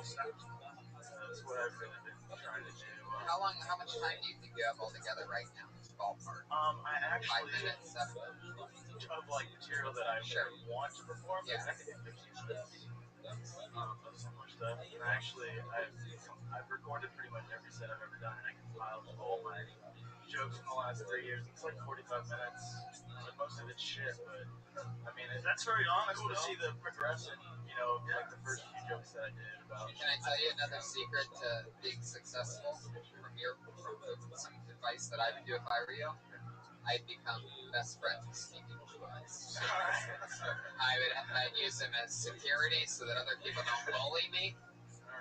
That's what I've really been trying to do. How much time do you think you have altogether right now? Ballpark. I actually 5 minutes, 7. of like material that I Sure. want to perform. Yeah. I could do 15 minutes of some more stuff. And I've recorded pretty much every set I've ever done, and I compiled all my jokes from the last 3 years. It's like 45 minutes, but most of it's shit. But I mean, that's very honest. Cool to see the progression. You know, like the first few jokes that I did about. Can I tell you another secret to being successful from some advice that I would do if I were you? I'd become best friends with Stevie Boys. I'd use him as security so that other people don't bully me.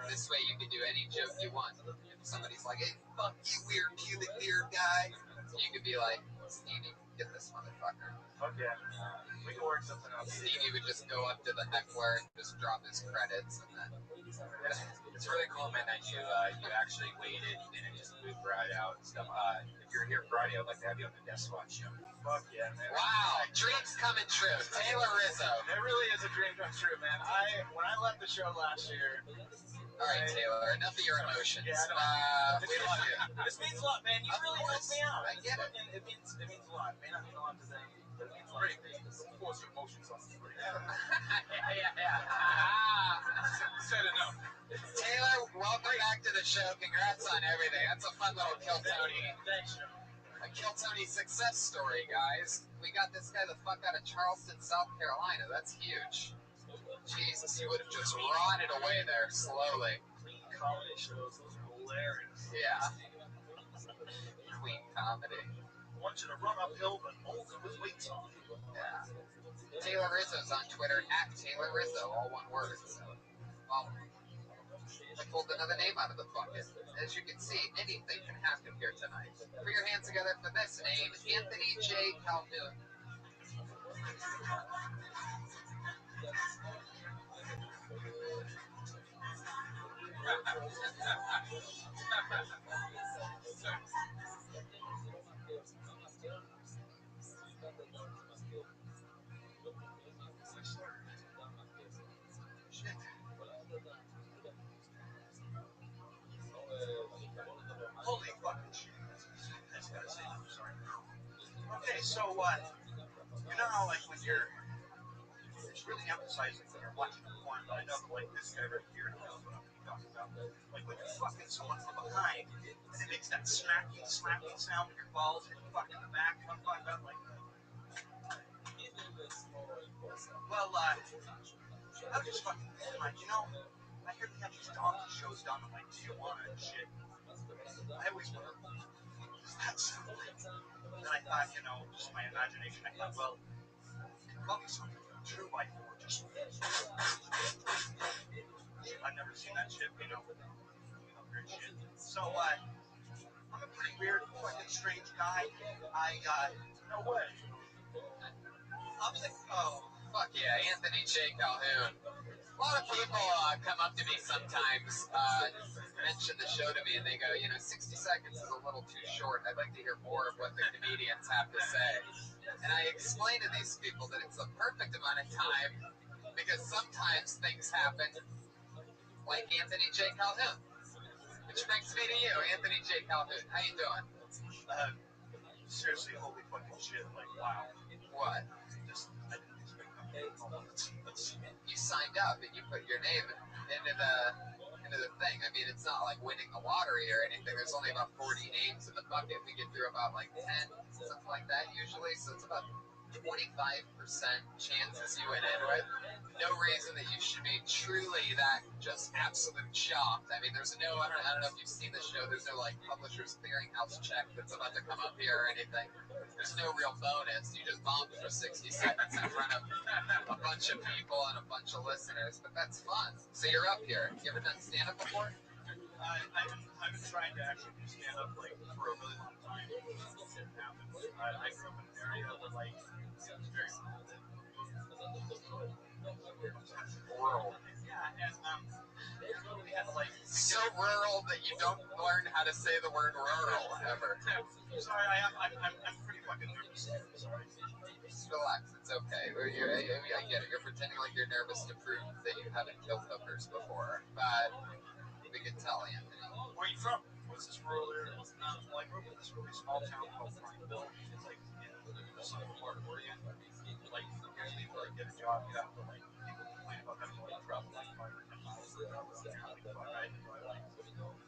This way you can do any joke you want. If somebody's like, hey, fuck you, weird pubic beard guy, you could be like, Stevie, get this motherfucker. Okay. We can work something out. Stevie would just go up to the heckler and just drop his credits, and then it's really cool, man, that you actually waited, you didn't just move right out and stuff. If you're here Friday, I'd like to have you on the Death Squad show. Fuck yeah, man. Wow, dreams coming true. Taylor Rizzo. It really is a dream come true, man. When I left the show last year. All right, Taylor, enough of your emotions. Yeah, I know. We love you. This means a lot, man. You really helped me out. I get it. It means a lot. It may not mean a lot to them, but it means a lot to me. Don't force your emotions on somebody. yeah. Said enough. Taylor, welcome back to the show. Congrats on everything. That's a fun little Kill Tony. Thanks, A Kill Tony success story, guys. We got this guy the fuck out of Charleston, South Carolina. That's huge. Jesus, he would have just rotted away there slowly. Clean comedy shows, those are hilarious. Yeah. Clean comedy. I want you to run uphill, but only with weights on. Yeah. Taylor Rizzo's on Twitter, @Taylor Rizzo, all one word. So, I pulled another name out of the bucket. As you can see, anything can happen here tonight. Put your hands together for this name, Anthony J. Calhoun. Holy fucking shit. I just gotta say that, I'm sorry. Okay, so, you know how, like, when it's really emphasizing when you're watching a porn, but I know, like, this guy right here knows what I'm talking about. Like, when you're fucking someone from behind, and it makes that smacking, slapping sound when your balls hit the fucking the back, you know what I'm talking about? Like, well, I was just fucking thinking, like, you know, I hear they have these donkey shows down in, like, Tijuana and shit. I always wonder, is that something? Then I thought, you know, just my imagination, I thought, well, probably something 2x4 just. I've never seen that shit, you know. Weird shit. So, I'm a pretty weird, fucking strange guy. No way. I'm like, oh. Fuck yeah, Anthony J. Calhoun. A lot of people come up to me sometimes, mention the show to me, and they go, you know, 60 seconds is a little too short. I'd like to hear more of what the comedians have to say. And I explain to these people that it's the perfect amount of time because sometimes things happen like Anthony J. Calhoun. Which brings me to you, Anthony J. Calhoun. How you doing? Seriously, holy fucking shit. Like, wow. What? Just, I didn't expect that. You signed up and you put your name into the thing. I mean, it's not like winning the lottery or anything. There's only about 40 names in the bucket. We get through about like 10, something like that usually. So it's about 25% chances you went in with. No reason that you should be truly that just absolute shocked. I mean, there's no, I don't know if you've seen the show, there's no like Publishers Clearinghouse check that's about to come up here or anything. There's no real bonus. You just bombed for 60 seconds in front of a bunch of people and a bunch of listeners, but that's fun. So you're up here. You ever done stand-up before? I've been trying to actually do stand-up like for a really long time. It didn't happen. I grew up in an area where like it was very rural. Yeah, and we had to so rural that you don't learn how to say the word rural ever. Sorry, I'm pretty fucking nervous. Sorry. Relax, it's okay. I get it. You're pretending like you're nervous to prove that you haven't killed hookers before, but we can tell, Anthony. Where are you from? What's this rural area? Well, I grew up in this really small town called Prineville. It's like in the central part of Oregon. Like, usually to get a job, you have to people complain about having to travel 5 or 10 miles for a job around here. Fuck, I had to drive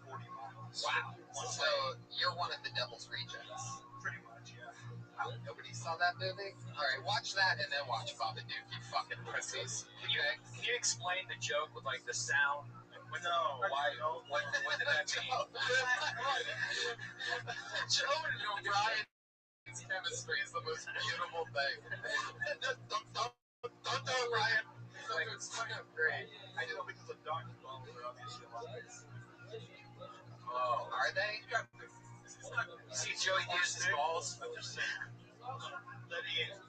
40 miles. Wow. So you're one of the Devil's Rejects. Pretty much, yeah. Wow, nobody saw that movie? Alright, watch that and then watch Babadook, you fucking pussies. Can you explain the joke with the sound? No, why? What did that mean? Joe and O'Brien's chemistry is the most beautiful thing. Don't do it, Ryan. Great. I know because the donkey bones are obviously a lot bigger. Oh, are they? You see Joey use his balls? I'm just saying. That he is.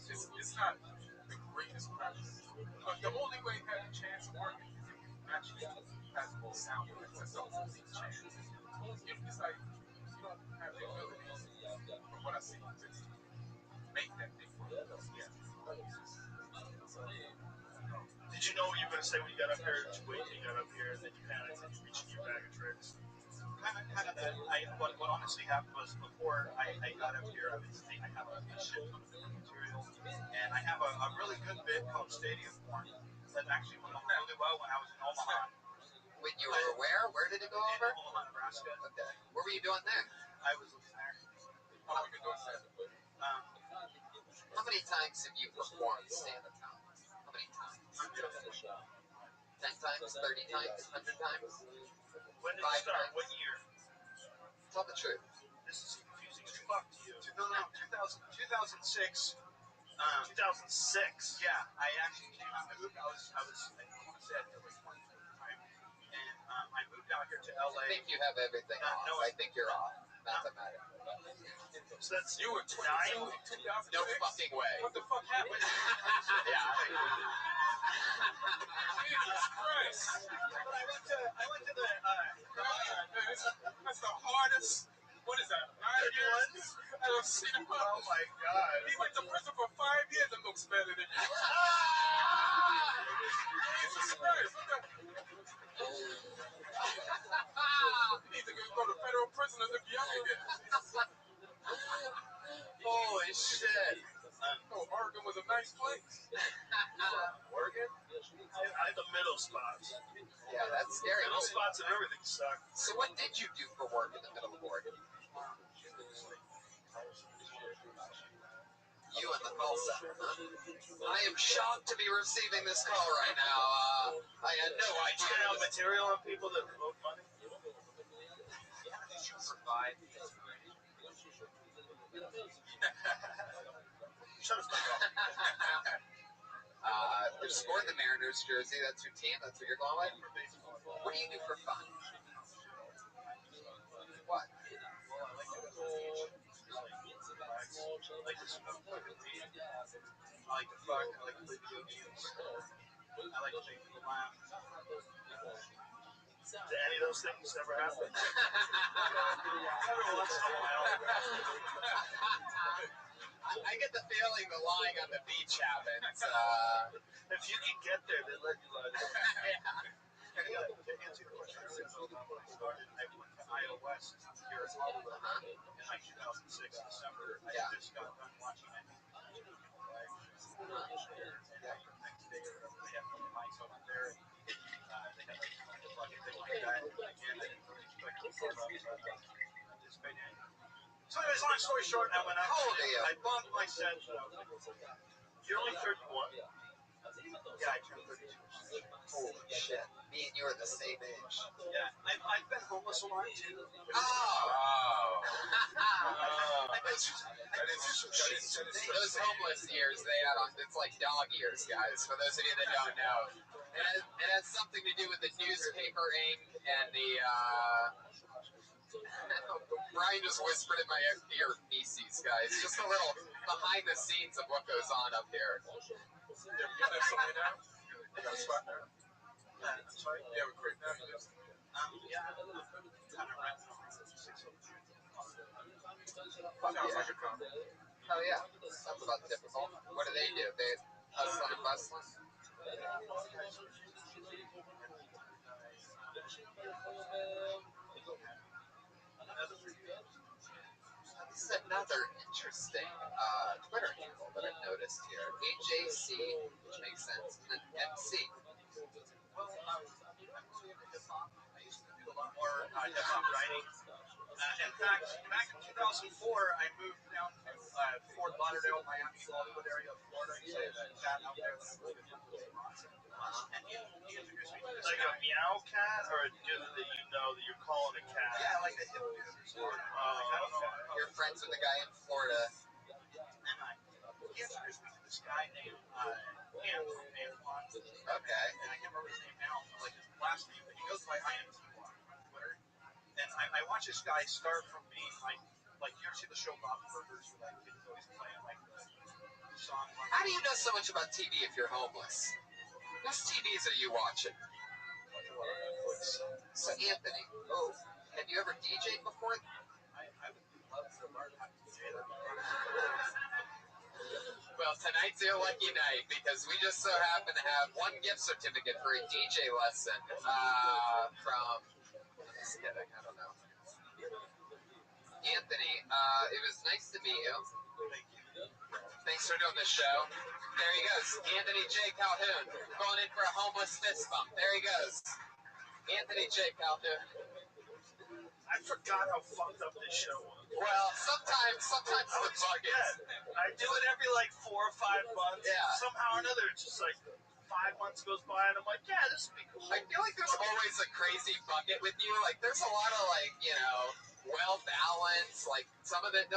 It's not the greatest practice. But the only way it has a chance of working is if you actually has more sound. That's the only chance. It's like you don't have the ability, from what I see, to make that thing work. Yeah. Did you know what you were going to say when you got up here? Did you wait till you got up here and then you panicked and you reached in your bag of tricks? Kind of that. What honestly happened was before I got up here, I have a shit ton of different material, and I have a really good bit called Stadium Porn that actually went over really well when I was in Omaha. When you were where? Where did it go over? In Omaha, Nebraska. Okay. What were you doing there? I was living there. How long you been doing that? How many times have you performed stand-up comedy? How many times? 10 times? 30 times? 100 times? When did you start? What year? Tell the truth. This is confusing as fuck to you. No, 2006. 2006. Yeah, I actually came out. I moved. I want to say I was 23 at the time, and I moved out here to LA. I think you have everything off. No, I think you're off. Mathematically. So that's You were 22 in 2006? No fucking way. What the fuck happened? Yeah. Jesus Christ. But I went to the That's the hardest. What is that? 9 years? I don't see the oh my god. He went to prison for 5 years and looks better than you. Jesus Christ. You need to go to federal prison and look young again. Holy shit. Oh, Oregon was a nice place. Oregon? I had the middle spots. Yeah, that's scary. Middle spots and everything sucked. So what did you do for work in the middle of Oregon? You and the call center, huh? I am shocked to be receiving this call right now. I had no idea. You have material on people that vote money? Provide. Shut us up. You scored the Mariners jersey. That's your team. That's what you're going with. What do you do for fun? What? I like to smoke. I like to fuck. I like to play video games. I like to make people laugh. Did any of those things ever happen? Every once in a while. I get the feeling the lying on the beach happens. If you can get there, they let you lie there. Yeah. To answer your question earlier about when I started, I went to Iowa West here in Hollywood in 2006, December. I just got done watching it. The next day or whatever, they had nights over there. They had a fucking thing like that. And I didn't really expect to participate in. So anyways, long story short, I went out. How old are you? I bombed my set. You're only 31. Yeah, I turned 32. Holy shit. Me and you are the same age. Yeah, I've been homeless a lot too. Oh. Those homeless years they had on, it's like dog years, guys, for those of you that don't know. It has something to do with the newspaper ink and the, Brian just whispered in my ear, feces, guys. Just a little behind the scenes of what goes on up here. You live somewhere now? You got a spot now? I'm sorry? You have a crib now? You just, Yeah, I'm kind of renting around 602. Fuck sounds yeah. like a common. Hell yeah. Sounds about typical. What do? They hustling and bustling? This is another interesting Twitter handle that I've noticed here. AJC, which makes sense, and then MC. Well, I'm hip-hop. I used to do a lot more hip-hop writing. In fact, back in 2004, I moved down to Fort Lauderdale, Miami, Hollywood area of Florida. He said that cat out there that I believe it was Rothschild. And he introduced me to this Like guy. a meow cat or a dude that you know that you're calling a cat? Yeah, like a hip dude or something. I don't know. You're friends with the guy in Florida. And he introduced me to this guy named Antoine. Okay. And I can't remember his name now, like his last name, but he goes by INT on Twitter. And I watch this guy start from being like you ever see the show Bob's Burgers where that kid's always playing like the song. How do you know so much about TV if you're homeless? Whose TVs are you watching? So Anthony, have you ever DJ'd before? I would love to learn how to DJ that. Well, tonight's your lucky night because we just so happen to have one gift certificate for a DJ lesson from. I'm just kidding. I don't know. Anthony, it was nice to meet you. Thanks for doing the show. There he goes, Anthony J. Calhoun, going in for a homeless fist bump. There he goes, Anthony J. Calhoun. I forgot how fucked up this show was. Well, sometimes the bug is. I do it every like 4 or 5 months. Yeah. Somehow or another, it's just like 5 months goes by and I'm like, yeah, this would be cool. I feel like there's always a crazy bucket with you. Like, there's a lot of like, well balanced. Like some of these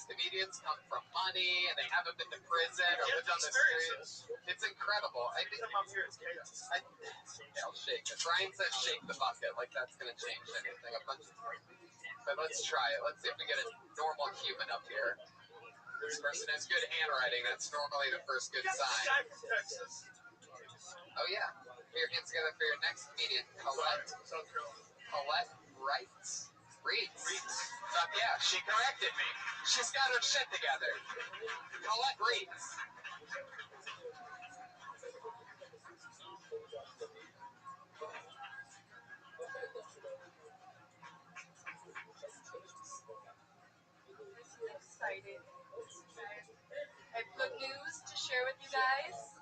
comedians come from money and they haven't been to prison or lived on the streets. It's incredible. I think I'm up here, it's chaos. I'll shake it. Brian says shake the bucket. Like that's gonna change anything. But let's try it. Let's see if we get a normal human up here. This person has good handwriting. That's normally the first good sign. Guy from Texas. Oh yeah. Put your hands together for your next comedian, Colette. South Carolina. Colette Reeds. Fuck yeah, she corrected me. She's got her shit together. Colette Reeds. Excited. I have good news to share with you guys.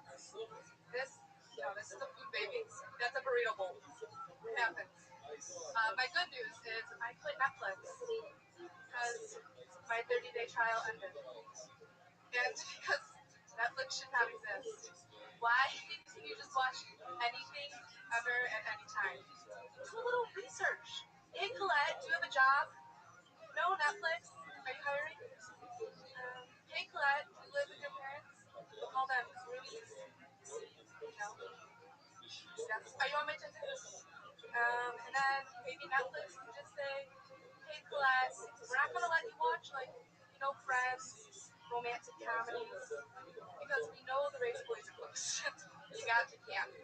This is a food baby. That's a burrito bowl. It happens. My good news is I quit Netflix because my 30-day trial ended. And because Netflix should not exist. Why can you just watch anything ever at any time? Do a little research. Hey Colette, do you have a job? No, Netflix. Are you hiring? Hey Colette, do you live with your parents? Call them roomies. No. Yes. Are you on my Tinder? And then maybe Netflix can just say, hey Colette, we're not gonna let you watch Friends, romantic comedies, because we know the race boys are close. You got to camp.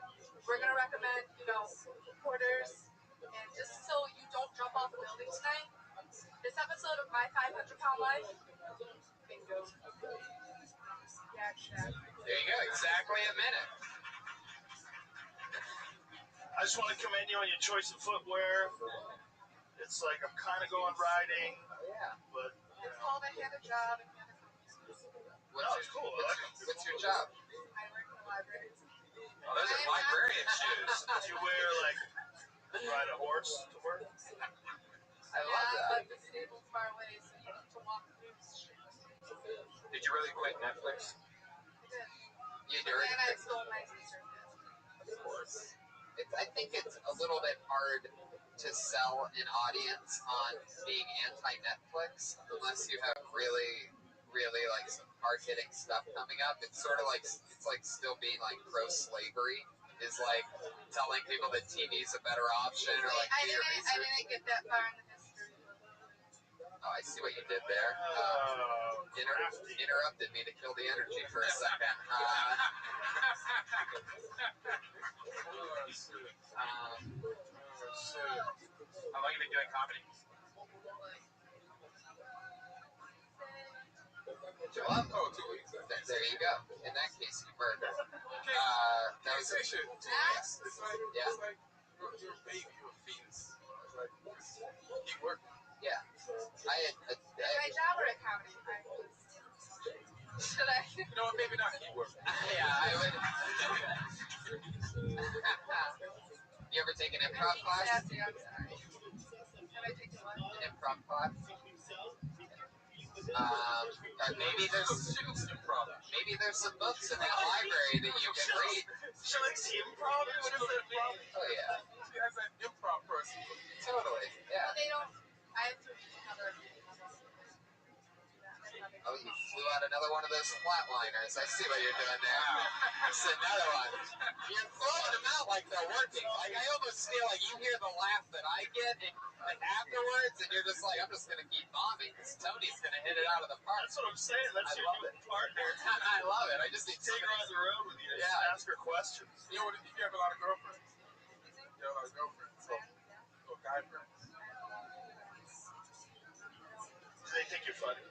We're gonna recommend, Porters, and just so you don't jump off a building tonight, this episode of My 500-Pound Life, bingo. Yeah, There you go, exactly a minute. I just want to commend you on your choice of footwear. It's like I'm kind of going riding, but it's called I Had a Job and Had a it's cool. What's your job? I work in the library. Oh, those are librarian shoes. Do you wear like ride a horse to work? I love that. But the stable's far away, so you need to walk through the street. Did you really quit Netflix? You And then I stole my sister's business. Of course. I think it's a little bit hard to sell an audience on being anti-Netflix unless you have really like some hard-hitting stuff coming up. It's sort of like still being like pro-slavery is like telling people that TV is a better option or like I didn't get that far in the history. Oh, I see what you did there. Crafty. Interrupted me to kill the energy for a second. How long have you been doing comedy? Well, 2 weeks. there you go. In that case, you murdered. That was Say shit. 2 weeks. It's like, Yeah. it's like you're a baby, you're a fetus. It's like, keep working. yeah. I had My job or a comedy? Should I? You know what? Maybe not keep working. yeah, I would. You ever take an improv class? Sassy, I'm sorry. Have I taken one? An improv class? Maybe there's some books in that library that you can read. She likes improv? What is that from? Oh yeah, She has that improv person. totally. Yeah. Well, they don't. I have to another. Oh, you flew out another one of those flatliners. I see what you're doing there. It's another one. You're throwing them out like they're working. Like, I almost feel like you hear the laugh that I get and afterwards, and you're just like, I'm just going to keep bombing because Tony's going to hit it out of the park. That's what I'm saying. That's your new partner. I love it. I just need Take her on the road with you. Yeah. Just ask her questions. You know what? You have a lot of girlfriends. You have a lot of girlfriends. So guy friends. Do they think you're funny?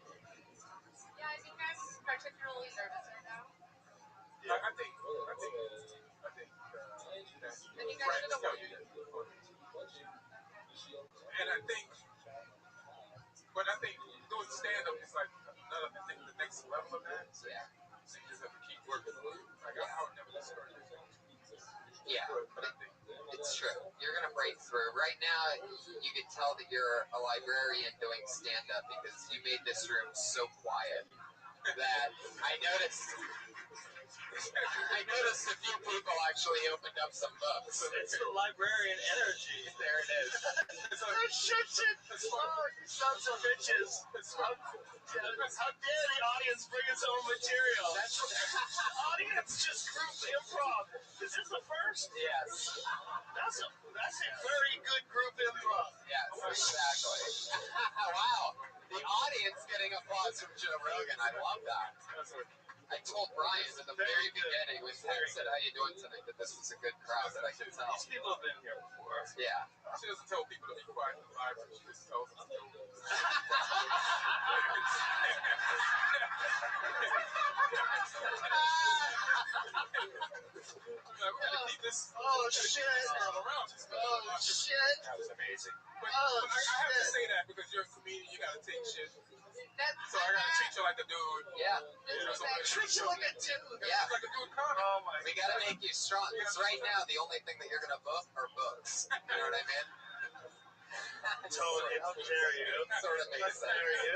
Yeah, I think I'm particularly nervous right now. I think that friends tell you that. And I think doing stand-up is like the next level of that. Yeah. So you just have to keep working. Like, I would never discourage it. Yeah. But I think It's true. You're going to break through. Right now, you can tell that you're a librarian doing stand-up because you made this room so quiet that I noticed a few people actually opened up some books. It's the librarian energy. There it is. Oh, shit. Oh, you sons of bitches. How dare the audience bring its own material? That's Audience just group improv. Is this the first? yes. That's a very good group improv. Yes, exactly. Wow. The audience getting applause from Joe Rogan. I love that. I told Brian at the very beginning when Pat said, how you doing tonight, that this was a good crowd that I could tell. These people have been here before. Yeah. she doesn't tell people to be quiet in the library. She just tells them to do it. We're gonna keep this. Oh, shit. Around. Oh, shit. That was amazing. But Oh, I have to shit. say that because you're a comedian, you gotta take shit. That's So I gotta treat you like a dude. Yeah. Treat you like a dude. Yeah. Like a dude comedy. Oh, my We got to make you strong. Because right now, the only thing that you're going to book are books. You know what I mean? Tony, how dare you? Sort of How makes sense. dare you?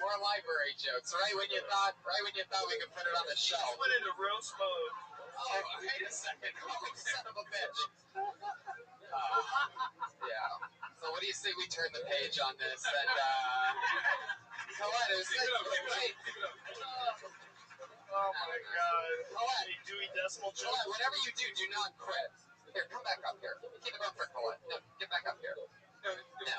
More library jokes. Right when you thought we could put it on the shelf. Went into roast mode. Oh, wait a second. Oh, son of a bitch. Yeah. So what do you say we turn the page on this and Colette, is Keep it up, keep it up, wait. keep it up. Oh, my God. Colette, Any Dewey Decimal Colette, jokes? whatever you do not quit. Here, come back up here. Keep it up for Colette. No, get back up here. No,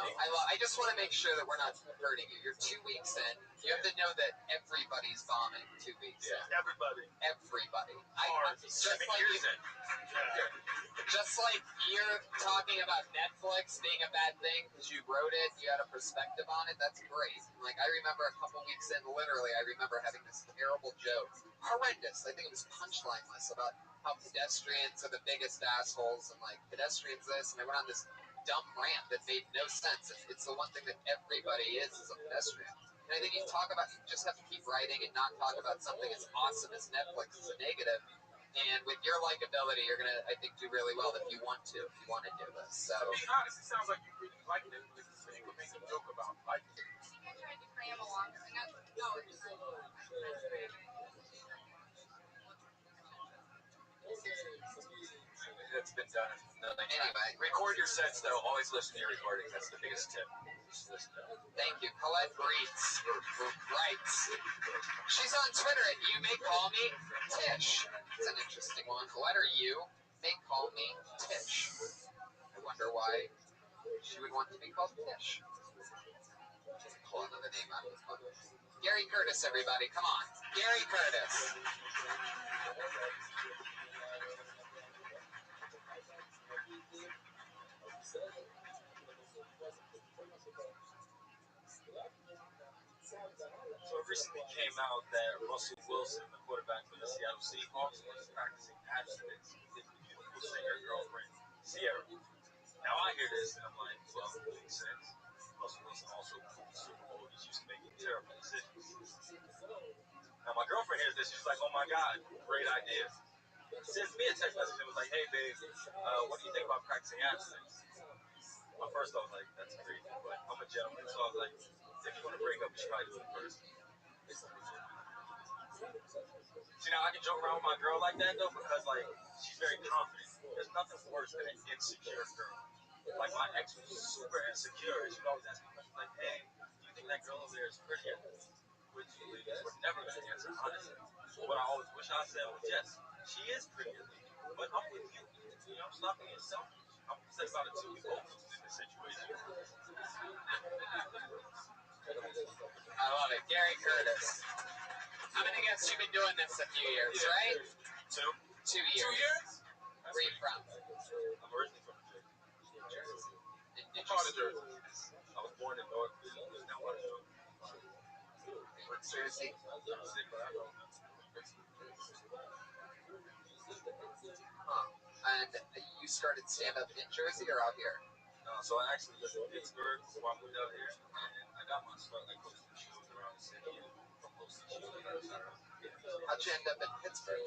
I just want to make sure that we're not hurting you. You're 2 weeks in. You have to know that everybody's bombing 2 weeks in. Everybody. Everybody. Hard. Just like you're talking about Netflix being a bad thing because you wrote it, you had a perspective on it. That's great. Like I remember a couple weeks in, literally, I remember having this terrible joke, horrendous. I think it was punchline-less about how pedestrians are the biggest assholes and like pedestrians this, and I went on this dumb rant that made no sense. It's the one thing that everybody is a pedestrian. And I think you just have to keep writing and not talk about something as awesome as Netflix as a negative. And with your likability, you're gonna, I think, do really well if you want to do this. So. To be honest, it sounds like you really like Netflix, so you would make a joke about liking it. I think I tried to cram along. It's been done a million times. Anyway, Record your sets, though. Always listen to your recordings. That's the biggest tip. Just listen to them. thank you. Colette Breitz writes. She's on Twitter at You May Call Me Tish. It's an interesting one. Letter U may call me Tish. I wonder why she would want to be called Tish. Just pull another Gary Curtis, everybody, come on. Gary Curtis. So it recently came out that Russell Wilson, the quarterback for the Seattle Seahawks, was practicing abstinence with his beautiful singer girlfriend, Sierra. Now I hear this and I'm like, well, it makes sense. Russell Wilson also proved the Super Bowl he's used to making terrible decisions. Now my girlfriend hears this, she's like, oh my God, great idea. Sends me a text message and was like, hey babe, what do you think about practicing abstinence? Well, first I was like, that's crazy, but I'm a gentleman, so I was like, if you want to break up, you should probably do it first. See, now I can joke around with my girl like that though, because like she's very confident. There's nothing worse than an insecure girl. Like my ex was super insecure, and she'd always ask me questions like, "Hey, do you think that girl over there is prettier?" Which ladies were never going to answer honestly. What I always wish I said was, "Yes, she is prettier than you, but I'm with you. You know, stop being selfish. I'm upset about it too. We both lose in this situation." I love it. Gary Curtis. I'm going to guess you've been doing this a few years, right? 2 2 years. 2 years? Where are you from? I'm originally from Jersey. Did Part of you Jersey. I was born in Northfield, now Rothschild. What Jersey? And you started stand-up in Jersey or out here? So I actually lived in Pittsburgh before I moved out here, and I got my start like hosting shows around the city, and from hosting shows I started out. How'd you end up in Pittsburgh?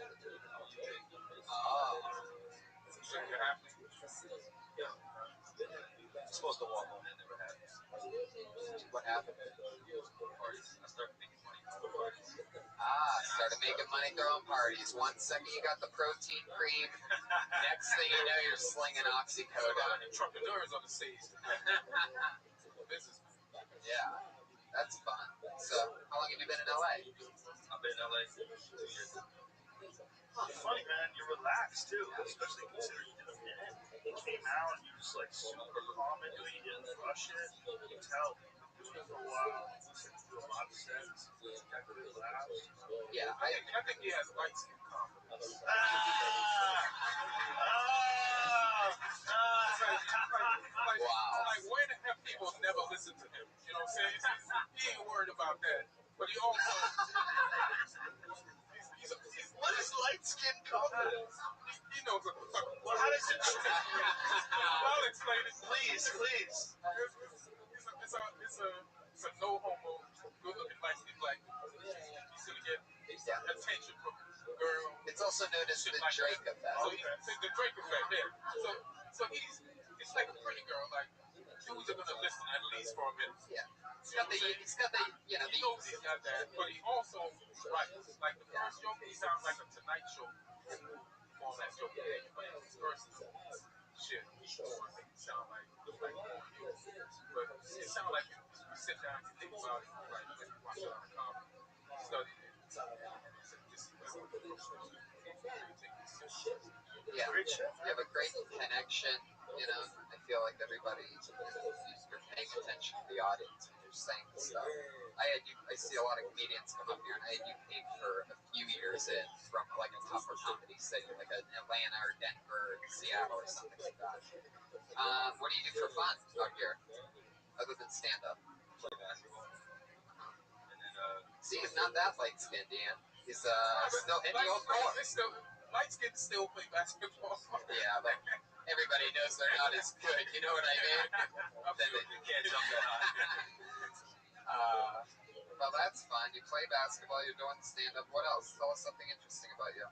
Oh. So you're happy? Yeah. I'm supposed to walk home, that never happened. What happened? Parties. I started making money from parties. Started making money throwing parties. 1 second you got the protein cream. Next thing you know, you're slinging oxycodone. Entrepreneurs on the stage. Business. Yeah, that's fun. So, how long have you been in LA? I've been in LA 2 years. It's funny, man. You're relaxed too, especially considering you did a minute. You came out and you're just like super calm into it. You didn't rush it. You can tell. It was for a while. You said you do a lot of sets. You got good laughs. Yeah, I think he has light skin confidence. wow. Like, where the hell people never listen to him? You know what I'm saying? He ain't worried about that. But he also... What is light skin confidence? He knows what the fuck. Well, how does it? I'll explain it. Please. It's a no homo, good looking light skin black. He's gonna get attention from girls. It's also known as the Like Drake that. effect. So the Drake effect there. So it's like a pretty girl. Like dudes are gonna listen at least for a minute. Yeah. He's got the, he knows he's got that, but he also writes. Like the first joke, he sounds like a Tonight Show format joke. Yeah, you play his verses. Shit, I think it sounds like more you. But it sounds like you sit down and think about it, like watch it on a comedy, study it, and say, this is where I'm going to yeah, you have a great connection. You know, I feel like everybody, you're paying attention to the audience when you're saying stuff. I see a lot of comedians come up here, and I had you paid for a few years in from like a tougher comedy city, like an Atlanta or Denver or Seattle or something like that. What do you do for fun out here, other than stand up? Play basketball. And then, see, he's not that light skinned, Dan. He's still in the old core. Light skin still play basketball. Yeah, but everybody knows they're not as good. You know what I mean? then you can't jump that high. Well, that's fun. You play basketball. You're doing stand up. What else? Tell us something interesting about you.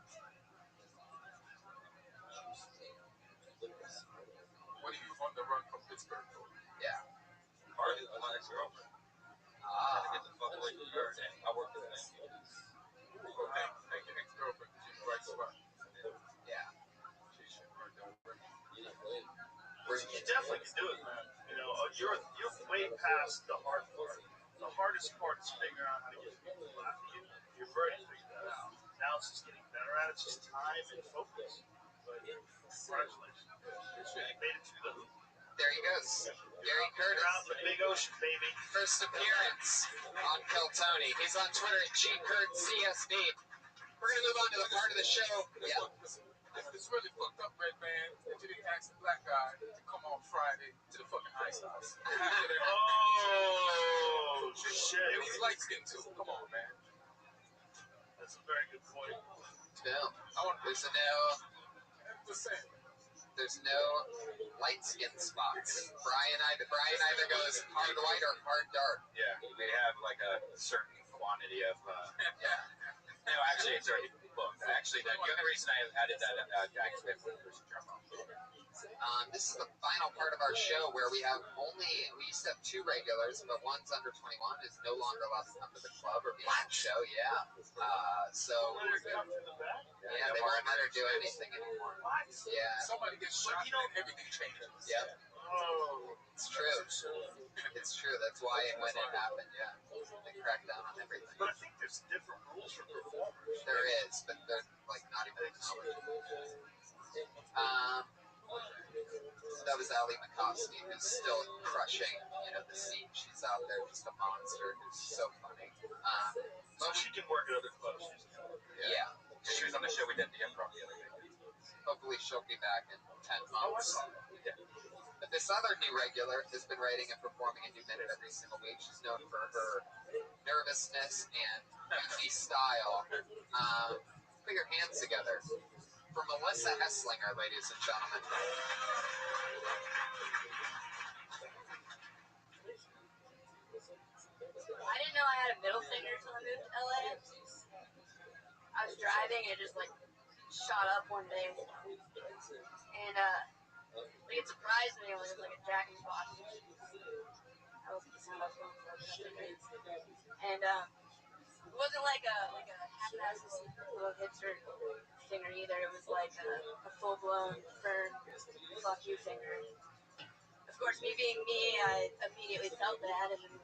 What are you on the run from Pittsburgh for? Yeah. Part of it was my ex-girlfriend. I had to get the fuck away from her, and I worked at the bank. Well, thank your ex-girlfriend. She's the right spot. Yeah. She should work that way. You definitely can do it, man. You know, you're way past the hard part. The hardest part is figuring out how to get people to laugh at you. You've already figured that out. Now it's just getting better at it. It's just time and focus. But congratulations. You made it through the hoop. There he goes. Gary Curtis. Around the big ocean, baby. First appearance on Kill Tony. He's on Twitter at GCurtCSB. We're going to move on to the part of the show. Yeah. It's really fucked up, Red Man, that you didn't ask the black guy to come on Friday to the fucking ice house. Oh, shit. And he's light skinned too. Come on, man. That's a very good point. Boom. There's no light skin spots. Brian either goes hard white or hard dark. Yeah, we have like a certain quantity of. No, actually, it's already booked. Actually, the only reason I added that back is we have one person drop off. This is the final part of our show where we used to have 2 regulars, but one's under 21 is no longer allowed to come to the club or be on the show. Yeah. They won't let her do anything anymore. Yeah. Somebody gets shot and everything changes. Yep. Oh. It's true. It's true. That's why when it happened, yeah. They cracked down on everything. But I think there's different rules for performers. There is, but they're like not even acknowledged. That was Ali McCoskey, who's still crushing, the scene. She's out there just a monster who's so funny. So she can work at other clubs. Yeah. She was on the show we did the improv the other day. Hopefully she'll be back in 10 months. But this other new regular has been writing and performing a new minute every single week. She's known for her nervousness and goofy style. Put your hands together for Melissa Hesslinger, ladies and gentlemen. I didn't know I had a middle finger until I moved to LA. I was driving and it just shot up one day. And it surprised me when it was like a Jack in the Box. That was the sound I was going for. And it wasn't like a half-assed little hipster finger either. It was like a full-blown, firm, fuck you finger. Of course, me being me, I immediately felt that. And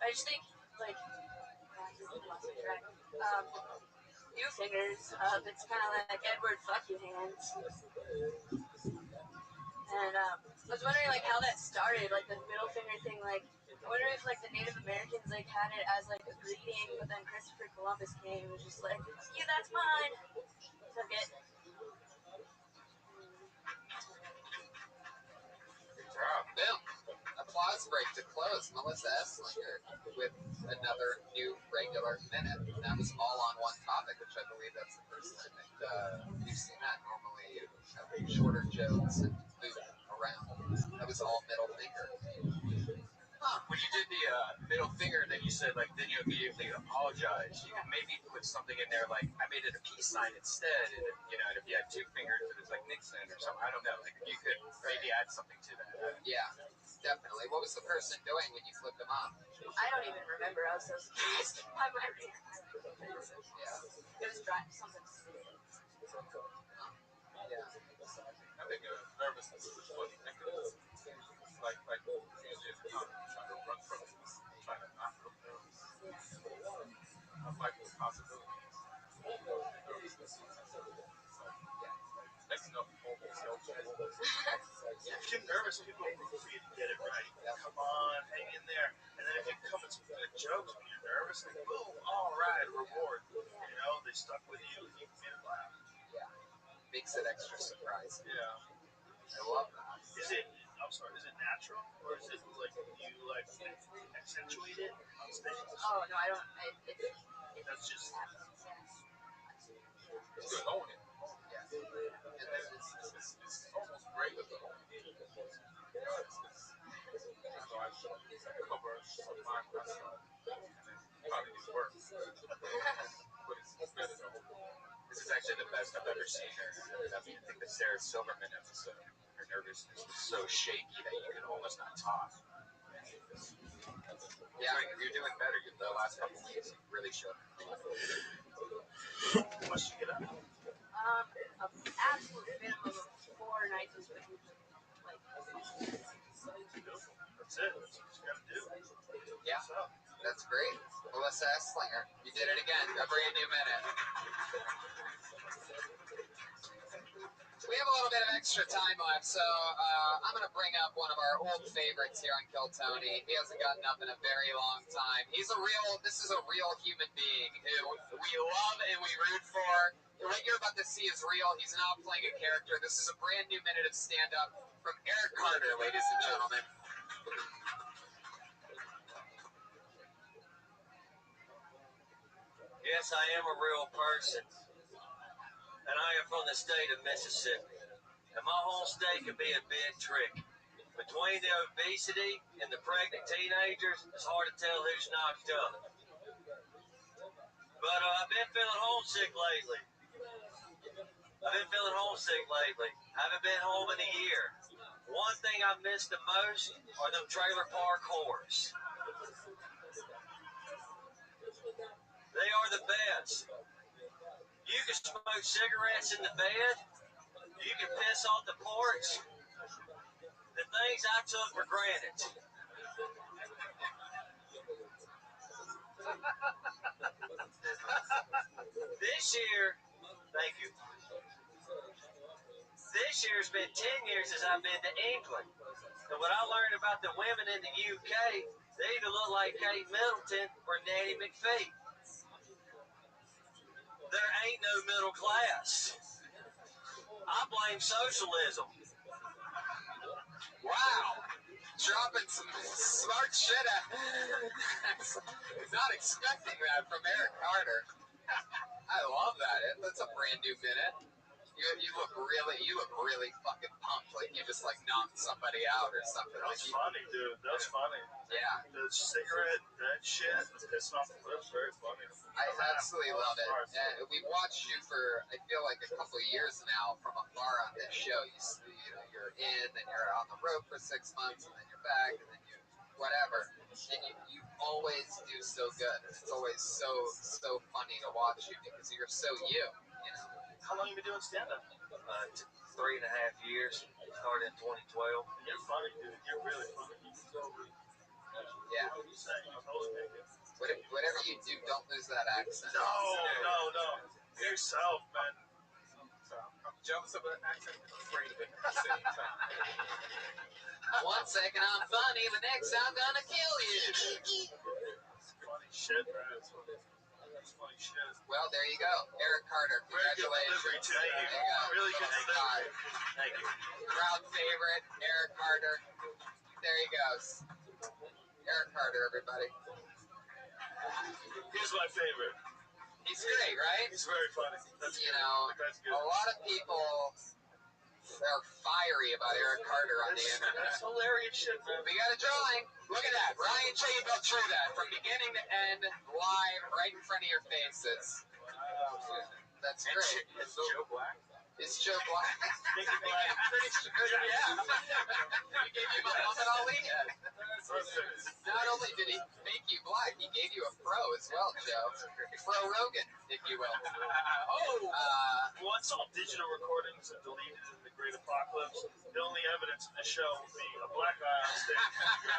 I just think, new fingers, it's kind of like Edward fuck you hands. And I was wondering how that started, the middle finger thing. I wonder if the Native Americans had it as a greeting, but then Christopher Columbus came and was just like, fuck you, that's mine. Took it. Boom. Applause break to close. Melissa Hesslinger with another new regular minute. That was all on one topic, which I believe that's the first time that we've seen that. Normally you have shorter jokes and move around. That was all middle finger. When you did the middle finger, then you said then you immediately apologize. You could maybe put something in there I made it a peace sign instead, and and if you had 2 fingers, it was like Nixon or something. I don't know. You could maybe add something to that. Yeah, definitely. What was the person doing when you flipped them off? I don't even remember. I was so surprised by my reaction. Yeah. It was dry. Something. Yeah. I think nervousness is a funny mechanism. Like usually it's trying to run from it, trying to not look nervous. I'm the possibilities. Nervousness. Next enough almost helps. If you're nervous, people are rooting for you to get it right. Come on, hang in there. And then if you come with some good jokes when you're nervous, boom, all right, reward. They stuck with you and you made them laugh. Yeah. Makes it extra surprising. Yeah. I love that. Is it natural? Or is it you accentuate it on stage? Oh, no, I don't. That's just... It's good, own it. Yeah. It's almost great with the own it. I know I cover some of my stuff, and it probably didn't work. But it's better than own it. This is actually the best I've ever seen her. I think the Sarah Silverman episode, her nervousness was so shaky that you could almost not talk. Yeah, You're doing better. The last couple of weeks, you really showed. How much did you get up? An absolute minimum of 4 nights a week. That's it. That's what you got to do. Yeah, that's great. Melissa Hesslinger, you did it again. A brand new minute. We We have a little bit of extra time left, so I'm going to bring up one of our old favorites here on Kill Tony. He hasn't gotten up in a very long time. This is a real human being who we love and we root for. What you're about to see is real. He's not playing a character. This is a brand new minute of stand-up from Eric Carter, ladies and gentlemen. Yes, I am a real person, and I am from the state of Mississippi. And my whole state can be a bit tricky. Between the obesity and the pregnant teenagers, it's hard to tell who's knocked up. But I've been feeling homesick lately. I haven't been home in a year. One thing I miss the most are them trailer park whores. They are the best. You can smoke cigarettes in the bed. You can piss off the porch. The things I took for granted. This year, thank you. This year's been 10 years since I've been to England. And what I learned about the women in the UK, they either look like Kate Middleton or Nanny McPhee. There ain't no middle class. I blame socialism. Wow. Dropping some smart shit at not expecting that from Eric Carter. I love that. That's a brand new minute. You look really fucking pumped, like you just like knocked somebody out or something. That was funny, dude. That was funny. Yeah. The cigarette, that shit, was pissing off the lips. Very funny. I absolutely love it. We've watched you for, I feel like, a couple of years now from afar on this show. You're in, then you're on the road for 6 months, and then you're back, and then you whatever. And you always do so good. And it's always so funny to watch you because you're so you know. How long have you been doing stand-up? 3.5 years. Started in 2012. You're funny, dude. You're really funny. Yeah. What are you saying? I was making. Whatever you do, don't lose that accent. No. Be yourself, man. I'm jealous of an accent and afraid of it at the same time. 1 second I'm funny, the next I'm gonna kill you. Funny shit, man. That's funny shit. Well, there you go. Eric Carter, congratulations. Thank you. Really good delivery. Thank you. Crowd favorite, Eric Carter. There he goes. Eric Carter, everybody. He's my favorite. He's great, right? He's very funny. That's You good. know, That's good. a lot of people are fiery about Eric Carter on the internet. That's hilarious shit, man. We got a drawing. Look at that. Ryan J. drew that from beginning to end, live, right in front of your faces. Wow. That's great. Is Joe Black? It's Joe Black. Nicky Black. Pretty sure, yeah. He gave you Muhammad Ali. Not only did he make you black, he gave you a fro as well, Joe. Fro Rogan, if you will. Once all digital recordings are deleted in the Great Apocalypse, the only evidence of the show will be a black guy on stage.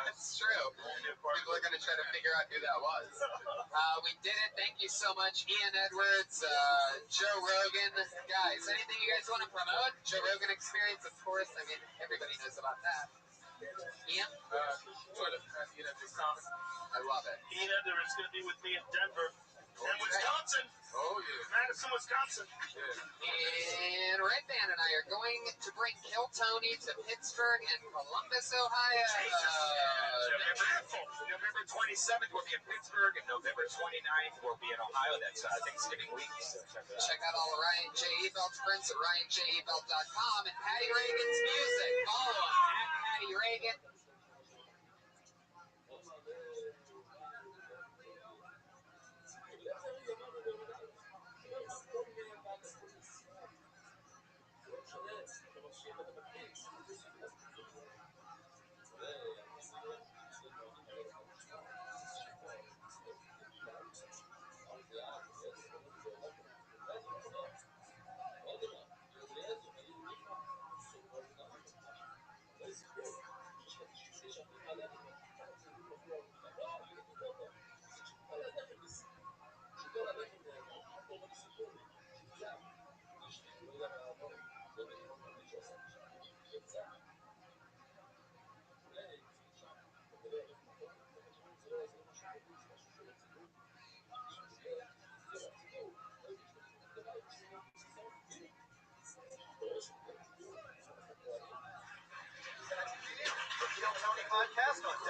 That's true. People are going to try to figure out who that was. We did it. Thank you so much, Ian Edwards, Joe Rogan. Guys, anything you guys want to promote? Joe Rogan Experience, of course. I mean, everybody knows about that. Ian? Twitter, Ian Edwards Comics. I love it. Ian Edwards is going to be with me in Denver and Wisconsin. Oh, yeah. Madison, Wisconsin. And Red Band and I are going to bring Kill Tony to Pittsburgh and Columbus, Ohio. November 27th, we'll be in Pittsburgh, and November 29th, we'll be in Ohio. That's Thanksgiving week. So check out all of Ryan J. Ebelt's prints at RyanJEbelt.com and Patty Reagan's music. Follow him at Patty Reagan.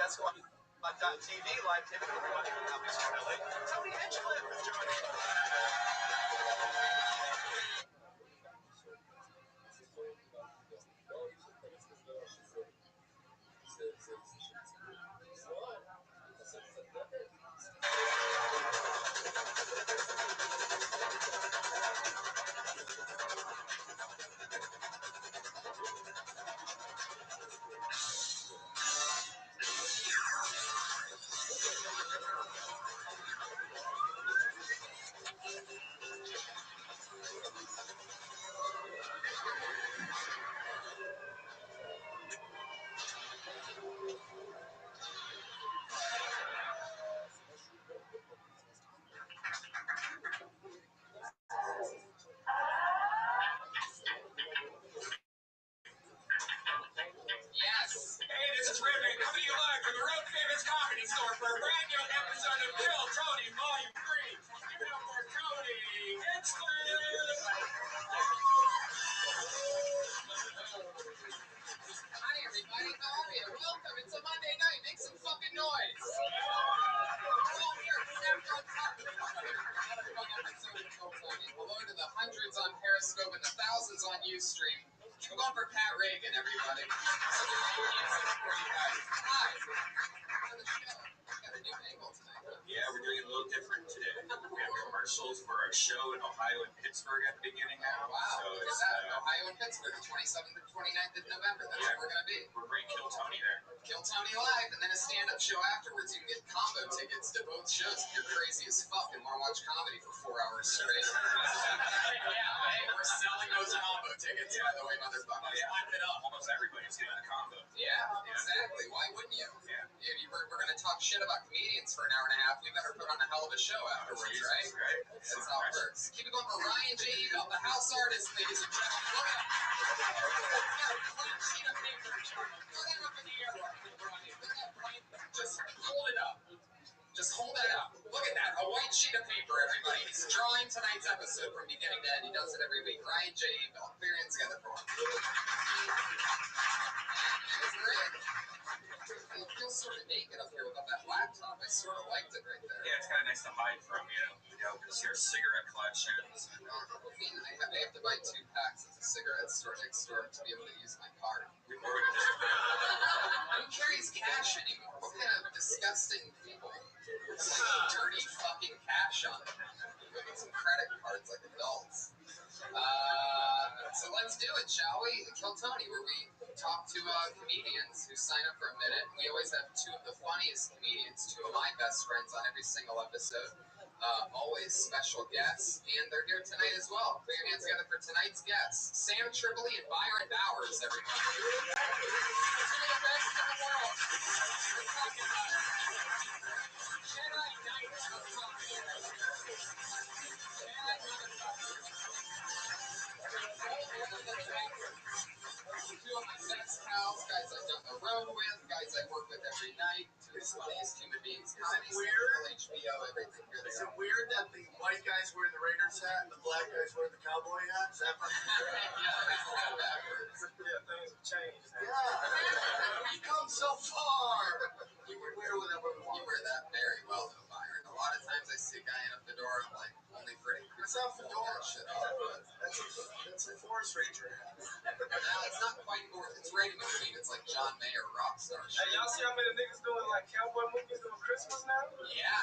That's going on TV, live TV, everybody. Now, Mr. Billy, Tony Hinchcliffe is joining us. Yes. Hey, this is Rabbi coming to you live from the Road Famous Comedy Store for a brand new episode of Kill Tony Volume 3. Give it up for Tony Hinchcliffe. Hi, everybody. How are you? Welcome. It's a Monday night. Make some fucking noise. We're all here. Snapped on top of each other. Another fun episode of Kill Tony. Hello to the hundreds on Periscope and the thousands on Ustream. Keep going for Pat Reagan, everybody. Some great music for you guys. Hi. On the show. We got a new angle tonight. Yeah, we're doing it a little different today. We have commercials for our show in Ohio and Pittsburgh at the beginning now. Wow. So Look it's, at that. Ohio and Pittsburgh, the 27th and 29th of November. That's where we're going to be. we're bringing Kill Tony there. Kill Tony live, and then a stand-up show afterwards. You can get combo tickets to both shows if you're crazy as fuck and want to watch comedy for 4 hours straight. Yeah, hey, we're selling those combo tickets, by the way, motherfuckers. Hype it up. Almost everybody's getting a combo. Yeah, exactly. Why wouldn't you? Yeah. We're going to talk shit about comedians for an hour and a half. We better put on a hell of a show afterwards, right? Right. That's how it works. Keep it going for Ryan J. Ebel, the house artist, ladies and gentlemen. Look at that blank sheet of paper. Throw that up in the air, Ryan. Look at that blank. Just hold it up. Just hold that up. Look at that. A white sheet of paper, everybody. He's drawing tonight's episode from beginning to end. He does it every week. Ryan J. Ebel. Put your hands together for him. Isn't it? It feels sort of naked up here without that laptop. I sort of liked it right there. Yeah, it's kind of nice to hide from, you know, because your cigarette collections. I have to buy 2 packs at the cigarette store next door to be able to use my card. We more than just Who carries cash anymore? What kind of disgusting people? It's like dirty fucking cash on it. We need some credit cards like adults. So let's do it, shall we? Kill Tony, where we talk to comedians who sign up for a minute. We always have 2 of the funniest comedians, 2 of my best friends on every single episode. Always special guests, and they're here tonight as well. Put your hands together for tonight's guests, Sam Tripoli and Byron Bowers, everybody. 2 of the best in the world. We're talking about Jedi Knights of comedy. Bad motherfuckers. 2 of my best pals, guys I've done the road with, guys I work with every night, 2 of the funniest human beings. Comedy Central, HBO, everything. Is it weird that the white guy's wearing the Raiders hat and the black guy's wearing the cowboy hat? Is that Yeah, it's a little backwards. Yeah, things have changed. Yeah. We've come so far. We wear whatever we You want. wear that very well, though, Byron. A lot of times I see a guy in up the door, I'm like, only Freddie It's Krueger not pulled fedora. that shit off. But That's a forest ranger hat. no, it's not quite more. It's right in between. It's like John Mayer rock star Hey, shit. y'all see how many niggas doing like cowboy movies doing Christmas now? Yeah.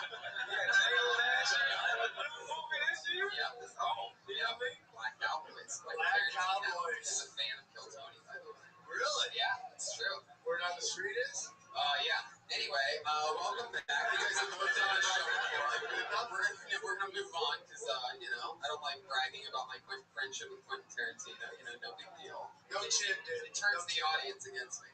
Yeah, J.O. last year. The new movie this year? Yeah. Oh, you know what I mean? Black Cowboys. Black Cowboys. Is a fan of Kill Tony, by the way. Really? Yeah, it's true. Word on the street is? Yeah. Anyway, welcome back. You guys have both done a show before. We're gonna move on because you know, I don't like bragging about my quick friendship with Quentin Tarantino. You know, no big deal. No chin, dude. It turns the audience against me.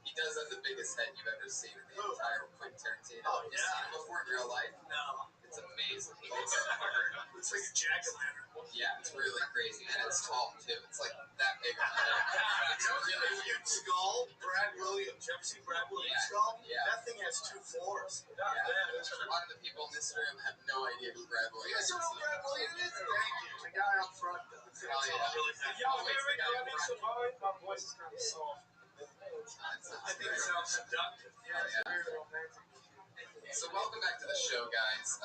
He does have the biggest head you've ever seen in the entire Quentin Tarantino. Oh, You've yeah. seen him before in real life? No. It's amazing. It's like a jack-o'-lantern. Yeah, it's really crazy, and it's tall too. It's like that big. It's a really huge skull. Brad Williams. You ever seen Brad Williams' skull? Yeah. That thing has 2 floors. Yeah. A lot of the people in this room have no idea who Brad You Williams guys is. don't know who Brad Williams is? Thank you. The guy up front does. Oh, yeah. Really Y'all Always hear the it? guy Y'all in need front. some volume? My voice is kind of soft. I think it sounds seductive. Yeah, it's very romantic. So welcome back to the show, guys.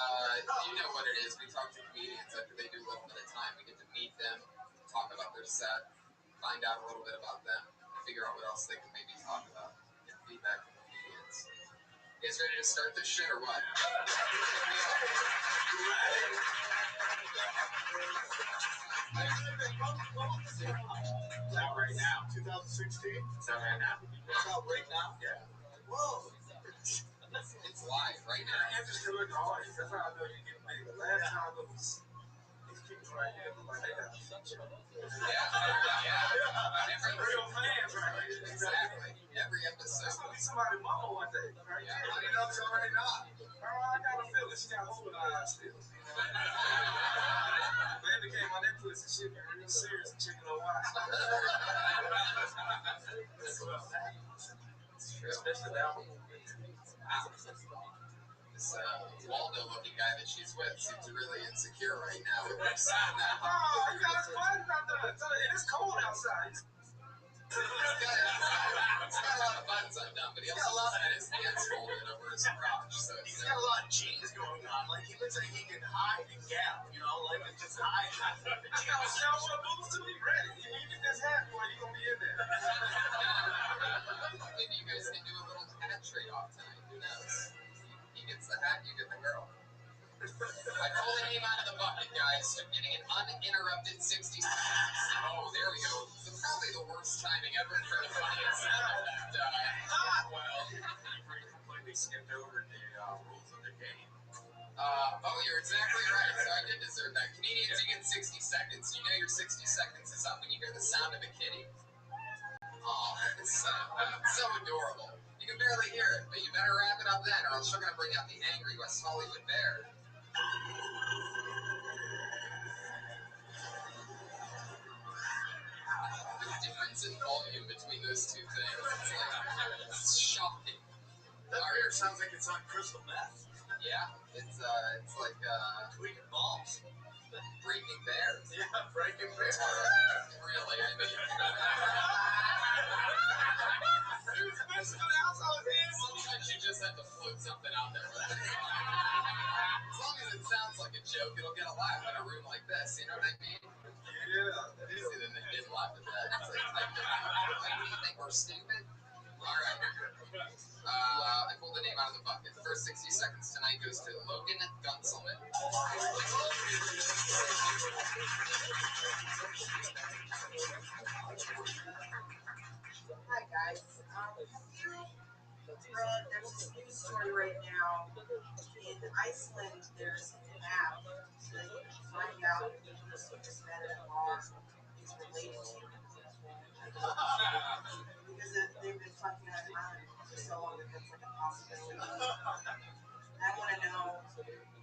You know what it is. We talk to comedians after they do a little bit of time. We get to meet them, talk about their set, find out a little bit about them, figure out what else they can maybe talk about, get feedback from comedians. You guys ready to start this shit or what? It's out right now. 2016? It's out right now. It's out right now? Yeah. Whoa. It's live right now. I'm interested in the audience. That's how I know you're getting big. The last time it was these people right here look like they got a future. Yeah. Some real fans right here. Exactly. Every episode. That's gonna be somebody's mama one day. Right? Yeah, I mean, it's already not. I got a feeling she got hope in her eyes still. Baby came on that pussy, she'll be real serious and chicken on watch. It's true. Especially that one. This Waldo-looking guy that she's with seems really insecure right now. We're saying that. Oh, you got his buttons undone. And it's cold outside. He's got a lot of buttons undone, but he also had his hands folded over his crotch. So He's got a lot of G's going on. Like, he looks like he can hide and gap, you know? Like, it's just hide. You got a shower boots to be ready. You get this hat boy, you gonna be in there. maybe you guys can do a little hat trade-off tonight. Who knows? He gets the hat, you get the girl. I pull the name out of the bucket, guys. I'm getting an uninterrupted 60 seconds. Oh, there we go. So probably the worst timing ever for the funniest sound effect. Well, you completely skipped over the rules of the game. You're exactly right. So I did deserve that. Comedians, you get 60 seconds. You know your 60 seconds is up when you hear the sound of a kitty. Oh, it's so adorable. You can barely hear it, but you better wrap it up then, or else you're going to bring out the angry West Hollywood bear. The difference in volume between those two things, it's shocking. That beer sounds like it's on crystal meth. Yeah, it's like Tweaking balls. Breaking Bears. Yeah, breaking beer. Really, I mean. Sometimes you just have to float something out there. As long as it sounds like a joke, it'll get a laugh in a room like this. You know what I mean? Yeah. It's easy than they didn't laugh at that. It's like, do you think we're stupid? All right. I pulled the name out of the bucket. The first 60 seconds tonight goes to Logan Gunselman. Hi guys. Have you read, there's this news story right now in Iceland, there's an app that you can find out if the person who's mother-in-law is related to you. Because they've been fucking on the island for so long that that's like a possibility. I want to know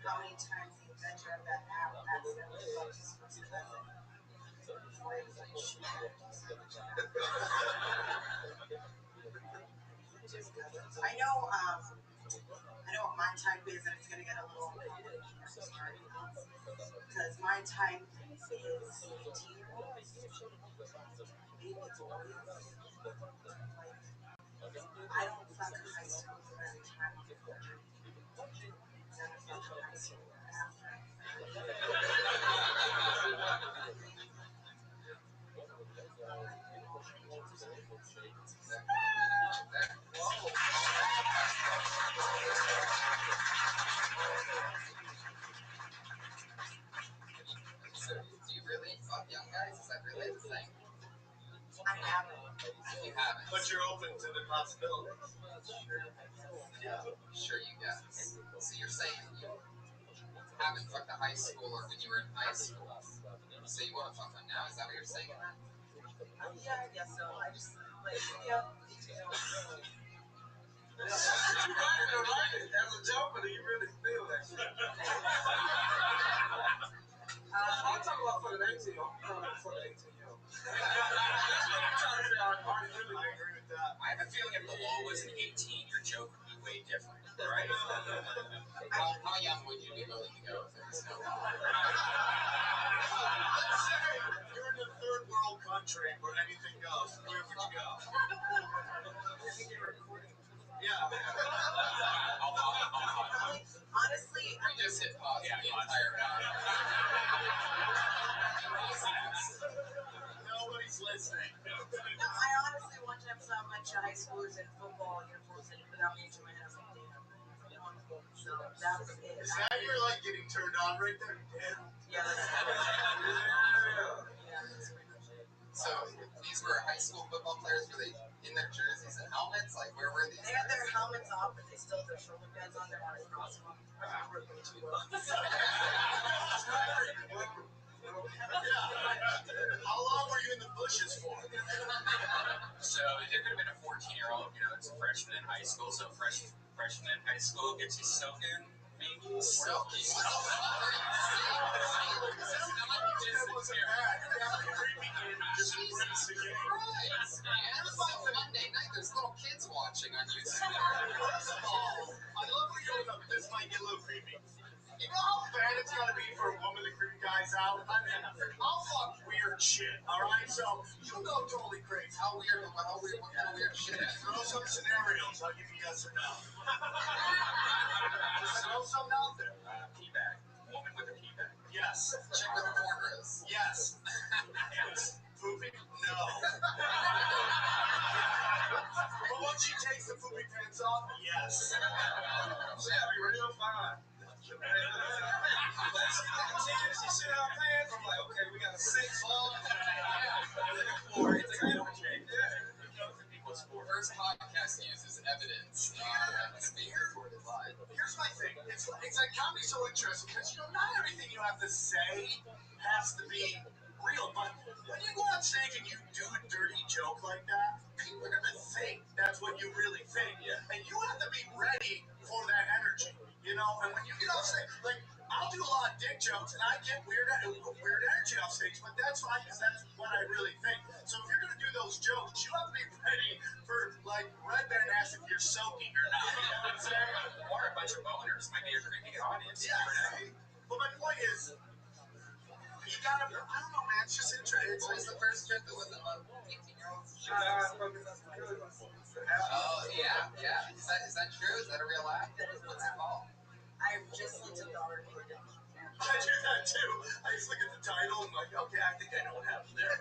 how many times the inventor of that app accidentally fucked his first cousin before he was like, shoot. I know what my type is, and it's gonna get a little uncomfortable. I'm sorry, because my type is 18-year-olds. Maybe it's boys. Like, I don't fuck high school for every time I'm older. Then I fuck high school after. So, do you really fuck young guys? Is that really the thing? I haven't. You haven't. But you're open to the possibility. Sure, you guess. So you're saying you haven't fucked a high schooler when you were in high school. So you want to fuck them now? Is that what you're saying? Yeah, I guess so. I just, like, yeah. As a joker, do you really feel that shit? I'm talking about for the 18. I'm talking about for the 18-year-old. That's what I'm trying to say. Are you really agree with that? I have a feeling if the law wasn't 18, your joke would be way different. different, right? How young would you be willing to go if there was no law? Let's say you're in a third world country where anything goes. Where would you go? Yeah. Honestly, We just hit pause the entire Nobody's listening. no, I honestly one time saw a bunch of high schoolers in football uniforms and without me to my head, I was like, damn. So that's it. Is that your like getting turned on right there? Damn. Yeah, that's pretty much it. So these were high school football players. Were they in their jerseys and helmets? Like, where were these? They had their helmets off, but they still had their shoulder pads on. They're on a crosswalk. How long were you in the bushes for? So there could have been a 14-year-old, it's a freshman in high school, so freshman in high school gets you soaking, maybe. Soaking. That wasn't bad. Just rinse the game. And it's like Monday night, there's little kids watching on YouTube. First of all, I love where you're going. This might get a little creepy. You know how bad it's gotta be for a woman to creep guys out? I mean, I'll fuck weird shit, alright? So, you go totally crazy. What kind of weird shit? Throw some scenarios, I'll give you yes or no. Just throw something out there. Pee bag. Woman with a pee bag. Yes. Chick with cornrows. Yes. Pooping? No. But once she takes the poopy pants off, yes. Yeah, be real fine. She sit out pants. I'm like, okay, we got a 6 ball. It's like, okay. First podcast uses evidence. It's being recorded live. Here's my thing. It's like comedy's so interesting because not everything you have to say has to be real. But when you go on stage and you do a dirty joke like that, people are gonna think that's what you really think. Yeah. And you have to be ready for that energy. And when you get off stage, like I'll do a lot of dick jokes and I get weird energy off stage, but that's fine because that's what I really think. So if you're gonna do those jokes, you have to be ready for like Red Band asks if you're soaking or not. You know what I'm saying? Or a bunch of boners might be a creepy audience. Yeah. But my point is, you gotta. I don't know, man. It's just interesting. What was the first joke that wasn't about 18-year-olds? Oh, yeah. Is that true? Is that a real act? What's it called? I just looked at the article again. I do that too. I just look at the title and I'm like, okay, I think I know what happened there.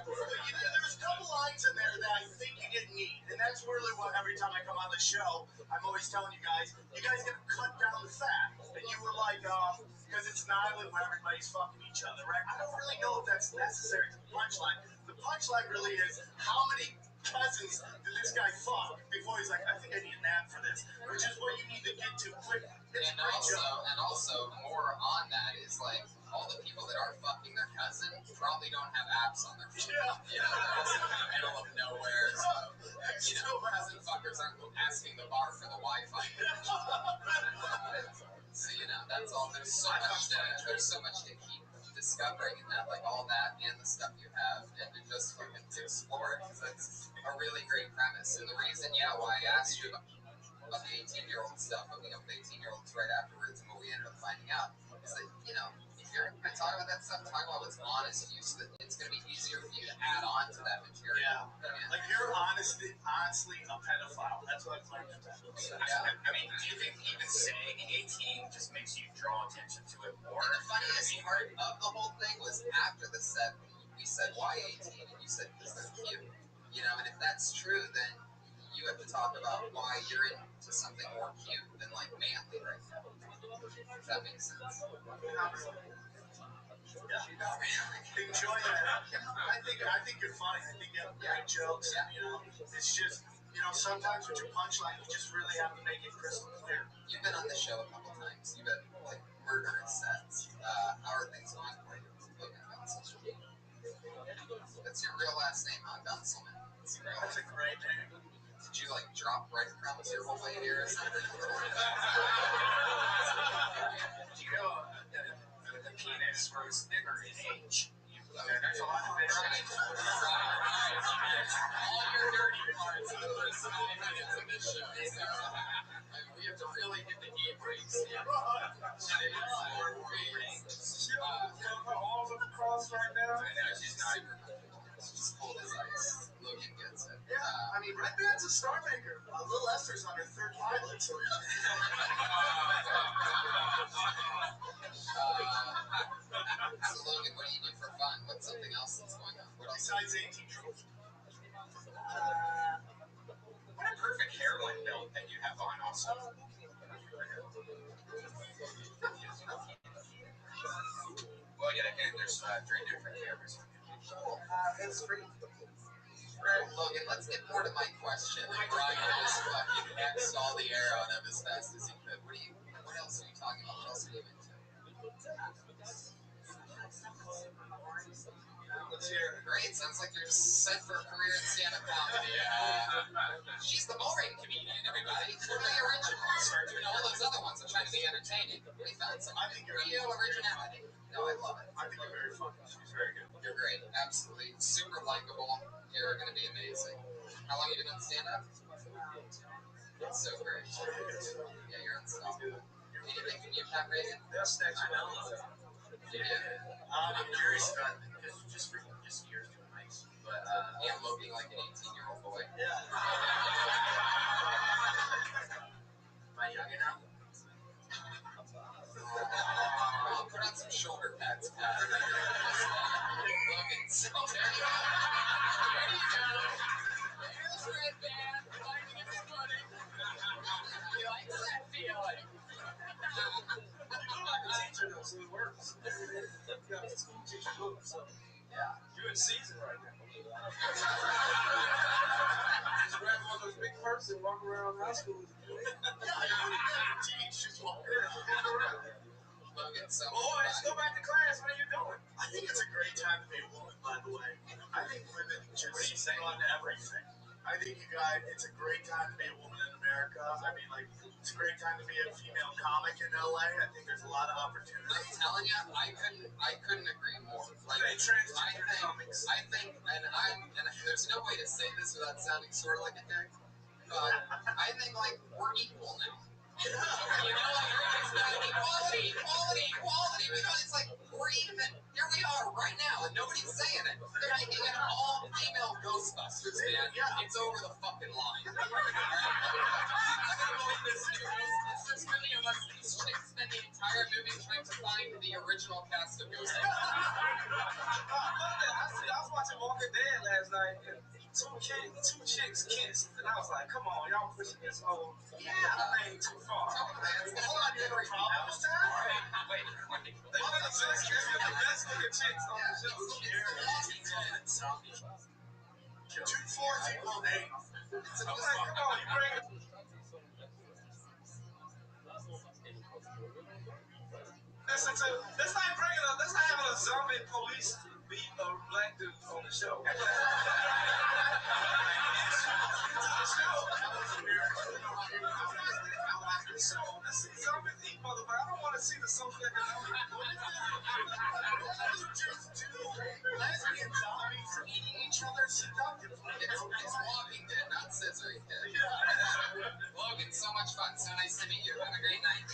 There's a couple lines in there that I think you didn't need, and that's really what every time I come on the show, I'm always telling you guys gotta cut down the fat. And you were like, because it's an island where everybody's fucking each other, right? I don't really know if that's necessary to the punchline. The punchline really is how many cousins did this guy fuck before he's like, I think I need a nap for this, which is what you need to get to quick. It's a great joke. And also, more on that is like all the people that are fucking their cousin probably don't have apps on their phone. Yeah. They're in the middle of nowhere. So, cousin fuckers aren't asking the bar for the Wi-Fi. So, that's all. There's so much to keep discovering in that, like all that and the stuff you have, and to just fucking explore it, because that's a really great premise. And the reason, why I asked you about the 18-year-old stuff, hooking up with 18-year-olds right afterwards, and what we ended up finding out is that, if you're going to talk about that stuff, talk about what's honest to you, so that it's going to be easier for you to add on to that material. Yeah. Like you're honestly a pedophile. That's what I've learned from that. I mean, do you think even saying 18 just makes you draw attention to it more? And the funniest part of the whole thing was after the set, we said, why 18? And you said, because they're cute. And if that's true, then you have to talk about why you're into something more cute than like manly right now. If that makes sense. Enjoy that. I think you're funny. I think you have great jokes. It's just, sometimes with your punchline, you just really have to make it crystal clear. You've been on the show a couple times. You've had like murderous sets. How are things going for you? That's your real last name, huh? Gunselman. That's a great name. Did you like drop breadcrumbs your whole way here or something? Do you know the penis grows bigger in age? There's a lot of fish. All your dirty parts in the first 9 minutes of this show. So, we have to really hit the heat breaks here. All of the cross right now. I know, she's super comfortable. She's cold as ice. Logan gets it. Yeah, I mean, Red Band's a star maker. Little Esther's on her third pilot, so. So Logan, what do you do for fun? What's something else that's going on? What else? Besides 18 trophies. What a perfect hairline build that you have on also. Well, yet again, there's 3 different cameras. It's free. Logan, let's get more to my question. Brian just fucking X'd all the air out of as fast as he could. What else are you talking about? What else are you into? Let's hear it. Great, sounds like you're set for a career in stand-up comedy. She's the boring comedian, everybody. Totally original. All those other ones are trying to be entertaining. We found some real originality. No, I love it. I think you're very funny. She's very good. You're great. Absolutely. Super likable. You're going to be amazing. How long have you been on stand-up? That's so great. Yeah, you're unstoppable. Anything from you, Pat Reagan? That's next one. I'm curious about it because just years doing nice. But, yeah, looking like an 18-year-old boy. Yeah. Am I young enough? Well, put on some shoulder pads, Pat. Logan, so there you go. There you go. There's Red Band finding its footing. He likes that feeling. Teacher knows it works. You got a school teacher book, so Yeah. you're in season right now. Just grab one of those big purses and walk around high school. Teach, just walk around. Logan, so Boys, go back to class. What are you doing? I think it's a great time to be a woman, by the way. I think women just run everything. I think you guys, it's a great time to be a woman in America. I mean, like, it's a great time to be a female comic in LA. I think there's a lot of opportunity. I'm telling you, I couldn't agree more. Like, Hey, transgender comics. I think, and there's no way to say this without sounding sort of like a dick, but I think, like, we're equal now. You know, like, everybody's got equality. You know, it's like, we're even. Here we are right now, and nobody's saying it. They're making an all-female Ghostbusters, man. Yeah. It's over the fucking line. I don't believe this new Ghostbusters movie unless these chicks spend the entire movie trying to find the original cast of Ghostbusters. I was watching Walking Dead last night, and two chicks kissed, and I was like, come on, y'all pushing this whole thing too far. Hold on, you have a problem with that? Wait. They want to say the best looking chicks on the show. 2 4s equal 8. I'm like, come on, you bring it. Let's not having a zombie police beat a black dude on the show. Zombies eat motherfucker. I don't want to see the zombie. Lesbian zombies eating each other seductively. It's Walking Dead, not Scissoring Dead. Logan, so much fun. So nice to meet you. Have a great night.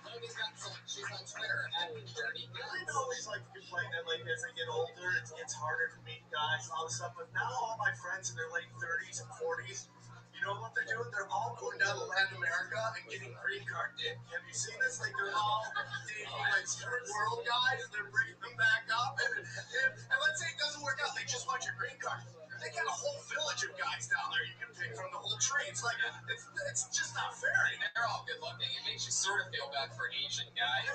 Logan's got some. She's on Twitter at Dirty I Guns. always like to complain that, like, as I get older, it gets harder to meet guys and all this stuff. But now all my friends in their late 30s and 40s, you know what they're doing? They're all going down to Latin America and getting green card dick. Have you seen this? Like, they're all dating, like, third world guys, and they're bringing them back up. And let's say it doesn't work out. They just want your green card. They got a whole village of guys down there you can pick from the whole tree. It's like, it's just not fair. They're all good looking. It makes you sort of feel bad for Asian guys.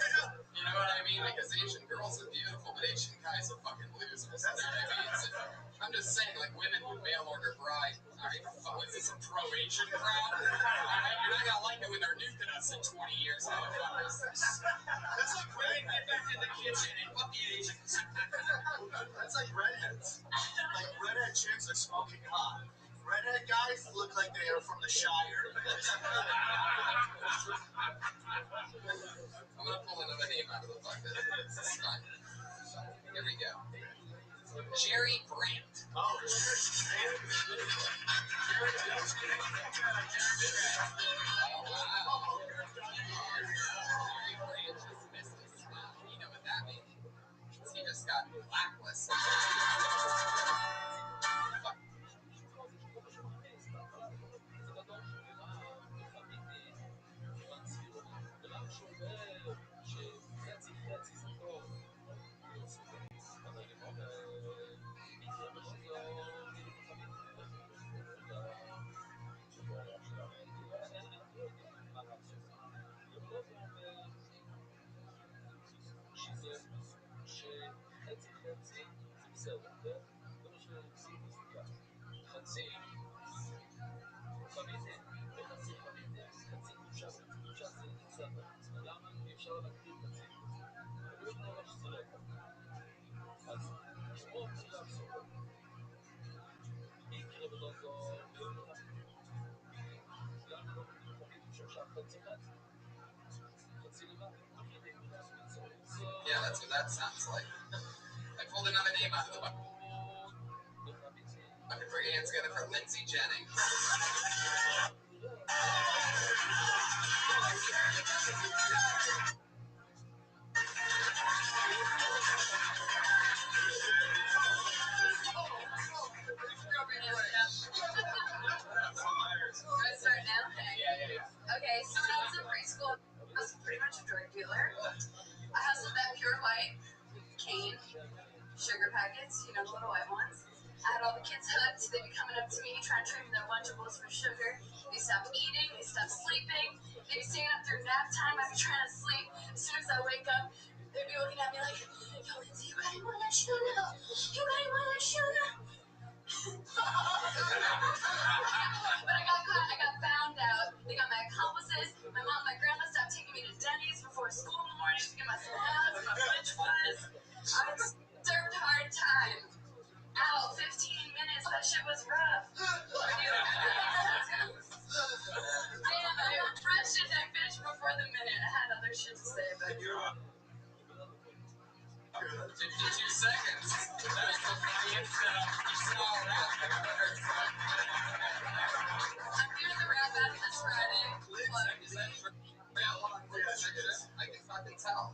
You know what I mean? Because Asian girls are beautiful, but Asian guys are fucking losers. You know what I mean? So, I'm just saying, like, women who mail order bride. All right, is this a pro-Asian crowd? You're not gonna like it when they're nuking us in 20 years. That's like Bring me back in the kitchen and fuck the Asians. That's like redheads. Like redhead chicks are smoking hot. Redhead guys look like they are from the Shire. I'm gonna pull another name out of the bucket. This is fun. Here we go. Jerry Brandt. Oh, Wow. Jerry Brandt just missed a spot. You know what that means? He just got blacklisted. Yeah, that's what that sounds like. I pulled another name out of the bucket. Put your hands together for Lindsay Jennings. Okay, so when I was in preschool, I was pretty much a drug dealer. I hustled that pure white cane, sugar packets, you know, the little white ones. I had all the kids hooked. They'd be coming up to me, trying to trade me their Lunchables for sugar. They stopped eating, they stopped sleeping. They'd be staying up through nap time. I'd be trying to sleep. As soon as I wake up, they'd be looking at me like, yo, Lindsay, you got any more of that sugar? You got any more of that sugar? But I got caught, I got found out. They got my accomplices. My mom and my grandma stopped taking me to Denny's before school in the morning to get my salads and my french fries. I served hard time. Out 15 minutes, that shit was rough. Damn, I rushed it, I finished before the minute. I had other shit to say, but 52 seconds. That is the funniest you saw that. I'm doing the rap battle this Friday. Is that true? I can fucking tell.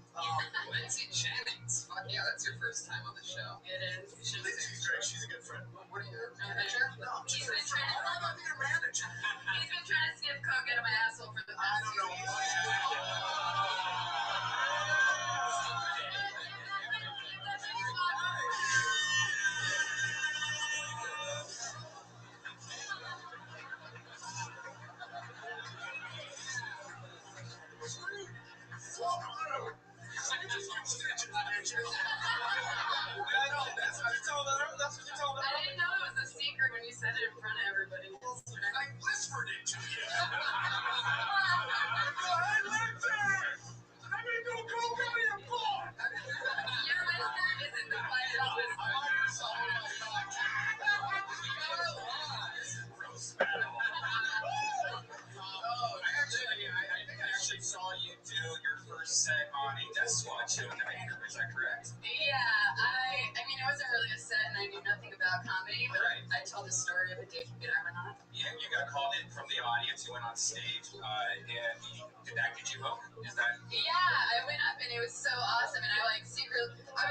Lindsay Jennings. Fuck yeah, that's your first time on the show. It is. She's great. She's a good friend. What are you, her manager? No, He's been trying to skip coke out of my asshole for the past 2 weeks. That's what you told her. I didn't know it was a secret when you said it in front of everybody. I whispered it to you. Your whisper isn't the quiet whisper. I actually saw you do your first set on a Death Squad show in the Vader. Is that correct? Yeah, I mean, it wasn't really a set, and I knew nothing about comedy, but I told the story of a day from Good Arm. Yeah, you got called in from the audience. You went on stage, and did that get you hooked? Is that? Yeah, I went up, and it was so awesome, and I was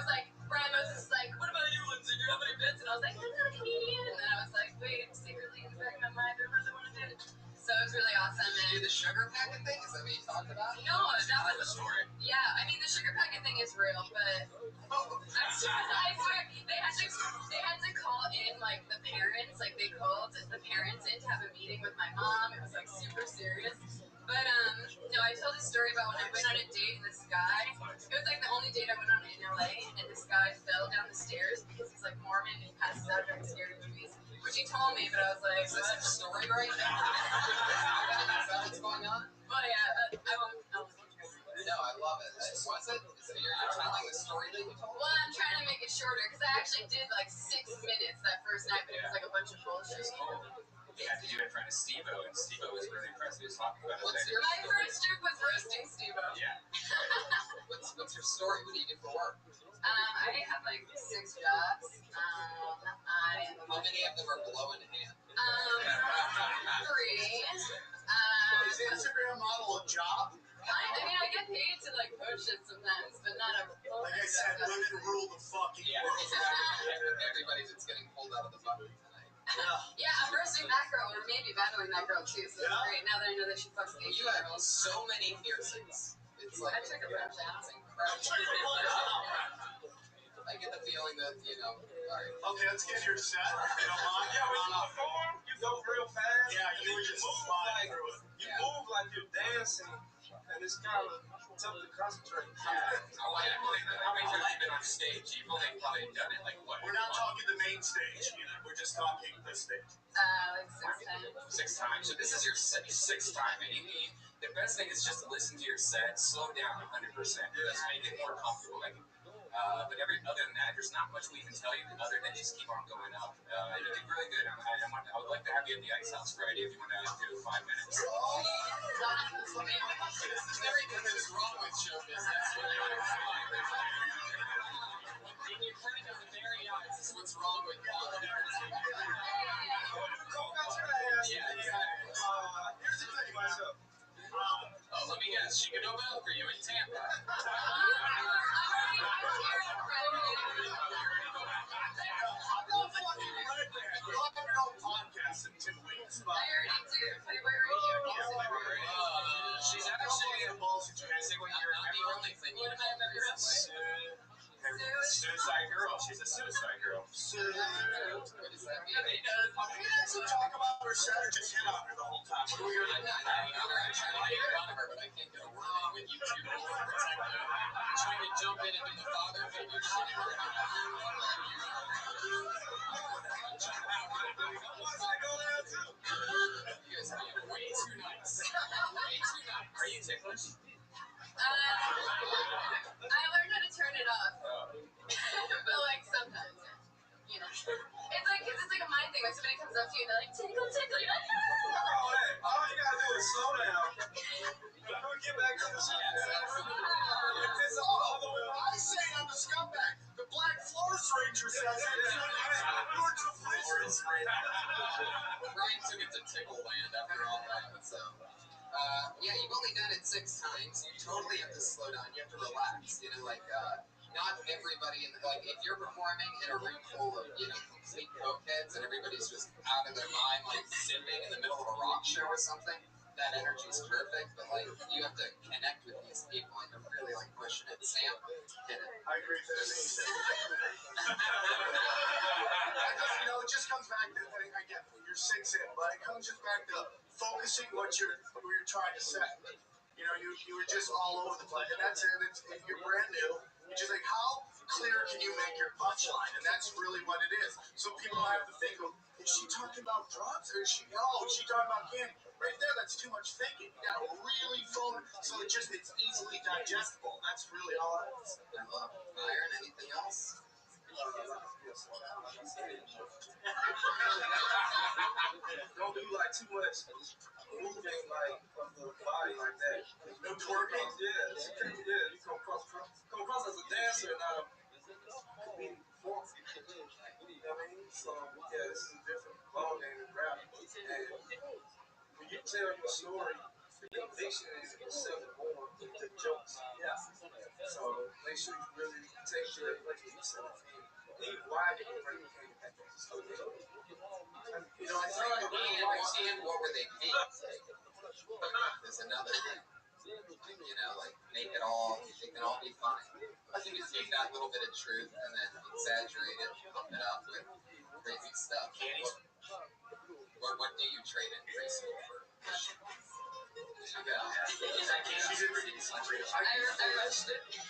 like, Brian Moses is like, what about you, Lindsay? Do you have any bits? And I was like, I'm not a comedian, and then I was like, wait, secretly in the back of my mind, I really want to do it. So it was really awesome. Did you do the sugar packet thing? Is that what you talked about? No, that was the story. Yeah, I mean, the sugar packet thing is real, but I swear, they had to call in, like, the parents, like, they called the parents in to have a meeting with my mom. It was, like, super serious. But, no, I told a story about when I went on a date and this guy, it was, like, the only date I went on in LA, and this guy fell down the stairs because he's, like, Mormon and he passes out during scary movies, which he told me, but I was like, Is this your story right now? Is that what's going on? Well, yeah, I won't. No, I love it. Was it? So you're telling the story that you told? Well, I'm trying to make it shorter because I actually did like 6 minutes that first night, but it was like a bunch of bullshit. he had to do it in front of Steve-O, and Steve-O was really impressed. He was talking about it. My first joke was roasting Steve-O. Yeah. What's your story? What do you do for work? I have like 6 jobs. How many of them are below in hand? 3. Is Instagram model a job? I mean, I get paid to like post shit sometimes, but not a full Like I said, women rule the fucking Yeah, world. exactly. Everybody that's getting pulled out of the button tonight. Yeah, I'm roasting that girl, or maybe battling that girl too, so it's great now that I know that she fucks You 18 have girls. so many piercings. It's like I took a bunch out. it's incredible. I get the feeling that, all right. Okay, let's get your set. You don't mind? Yeah, when you perform, you go real fast. Yeah, and you then were you just move flying like through it. you move like you're dancing, and it's kind of tough to concentrate. I want to believe that. How many times have you been on stage? You've only probably done it like what? We're not talking the main stage either. We're just talking the stage. Like 6 times. 6 times. So this is your sixth time, and the best thing is just to listen to your set, slow down 100%. Just make it more comfortable. But other than that, there's not much we can tell you other than just keep on going up. You did really good. I would like to have you at the Ice House Friday if you want to do 5 minutes. Everything that's wrong with show business. In your front of the very eyes is what's wrong with you. Here's the thing, myself. Let me guess. She can open up for you in Tampa. You'll have your own podcast in 2 weeks. I already do. Playboy Radio. She's actually the balls that you're going to say what you're not the only thing you have recently. Suicide girl. She's a suicide girl. What does that mean? We didn't actually talk about her set or just hit on her the whole time. What are we I'm not having on her. I'm trying to get on her, but I can't get a word in with you two overprotective. Trying to jump in and do the father figure shit. You guys are being way too nice. Way too nice. Are you ticklish? I learned how to turn it off. But like sometimes, you know. It's like a mind thing. When somebody comes up to you and they're like, tickle, tickle, you're like, no. All you gotta do is slow down. Get back to the shit. It's all the way. I say I'm the scumbag. The Black Forest Ranger says it's you're too Forest Ranger. Brian took it to Tickle Land after all that, so. Yeah, you've only done it 6 times. You totally have to slow down. You have to relax. Not everybody if you're performing in a room full of, complete cokeheads and everybody's just out of their mind, like sipping in the middle of a rock show or something, that energy is perfect. But you have to connect with these people and you're really pushing it. Sam, hit it. I agree with that. It just comes back to, again, you're 6 in, but it comes just back to focusing what you're trying to say. You were just all over the place, and that's it. If you're brand new, you're just like, how clear can you make your punchline? And that's really what it is. So people have to think, is she talking about drugs, or is she talking about candy? Right there, that's too much thinking. You gotta really phone, so it's easily digestible. That's really all it is. Iron, anything else? Don't do too much moving of the body like that. No twerking. Yeah. You come across as a dancer, not a comedic performer. You know what I mean? So this is a different ballgame in rap. And when you tell your story, the conviction is self-born with the jokes. Yeah. So make sure you really take care of what you said. Even why did you bring the game back? And what were they paid? Is another thing. Make it all be funny. You can take that little bit of truth and then exaggerate it, pump it up with crazy stuff. What do you trade in preschool for?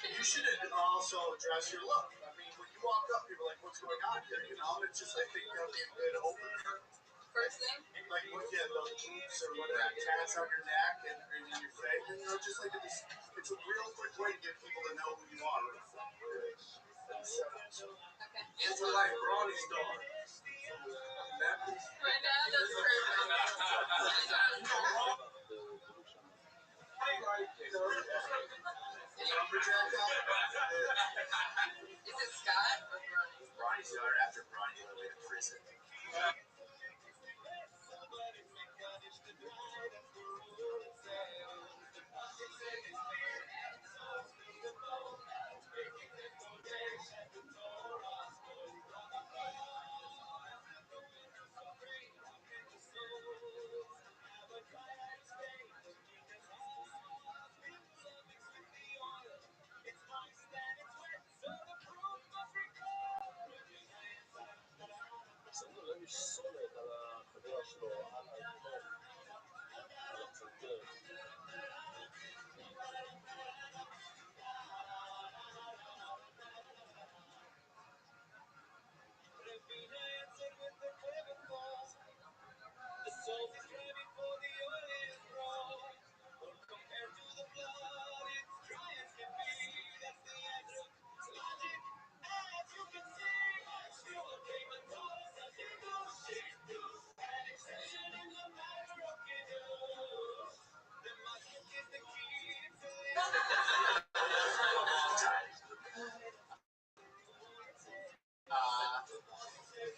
You should also address your look. I mean, when you walk up, people are like, what's going on here? It's just, I think that'll be a good opener. First thing? Like, look at those boots or whatever, tats on your neck and in your face. Just like it's a real quick way to get people to know who you are. Okay. It's like Ronnie's dog. Right now, that's perfect. Is it Scott or Brian? Ronnie's daughter after Ronnie went away to prison.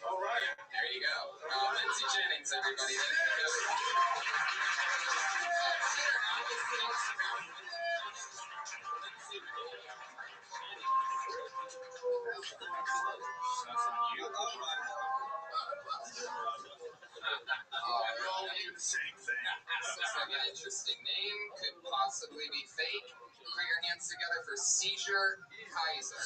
All right. There you go. Lindsay Jennings, everybody. Same thing. Looks like an interesting name. Could possibly be fake. Put your hands together for Seizure Kaiser.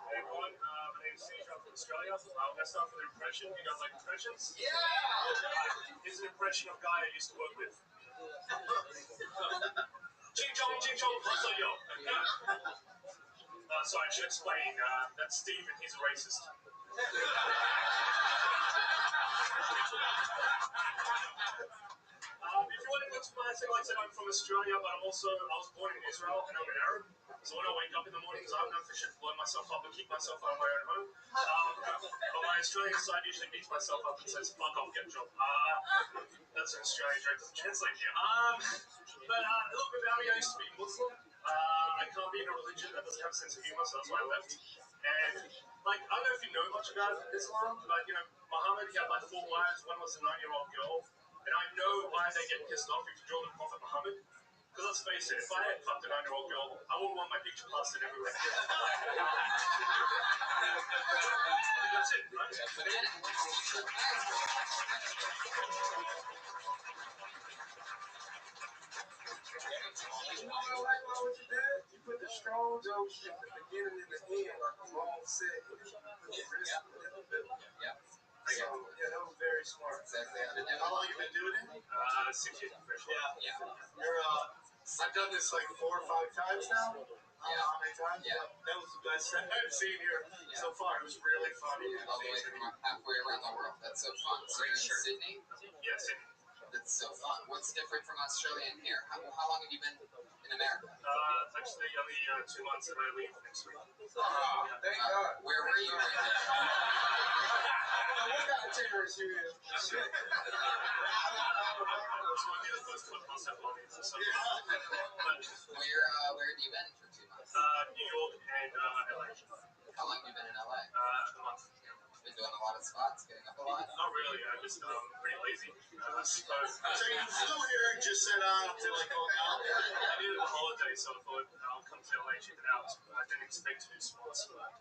Hey everyone, my name's Steve. I'm from Australia. Let's start with an impression. You guys like impressions? Yeah! Here's an impression of a guy I used to work with. Ching chong, hustle yo. Sorry, I should explain. That's Steve and he's a racist. If you want to look like I said, I'm from Australia, but I was born in Israel and I'm an Arab. So when I wake up in the mornings, I have no for shit to blow myself up and keep myself out of my own home. But my Australian side usually beats myself up and says, fuck off, get a job. That's an Australian joke. Doesn't translate here. But a little bit about me, I used to be Muslim. I can't be in a religion that doesn't have a sense of humor, so that's why I left. And, like, I don't know if you know much about Islam, but, you know, Muhammad, he had like 4 wives. One was a 9-year-old girl. And I know why they get pissed off if you draw the Prophet Muhammad. Because let's face it, if I had fucked a 9-year-old girl, I wouldn't want my picture plastered everywhere. That's it, right? You know what I like about what you did? You put the strong jokes at the beginning and the end, like a long set. You put the wrist in the middle. Yep. So, yeah, that was very smart. Exactly how to do it. How long you been doing it? 6 years professional. Yeah. You're, I've done this like 4 or 5 times now. How many times? Yeah. That was the best set I've seen here so far. It was really funny. All the way from halfway around the world. That's so fun. So you're in Sydney? Yeah, Sydney. That's so fun. What's different from Australia and here? How long have you been in America? Actually, only 2 months and I leave next week. Oh, thank God. Where were you? What kind of terrorist you is? This might be the first podcast I've gone into, so. Where have you been for 2 months? New York and LA. How long have you been in LA? A month. Been doing a lot of spots, getting up a lot? Not really, I'm just pretty lazy. So you flew here and just said, I feel like going out. I needed a holiday, so I thought I'll come to LA, check it out. I didn't expect to do sports, but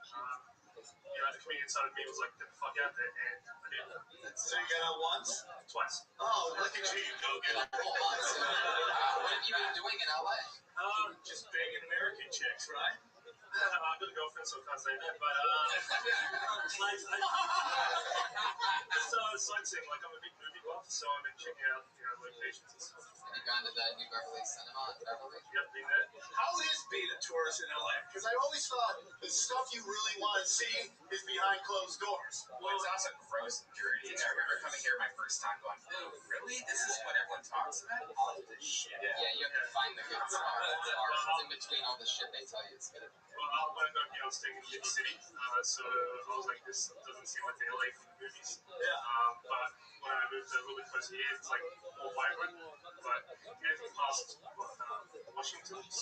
you know, the comedian side of me was like, get the fuck out there, and I did. So you got out once? Twice. Oh, look at you, go get it. So, what have you been doing in LA? Just begging American chicks, right? I've got a girlfriend, so I can't say that, but just sightseeing, like I'm a big movie buff, so I've been checking out, you know, locations and stuff. Have you gone to the New Beverly Cinema in Beverly? Yep, been there. How is being a tourist in LA? Because I always thought the stuff you really want to see is behind closed doors. Well, it's also gross and dirty. I remember coming here my first time going, oh, really? This is what everyone talks about? All this shit. Yeah, you have to between all the shit they tell you it's gonna be. Well, I'll end up, staying in Big City. So I was like, this doesn't seem like the LA from the movies. But when I moved a little bit closer here, it's like more vibrant. But anything past Washington's.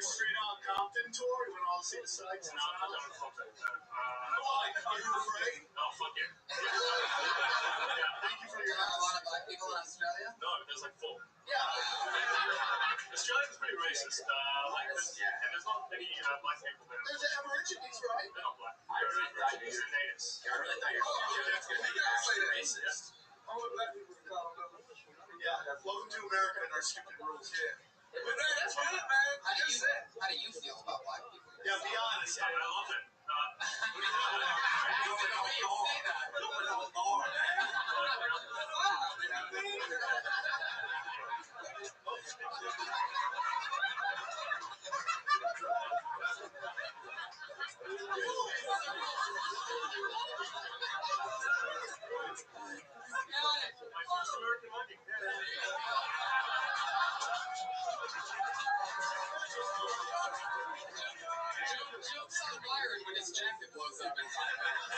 Straight out Compton tour, you went all to see the sights. No, I'm not Compton. Are you afraid? Oh, fuck yeah. Thank you for your Are there a lot of black people in Australia? No, there's like 4. Yeah. Australia's pretty racist. And there's not many black people there. There's Aborigines, right? They're not black. I really thought you They're natives. I really thought you were going to make it actually racist. Only black people can call them. Yeah, welcome to America and our stupid rules. Yeah. But that's good, man. How do you feel about black people? Yeah, be honest. I love it. Jokes on Byron when his jacket blows up in 5 minutes.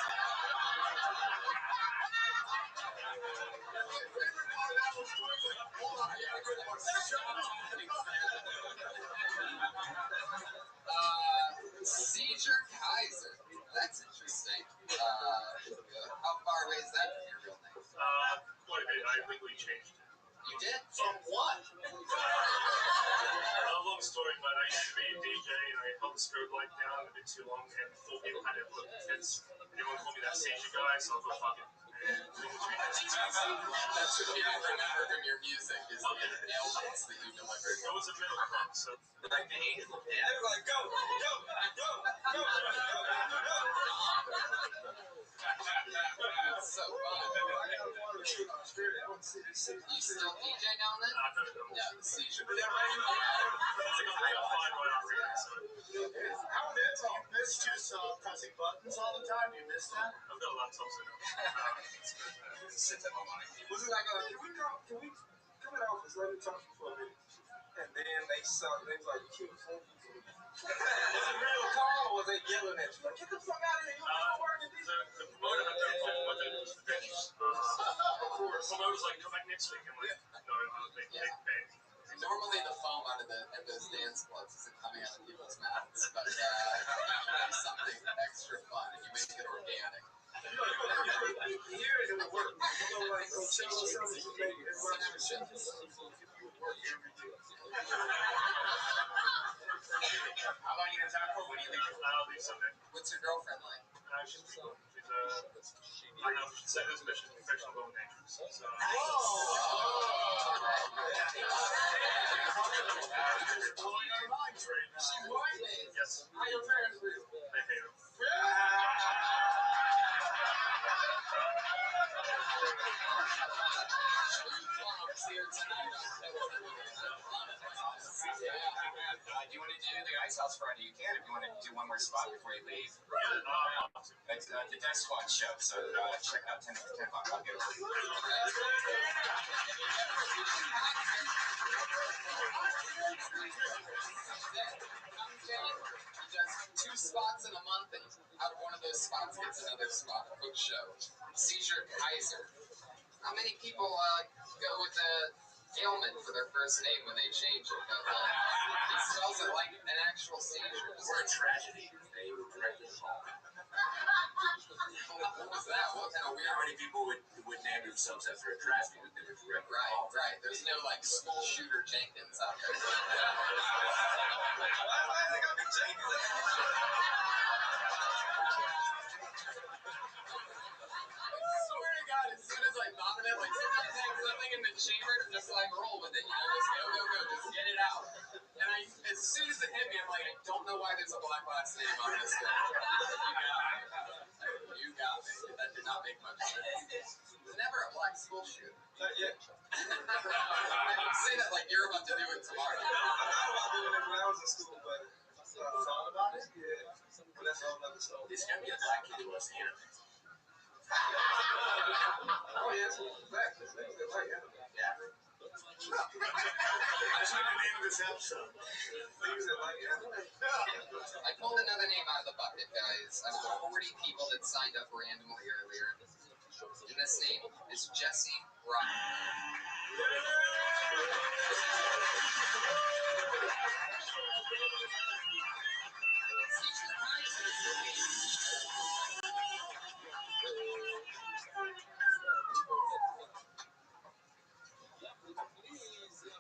Seizure Kaiser. That's interesting. How far away is that from your real name? Quite a bit. I legally changed it. You did? From what? Long story, but I used to be a DJ and I held the strobe light down a bit too long and 4 people had to look kids. And everyone called me that seizure guy, so I thought, fuck it. That's what people remember from your music is the ailments that you delivered. It was a middle club, so Like the age of the Yeah, they were like, go, go, go, go, go, go. That's so fun. You still DJ down there? no. Yeah, the seizure. It's like I'm fine right after that, so. How did you miss just pressing buttons all the time? You miss that? I've got a laptop set up. Sit at home on it. Was it like, can we come in the office, let me talk to you for a minute? And then they was like, keep phone. Was it real calm or was they yelling at you? Like, get the fuck out of here, you don't work in these. The promoter had no problem with it, just the bitches. Of course. The promoter's like, come back next week. I'm like, no, they bang. Normally the foam out of those dance clubs isn't coming out of people's mouths, but you do something extra fun and you make it organic. Here it will work. You know, like, Coachella or something, you make it work. How long you gonna talk for? When do you think I'll leave Sunday. What's your girlfriend like? She's pretty cool. She's I don't know if we should say this, but she's a professional bone maker. So, blowing our minds right now. She's white? Yes. How your parents feel? They hate her. Do you want to do the Ice House Friday? You can if you want to do one more spot before you leave. It's the Death Squad show, so check out 10 o'clock. I'll get it for you. He does 2 spots in a month, and out of one of those spots gets another spot. Book show. Seizure Kaiser. How many people go with the ailment for their first name when they change it? But, he spells it like an actual seizure. Or a tragedy. They were directly involved. What was that? What kind of weird? How many people would name themselves after a tragedy that they were directly involved? Right. There's no like school shooter Jenkins out there. I swear to God, as soon as I thought of it, like sometimes I have something in the chamber and just like roll with it, just go, just get it out. And as soon as it hit me, I'm like, I don't know why there's a black last name on this guy. You got me. That did not make much sense. There's never a black school shooter. Not yet. Say that like you're about to do it tomorrow. I thought about doing it when I was in school, but thought about it? Yeah. But that's all another story. There's gonna be a black kid who loves anime. Oh, yeah, it's black. It's like anime. Yeah. That's what the name of this episode. Things that like anime. I pulled another name out of the bucket, guys. Out of the 40 people that signed up randomly earlier. And this name is Jesse Rabbi.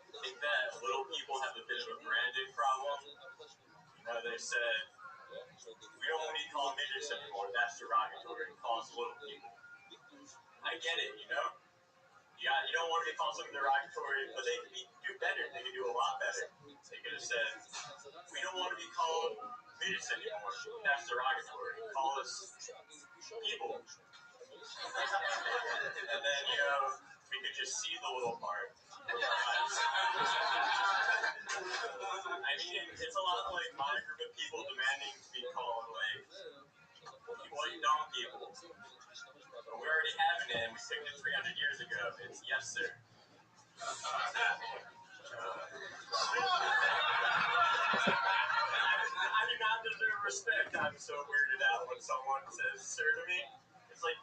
I think that little people have a bit of a branding problem. They said, we don't want to be called midgets anymore. That's derogatory. Call us little people. I get it, you know? You don't want to be called something derogatory, but they can do better. They can do a lot better. They could have said, we don't want to be called midgets anymore. That's derogatory. Call us people. And then, we could just see the little part. I mean, it's a lot like my group of people demanding to be called, like, people like dumb people. But we already have an name. We picked it 300 years ago. It's yes, sir. I do not deserve respect. I'm so weirded out when someone says sir to me. It's like,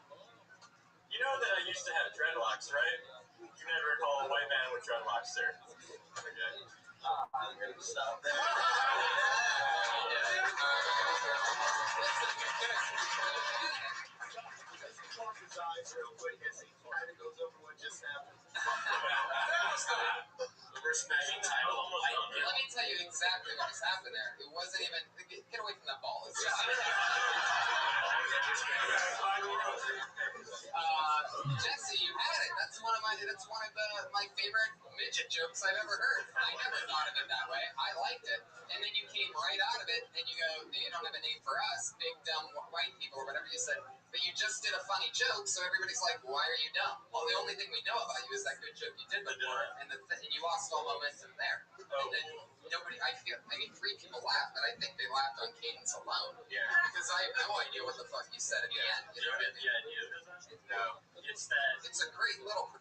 you know that I used to have dreadlocks, right? You never call a white man with dreadlocks, sir. Okay. I'm going to stop there. Close his eyes real quick as he kind of goes over what just happened. We're smashing title. Let me tell you exactly what has happened there. It wasn't even. Get away from that ball. It's just. Jesse, you had it. That's one of my favorite midget jokes I've ever heard. I never thought of it that way. I liked it, and then you came right out of it, and you go, "You don't have a name for us, big dumb white people," or whatever you said. But you just did a funny joke, so everybody's like, "Why are you dumb?" Well, the only thing we know about you is that good joke you did before, and you lost all momentum there. And then nobody, I mean, 3 people laughed, but I think they laughed on cadence alone. Yeah. Because I have no idea what the fuck you said at the end. You know what I mean? No. It's that. It's a great little.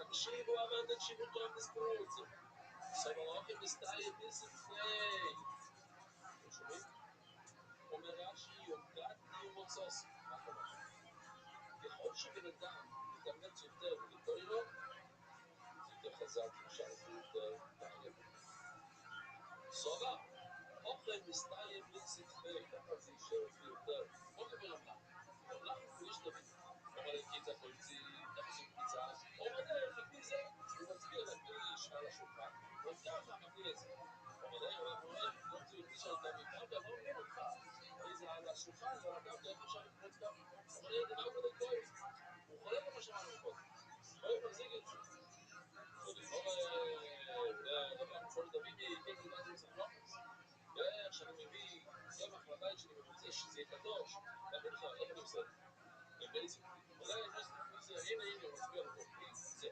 תקשיבו, אבל תקשיבו טוב לספורט. סבלוכים מסתיים בספרי. אתם שומעים? אומר רש"י, יוגדתי ומוצוס. מה קורה? ככל שבן אדם מתאמץ יותר בתוירו, יותר חזק, למשל, יותר תערב. סובה, אוכל מסתיים בספרי. ככה זה יישאר יותר. בוא נדבר על מה. אנחנו יש תמיד. אומר לקיצה חולצי, תחזיק פיצה, אומר לפי זה, הוא מצביע לפיש על השולחן, וככה מביא את זה. אומר לא תהיו פישה אותה מבחן, לא מבין אותך. הרי זה על השולחן, זה על אדם, איך אפשר לקרות ככה? אומר דבר כזה כואב. הוא חולק על מה שאמרנו קודם. אוהב מחזיק את זה. עכשיו דביבי, כן קיבלתי את זה נוחס. ועכשיו אני מביא קמח לבית שלי ורוצה שזה יהיה קדוש. להביא לך, איך אני עושה? באיזה כלי. הנה, הוא מצביע לו פה. זה.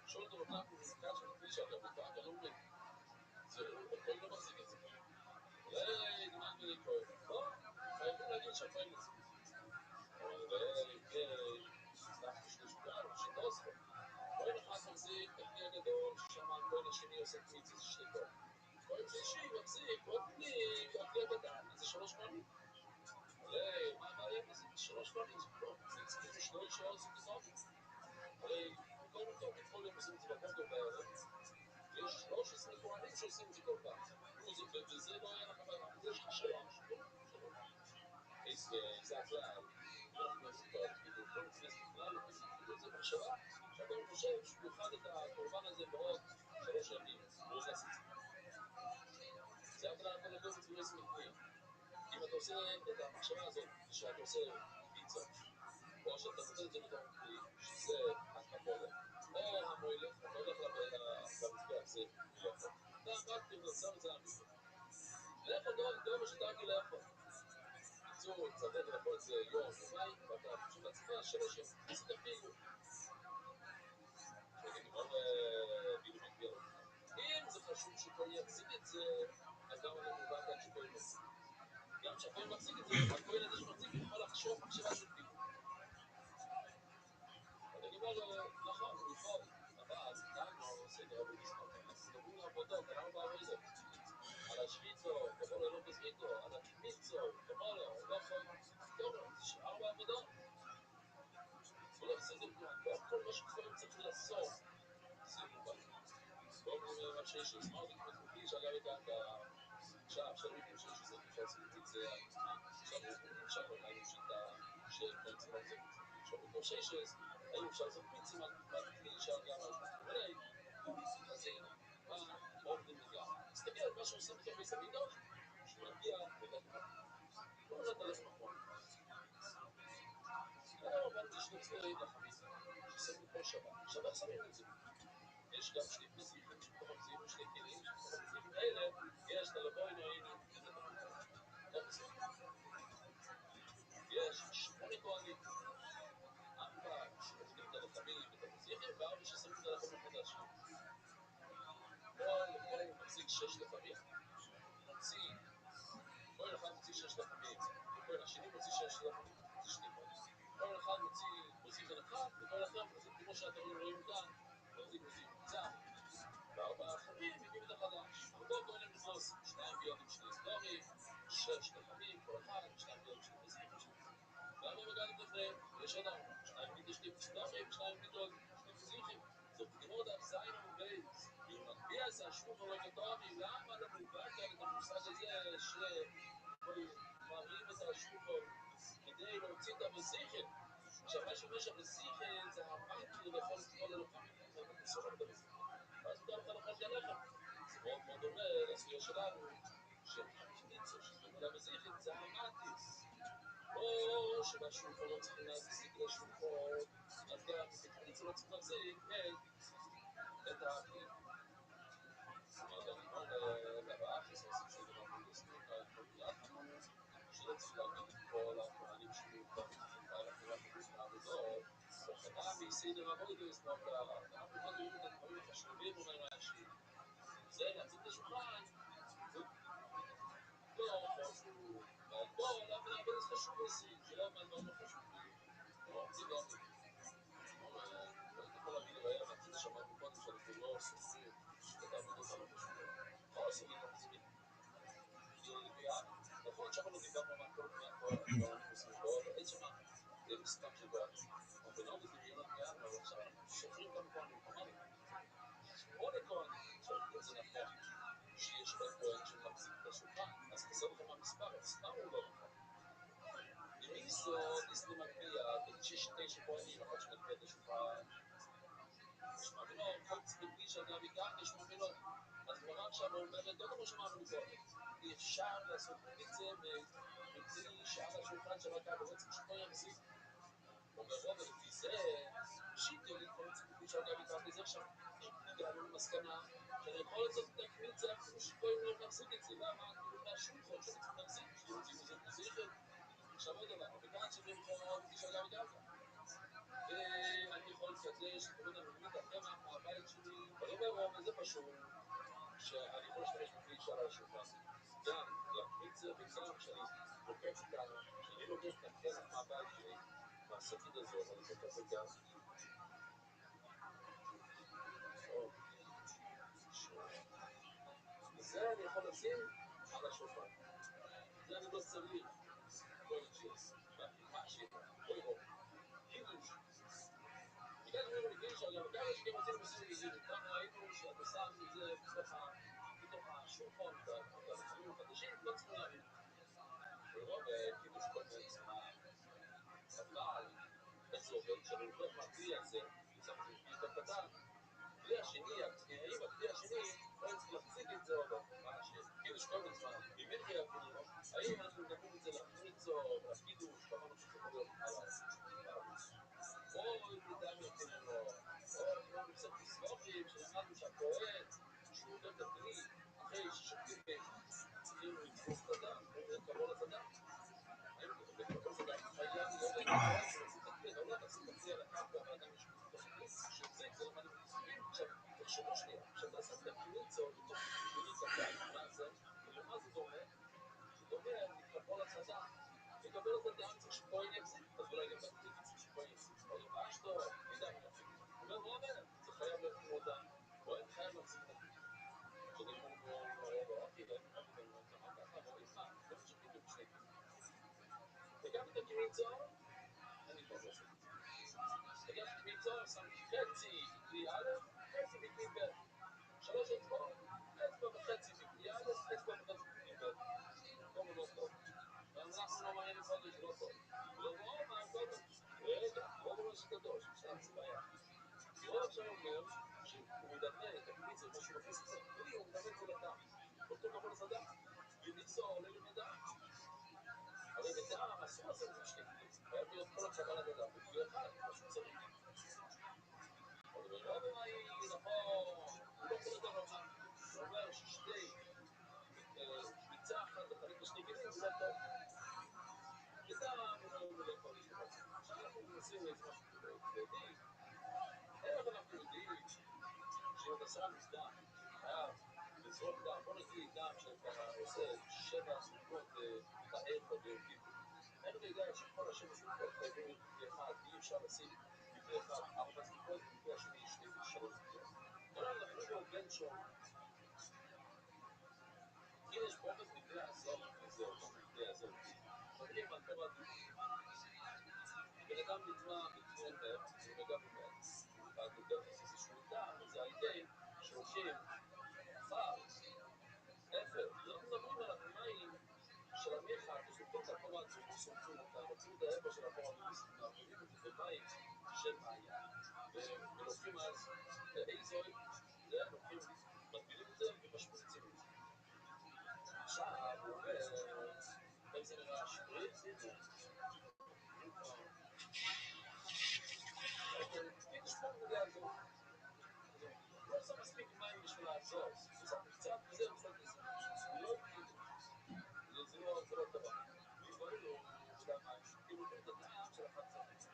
שואל אותו אותם, הוא נזכר שמביא שאתה מותר, ולא אומרים. זה, הכל לא מחזיק את זה. נמד ולקרוא. לא, חייבים להגיד שהפעמים את זה. סתם קשקוש כאן, שתוספו. כהן אחד מחזיק, הכלי הגדול, ששם הכהן השני עושה קמיץ, זה שתי כהן. כהן שלישי מחזיק עוד כלי, הכלי הקטן, זה 3 כהנים. מה הבעיה בזה? 3 כהנים, זה לא. זה שני שעות זה כתוב. הרי כל מקום, כל יום עושים את זה בבוקר בערב, יש 13 כהנים שעושים את זה כל פעם. וזה לא היה לך בעיה, זה יש לך 3. זה הכלל. אנחנו עושים את זה, כל נכנס בכלל, זה מחשבה, שאתה חושב שהוא יוכל את הקורבן הזה בעוד 3 ימים, הוא עושה את זה. זה הכלל, כל הדור זה לא סמכויים. אם אתה עושה את המחשבה הזאת, שאתה עושה פיצה, או שאתה נותן את זה בתור כלי, שזה הכפולת, או המוילך, אתה הולך למזבח, זה מלאכו, אתה רק שם את זה על המזבח. לכו דור שתרגיל לאכול. בקיצור, צדק לאכול את זה יום, יומיים, ואתה חושב לעצמך 3 ימים. זה תרגיל. תגיד, מה בדיוק מגיע לו? אם זה חשוב שכהן יחזיק את זה, אז למה לא מובן כאן שכהן מחזיק? גם כשהכהן מחזיק את זה, הכהן הזה שמחזיק יכול לחשוב מחשבה של בדיוק. אני אומר, נכון, הוא יכול, אבל דנו סדר עבוד מספר. אז דברו לעבודות, על 4 עבודות. על השביצו, כמובן לא בזריתו, על הקמיצו, כמובן לא יכול. טוב, יש 4 עבודות. ולא בסדר כמובן, לא כל מה שכהן צריך לעשות, זה מובן. כל מה שיש לסמארתי כמו תמותי, שאגב את עכשיו, שאני חושב שזה אפשר לעשות את זה, עכשיו ראינו שיטה שכהן צריך לעשות את זה. עכשיו בתור 6, האם אפשר לעשות פיצים על כלי שאגב, אולי, אז הנה, מה עובדים לגמרי? תסתכל על מה שעושה בתוך בית המקדש, שהוא מגיע לבית המקדש. לא נולד הלך נכון. היום אמרנו יש 2 צבעים לחמים, ששמים כל שבת. שבת שמים את זה. יש גם 2 מזיחים שבתוכם זיהו 2 כלים, שבתוכם מזיחים האלה, יש תלבוינו היינו בבית המקדש. איך עושים? יש 8 כהנים. 4 שמורידים את הלחמים ואת המזיחים, ו4 ששמים את הלחם מחדש. כל כהן מחזיק 6 לחמים, מוציא, כהן אחד מוציא 6 לחמים, וכהן השני מוציא 6 לחמים, זה 2 כהנים. כהן אחד מוציא אחד, וכהן אחר מחזיק, כמו שאתם רואים כאן, מחזיק קבוצה, ו4 אחרים מביאים את החדש. אותו כהנים נכנס 2 ביד עם 2 סדורים, 6 לחמים, כל אחד, 2 ביד עם 2 מזיחים. למה מגעתם לפניהם? יש עוד 4, 2 ביד 2 סדורים, 2 ביד 2 מזיחים. זאת לימוד על זין ובייס. אם מטביע את השולחן רגטורי, למה לא מובן כאן את המושג הזה שמראים את השולחן כדי להוציא את המזיחים? עכשיו, מה שאומר שהמזיחים זה המטיר לאכול את כל הלוחמים. זה בסוף את המזיחים. ואז אתה הולך לאכול את הלחם. זה מאוד מאוד דומה לסוגיה שלנו, שהקמיצה, שזה אומר למזיחים, זה המטיס. או שבשולחן לא צריכים להחזיק לשולחן, אז גם בקמיצה לא צריכים להחזיק את האחים. זאת אומרת, אני אומר לבאחס, עושים שזה לא מודסנות, אנחנו שלא צריך להגיד את כל הכהנים שלו, אנחנו רק יודעים לעבודות, רבי סיידר אבוידוס נוגע, אנחנו מביאים את הדברים החשובים, אומר רש"י. זה להציג את השולחן, לא משהו מהגדול, אבל זה חשוב לסין, שלא מהדברים החשובים. לא, זה לא אמיתי. לא יכול להביא לראייה מהצד ששמענו קודם שאנחנו לא סופרים את העבודות הלא חשובות. לא עושים את עצמי. זו נביאה. נכון שם לא דיברנו מה כל הדברים עושים לא, אבל אין שם מספר של בעיה. אבל לא בזמן נביאה, אבל עכשיו אנחנו סופרים כמה כהנים. אמרנו, כל הכהנים, עכשיו אם זה נכון שיש בהם כהן שמחזיק את השולחן, אז חסר לך מהמספר, המספר הוא לא נכון. למיסו, ניס למגביה, תגיד שיש 9 כהנים, אבל שמגביה את השולחן, יש מאמינות, כל צפתי שאדם ייקח, יש מאמינות. אז גמרא עכשיו אומרת, לא כמו שאמרנו קודם, אי אפשר לעשות את זה מבלי שעל השולחן של הקו לא צריך שכהן יחזיק. אומר רוב, ולפי זה, שיטי, כל צפתי שאדם ייקח לזה עכשיו. הגענו למסקנה שאני יכול לעשות את הקמיצה אפילו שכהן לא מחזיק את זה. למה? כאילו מהשולחן שאני צריך להחזיק, שיוצאים את זה מוזיכת. עכשיו עוד דבר, וכאן צריכים לבחור בפגישה גם וגם. ואני יכול לקדש, תמיד אני מביא את הקמח מהבית שלי, אבל אומר רוב, וזה פשוט, שאני יכול להשתמש בכלי שעל השולחן. גם להקמיצה וגם כשאני לוקח את הקמח מהבית שלי, מהשקית הזאת, אני לוקח את גם. וזה אני יכול לשים על השולחן. זה אני לא צריך. כל ג'יס, מה שיהיה, אוי רוב. חידוש. וכאן אומרים לגישה, גם כמה שכם רוצים לגישה, כאן ראינו שאתה שם את זה בתוך השולחון, את הלחמים החדשים, לא צריכים להרים. ורוב, חידוש כל מיני זמן, אבל, איך זה עובד? כשאני לוקח מהכלי הזה, ושם את זה בכלי יותר קטן, הכלי השני, האם הכלי השני, לא צריך להחזיק את זה עוד, מה שחידוש כל מיני זמן, אם אין חייבים, האם אנחנו נדמים את זה להחמיצו, לחידוש, ואמרנו שזה יכול להיות או אם נדע מלכים לו, או כמו נפסק מסבוכים, שלמדנו שהכהן, שהוא נותן את הכלי, אחרי ששוקלים צריכים לתפוס את הדם, או לקרוא את הדם. האם לקרוא את הדם חייב להיות הכהן שמחזיק את הכלי, לא להחזיק את הכלי על הקרקע, והאדם יש בתוך הכלי, שיחזיק, זה למדנו. עכשיו, תחשבו שנייה, כשאתה שם את הקמיצות בתוך כלי קטן, מה זה? ולמה זה דומה? זה דומה לקרוא את הדם. לקבל את הדם צריך שכהן יחזיק, אז אולי גם בכלי צריך שכהן יחזיק. עוד דבר אשתו, נדע מלכים. אומר רוב, זה חייב להיות כמו דם, כהן חייב להחזיק את הכלי. כשאתם אומרים לו, אוקיי, למה ככה, רואים מה, לא משקים במשני כלים. וגם את הקמיצות, אני כבר לא עושה את זה. וגם את הקמיצות, שם חצי מכלי א', חצי מכלי ב'. 3 אצבעות, אצבע וחצי מכלי א', אצבע וחצי מכלי ב'. טוב או לא טוב? ואנחנו לא מעניין חודש, לא טוב. לא מה טוב? רגע, לא אומר שקדוש, זה בעיה. רוב עכשיו אומר שהוא מדמה את הקמיצה, מה שהוא מכניס את זה לכלי, הוא מדמה את זה לדם. אותו כמובן לזה דם. וניסו עולה למדם. הרי בדם אסור לעשות את זה בשני כלים. חייב להיות כל הקבלת הדם בכלי אחד, כמו שהוא צריך. אבל ברוב היא נכון, הוא לא יכול לדבר רמה. הוא אומר ששתי קמיצה אחת לחלק לשני כלים זה לא טוב. ודם הוא לא יכול לשמוע. עכשיו אנחנו מנסים לאיזה משהו כדי, איך אנחנו יודעים שאם אתה שם דם, חייב לזרוק דם, בוא נגיד דם שאתה עושה 7 זריקות באצבע ביום איך אני יודע שכל 7 זריקות חייבים להיות בכלי אחד, אי אפשר לשים בכלי אחד 4 זריקות, בכלי השני 3 זריקות. אנחנו לא בן שום, אם יש פרופס בכלי לעשות וזה אותו בכלי הזה, מדברים על תורת בן אדם נטמע בתחום נפט, וגם הוא מת, והדרך זה שהוא נטמע, זה על ידי שלוקחים עפר, אפר, אנחנו מדברים על המים של המיכה, תסופים את התורה הזו, סופים אותה, לוקחים את האפר של התורה ומערבבים את זה במים של מעיין, ולוקחים אז איזוי, זה לוקחים, מטבילים את זה ומשפריצים את זה. עכשיו, הוא אומר, איך זה נראה שפריץ? הנה. יש פה נגע הזו. הוא לא שם מספיק מים בשביל לעזור. הוא שם קצת וזה וקצת וזה. הוא לא כאילו. זה לא טבע. הוא יבואלו, אתה יודע מה, כאילו את הדם של 11 חצי.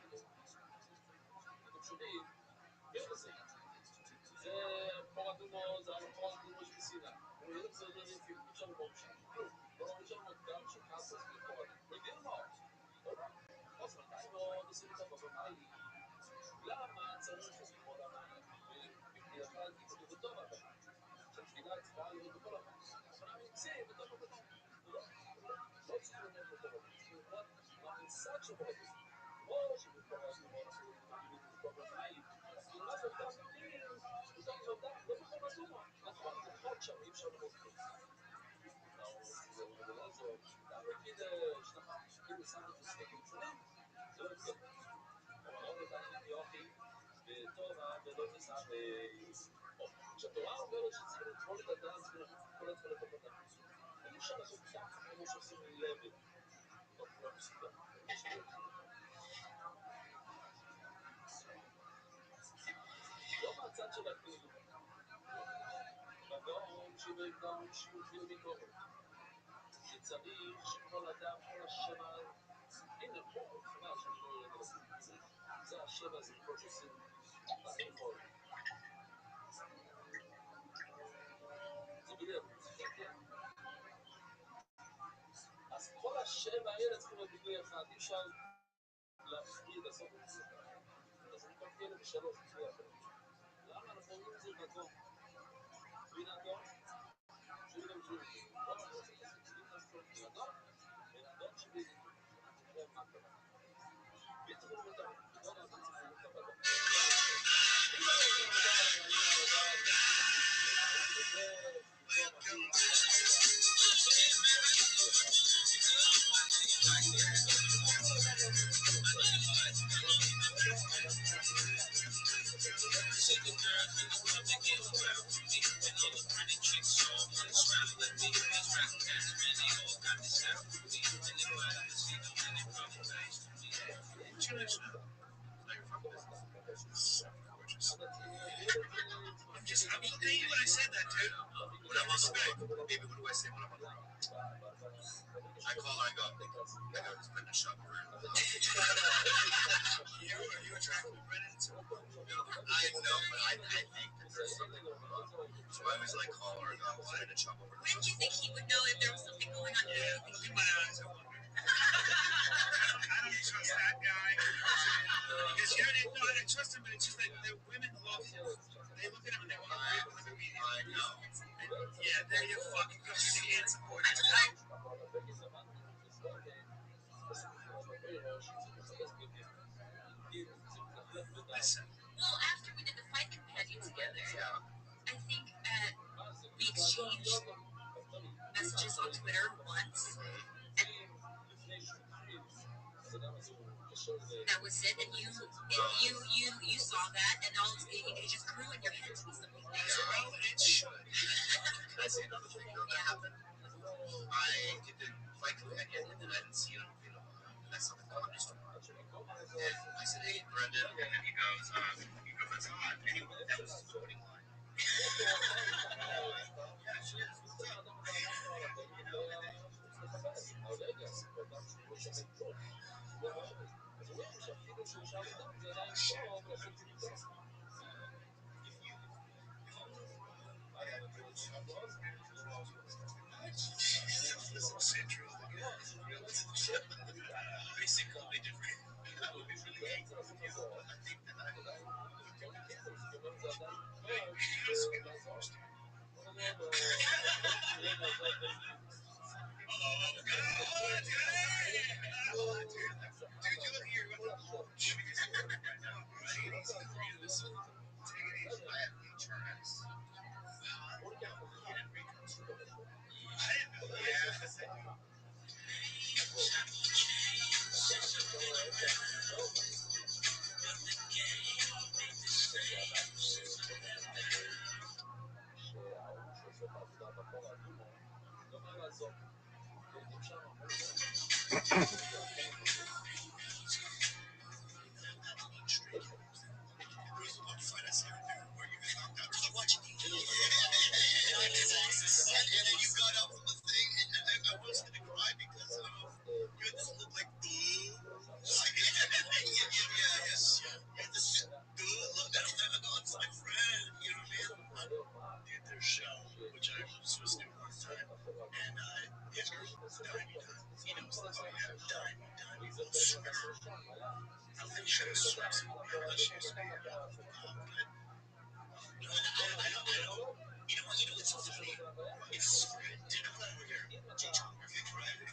שומעים, כן לזה. זה פורת דומו, זה פורת דומו של סינה. הוא ילד סדר יפים, אי אפשר לבוא משם. לא אפשר מגדר של קאסס ופורת. מגיע מה? אז מתי לא נשים אותה בבמאי? למה צריך לכל המים? ובמיוחד יצאו בתור הבמאי. שהתפילה צריכה להיות בכל המים. אבל הם נמצאים בתוך הבמאי. לא צריכים להיות בתור הבמאי. צריכים להיות בממסד של פורת דומו. כמו שבפורת דומו אנחנו מגיעים בתור בבמאי. אז לעומת אותם נותנים, אותם נותנים, לא בכל הדומה. נכון, לפחות שם אי אפשר לראות כלום. גם בקידש, נכון, כאילו שמו את הספקים שונים, זה לא יקרה. אבל לא נתן יוכי וטובה ולא תסעבי. כשהתורה אומרת שצריכים לטבול את הדם, צריכים לעשות כל הטבולת הדם. אי אפשר לעשות ככה כמו שעושים לבד. לא כולם מסודר. לא מהצד של הכלים. בגאון שבגאון שיוביל ביקורת. שצריך שכל אדם, כל השבע, הנה פה, חבל שאני לא יודע לשים את זה. זה השבע זריקות שעושים בכל. זה בלב, אז כל השבע האלה צריכים להיות ביטוי אחד, אי אפשר להפריד, לעשות את זה. אז אני קוראים כאלה בשלוש, ביטוי אחד. למה אנחנו אומרים את זה בגאון? בינדון, שבינדון ג'ורי. לא רק לעשות את זה, בינדון, בינדון שבילי. נראה מה קרה. ביטרו אותם, בגאון אנחנו צריכים אותם בגאון. אם אני עושים עבודה על העניין I mean, you when I said that, dude. When I'm on the way, baby, what do I say when I'm on the road? I call her, I go, just put the shop around. Are you attracted to Brennan? I know, but I think that there's something going on. So I always like call her and go, why did the chop over? When do you think he would know if there was something going on? Yeah, look in my eyes, I wonder. I don't trust that guy. Because you know, I trust him, but it's just that the women look, they look at him and they want to break him immediately. I know. Yeah, there you fucking go. You can't support it. Listen. Well, after we did the fight companion together, yeah. I think we exchanged messages on Twitter once. And that was it. And you saw that, and all it just grew in your head to be something bigger. Well, it should. Can I say another thing that happened? I did the fight companion, and then I didn't see it on the video. And that's not the comedy store. And I said, hey, Brendan, and then he goes, that's odd. Anyway, that was his opening line. Yeah, she is. What's up? You know, and then Central, basically different. That would be really angry with you. I think that I would He knows this. Oh, yeah, done. He's a swimmer. I don't think he should have swum some more. That she used to be. But you know, I don't. You know what? It's so funny. It's sort of. Dude, I'm glad we're here. J-Tom, everything's right.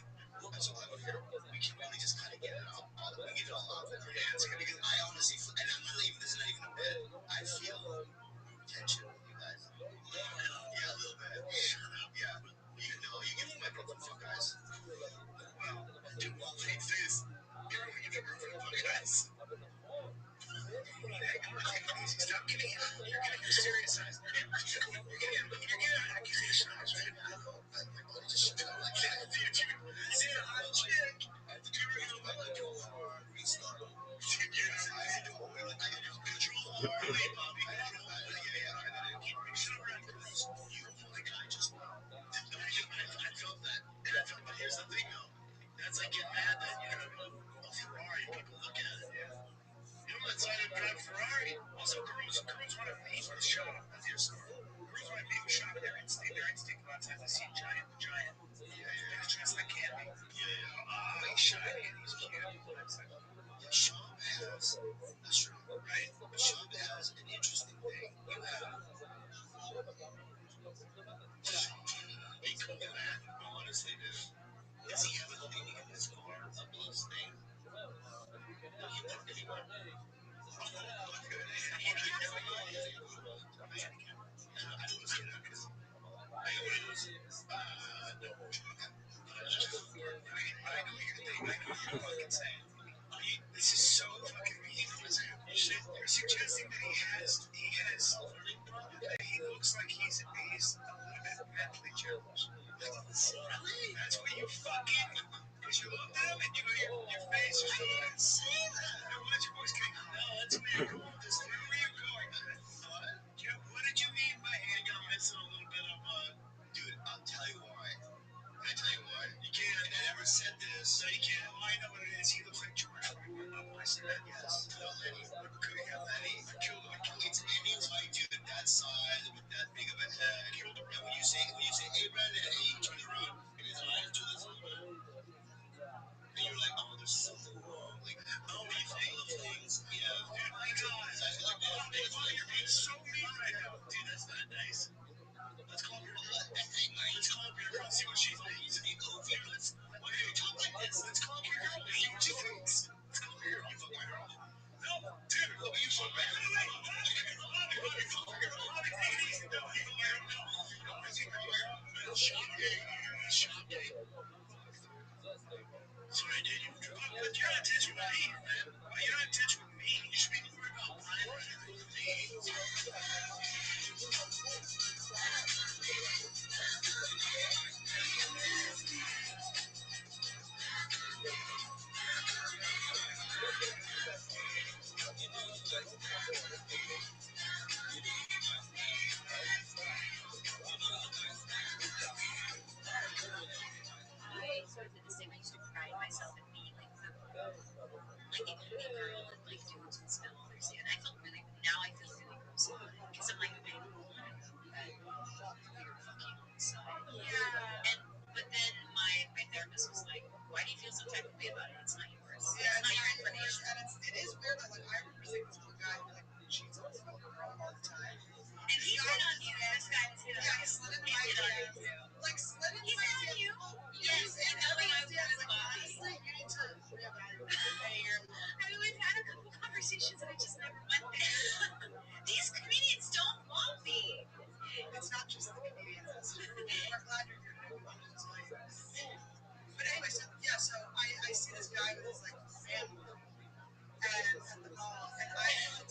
I'm so glad we're here. We can really just kind of get it all. We get it all out of our hands. Because I honestly, and I'm not even. This is not even a bit. I feel tension with you guys. Yeah, a little bit. Shut up. Yeah. You know, you give my girlfriend fuck eyes. Well, dude, well, face this. You're going to give your girlfriend fuck eyes. Stop getting it. You're getting serious eyes. You're getting an accusation eyes, right? My buddy just shut up like that. See a hot chick. Do you ever feel like go hard, restart? Yes, I do. I do. Control hard, wait, Bobby. Yeah. Shut up, Red Cruz. You like I just now. I felt that. And I felt, but here's the thing, though. That's like getting mad that you have a Ferrari. People look at it. Yeah. You know that's why I drive a Ferrari. Also, girls want to meet with shop. That's your story. Girls want to meet with shop. Their instinct a lot of times they see giant. Yeah. They're dressed like candy. Yeah. He's shiny and he's cute. Shop has, that's true, right? But shop has an interesting thing. You have, they could do that. Honestly, dude. Does he have a thing in his car? A blues thing? No, he worked anywhere. This is so fucking mean. You're suggesting that he has that he looks like he's a little bit mentally challenged. That's what you fucking, because you looked at him and you know your face is so. I didn't say that. No, why'd your voice kick? No, that's where you're going. Where were you going? What did you mean by hang on missing a little bit of dude, I'll tell you why. Can I tell you why? You can't. And I never said this. No, you can't. Oh, I know what it is. He looks like George. I said that, yes. No, Lenny. Could have got Lenny. It's any white dude that size with that big of a head. And when you say hey, Brandon, and he turns around and his eyes do this little bit. And you're like, oh, there's something wrong. Like, oh, when you think of things, yeah. Dude, my God. You're being so mean right now. Dude, that's not nice. Let's call her. Let's call her girl. See what she thinks. Why do you talk like this? Let's call her girl. See what she thinks. Let's call her girl. You fuck my girl. No, dude. You fuck my girl. Take it easy. No, you fuck my girl. No. Shop day. Sorry, dude. But you're not in touch with me, man. You're not in touch with me. You should be worried about Brian rather than me. I sort of did the same. I used to pride myself in being like a girl and like dudes would smell all their sand. I felt really now I feel really gross about it because I'm like I want that weird fucking inside. Yeah. And but then my therapist was like, why do you feel some type of way about it? It's not yours. Yeah, it's not your information. And it is weird. Like I remember seeing this one guy who like cheats on his fucking girl all the time. And he hit on you. This guy was hit on you. Yeah, he slid in my DMs. Like slid in my DMs. Yes, and knowing I was like, honestly, you need to reevaluate. I mean, we've had a couple conversations and I just never went there. These comedians don't want me. It's not just the comedians. We're glad you're here today. But anyway, so I see this guy with his like family and at the mall, and I felt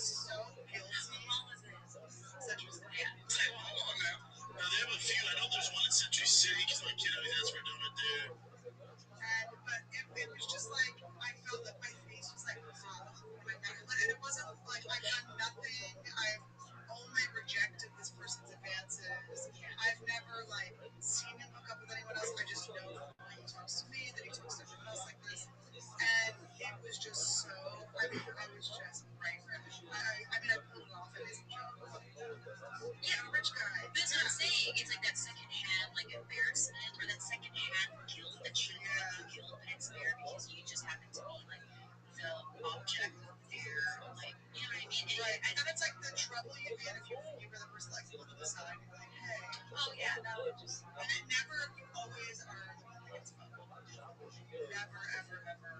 ever, ever, ever.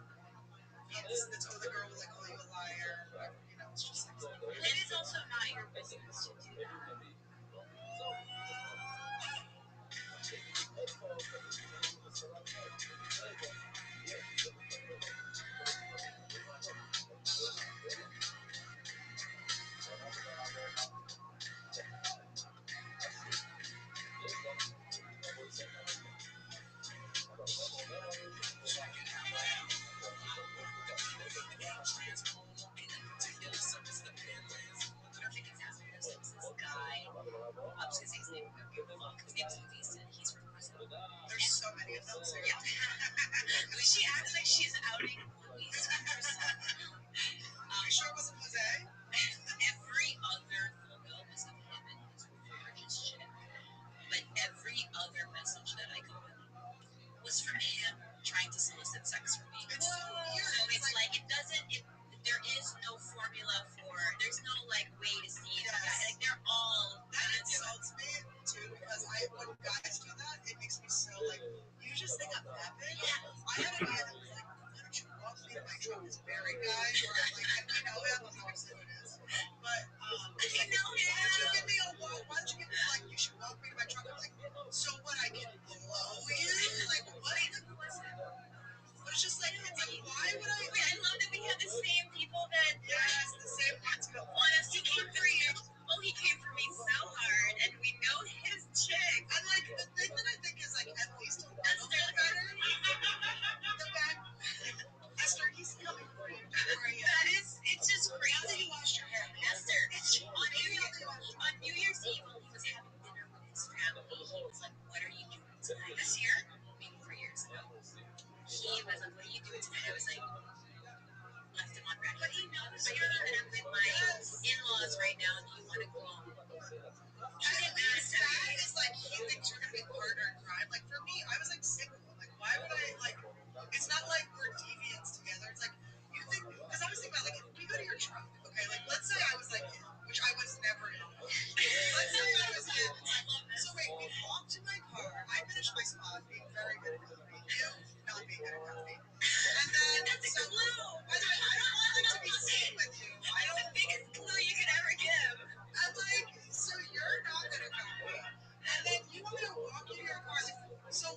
It's oh, the girl will like call you a liar, or whatever. You know, it's just like. It is also not your business to do that. There's so many of those. Yeah. She acts like she's outing movies. You sure it wasn't Jose? Every other photo was of him and his gorgeous chick. But every other message that I got was from him trying to solicit sex from me. It's so weird. So it's like it doesn't. There is no formula for. There's no like way to see it. Yes. Like they're all. That insults me too because when guys do that, it makes me so like. You just think I'm epic. Yeah. I had a guy that was like, why don't you walk me to my truck? This Barry guy, where I'm like, and we know him. Obviously, it is. But I know him. Why don't you give me a walk? Why don't you give me like? You should walk me to my truck. I'm like, so what? I can blow you? Like what? Who was it? But it's just like, it's like, why would I? Wait, I love that we have the same people that. Yes, the same ones want us to came for you. Oh, he came for me so hard, and we know his chick. And like the thing that I think is like at least a little bit better. The fact, Esther, he's coming for you. Don't worry. That is, it's just crazy. How did you wash your hair, Esther? On New Year's Eve, while he was having dinner with his family, he was like, "What are you doing tonight?" This year, maybe 3 years ago. He was like, "What are you doing tonight?" I was like, left him on red. But he knows that I'm with my in-laws right now. Do you want to go? That is like he thinks you're gonna be a partner in crime. Like for me, I was like single. Like why would I like? It's not like we're deviants together. It's like you think because I was thinking about like if we go to your truck, okay? Like let's say I was like, which I was never in. Let's say I was in. So wait, we walked to my car. I finished my spot, being very good at coffee. You not being good at coffee. And then that's a clue. By the way, I don't want like to be seen with you. I don't. The biggest clue you could ever give. I'm like, so you're not good at coffee, and then you want me to walk you to your car. Like, so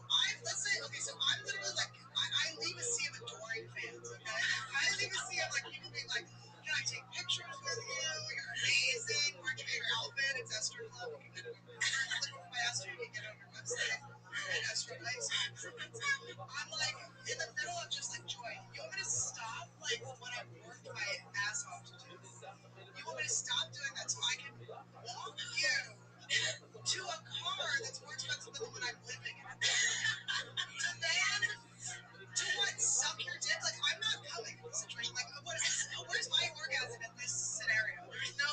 let's say, okay, so I'm literally like, I leave a sea of adoring fans. Okay, I leave a sea of like people being like, can I take pictures with you? You're amazing. Where'd you get your outfit? It's Esther Club. You can get it on my Esther. You can get it on your website. And Esther Nice. I'm like in the middle of just like joy. You want me to stop like what I've worked my ass off to do? You want me to stop doing that so I can walk you to a car that's more expensive than the one I'm living in? To then, to what? Suck your dick? Like, I'm not coming in this situation. Like, where's my orgasm in this scenario? There's no,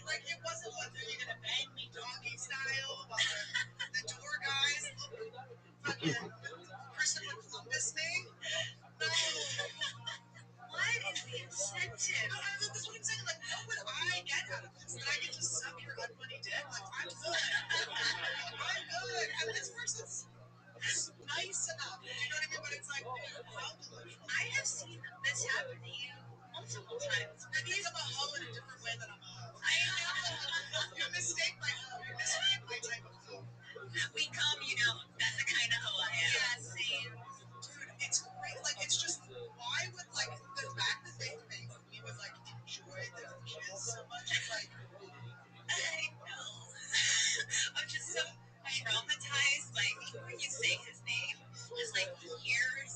like, it wasn't what, are you gonna bang me doggy style while the door guys fucking Christopher Columbus me? No. What is the incentive? No, that's what I'm saying. Like, what would I get out of this? That I get to suck your unfunny dick? Like, I'm good. I'm good. And this person's nice enough. You know what I mean? But it's like, dude, how delusional. I have seen this happen to you multiple times. Maybe I'm a hoe in a different way than I'm a hoe. I know. You mistake my hoe. You mistake my type of hoe. We come, you know, that's the kind of hoe I am. Yeah, same. Dude, it's great. Like, it's just, why would, like, the fact that they think we would, like, enjoy their kids so much, like, I know. I'm just so traumatized by, when you say his name, just, like, years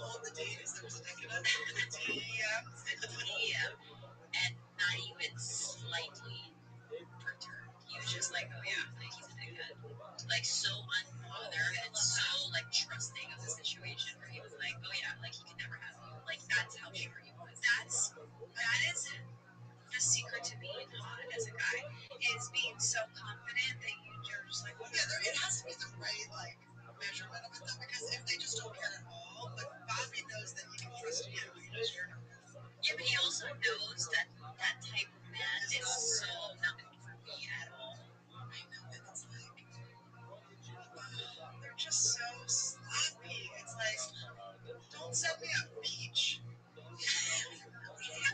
all the days there was a decadent TM. And not even slightly perturbed. He was just like, oh yeah, like he's a dickhead. Like so unbothered and so like trusting of the situation where he was like, oh yeah, like he could never have you. Like that's how sure he was. That is the secret to being hot as a guy is being so confident that you're just like, yeah, it has to be the right like measurement of it though, because if they just don't care at all, but Bobby knows that he can trust you. Yeah, but he also knows that that type of man is so not for me at all. I know, and it's like, they're just so sloppy. It's like, don't send me a peach.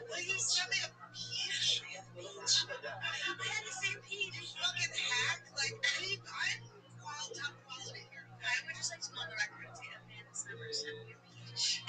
Please send me a peach. I had to say peach. You fucking hack. Like, I'm top quality here. I would just like to go on the record and say that man has never sent me a peach.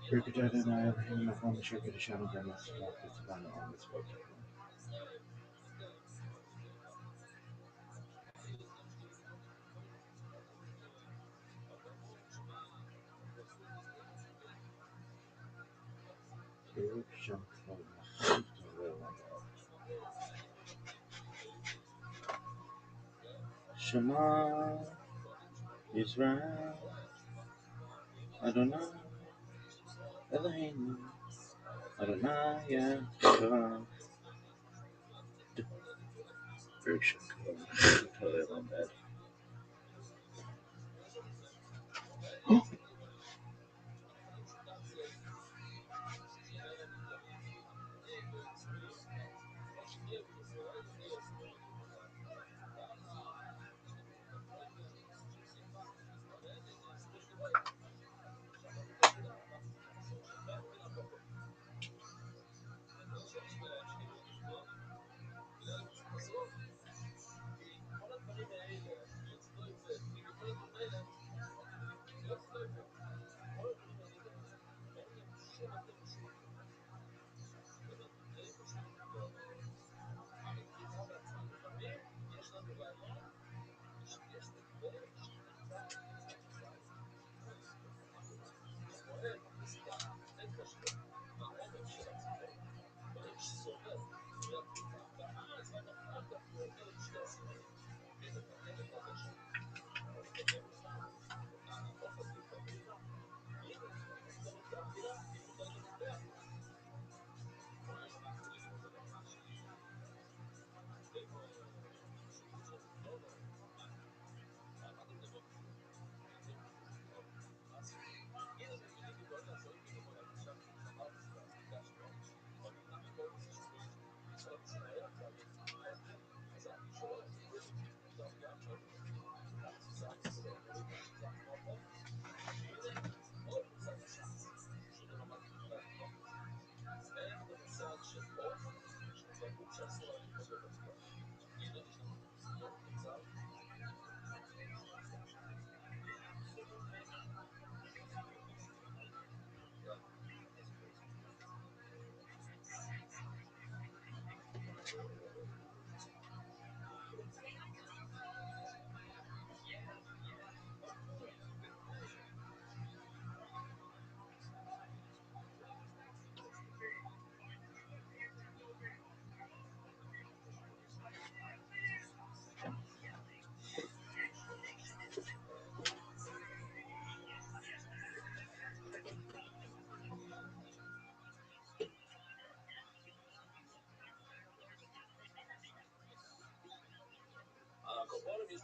Brigadier and I are hanging up on the sugar to shadow them as well as the banner on this boat. Shema Israel Adonai Elohim Adonai Echad. Very shook. Totally love that.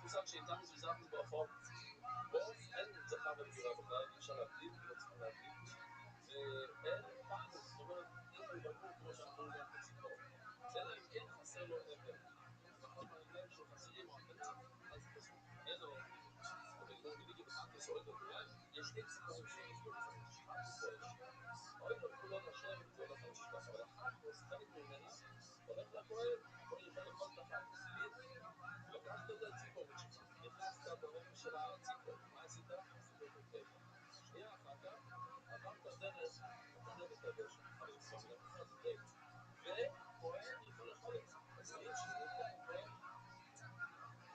מושג שאיתם מזויזם בברכות. בו אין זכר ונקבה בכלל, אי אפשר להבדיל, לא צריכים להבדיל. ואין פעם, זאת אומרת, אם הוא בלבול כמו שאנחנו רואים גם בציפור. אלא אם כן חסר לו אבן. נכון, מהרגליים שלו חסרים או אבנים, אז פשוט אין לו. אבל אם הוא בדיוק אחד מסורת לכולם, יש לי ציפורים שיש לו שחק ופועש. אוי לו כולו לשם וכבוד לכם משפט. אבל החקוס, חלק ממנה, הולך לכהן, הכהן יכול לאכול את החקוס. לקחת את הציפורת שלך, נכנסת ברפש של הציפור, מה עשית? עשית אותו טבע. שנייה אחר כך, עברת דרך, אתה לא בטבע שלך, אבל זה כבר מלאכת טבע. וכהן יכול לאכול את זה. אז רואים שזה כאן כהן.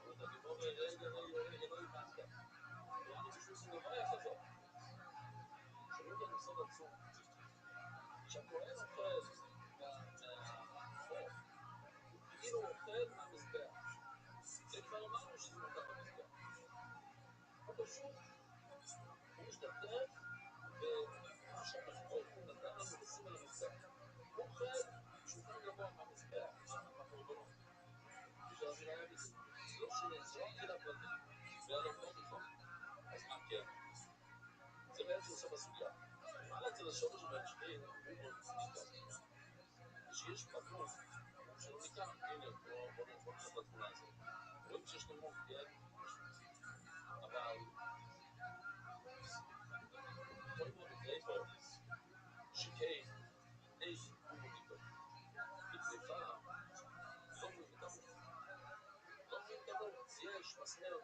אבל אתה גיבור רגע, לא הבנת. ואני בשביל סינגוריה כזאת. שומעים לנו סוד עצום. כשהכהן אוכל מהחור, הוא כאילו אוכל מהמזבח. זה כבר אמרנו שזה מותר במזבח. הוא פשוט, הוא משתתף במה שהקדוש הוא נתן לנו לשים על המזבח. הוא אוכל שולחן גבוה מהמזבח, מהקורבנות. בשביל המראה בזה. זה לא שונה, זה לא אכילה פרטית. זה היה לא בכלל. אז מה כן? זה בעצם סוף הסוגיה. מעלה אצל השורש והמשחין, הוא מאוד מצליח. ושיש מקום שלא ניקח, הנה, בוא נלך לתמונה הזאת. רואים שיש נמוך, כן? אבל כל מאוד יקרה פה, שכן, אין קומוניטו. בקריפה, לא רואים את המוח. לא רואים את המוח. יש מסמר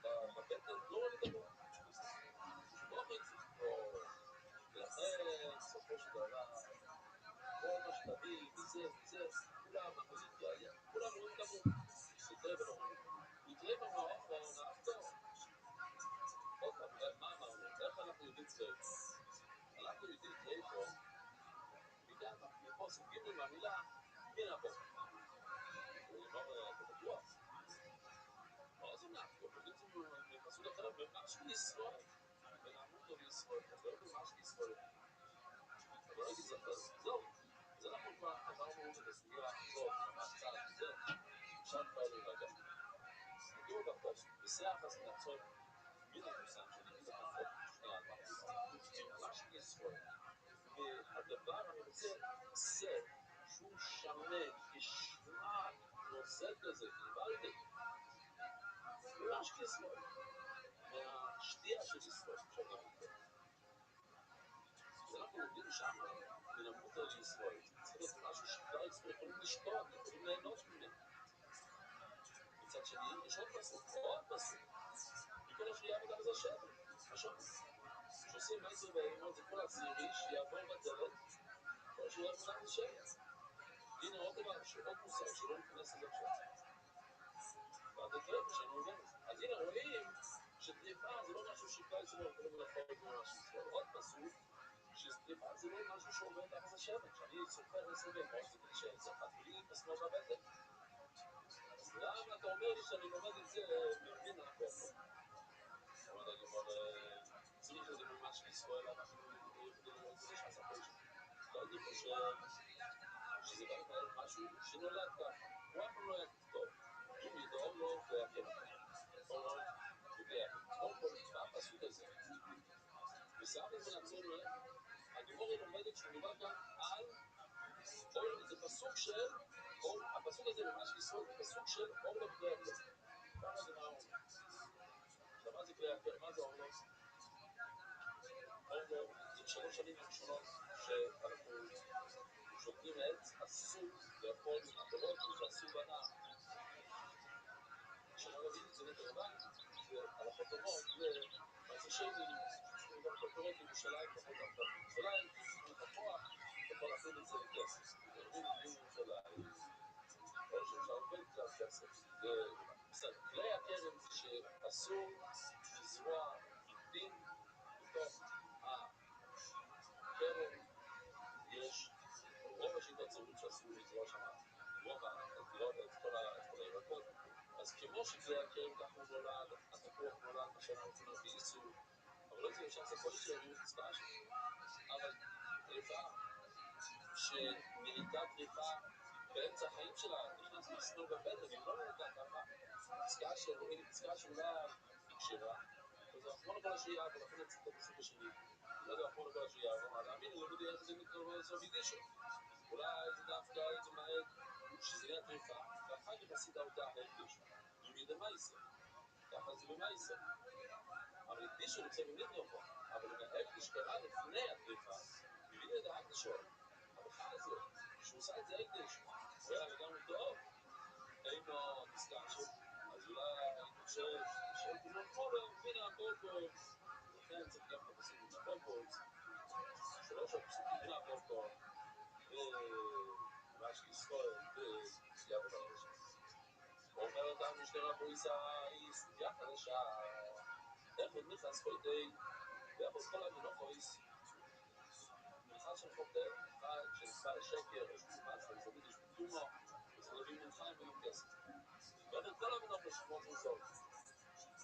בבטן, לא רואים את המוח. שמוח יצליחו. ולכן, בסופו של דבר, כל מה שתביא, מזה, כולם אמורים להגיע, כולם רואים את המוח. יקרה ולא רואים. יקרה במוח והעונאתו. עוד פעם, מה אמרנו? איך אנחנו יודעים טרייפו? אנחנו יודעים טרייפו בגלל מפוסק ג' מהמילה מן הבוקר. הוא אמר, אתה בטוח? לא זה נפקו, בגלל מפסוק אחר, ממש לישראל. ונעמודו לישראל, אז לא ממש לישראל. אבל לא הייתי זכר, זהו. אז אנחנו כבר עברנו את הסוגיה הזאת, ממש צעד וזה, אפשר כבר להירגע. נגיעו בפוסק, בשיח נעצור מן המושג שאני אגיד לכם עוד שנייה על מה מדובר. ממש לישראל. והדבר אני רוצה, זה שהוא שמן, ישמע, נוזל כזה, גלבלתי. ממש לישראל. מהשתייה של ישראל, אפשר גם לדבר. אז אנחנו לומדים שם, מן המותר לישראל. צריך להיות משהו שכבר ישראל יכולים לשתות, יכולים ליהנות ממנו. מצד שני, יש עוד פסוק, מכל השריעה וגם זה שבר, משהו. שעושים מעשר בהימות, זה כל הצעירי שיעבור בדלת, כל השריעה וגם זה שבר. הנה עוד דבר, שעוד מושג שלא ניכנס לזה עכשיו. ועד הטרפה שאני מבין את זה. אז הנה רואים שטריפה זה לא משהו שכלל ישראל יכולים לאכול ממש ישראל. עוד פסוק, שטריפה זה לא משהו שעובר תחת השמן. שאני סופר 10 בהימות, זה בלי שאין זה אחד, בלי מסמר בבטן. אז למה אתה אומר לי שאני לומד את זה מן הבוקר? אבל אני אומר, צריך את זה ממש לישראל, אנחנו יכולים לראות את זה שעשה פשע. ואני חושב שזה גם משהו שנולד ככה. הוא אף פעם לא היה טוב. אם ידעו לו ויעקב. או לא, ויעקב. קודם כל, בפסוק הזה, ושם את זה לעצור להם, הגימורה לומדת שמדובר כאן על, זה פסוק של, הפסוק הזה ממש לישראל, זה פסוק של אור לו ויעקב. כמה זה מה אומר? עכשיו, מה זה ויעקב? מה זה אור לו? אור לו, זה 3 שנים הראשונות שאנחנו שותים עץ, אסור לאכול מן הפירות, וזה אסור בנער. שנה רביעית זה נטר הבית, זה על החותמות, ואז השני, שצריכים גם את הפירות בירושלים, פחות דווקא בירושלים, כי יש לך כוח, אתה יכול להפעיל את זה לכסף. תרבים בירושלים, או שאפשר להפעיל את זה על כסף. זה בסדר. כלי הקרן זה שאסור לזרוע עיתים בתוך הקרן. יש רוב השיטות סבורים שאסור לזרוע שם, לראות את כל הירקות. אז כמו שכלי הקרן כך הוא נולד, התפוח נולד בשנה הראשונה באיסור, אבל לא זה אפשר לעשות כל ישראלים מצווה שם. אבל טריפה, שנהייתה טריפה באמצע החיים שלה נכנס מסנור בבטן, היא לא נולדה ככה. פסקה שלה היא כשרה, אז אנחנו לא נבוא לשריעה, ולכן נציג את הפסוק השני. לא יודע, אנחנו נבוא לשריעה, אבל האמין, לא יודע איך זה מתקרב לסוף ידישו. אולי זה דווקא הייתי מעד שזה יהיה טריפה, ואחר כך עשית אותה ההקדיש. יומי דמייסה, ככה זה במייסה. אבל הקדישו נמצא במדרחו, אבל אם ההקדיש קרה לפני הטריפה, יבידי את ההקדישו. אבל חי זה, כשהוא עושה את זה הקדיש, הוא היה לגמרי טוב, אין לו דיסקאצ'ה, אז אולי אני חושב שכולם חורם, הנה הבוקו, לכן צריך גם את הפסוקים מהבוקו, שלוש הפסוקים, הנה הבוקו, רש"י ישראל, בסייעת הרש"י. אומרת המשטרה בויסה היא סוגיה חדשה, איך עוד נכנס חוידי, ואיך עוד כל המנוחויס, מנחה של חוטא, אחד שנצפה לשקר, או שנצפס לזמית יש בטומו, וסלבים מלחיים ולא כסף. ואיך עוד כל המנוחויס שכמות מוזות.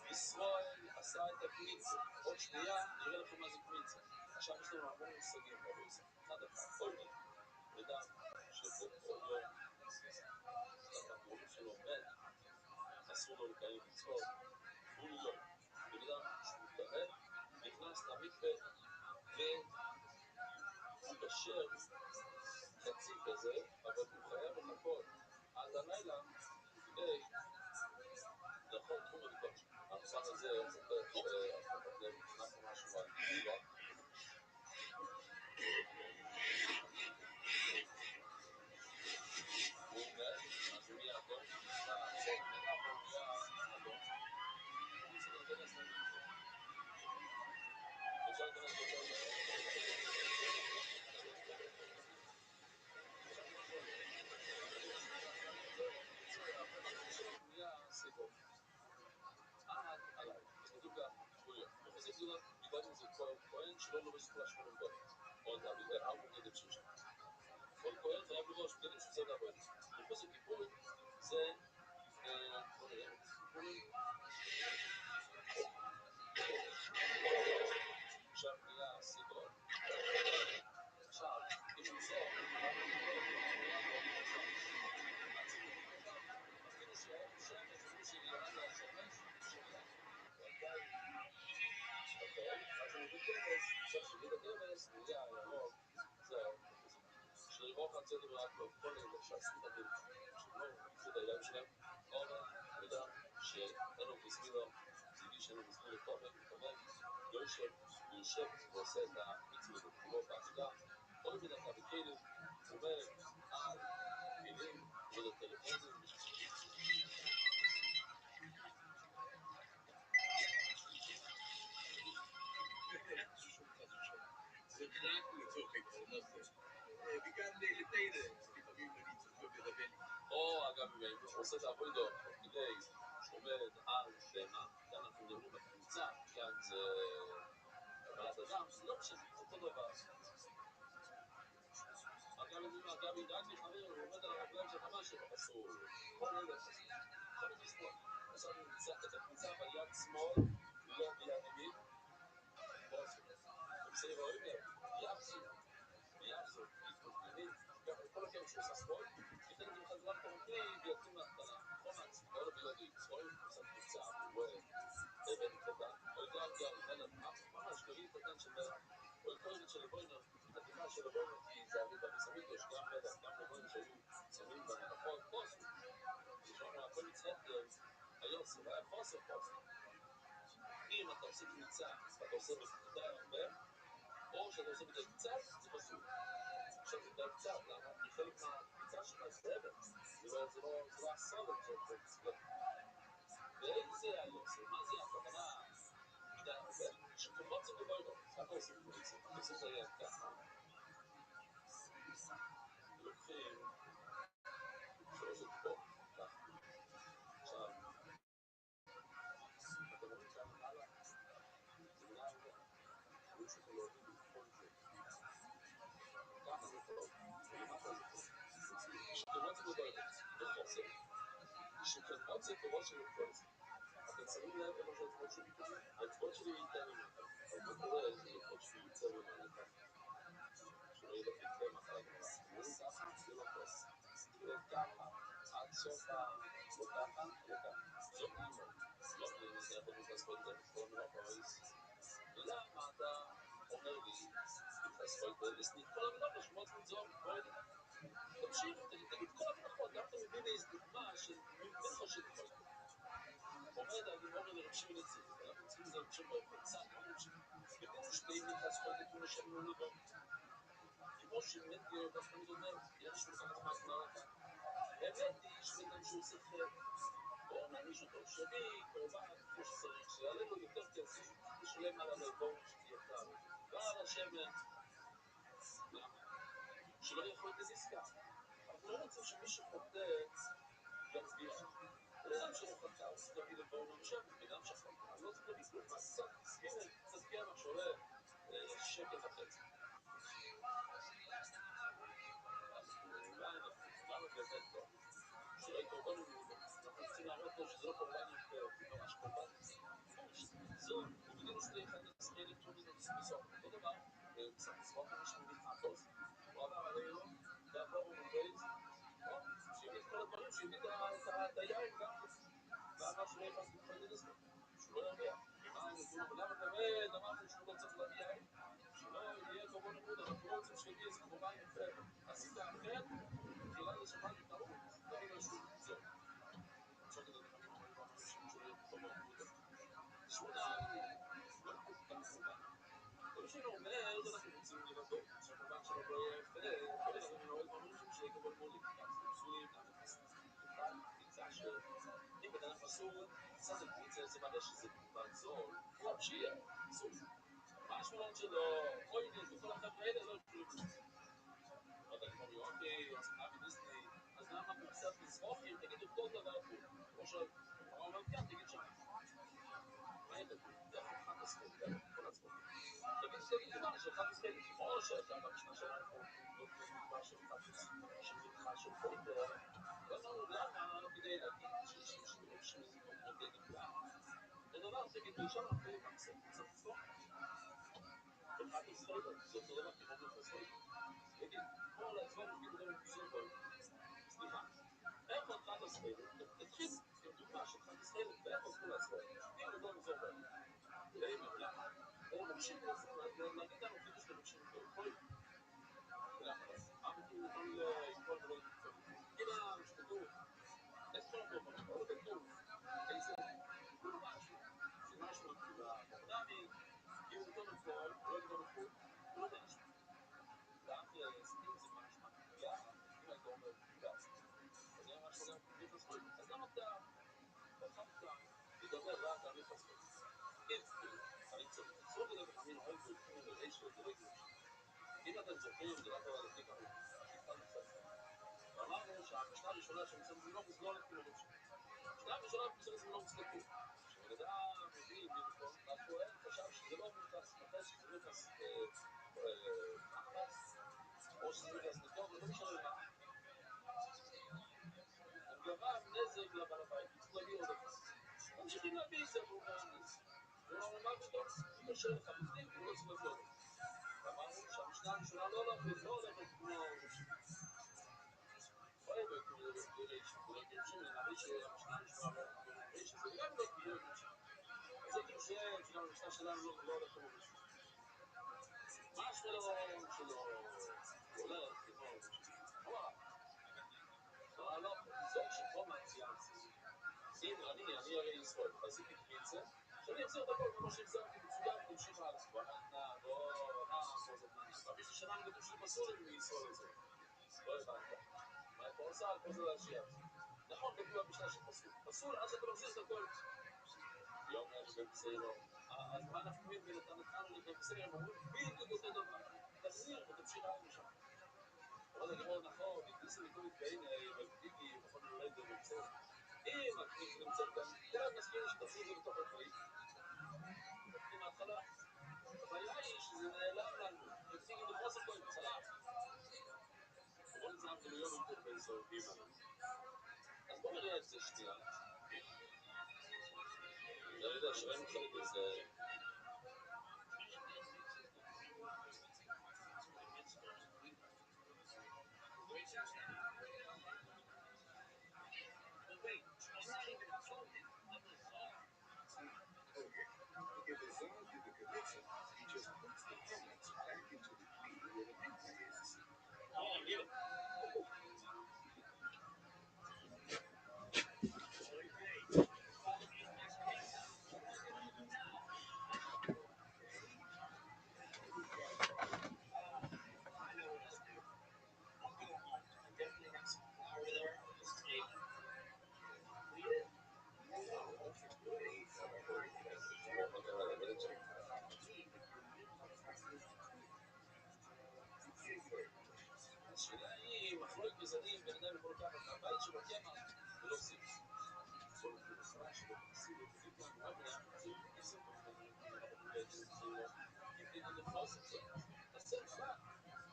ישראל עשה את הקמיצה, עוד שנייה נראה לכם מה זה קמיצה. עכשיו יש לנו המון מושגים בבויסה, אחד קודם, אדם שבאותו יום, הקוראים שלו מת, אסור לו לקיים מצוות, והוא לא. בן אדם שהוא טהר, נכנס למקווה והוא קשר חצי כזה, אבל הוא חייב לחכות עד הלילה כדי לאכול תחום הקודש. המושג הזה מספר שהפכת לב נכנס למשהו על תגובה. הוא אומר, אז הוא נהיה אדום, הצד מלאבו נהיה אדום. הוא צריך להיכנס למקווה. אפשר להיכנס נהיה סיבות. עד עליי. אז כתוב גם, איפה זה כתוב? מקודם זה כהן שלא לובש כל השמונים בו. עוד ארבע בגדים שיש. כל כהן חייב לובש בגדים שזה דברי. ופה זה כיפורים, זה, בוא נראה, כיפורים. עכשיו נהיה סיבות. עכשיו, אם הוא זו, אפילו שהשמש, אפילו שירד לשמש, שנייה. אוקיי, אז הוא מביא כבש, עכשיו שבית הכבש, הוא יהיה הירוק, זהו, שרירוך הצדק רק כל אלה שעשו את הדין, שלא יקחו את הידיים שלהם, אבל אדם שאין לו בזמינו, זה מי שאין לו בזמינו טוב, מתכוון, יושב ועושה את המצוות וכולו בעמידה, עוד בדקה בכלים, עומד על כלים, עומד על טלפונים, זה רק לצורך העקרונות, וגם לתאירה, לפעמים אני צריך לדבר. או אגב, אם הוא עושה את העבודו כדי שעומד על במה, כאן אנחנו מדברים על קבוצה, כאן זה קבלת אדם, זה לא משנה, זה אותו דבר. אגב, ידעת מחבר, הוא עומד על הרגליים של החמה שלו, אסור, כל אלה אסור. עכשיו את השמאל, עכשיו הוא נמצא את הקבוצה ביד שמאל, לא ביד ימין, לא אסור. ובסדר, הוא אומר, יחזור. ויעזור, ימין, כל הכם שעושה שמאל, ייתן את זה בחזרה פורטי ויתאים להתקנה. חומץ, כל הבלעדי, שמאל, עושה קבוצה, הוא רואה בן קטן, או גם בן ממש גרעין קטן של מלך, או כהנת של לבוינו, חתיכה של לבוינו, כי זה אביב המסביב, יש גם מלך, גם לבוינו שהיו שמים במנחות, פוסו. כשאומר, הכל מצהדר, היוסף, היה חוסר פוסו. אם אתה עושה קבוצה, אתה עושה בקבוצה הרבה, או שאתה עושה בדי קצת, זה פסול. עכשיו זה די קצת, למה? כי חלק מהקביצה שלך זה אבן, זה לא הסולד של זה. ואיזה היוסף? מה זה הכוונה? מדי הרבה? שכמות זה גבוה לו, ככה עושים קביצה, עושים את היד ככה. לוקחים שלוש אצבעות, ככה. עכשיו, אתם רואים כאן למעלה? זה מדי הרבה. רואים שאתם לא יודעים בכל זה. ככה זה טוב, ולמטה זה טוב. שכמות זה גבוה לו, וחוסר. שכמות זה גבוה של חוסר. אתם שמים לב איפה שהאצבעות שלי ככה? האצבעות שלי יותר למטה. אבל מה קורה שהאצבעות שלי יותר למטה? שלא יהיה לכם מחר הגמרא. אתם רואים ככה? זה לא טוב. בסוף לא ככה, לא ככה. זאת אימא. לא אני זה יכול להתעסקות את זה, קוראים לו פריס. למה אתה אומר לי, להתעסקות ולסניק כל המלאכה שמות לנזור, תמשיך, תגיד כל המלאכות, גם אתה מביא לי דוגמה של מלכה של דברים. אומרת הגימור לרב שמעון יציב, אנחנו צריכים לזה רב שמעון בפרצן, בגלל שתי מתעסקות לתמונה שם לא לבוא. כמו שמנדי דווקא תמיד אומר, יש שולחן הזמן מהרקע. האמת היא שבן שהוא עושה חטא, בואו נעניש אותו, שיביא קורבן כמו שצריך, שיעלה לו יותר כסף, ישלם עליו לבואו שתהיה קל. ועל השמן, שלא יכול להיות עסקה. אנחנו לא רוצים שמי שחוטא יצביע. בן שלא חטא, הוא צריך להביא לבואו נמשך, בן שחטא, לא צריך להביא כלום, מה קצת? הנה, קצת קרח שעולה שקל וחצי. למה באמת לא? שלא קורבן ומעולה. אנחנו צריכים להראות לו שזה לא קורבן יותר, זה ממש קורבן זו, ובגלל שלי אחד נצחי אלקטרוני בסוף. אותו דבר, בסוף הסבוך יש לנו מתחתוס, הוא עבר עלינו, ועבור הוא מבייס, שיביא את כל הדברים, שיביא את היין גם, ואמר שלא יחס בכל דנסקו, שהוא לא ירוויח. ולמה באמת אמרנו שהוא לא צריך להביא יין? שלא יהיה קורבן ומעולה, אנחנו לא רוצים שיביא איזה קורבן יפה. עשית אחרת, תחילה לשבת וטעות, תביא לו שהוא זו. עכשיו כדי לפעמים אומרים לו אנשים שלא יהיה קורבן ומעולה. שמונה, לא כל כך קורבן. כל שלא אומר, אנחנו רוצים לבדוק, שהקורבן שלו לא יהיה יפה, כל אחד מנהל ואומרים שם שיהיה קורבן מעולה. גם זה פסולים, גם זה בכלל, פיצה אם בן אדם פסול, קצת פיצה, זה מראה שזה קורבן זול, לא שיהיה, פסול. מה השמונות שלו, קוינס וכל החבר'ה האלה לא יכולים לזה. לא יודע, כמו יופי, אבי דיסני, אז למה קצת לסמוכים, תגידו כל דבר פה. כמו שהוא אומר כאן, תגיד שם. מה ידע? זה חד הספק, כל עצמו. תגיד דבר של חד הספק, או שאתה במשנה שלנו, נקבע של חד הספק, שמלכה של פויטר, ואמרנו למה כדי להגיד שזה מודה נקבע. ודבר תגיד ראשון, חד הספק, קצת לסמוך. וחד הספק, זה אותו דבר כמו מלכה תגיד, כמו לעצמו, נגיד דבר מפסול, סליחה. איך עוד חד הספק, תתחיל עם דוגמה של חד הספק, ואיך עוד כל עצמו, אם לא נזור בהם. למה? הוא מקשיב להגיד לנו חידוש למקשיב כל למה? אמרתי נתנו לכל ולא יתקצור כולם שתדעו את כל הקורבנות, לא תדעו איזה כולו משהו זה משהו בקודמי אם הוא נתון הכל, לא נתון הכל הוא לא נשמע ואם זה משמע כפייה אם היית אומר כפייה אז זה משהו גם כפייה חסכות אז למה אתה בחרת לדבר רק על חסכות אני צריך לצרוך את זה בחמין אוהב ולפני ולאיש ולדרג אם אתם זוכרים, זה רק אבל לפני כמה שהתחלנו חסר ואמרנו שהמשנה הראשונה שמסר זמילובוס לא הולכת למובש המשנה הראשונה שמסר זמילובוס כתוב שבן אדם מביא ממקום והכהן חשב שזה לא מוכס מחס, שזה מוכס מחס או שזה מוכס נטוב, לא משנה מה הוא גרם נזק לבעל הבית, הוא צריך להביא עוד אחד ממשיכים להביא את זה והוא גרם נזק הוא לא אמר בטוב, הוא קשה לך בפנים, הוא לא צריך להביא עוד אמרנו שהמשנה הראשונה לא הולכת כמו אוהב בריש, ולא גירשים, נראה שהמשנה הראשונה לא הולכת בריש, זה גם לא גירשים. אז זה גירשם, שגם המשנה שלנו לא הולכת בריש. מה שלו הולך כמו וואו, לא, זאת שפה מציעה אם אני הרי ישראל, עשיתי קריצה, שאני אחזיר את הכל כמו שהחזרתי מצוין, תמשיך הלאה. פה זאת נענה. במישהו שלנו כתוב שזה פסול מישראל הזה. לא הבנת. מה פה עושה? פה זה להשיע. נכון, כתוב במשנה שפסול. פסול, אז אתה מחזיר את הכל. לא אומר שבמסיירו. אז מה אנחנו מבין בנתנתנו לבמסיירו? הם אומרים בדיוק אותו דבר. תחזיר ותמשיך הלאה משם. אבל הגמור נכון, נכנסים לכל מתקעים, בביבי, בכל נולד במסיירו. אם הכניס נמצאת כאן, כולם מסכים שתחזיר את זה בתוך הכלי. מתחילים מההתחלה. הבעיה היא שזה נעלם לנו. תציגי לחוסר פה עם צלח. בוא נצלח בליום עם פה באיזור גימה. אז בוא נראה את זה שנייה. אני יודע שראינו חלק מזה. השאלה היא, מחלוקת גזענים, בן אדם יכול לקחת מהבית שלו קמח ולא סיב. כל המפרש שלו סיב ופיליפים, מה בניה? זה כסף יפליטו דפוס את זה. תעשה לך.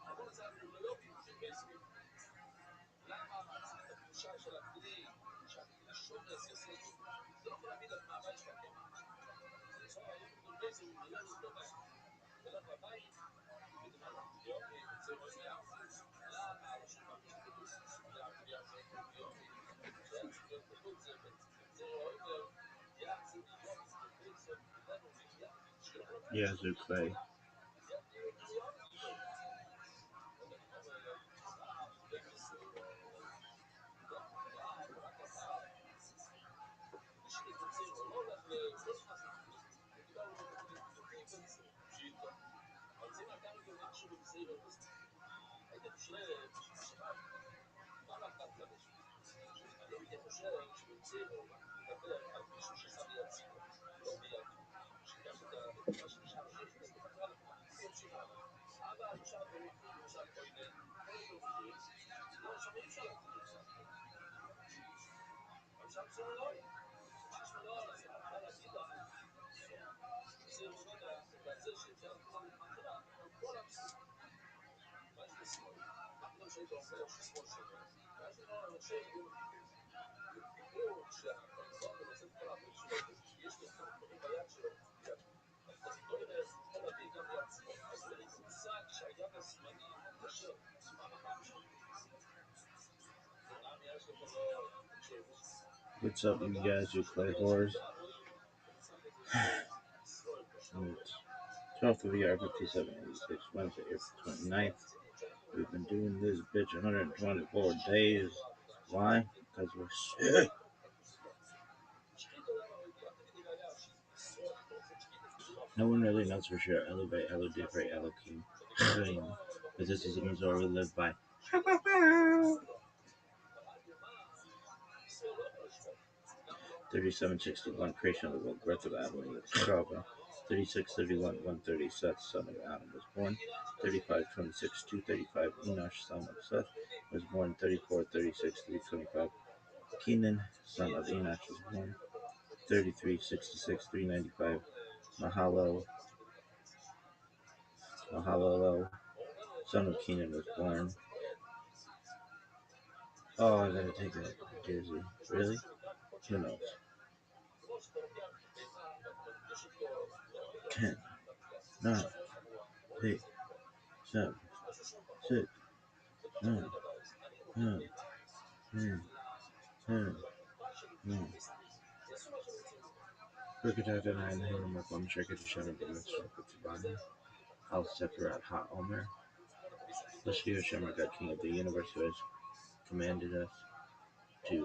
אבל זה הביולוגי של בייסמי. למה את הקדושה של הכלי, שהכלי שומס יסוד, זה לא יכול להביא לך מהבית שלך קמח. זה צורה, יפליטו בייסמי, ולא לא בית. ולך לבית, ודבר ביומי, זה רואה מהארץ. למה הרשות מהמשפטות סוגיה הקביעה של ביומי, שהיה צריך להיות כתוב זה עובר, יחזיר ביומי, זה בייסון, ולנו ויחזיר. Yeah, Zoo Clay. הייתי חושב שבצעירו מדבר על מישהו ששם יד ציבור, לא ביד. שיקח את מה שנשאר, שיכניס לתקרה לפעמים, ימשיך הלאה. אבל אפשר דברים, למשל כהן, לא, שם אי אפשר להגיד את זה. אבל שם זה לא יהיה. משהו לא עולה, אני רוצה להגיד לך. זה רובד הזה שאפשר לקרוא למטרה, כל המסוים. מה יש בשמאל? לא שהיית אומר ששמאל שווה. מה יש לך אומר שיגור דיבור שהפרסון ולעשות כל העבוד שלו, יש לו דברים ביד שלו. אתה לא יודע, יכול להביא גם יד שמאל. אז אין לי מושג שהיד השמאלי מתקשר. What's up, you guys? You Clay Whores. It's 12th of the year, 5786, Wednesday, April 29th. We've been doing this bitch 124 days. Why? Because we're sick. No one really knows for sure. Elevate, elevate, pray, Elohim. But this is a Missouri lived by. 3761, creation of the world, birth of Adam and Chava. 3631, 130, Seth, son of Adam, was born. 3526, 235, Enosh, son of Seth, was born. 3436, 325, Kenan, son of Enosh, was born. 3366, 395, Mahalalel, son of Kenan, was born. Oh, I gotta take that jersey. Really? Who knows? 10, 9, 8, 7, 6, 5, 4, 3, 2, 1. Rikadada 9, Hillum, Makom, Shaka, Shana, Bani, Al Separat, Ha Omer. Lashio Shemar, God, King of the universe, who has commanded us to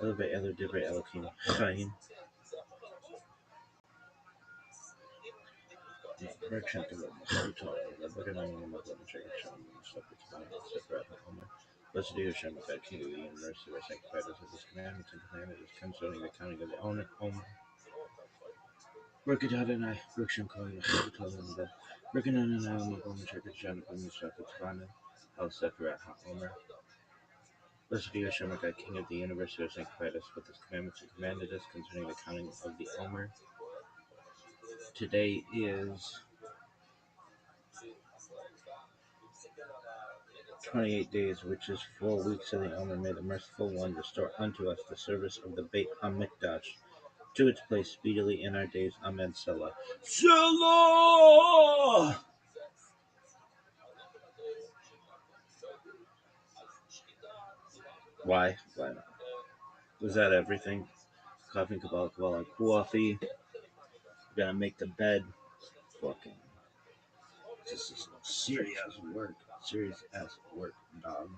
elevate, Elo, Dibre, Elohim, Chaim. Blessed be Hashem, God, King of the universe, who has sanctified us with his commandments and commanded us concerning the counting of the owner. Rikadadana, Riksham Kohen, Chutalinda, Rikadadana, Makom, Shaka, Shana, Bumishaka, Tabana, Al Separat, Ha Omer. Blessed be Hashem, God, King of the universe, who has sanctified us with his commandments and commanded us concerning the counting of the Omer. Today is 28 days, which is 4 weeks of the Omer. May the merciful one restore unto us the service of the Beit HaMikdash to its place speedily in our days. Amen. Selah. Selah! Why? Why not? Was that everything? Coffee, Kabbalah, coffee. Gotta make the bed. Fucking. This is serious work. Serious ass work, dog.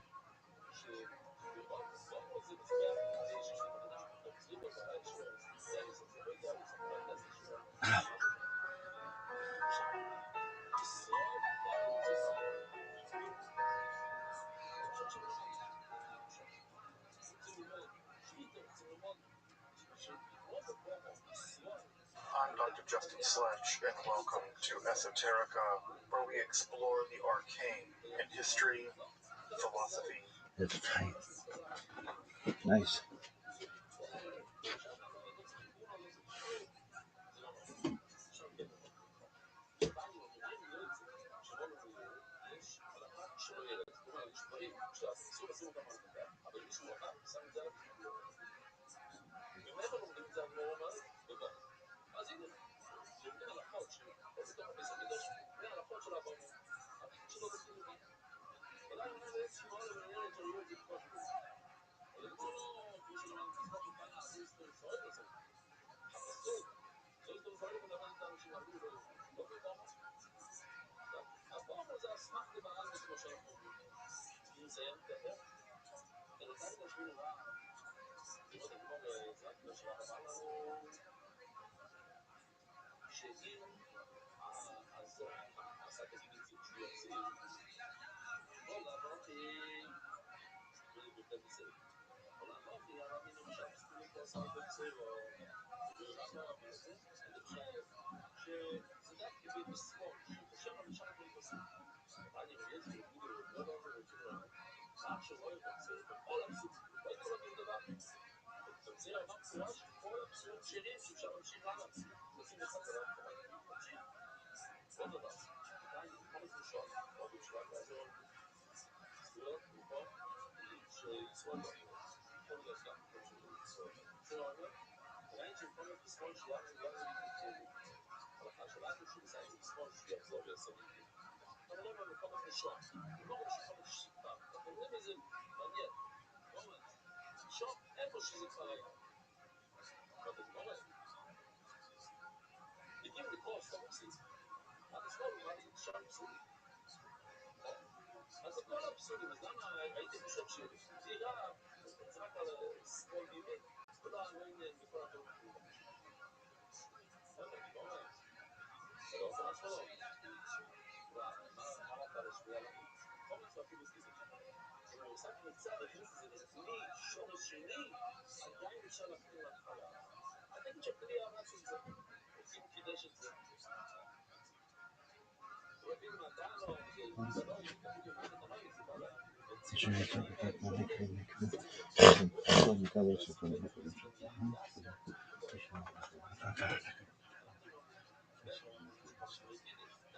I'm Dr. Justin Sledge, and welcome to Esoterica, where we explore the arcane in history, philosophy. It's tight. Nice.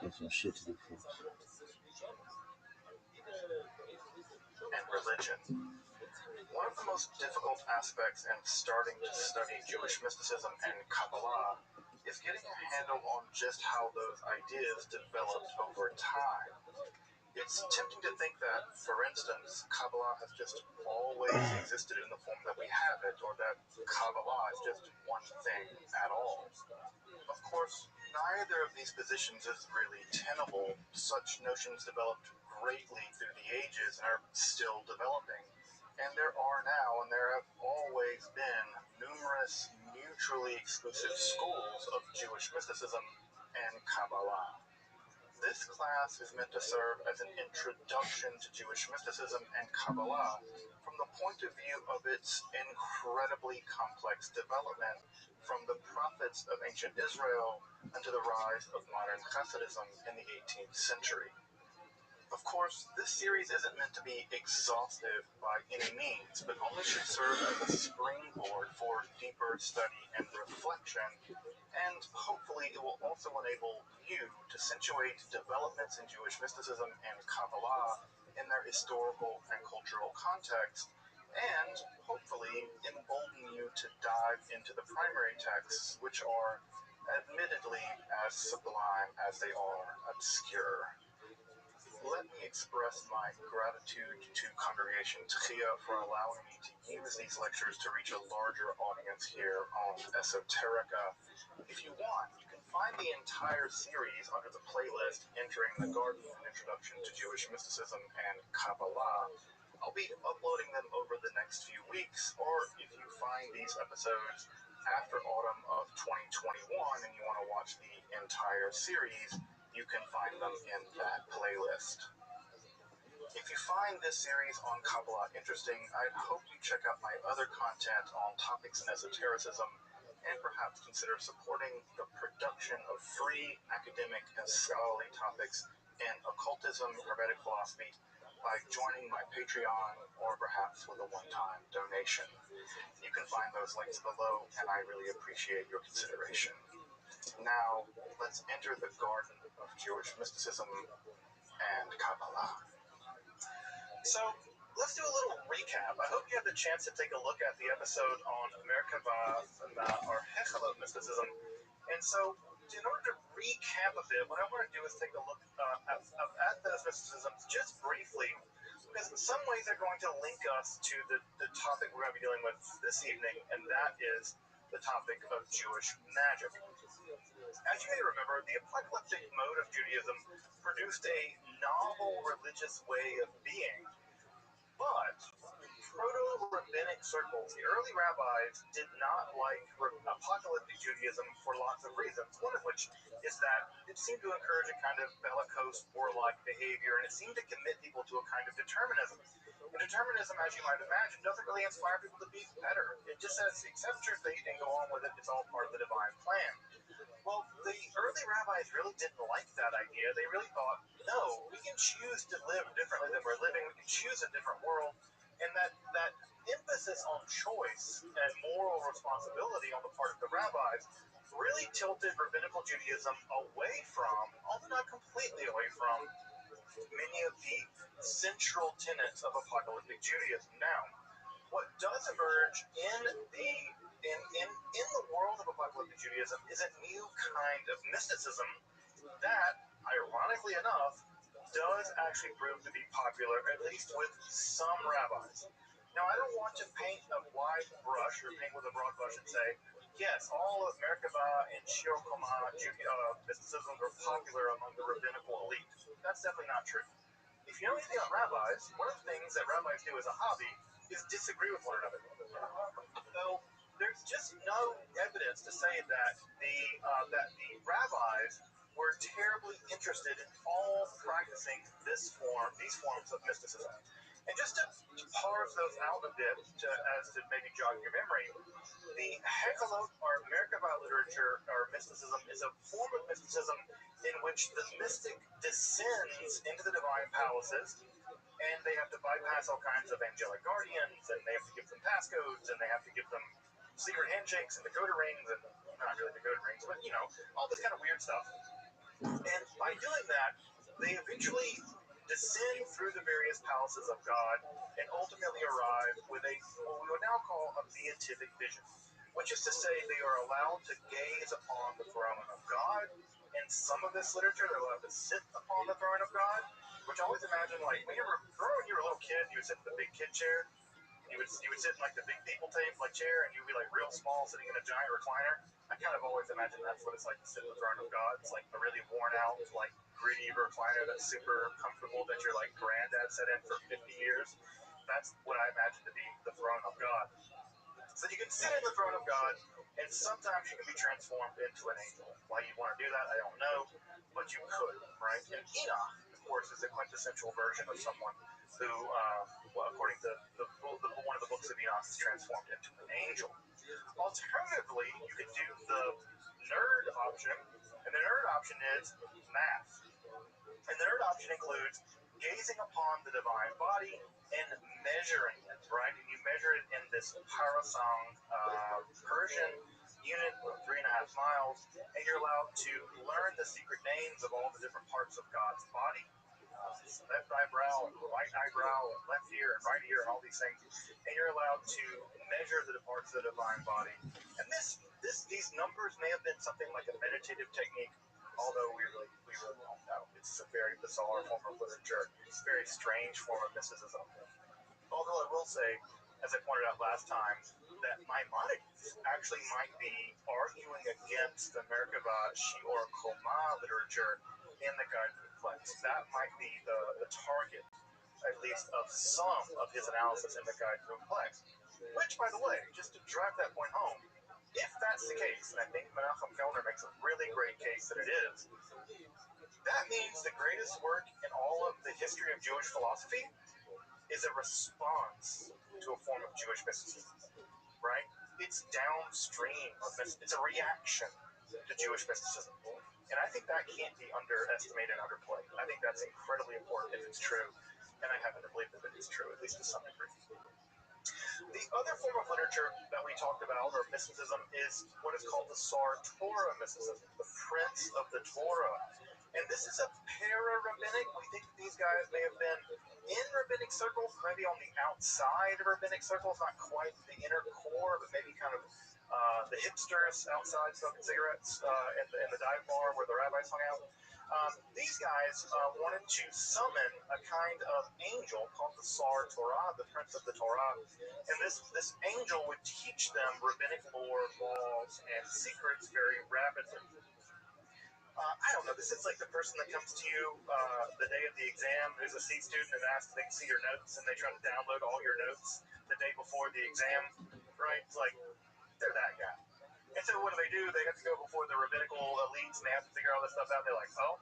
Got some shit to do, folks. And religion. One of the most difficult aspects in starting to study Jewish mysticism and Kabbalah is getting a handle on just how those ideas developed over time. It's tempting to think that, for instance, Kabbalah has just always existed in the form that we have it, or that Kabbalah is just one thing at all. Of course, neither of these positions is really tenable. Such notions developed greatly through the ages and are still developing. And there are now, and there have always been, numerous mutually exclusive schools of Jewish mysticism and Kabbalah. This class is meant to serve as an introduction to Jewish mysticism and Kabbalah from the point of view of its incredibly complex development from the prophets of ancient Israel unto the rise of modern Hasidism in the 18th century. Of course, this series isn't meant to be exhaustive by any means, but only should serve as a springboard for deeper study and reflection, and hopefully it will also enable you to situate developments in Jewish mysticism and Kabbalah in their historical and cultural context, and hopefully embolden you to dive into the primary texts, which are admittedly as sublime as they are obscure. let me express my gratitude to Congregation Tchia for allowing me to use these lectures to reach a larger audience here on Esoterica. If you want, you can find the entire series under the playlist Entering the Garden, an Introduction to Jewish Mysticism and Kabbalah. I'll be uploading them over the next few weeks, or if you find these episodes after autumn of 2021 and you want to watch the entire series, you can find them in that playlist. If you find this series on Kabbalah interesting, I hope you check out my other content on topics in esotericism and perhaps consider supporting the production of free academic and scholarly topics in occultism, hermetic philosophy by joining my Patreon or perhaps with a one-time donation. You can find those links below, and I really appreciate your consideration. Now, let's enter the garden of Jewish mysticism and Kabbalah. So, let's do a little recap. I hope you had the chance to take a look at the episode on Merkava, or Hechalot mysticism. And so, in order to recap a bit, what I want to do is take a look at those mysticisms just briefly, because in some ways they're going to link us to the topic we're going to be dealing with this evening, and that is the topic of Jewish magic. As you may remember, the apocalyptic mode of Judaism produced a novel religious way of being, but proto-rabbinic circles, the early rabbis, did not like apocalyptic Judaism for lots of reasons, one of which is that it seemed to encourage a kind of bellicose, warlike behavior, and it seemed to commit people to a kind of determinism. And determinism, as you might imagine, doesn't really inspire people to be better. It just says, accept your fate and go on with it. It's all part of the divine plan. Well, the early rabbis really didn't like that idea. They really thought, no, we can choose to live differently than we're living. We can choose a different world. And that emphasis on choice and moral responsibility on the part of the rabbis really tilted rabbinical Judaism away from, although not completely away from, many of the central tenets of apocalyptic Judaism. Now, what does emerge in the world of apocalyptic Judaism is a new kind of mysticism that, ironically enough, does actually prove to be popular, at least with some rabbis. Now, I don't want to paint a wide brush or paint with a broad brush and say, yes, all of Merkava and Shir Koma mysticisms are popular among the rabbinical elite. That's definitely not true. If you know anything about rabbis, one of the things that rabbis do as a hobby is disagree with one another. So there's just no evidence to say that the rabbis were terribly interested in all practicing these forms of mysticism. And just to parse those out a bit, as to maybe jog your memory, the Hechalot or Merkava literature or mysticism is a form of mysticism in which the mystic descends into the divine palaces, and they have to bypass all kinds of angelic guardians, and they have to give them passcodes, and they have to give them secret handshakes and Dakota rings, and not really Dakota rings, but all this kind of weird stuff. And by doing that, they eventually descend through the various palaces of God and ultimately arrive with what we would now call a beatific vision, which is to say they are allowed to gaze upon the throne of God. In some of this literature, they're allowed to sit upon the throne of God, which I always imagine, like, when you were a little kid, you would sit in the big kid chair. You would sit in, like, the big people chair, and you'd be, like, real small, sitting in a giant recliner. I kind of always imagine that's what it's like to sit in the throne of God. It's, like, a really worn-out, like, gritty recliner that's super comfortable that your, like, granddad sat in for 50 years. That's what I imagine to be the throne of God. So you can sit in the throne of God, and sometimes you can be transformed into an angel. Why you want to do that, I don't know, but you could, right? And Enoch, of course, is a quintessential version of someone who, according to one of the books of Enoch, is transformed into an angel. Alternatively, you could do the nerd option, and the nerd option is math. And the nerd option includes gazing upon the divine body and measuring it, right? And you measure it in this parasang Persian unit of 3.5 miles, and you're allowed to learn the secret names of all the different parts of God's body. Left eyebrow, and right eyebrow, and left ear, and right ear, and all these things. And you're allowed to measure the parts of the divine body. And these numbers may have been something like a meditative technique, although we really don't know. It's a very bizarre form of literature. It's a very strange form of mysticism. Although I will say, as I pointed out last time, that Maimonides actually might be arguing against the Merkava Shior Koma literature in the Guide to the Plex. That might be the target, at least, of some of his analysis in the Guide to the Plex. Which, by the way, just to drive that point home, if that's the case, and I think Menachem Kellner makes a really great case that it is, that means the greatest work in all of the history of Jewish philosophy is a response to a form of Jewish mysticism, right? It's downstream of mysticism. It's a reaction to Jewish mysticism. And I think that can't be underestimated and underplayed. I think that's incredibly important if it's true, and I happen to believe that it is true, at least to some degree. The other form of literature that we talked about, or mysticism, is what is called the Sar Torah mysticism, the Prince of the Torah. And this is a para-rabbinic. We think these guys may have been in rabbinic circles, maybe on the outside of rabbinic circles, not quite the inner core, but maybe kind of the hipsters outside smoking cigarettes in the dive bar where the rabbis hung out. These guys wanted to summon a kind of angel called the Sar Torah, the Prince of the Torah, and this angel would teach them rabbinic lore, laws, and secrets very rapidly. I don't know, this is like the person that comes to you the day of the exam, who's a C student, and asks if they can see your notes, and they try to download all your notes the day before the exam, right? It's like, they're that guy. And so what do? They have to go before the rabbinical elites, and they have to figure all this stuff out. They're like, oh,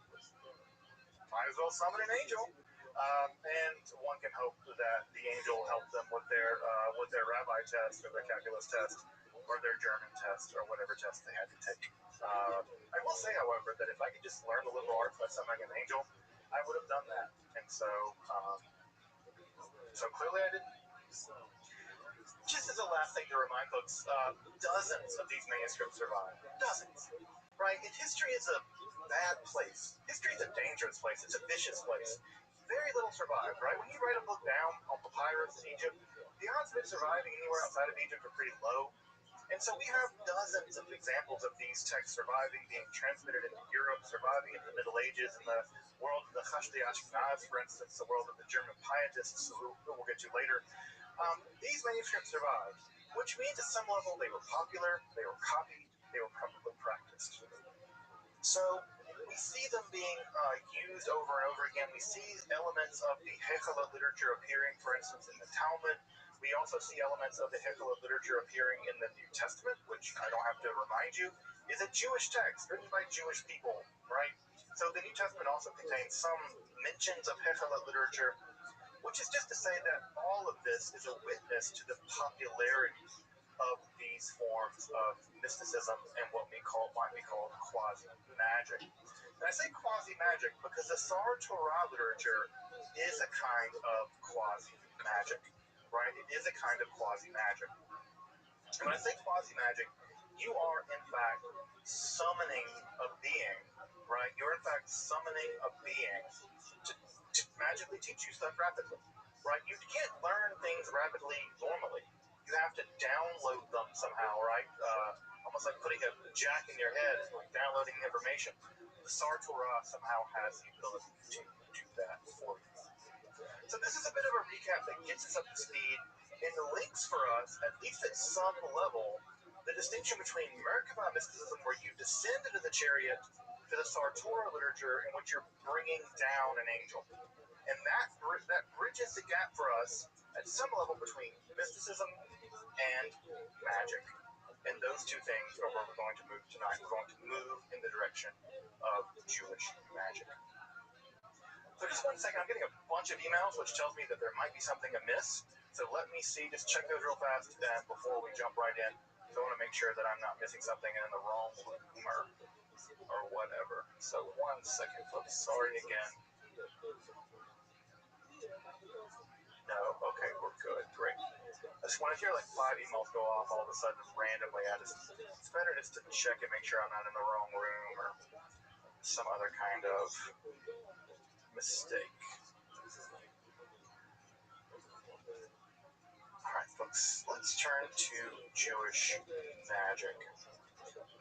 might as well summon an angel. And one can hope that the angel helped them with their rabbi test, or their calculus test, or their German test, or whatever test they had to take. I will say, however, that if I could just learn the liberal arts by summoning an angel, I would have done that. And so clearly I didn't. Just as a last thing to remind folks, dozens of these manuscripts survive. Dozens. Right? And history is a bad place. History is a dangerous place. It's a vicious place. Very little survived, right? When you write a book down on papyrus in Egypt, the odds of it surviving anywhere outside of Egypt are pretty low. And so we have dozens of examples of these texts surviving, being transmitted into Europe, surviving in the Middle Ages, in the world of the Chashdei Ashkenaz, for instance, the world of the German pietists, who we'll get to later. These manuscripts survived, which means at some level they were popular, they were copied, they were probably practiced. So we see them being used over and over again. We see elements of the Hekala literature appearing, for instance, in the Talmud. We also see elements of the Hekala literature appearing in the New Testament, which I don't have to remind you, is a Jewish text written by Jewish people, right? So the New Testament also contains some mentions of Hekala literature, which is just to say that all of this is a witness to the popularity of these forms of mysticism and what might be called quasi-magic. And I say quasi-magic because the Sar Torah literature is a kind of quasi-magic, right? It is a kind of quasi-magic. And when I say quasi-magic, you are in fact summoning a being, right? You're in fact summoning a being to magically teach you stuff rapidly, right? You can't learn things rapidly normally. You have to download them somehow, right? Almost like putting a jack in your head, like downloading information. The Sar Torah somehow has the ability to do that for you. So this is a bit of a recap that gets us up to speed and links for us, at least at some level, the distinction between Merkava mysticism, where you descend into the chariot, to the Sar Torah literature, in which you're bringing down an angel. And that bridges the gap for us at some level between mysticism and magic. And those two things are where we're going to move tonight. We're going to move in the direction of Jewish magic. So just 1 second, I'm getting a bunch of emails, which tells me that there might be something amiss. So let me see, just check those real fast before we jump right in. So I want to make sure that I'm not missing something in the wrong room or whatever. So 1 second, folks. Sorry again. No, okay, we're good, great. I just want to hear like 5 emails go off all of a sudden randomly. It's better just to check and make sure I'm not in the wrong room or some other kind of mistake. Alright, folks, let's turn to Jewish magic.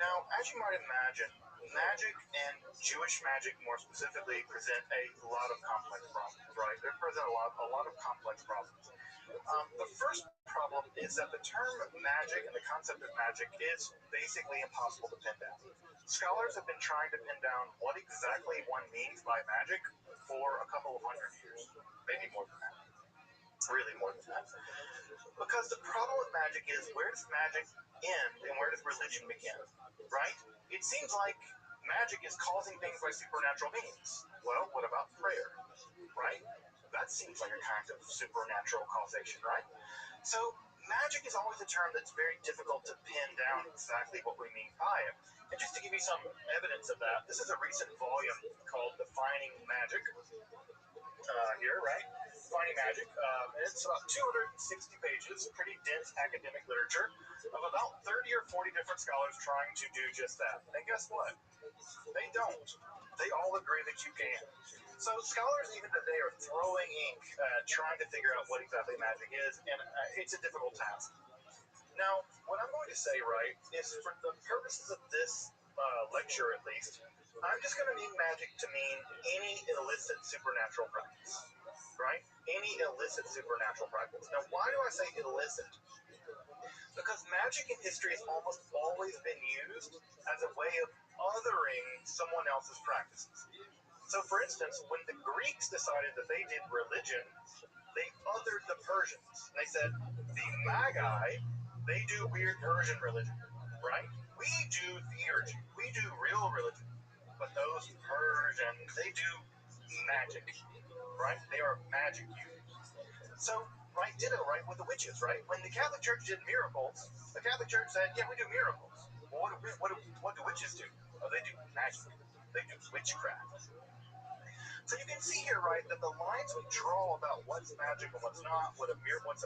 Now, as you might imagine, magic and Jewish magic, more specifically, present a lot of complex problems, right? They present a lot of complex problems. The first problem is that the term magic and the concept of magic is basically impossible to pin down. Scholars have been trying to pin down what exactly one means by magic for a couple of hundred years, maybe more than that, really more than that. Because the problem with magic is, where does magic end and where does religion begin, right? It seems like magic is causing things by supernatural means. Well, what about prayer, right? That seems like a kind of supernatural causation, right? So magic is always a term that's very difficult to pin down exactly what we mean by it. And just to give you some evidence of that, this is a recent volume called Defining Magic here, right? Defining Magic. It's about 260 pages, pretty dense academic literature of about 30 or 40 different scholars trying to do just that. And guess what? They don't. They all agree that you can. So scholars even today are throwing ink trying to figure out what exactly magic is, and it's a difficult task. Now, what I'm going to say, right, is for the purposes of this lecture at least, I'm just going to mean magic to mean any illicit supernatural practice, right? Any illicit supernatural practice. Now, why do I say illicit? Because magic in history has almost always been used as a way of othering someone else's practices. So, for instance, when the Greeks decided that they did religion, they othered the Persians. They said, the Magi, they do weird Persian religion, right? We do theurgy. We do real religion. But those Persians, they do magic, right? They are magic users. So, right, ditto, right, with the witches, right? When the Catholic Church did miracles, the Catholic Church said, yeah, we do miracles. Well, what do witches do? Oh, they do magic. They do witchcraft. So you can see here, right, that the lines we draw about what's magic and what's not, what's a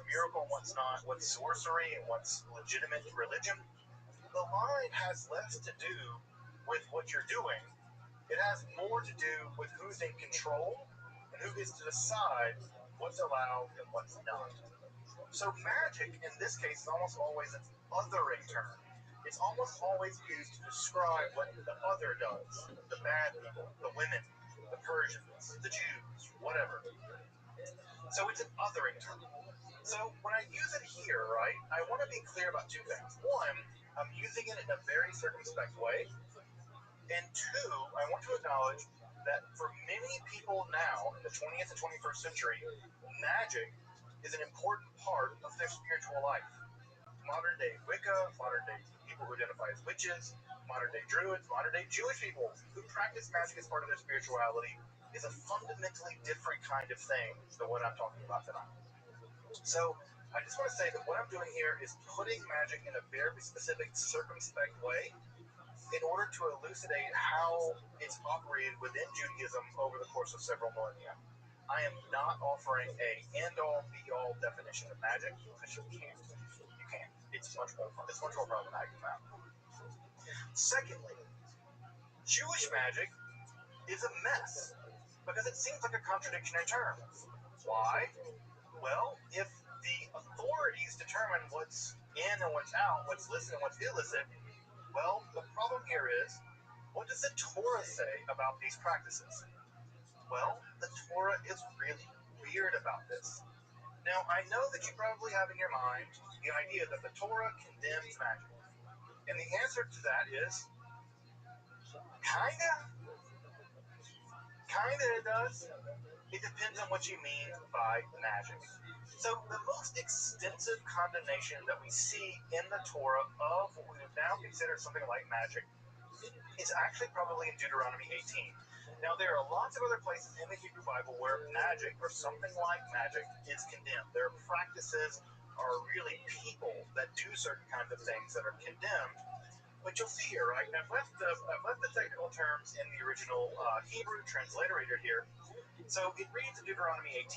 miracle and what's not, what's sorcery and what's legitimate religion, the line has less to do with what you're doing. It has more to do with who's in control and who gets to decide what's allowed and what's not. So magic, in this case, is almost always an othering term. It's almost always used to describe what the other does. The bad people, the women, the Persians, the Jews, whatever. So it's an othering term. So when I use it here, right, I want to be clear about two things. One, I'm using it in a very circumspect way. And two, I want to acknowledge that for many people now in the 20th and 21st century, magic is an important part of their spiritual life. Modern day Wicca, modern day people who identify as witches, modern day Druids, modern day Jewish people who practice magic as part of their spirituality is a fundamentally different kind of thing than what I'm talking about tonight. So I just want to say that what I'm doing here is putting magic in a very specific, circumspect way in order to elucidate how it's operated within Judaism over the course of several millennia. I am not offering a end-all, be-all definition of magic, because you can't. You can't. It's much more problematic than that. Secondly, Jewish magic is a mess, because it seems like a contradiction in terms. Why? Well, if the authorities determine what's in and what's out, what's licit and what's illicit, well, the problem here is, what does the Torah say about these practices? Well, the Torah is really weird about this. Now, I know that you probably have in your mind the idea that the Torah condemns magic. And the answer to that is, kinda it does. It depends on what you mean by magic. So the most extensive condemnation that we see in the Torah of what we would now consider something like magic is actually probably in Deuteronomy 18. Now, there are lots of other places in the Hebrew Bible where magic, or something like magic, is condemned. Their practices are really people that do certain kinds of things that are condemned. But you'll see here, right? I've left the technical terms in the original Hebrew transliterated here. So it reads in Deuteronomy 18,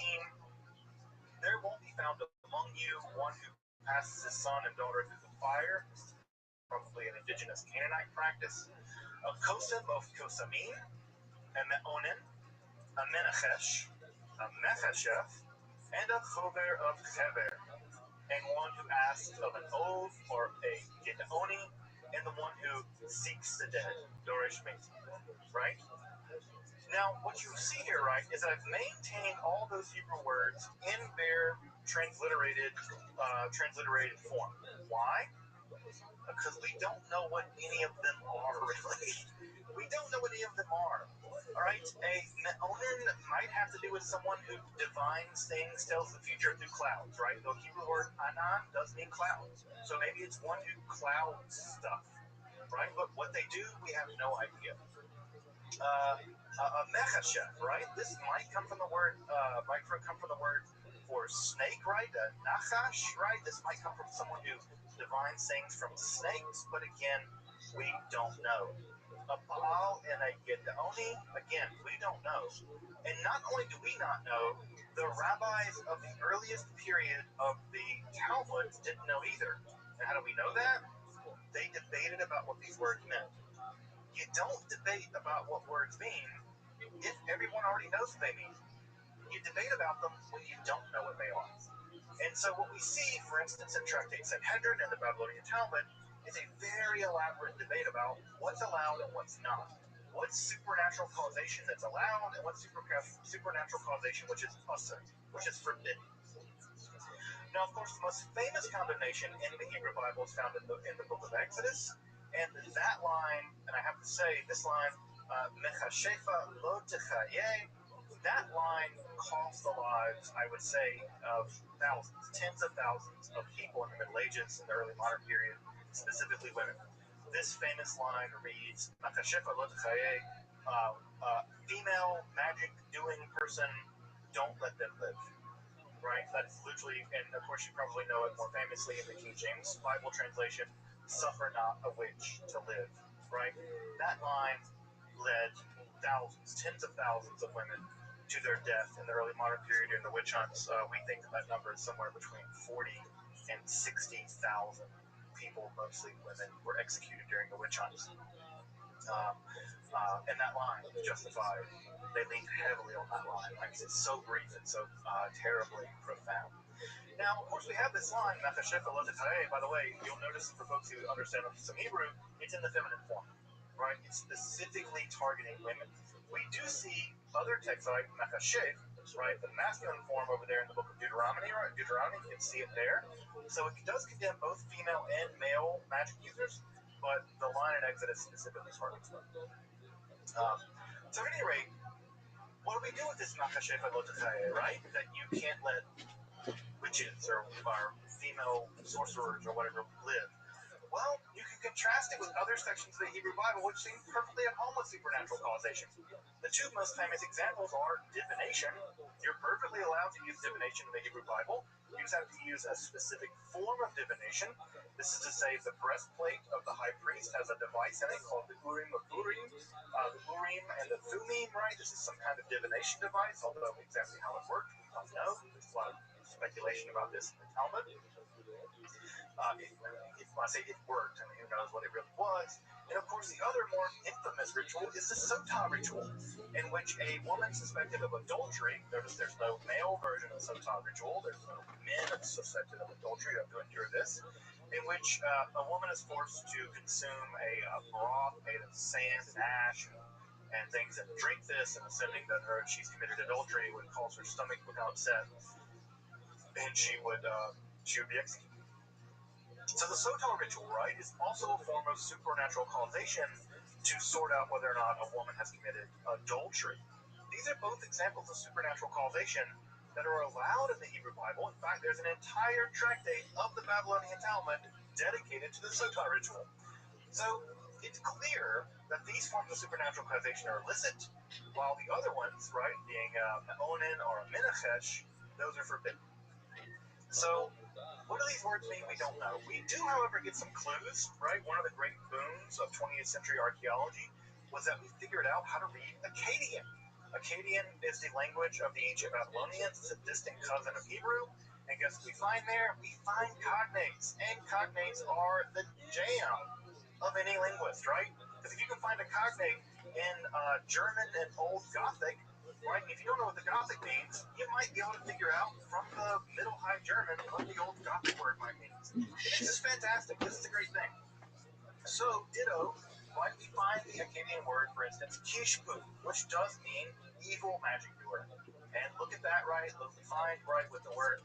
there won't be found among you one who passes his son and daughter through the fire. Probably an indigenous Canaanite practice. A kosim of kosamim, a me'onin, a menachesh, a mechashef, and a chover of chever, and one who asks of an oath or a gedoni, and the one who seeks the dead, Doresh Meti, right? Now, what you see here, right, is I've maintained all those Hebrew words in their transliterated form. Why? Because we don't know what any of them are, really. We don't know what any of them are. All right, a me'onen might have to do with someone who divines things, tells the future through clouds, right? The Hebrew word anan does mean clouds. So maybe it's one who clouds stuff, right? But what they do, we have no idea. A mechashef, right? This might come from the word, for snake, right? A nachash, right? This might come from someone who divines things from snakes, but again, we don't know. A Baal and a Gedoni, again, we don't know. And not only do we not know, the rabbis of the earliest period of the Talmud didn't know either. And how do we know that? They debated about what these words meant. You don't debate about what words mean if everyone already knows what they mean. You debate about them when you don't know what they are. And so what we see, for instance, in Tractate Sanhedrin and the Babylonian Talmud is a very elaborate debate about what's allowed and what's not. What's supernatural causation that's allowed and what's supernatural causation which is usur, which is forbidden. Now, of course, the most famous condemnation in the Hebrew Bible is found in the book of Exodus. And that line, and I have to say, this line, Mechashefa lo techaye, that line cost the lives, I would say, of thousands, tens of thousands of people in the Middle Ages and the early modern period, specifically women. This famous line reads, Mechashefa lo techaye, female magic doing person, don't let them live. Right? That's literally, and of course you probably know it more famously in the King James Bible translation, suffer not a witch to live. Right? That line led thousands, tens of thousands of women to their death in the early modern period in the witch hunts. We think that number is somewhere between 40 and 60,000 people, mostly women, were executed during the witch hunts. And that line was justified. They leaned heavily on that line. Like, it's so brief and so terribly profound. Now, of course, we have this line, Mechashefa lo techaye. By the way, you'll notice for folks who understand some Hebrew, it's in the feminine form, right? It's specifically targeting women. We do see other texts like Mechashef, right? The masculine form over there in the book of Deuteronomy, right? Deuteronomy, you can see it there. So it does condemn both female and male magic users, but the line in Exodus specifically targets them. So at any rate, what do we do with this Mechashefa lo techaye, right? That you can't let witches or female sorcerers or whatever live. Well, you can contrast it with other sections of the Hebrew Bible which seem perfectly at home with supernatural causation. The two most famous examples are divination. You're perfectly allowed to use divination in the Hebrew Bible. You just have to use a specific form of divination. This is to say the breastplate of the high priest has a device in it called the Urim of Urim. The Urim and the Thummim, right? This is some kind of divination device, although exactly how it worked, we don't know. There's a lot of speculation about this in the Talmud. When I say it worked, I mean, who knows what it really was. And of course, the other more infamous ritual is the Sotah ritual, in which a woman suspected of adultery, notice there's no male version of the Sotah ritual, there's no men suspected of adultery who have to endure this, in which a woman is forced to consume a broth made of sand and ash and things, and drink this, and assuming that she's committed adultery would cause her stomach to become upset, and she would be executed. So the Sotah ritual, right, is also a form of supernatural causation to sort out whether or not a woman has committed adultery. These are both examples of supernatural causation that are allowed in the Hebrew Bible. In fact, there's an entire tractate of the Babylonian Talmud dedicated to the Sotah ritual. So it's clear that these forms of supernatural causation are illicit, while the other ones, right, being me'onen or a menachesh, those are forbidden. So what do these words mean? We don't know. We do, however, get some clues, right? One of the great boons of 20th century archaeology was that we figured out how to read Akkadian. Akkadian is the language of the ancient Babylonians. It's a distant cousin of Hebrew. And guess what we find there? We find cognates. And cognates are the jam of any linguist, right? Because if you can find a cognate in German and Old Gothic, right? If you don't know what the Gothic means, you might be able to figure out from the Middle High German what the Old Gothic word might mean. And it's just fantastic. This is a great thing. So, ditto, like we find the Akkadian word, for instance, kishpu, which does mean evil magic doer. And look at that, right? Look, we find, right, with the word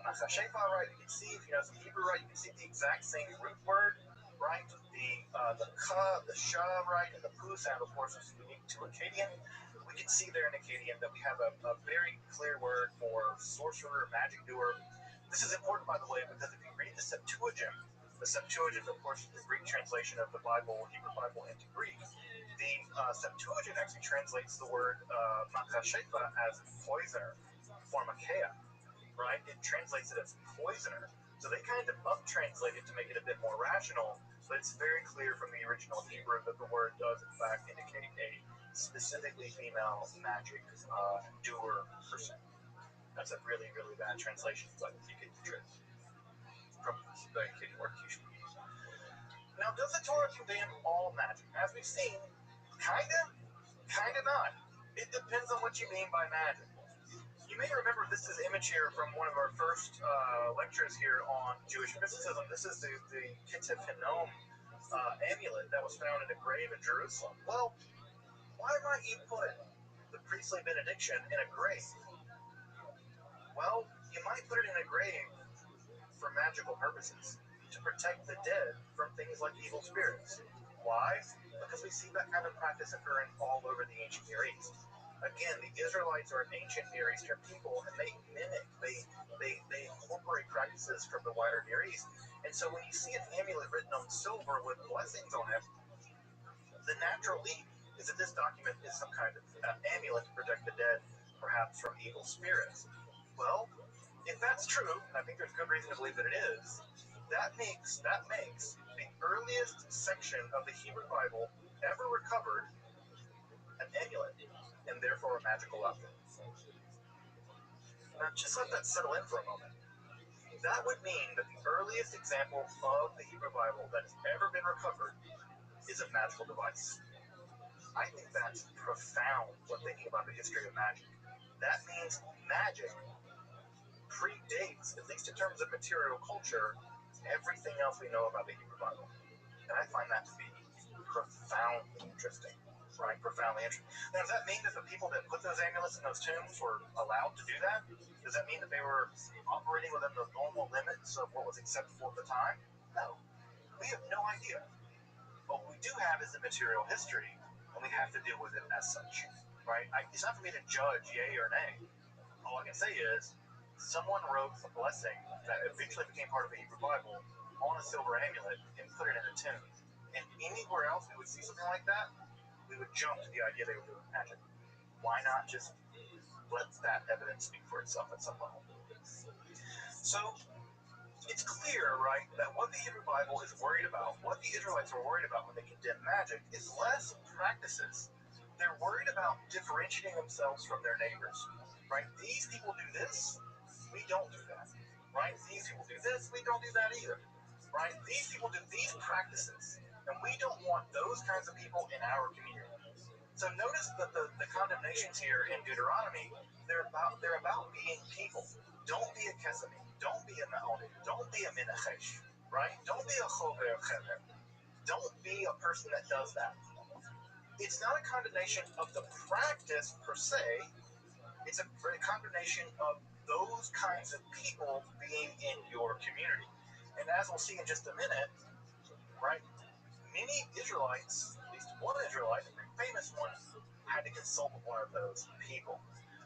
machashefa, right? You can see, if you know some Hebrew, right, you can see the exact same root word, right? The ka, the sha, right, and the pu sound, of course, is unique to Akkadian. We can see there in Akkadian that we have a very clear word for sorcerer, magic doer. This is important, by the way, because if you read the Septuagint, of course, is the Greek translation of the Bible, Hebrew Bible, into Greek. The Septuagint actually translates the word makashefa as poisoner, or makea, right? It translates it as poisoner. So they kind of up-translate it to make it a bit more rational, but it's very clear from the original Hebrew that the word does, in fact, indicate a specifically female magic doer person. That's a really, really bad translation, but you get the drift from the Akkadian word kishbu. Now, does the Torah condemn all magic? As we've seen, kind of not. It depends on what you mean by magic. You may remember this is image here from one of our first lectures here on Jewish mysticism. This is the Kitzef Hinnom amulet that was found in a grave in Jerusalem. Well, why might you put the priestly benediction in a grave? Well, you might put it in a grave for magical purposes, to protect the dead from things like evil spirits. Why? Because we see that kind of practice occurring all over the ancient Near East. Again, the Israelites are an ancient Near Eastern people, and they mimic, they incorporate practices from the wider Near East. And so when you see an amulet written on silver with blessings on it, the natural leap is that this document is some kind of amulet to protect the dead, perhaps from evil spirits. Well, if that's true, and I think there's good reason to believe that it is, that makes the earliest section of the Hebrew Bible ever recovered an amulet, and therefore a magical object. Now, just let that settle in for a moment. That would mean that the earliest example of the Hebrew Bible that has ever been recovered is a magical device. I think that's profound when thinking about the history of magic. That means magic predates, at least in terms of material culture, everything else we know about the Hebrew Bible. And I find that to be profoundly interesting. Right? Profoundly interesting. Now, does that mean that the people that put those amulets in those tombs were allowed to do that? Does that mean that they were operating within the normal limits of what was acceptable at the time? No. We have no idea. But what we do have is the material history, and we have to deal with it as such. Right? It's not for me to judge yay or nay. All I can say is, someone wrote a blessing that eventually became part of the Hebrew Bible on a silver amulet and put it in a tomb. And anywhere else we would see something like that, we would jump to the idea they were doing magic. Why not just let that evidence speak for itself at some level? So, it's clear, right, that what the Hebrew Bible is worried about, what the Israelites were worried about when they condemn magic, is less practices. They're worried about differentiating themselves from their neighbors. Right? These people do this, we don't do that. Right? These people do this, we don't do that either. Right? These people do these practices, and we don't want those kinds of people in our community. So notice that the condemnations here in Deuteronomy, they're about being people. Don't be a Kesami. Don't be a Ma'oni. Don't be a Menachesh. Right? Don't be a Chover Chever. Don't be a person that does that. It's not a condemnation of the practice per se. It's a condemnation of those kinds of people being in your community. And as we'll see in just a minute, right, many Israelites, at least one Israelite, a very famous one, had to consult with one of those people.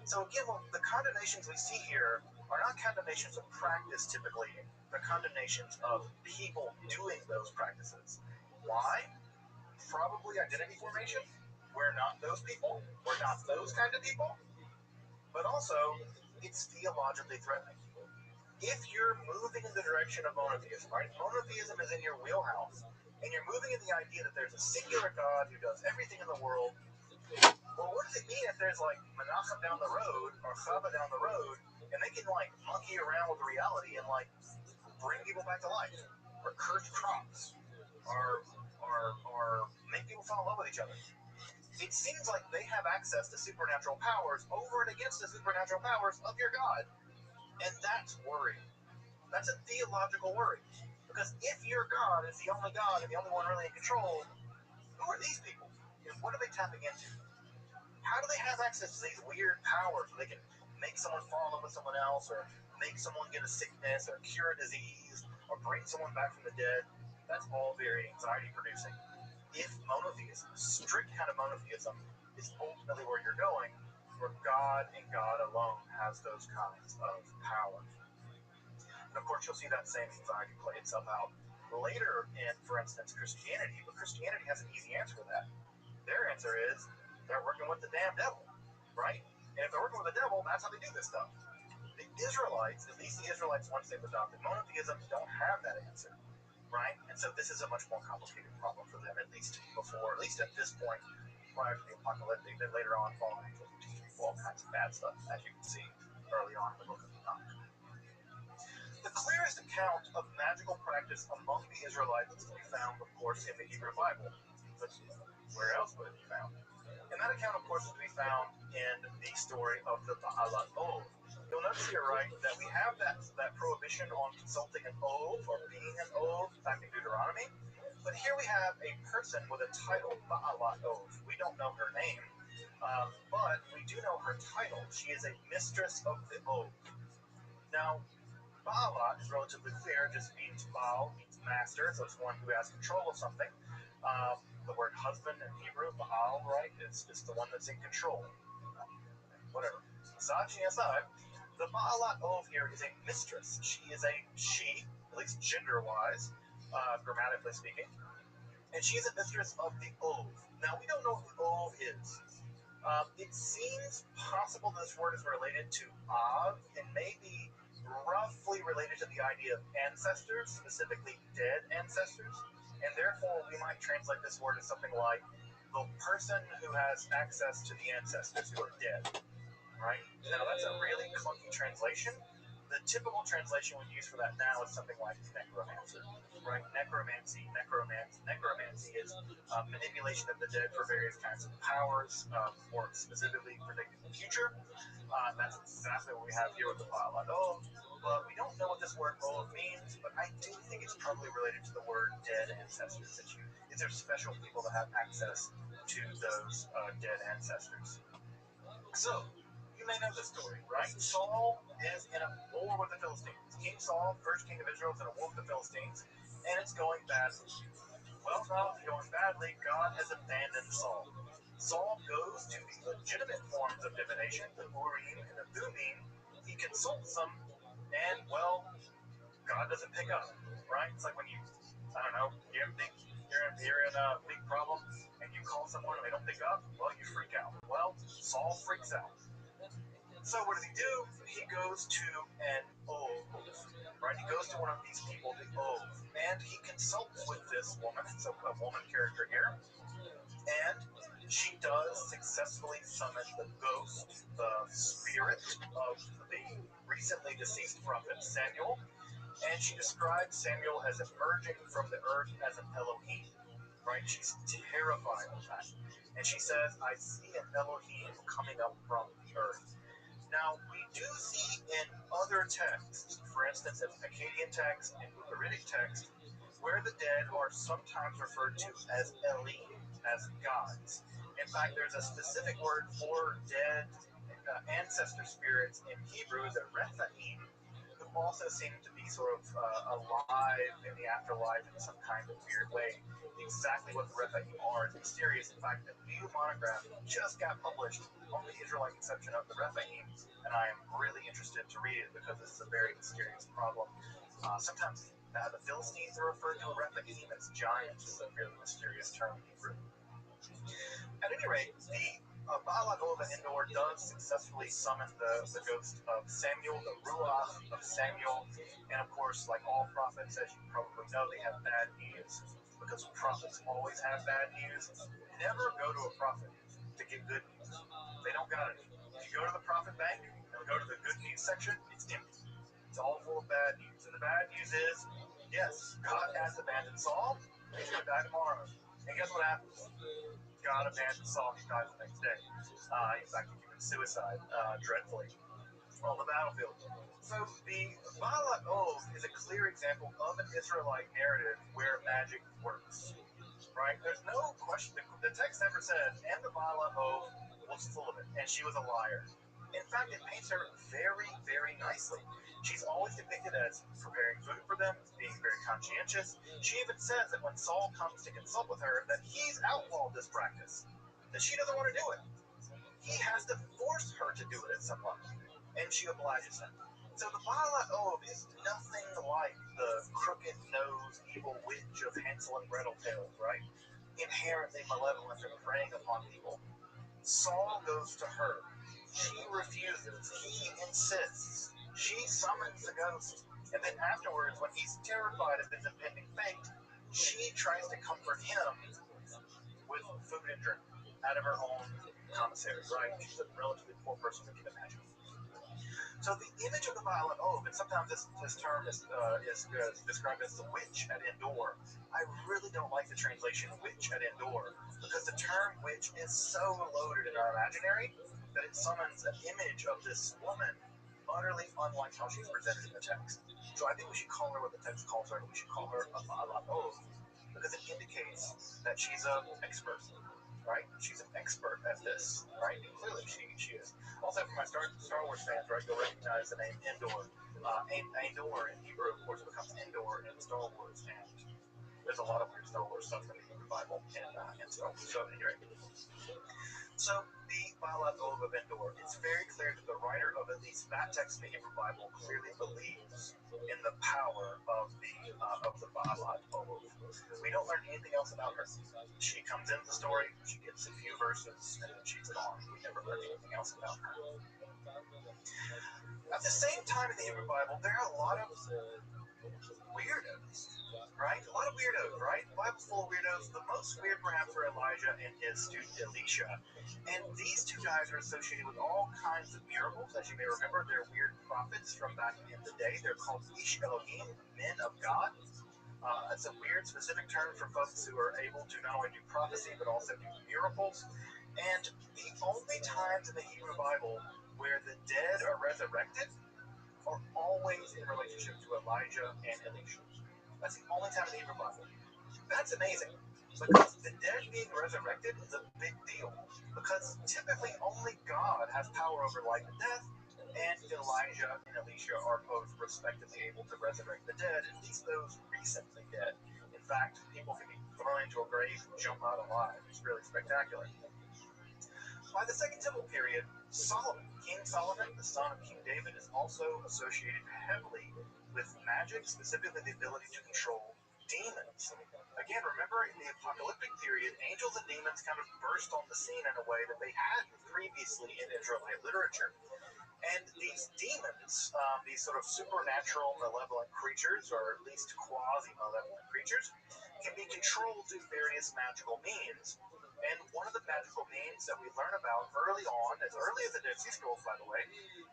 So again, the condemnations we see here are not condemnations of practice typically, they're condemnations of people doing those practices. Why? Probably identity formation. We're not those people. We're not those kind of people. But also, it's theologically threatening. If you're moving in the direction of monotheism, right? Monotheism is in your wheelhouse, and you're moving in the idea that there's a singular God who does everything in the world. Well, what does it mean if there's like Menachem down the road or Chava down the road, and they can like monkey around with reality and like bring people back to life, or curse crops, or make people fall in love with each other? It seems like they have access to supernatural powers over and against the supernatural powers of your God. And that's worrying. That's a theological worry. Because if your God is the only God and the only one really in control, who are these people? And what are they tapping into? How do they have access to these weird powers where they can make someone fall in love with someone else, or make someone get a sickness, or cure a disease, or bring someone back from the dead? That's all very anxiety producing. If monotheism, strict kind of monotheism, is ultimately where you're going, where God and God alone has those kinds of powers. And of course, you'll see that same anxiety play itself out later in, for instance, Christianity. But Christianity has an easy answer for that. Their answer is they're working with the damn devil, right? And if they're working with the devil, that's how they do this stuff. The Israelites, at least the Israelites once they've adopted monotheism, don't have that answer, right? And so this is a much more complicated problem for them, at least at this point, prior to the apocalyptic. Then later on, fallen angels will teach people all kinds of bad stuff, as you can see early on in the book of Enoch. The clearest account of magical practice among the Israelites is to be found, of course, in the Hebrew Bible. But where else would it be found? And that account, of course, is to be found in the story of the Ba'alat Ov. You'll notice here, right, that we have that prohibition on consulting an Ov or being an Ov back in Deuteronomy. But here we have a person with a title, Ba'alat Ov. We don't know her name, but we do know her title. She is a mistress of the Ov. Now, Ba'alat is relatively clear, just means Baal, means master, so it's one who has control of something. The word husband in Hebrew, Baal, right, is the one that's in control. Whatever. Misogyny aside, the Ba'alat Ov here is a mistress. She is a she, at least gender-wise, grammatically speaking, and she's a mistress of the Ov. Now, we don't know what the Ov is. It seems possible this word is related to Av, and maybe roughly related to the idea of ancestors, specifically dead ancestors. And therefore, we might translate this word as something like the person who has access to the ancestors who are dead, right? Now, that's a really clunky translation. The typical translation we use for that now is something like necromancer, right? Necromancy is manipulation of the dead for various kinds of powers, or specifically predicting the future. That's exactly what we have here with the Ba'alat Ov. But we don't know what this word Ov means, but I do think it's probably related to the word dead ancestors. These are special people that have access to those dead ancestors. So, you may know this story, right? Saul is in a war with the Philistines. King Saul, first king of Israel, is in a war with the Philistines, and it's going badly. Well, now it's going badly. God has abandoned Saul. Saul goes to the legitimate forms of divination, the Urim and the Thummim. He consults them, and, well, God doesn't pick up, right? It's like when you, I don't know, you're in a big problem, and you call someone and they don't pick up, well, you freak out. Well, Saul freaks out. So what does he do? He goes to an Ov, right? He goes to one of these people, the Ov, and he consults with this woman. It's a woman character here. And she does successfully summon the ghost, the spirit of the recently deceased prophet Samuel. And she describes Samuel as emerging from the earth as an Elohim, right? She's terrified of that. And she says, I see an Elohim coming up from the earth. Now, we do see in other texts, for instance, in Akkadian text and Ugaritic text, where the dead are sometimes referred to as Elim, as gods. In fact, there's a specific word for dead ancestor spirits in Hebrew, the Rephaim, who also seem to be sort of alive in the afterlife in some kind of weird way. Exactly what the Rephaim are is mysterious. In fact, a new monograph just got published on the Israelite conception of the Rephaim, and I am really interested to read it because this is a very mysterious problem. Sometimes the Philistines are referred to a Rephaim as giants. It's a really mysterious term in Hebrew. At any rate, the Ba'alat Ov Endor does successfully summon the ghost of Samuel, the Ruach of Samuel, and of course, like all prophets, as you probably know, they have bad news, because prophets always have bad news. Never go to a prophet to get good news. They don't got it. If you go to the prophet bank and go to the good news section, it's empty. It's all full of bad news. And the bad news is, yes, God has abandoned Saul. He's going to die tomorrow. And guess what happens? God abandoned Saul. He dies the next day. In fact, he committed suicide dreadfully. on the battlefield. So the Bala Ov is a clear example of an Israelite narrative where magic works. Right? There's no question. The text never says, and the Bala Ov was full of it, and she was a liar. In fact, it paints her very, very nicely. She's always depicted as preparing food for them, being very conscientious. She even says that when Saul comes to consult with her, that he's outlawed this practice, that she doesn't want to do it. He has to force her to do it at some point, and she obliges him. So the Bala Ov is nothing like the crooked-nosed evil witch of Hansel and Gretel tales, right? Inherently malevolent and preying upon people. Saul goes to her. She refuses. He insists. She summons the ghost. And then afterwards, when he's terrified of his impending fate, she tries to comfort him with food and drink out of her own commissary, right? She's a relatively poor person, if you can imagine. So the image of the Violet Ove, and sometimes this term is described as the witch at Endor. I really don't like the translation witch at Endor, because the term witch is so loaded in our imaginary that it summons an image of this woman utterly unlike how she's presented in the text. So I think we should call her what the text calls her. We should call her a Violet Ove, because it indicates that she's an expert. Right? She's an expert at this, right? And clearly she is. Also, for my Star Wars fans, right, you'll recognize the name Endor. Endor in Hebrew, of course, becomes Endor in Star Wars, and there's a lot of weird Star Wars stuff in the Hebrew Bible and Star Wars. So, anyway. So, the Baalat Ov of Endor, it's very clear that the writer of at least that text in the Hebrew Bible clearly believes in the power of the Baalat Ov. We don't learn anything else about her. She comes into the story, she gets a few verses, and then she's gone. We never learn anything else about her. At the same time in the Hebrew Bible, there are a lot of weirdos, right? A lot of weirdos, right? The Bible's full of weirdos. The most weird, perhaps, are Elijah and his student Elisha. And these two guys are associated with all kinds of miracles. As you may remember, they're weird prophets from back in the day. They're called Ish Elohim, men of God. It's a weird, specific term for folks who are able to not only do prophecy, but also do miracles. And the only times in the Hebrew Bible where the dead are resurrected are always in relationship to Elijah and Elisha. That's the only time in the Hebrew Bible. That's amazing, because the dead being resurrected is a big deal, because typically only God has power over life and death, and Elijah and Elisha are both respectively able to resurrect the dead, at least those recently dead. In fact, people can be thrown into a grave and jump out alive. It's really spectacular. By the Second Temple period, Solomon, King Solomon, the son of King David, is also associated heavily with magic, specifically the ability to control demons. Again, remember in the apocalyptic period, angels and demons kind of burst on the scene in a way that they hadn't previously in Israelite literature. And these demons, these sort of supernatural malevolent creatures, or at least quasi-malevolent creatures, can be controlled through various magical means. And one of the magical means that we learn about early on, as early as the Dead Sea Scrolls, by the way,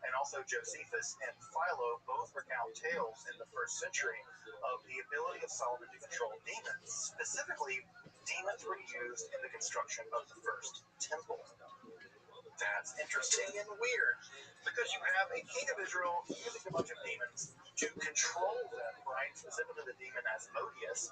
and also Josephus and Philo both recount tales in the 1st century of the ability of Solomon to control demons. Specifically, demons were used in the construction of the first temple. That's interesting and weird, because you have a king of Israel using a bunch of demons to control them, right? Specifically the demon Asmodeus,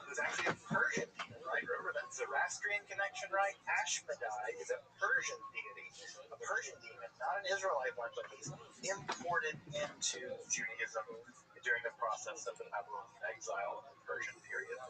who's actually a Persian demon, right? Remember that Zoroastrian connection, right? Ashmedai is a Persian deity, a Persian demon, not an Israelite one, but he's imported into Judaism during the process of the Babylonian exile in the Persian period.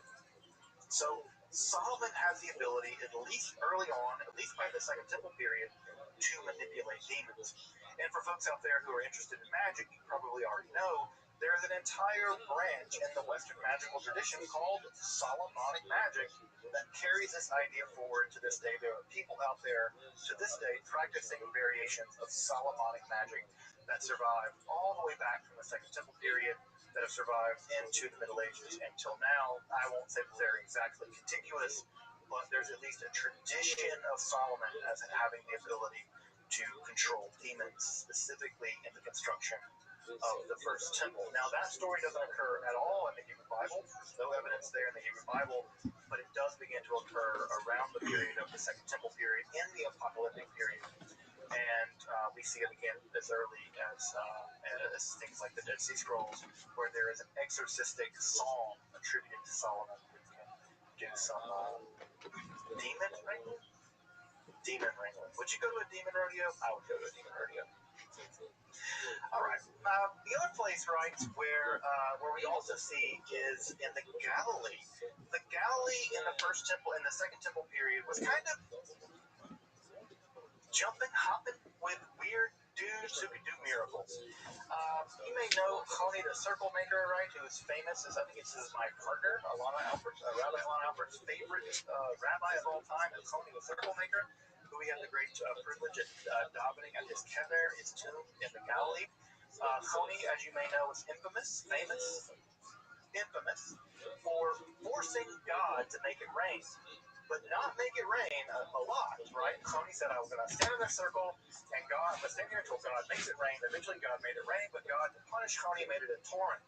So Solomon has the ability, at least early on, at least by the Second Temple period, to manipulate demons. And for folks out there who are interested in magic, you probably already know, there is an entire branch in the Western magical tradition called Solomonic magic that carries this idea forward to this day. There are people out there to this day practicing variations of Solomonic magic that survive all the way back from the Second Temple period, that have survived into the Middle Ages until now. I won't say that they're exactly contiguous, but there's at least a tradition of Solomon as having the ability to control demons, specifically in the construction of the first temple. Now, that story doesn't occur at all in the Hebrew Bible. There's no evidence there in the Hebrew Bible, but it does begin to occur around the period of the Second Temple period in the apocalyptic period. And we we see it again as early as things like the Dead Sea Scrolls, where there is an exorcistic psalm attributed to Solomon. You can do some demon wrangling. Would you go to a demon rodeo? I would go to a demon rodeo. All right. The other place, right, where we also see is in the Galilee. The Galilee in the first temple, in the second temple period, was kind of jumping, hopping with weird dudes who could do miracles. You may know Choni the circle maker, right, who's famous as, I think this is my partner, Rabbi Alana Alpert's favorite rabbi of all time, is Choni the circle maker, who we had the great privilege of davening at his kever, his tomb in the Galilee. Choni, as you may know, is infamous for forcing God to make it rain, but not make it rain a lot, right? Choni said, I was going to stand in a circle, and God, I'm going to stand here until God makes it rain. Eventually, God made it rain, but God, to punish Choni, made it a torrent.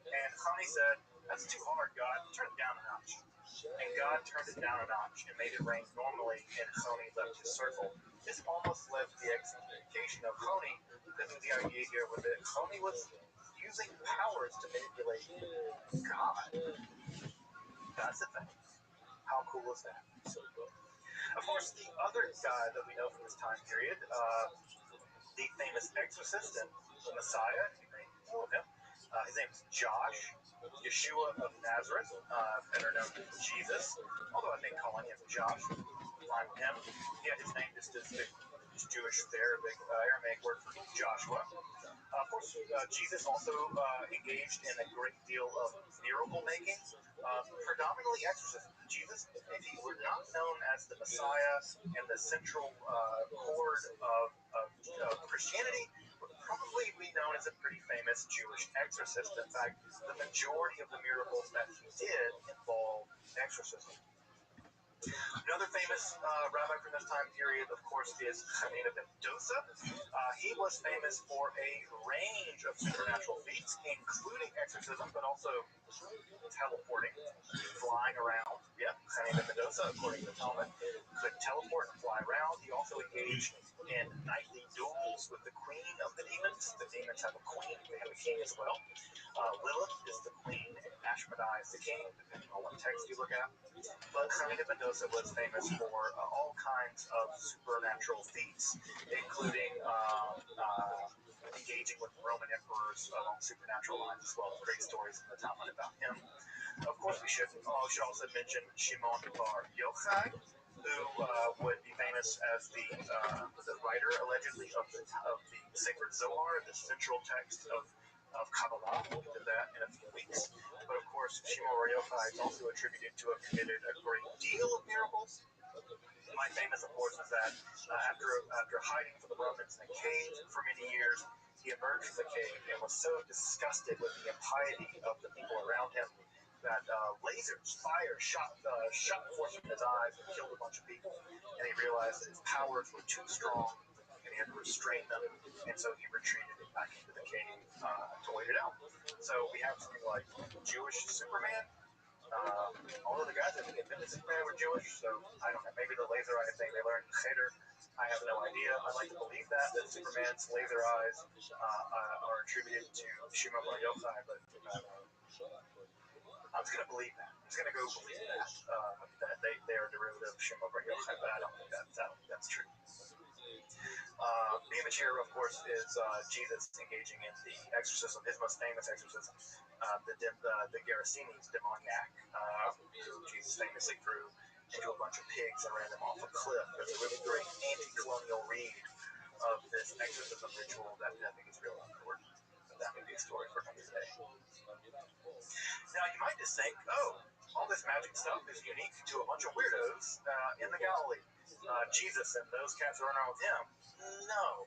And Choni said, that's too hard, God. Turn it down a notch. And God turned it down a notch and made it rain normally, and Choni left his circle. This almost led to the excommunication of Choni, because the idea here was that Choni was using powers to manipulate God. That's the thing. How cool is that? Of course, the other guy that we know from this time period, the famous exorcist and Messiah, you may know of him. His name is Josh, Yeshua of Nazareth, better known as Jesus, although I think calling him Josh, fine with him. Yeah, his name is just the Jewish Aramaic word for Joshua. Of course, Jesus also engaged in a great deal of miracle making, predominantly exorcism. Jesus, if he were not known as the Messiah and the central cord of Christianity, would probably be known as a pretty famous Jewish exorcist. In fact, the majority of the miracles that he did involved exorcism. Another famous rabbi from this time period, of course, is Hanina ben Dosa. He was famous for a range of supernatural feats, including exorcism, but also teleporting, flying around. Yep, Hanina ben Dosa, according to the Talmud, could teleport and fly around. He also engaged in nightly duels with the queen of the demons. The demons have a queen, they have a king as well. Lilith is the queen, and Ashmedai is the king, depending on what text you look at. But Hanina ben Dosa was famous for all kinds of supernatural feats, including engaging with Roman emperors along supernatural lines as well. Great stories in the Talmud about him. Of course, we should also mention Shimon bar Yochai, who would be famous as the writer, allegedly, of the sacred Zohar, the central text of Kabbalah. We'll get to that in a few weeks. But of course, Shimon bar Yochai is also attributed to have committed a great deal of miracles. My famous, of course, is that after hiding from the Romans in a cave for many years, he emerged from the cave and was so disgusted with the impiety of the people around him that fire shot forth from his eyes and killed a bunch of people. And he realized that his powers were too strong and he had to restrain them. And so he retreated back into the cave to wait it out. So we have something like Jewish Superman. All of the guys that invented Superman were Jewish, so I don't know. Maybe the laser eye thing they learned in Cheder. I have no idea. I like to believe that Superman's laser eyes are attributed to Shimon bar Yochai, but I'm just going to believe that. I'm just going to go believe that they are derivative of Shimon bar Yochai, but I don't think that's true. The image here, of course, is Jesus engaging in the exorcism, his most famous exorcism, the Gerasenes demoniac, who Jesus famously threw into a bunch of pigs and ran them off a cliff. There's a really great anti-colonial read of this exorcism ritual that I think is really important. But that may be a story for another day. Now, you might just think, all this magic stuff is unique to a bunch of weirdos in the Galilee. Jesus and those cats running around with him. No.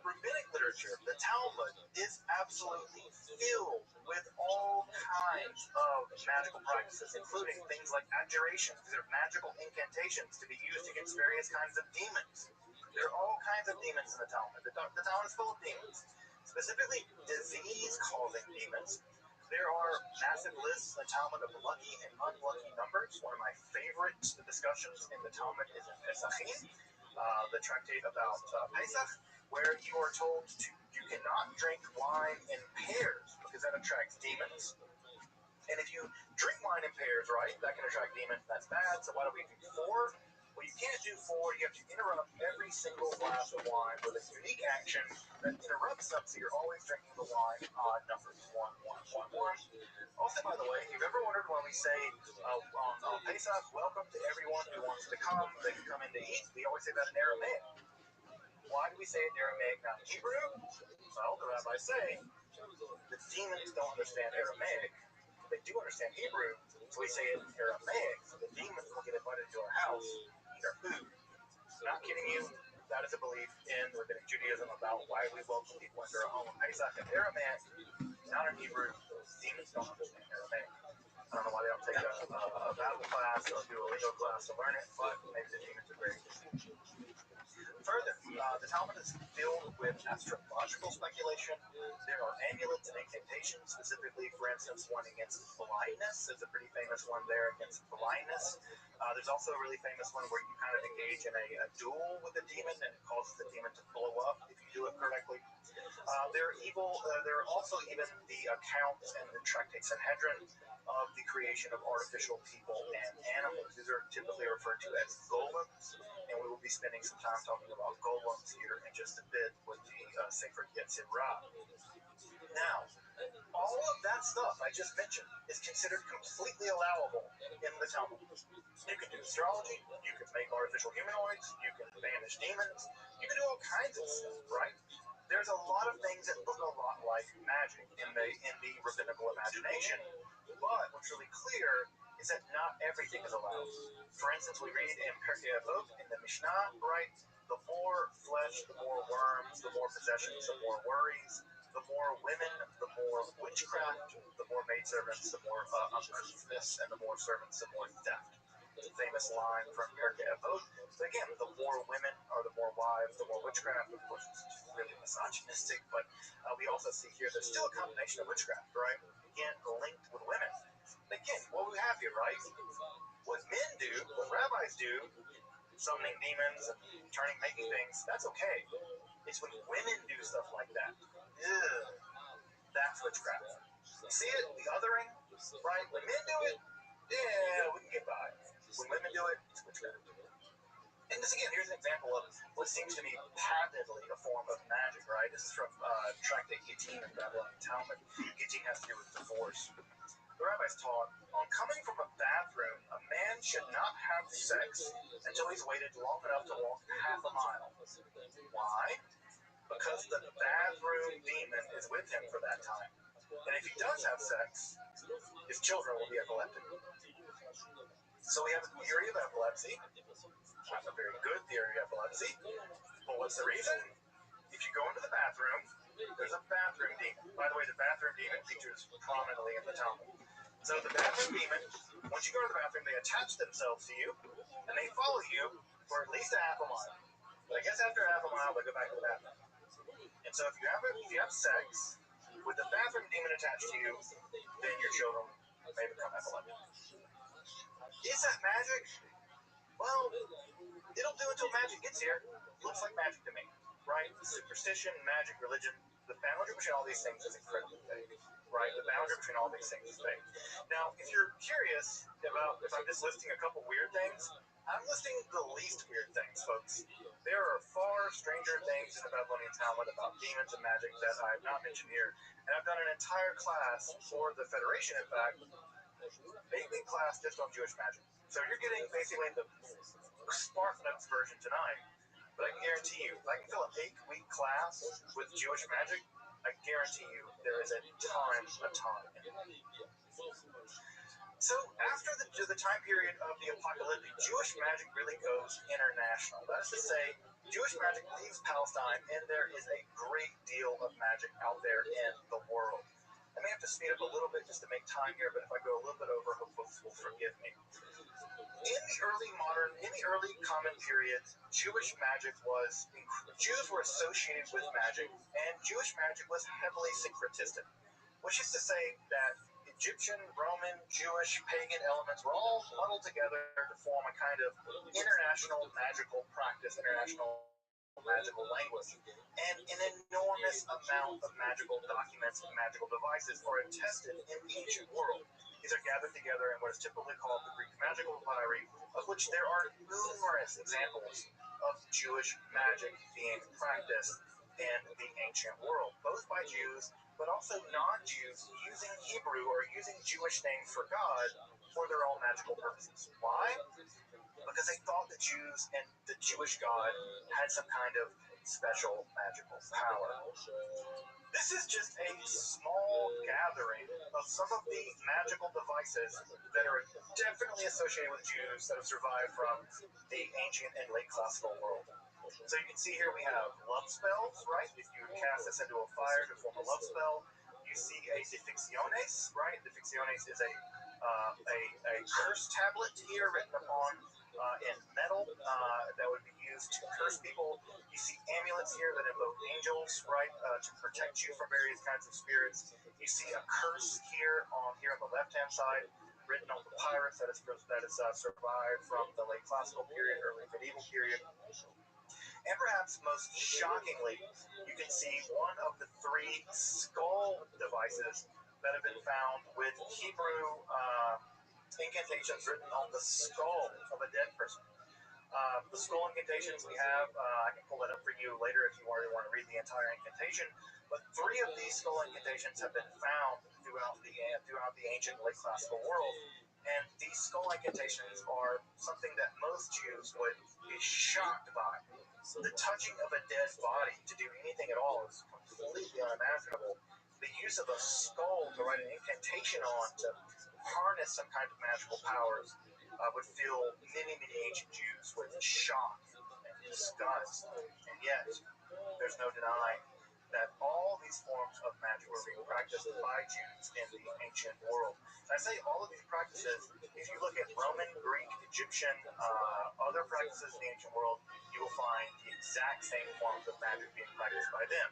Rabbinic literature, the Talmud, is absolutely filled with all kinds of magical practices, including things like adjurations. These are magical incantations to be used against various kinds of demons. There are all kinds of demons in the Talmud. The Talmud is full of demons, specifically disease-causing demons. There are massive lists in the Talmud of lucky and unlucky numbers. One of my favorite discussions in the Talmud is in Pesachim, the tractate about Pesach. where you are told you cannot drink wine in pairs because that attracts demons. And if you drink wine in pairs, right, that can attract demons. That's bad. So why do we do 4? Well, you can't do 4. You have to interrupt every single glass of wine with a unique action that interrupts them, so you're always drinking the wine odd numbers. 1, 1, 1, 1. Also, by the way, if you've ever wondered when we say on Pesach, welcome to everyone who wants to come, they can come in to eat, we always say that in Aramaic. Why do we say it in Aramaic, not in Hebrew? Well, the rabbis say the demons don't understand Aramaic. They do understand Hebrew, so we say it in Aramaic. So the demons will get invited to our house, eat our food. Not kidding you. That is a belief in Rabbinic Judaism about why we welcome people into our home on Pesach in Aramaic, not in Hebrew. Demons don't understand Aramaic. I don't know why they don't take a Bible class or do a legal class to learn it, but maybe the demons are very interesting. Further, the Talmud is filled with astrological speculation. There are amulets and incantations, specifically, for instance, one against blindness. There's a pretty famous one there against blindness. There's also a really famous one where you kind of engage in a duel with the demon, and it causes the demon to blow up if you do it correctly. There are also even the accounts and the tractate Sanhedrin of the creation of artificial people and animals. These are typically referred to as golems, and we will be spending some time talking about golems here in just a bit with the Sefer Yetzirah. Now, all of that stuff I just mentioned is considered completely allowable in the Talmud. You can do astrology, you can make artificial humanoids, you can banish demons, you can do all kinds of stuff, right? There's a lot of things that look a lot like magic in the rabbinical imagination, but what's really clear is that not everything is allowed. For instance, we read in Pirkei Avot in the Mishnah, right? The more flesh, the more worms, the more possessions, the more worries. The more women, the more witchcraft. The more maidservants, the more uncleanness, and the more servants, the more theft. It's a famous line from Pirkei Avot. So again, the more women or the more wives, the more witchcraft. Of course, it's really misogynistic, but we also see here there's still a combination of witchcraft, right? Again, linked with women. Again, what we have here, right? What men do, what rabbis do, summoning demons and making things, that's okay. It's when women do stuff like that. Ugh, that's witchcraft. You see it? The othering, right? When men do it, yeah, we can get by. When women do it, it's witchcraft. And this again, here's an example of what seems to be patently a form of magic, right? This is from Tractate Gittin in Babylonian Talmud. Gittin has to do with divorce. The rabbis taught, on coming from a bathroom, a man should not have sex until he's waited long enough to walk half a mile. Why? Because the bathroom demon is with him for that time. And if he does have sex, his children will be epileptic. So we have a theory of epilepsy. Not a very good theory of epilepsy. But what's the reason? If you go into the bathroom, there's a bathroom demon. By the way, the bathroom demon features prominently in the Talmud. So the bathroom demon, once you go to the bathroom, they attach themselves to you, and they follow you for at least a half a mile. But I guess after half a mile, they go back to the bathroom. And so if you have sex with the bathroom demon attached to you, then your children may become epileptic. Is that magic? Well, it'll do until magic gets here. It looks like magic to me, right? Superstition, magic, religion, the boundary between all these things is incredibly vague, right? The boundary between all these things is vague. Now, if you're curious about if I'm just listing a couple weird things, I'm listing the least weird things, folks. There are far stranger things in the Babylonian Talmud about demons and magic that I have not mentioned here. And I've done an entire class for the Federation, in fact, a big class just on Jewish magic. So you're getting basically the SparkNotes version tonight. But I can guarantee you, if I can fill an 8-week class with Jewish magic, I guarantee you there is a ton. So after the time period of the apocalyptic, Jewish magic really goes international. That is to say, Jewish magic leaves Palestine, and there is a great deal of magic out there in the world. I may have to speed up a little bit just to make time here, but if I go a little bit over, hope folks will forgive me. In the early common periods, Jewish magic Jews were associated with magic, and Jewish magic was heavily syncretistic, which is to say that Egyptian, Roman, Jewish, pagan elements were all muddled together to form a kind of international magical practice, international magical language. And an enormous amount of magical documents and magical devices are attested in the ancient world. These are gathered together in what is typically called the Greek magical papyri, of which there are numerous examples of Jewish magic being practiced in the ancient world, both by Jews but also non-Jews using Hebrew or using Jewish names for God for their own magical purposes. Why? Because they thought the Jews and the Jewish God had some kind of special magical power. This is just a small gathering of some of the magical devices that are definitely associated with Jews that have survived from the ancient and late classical world. So you can see here we have love spells, right? If you cast this into a fire to form a love spell, you see a Defixiones, right? Defixiones is a curse tablet here written upon in metal that would be used to curse people. You see amulets here that invoke angels, right, to protect you from various kinds of spirits. You see a curse here on the left-hand side, written on papyrus that is survived from the late classical period, early medieval period. And perhaps most shockingly, you can see one of the 3 skull devices that have been found with Hebrew incantations written on the skull of a dead person. The skull incantations we have, I can pull that up for you later if you want to read the entire incantation. But 3 of these skull incantations have been found throughout the ancient late classical world. And these skull incantations are something that most Jews would be shocked by. The touching of a dead body to do anything at all is completely unimaginable. The use of a skull to write an incantation on to harness some kind of magical powers would fill many, many ancient Jews with shock and disgust. And yet, there's no denying that all these forms of magic were being practiced by Jews in the ancient world. And I say all of these practices, if you look at Roman, Greek, Egyptian, other practices in the ancient world, you will find the exact same forms of magic being practiced by them.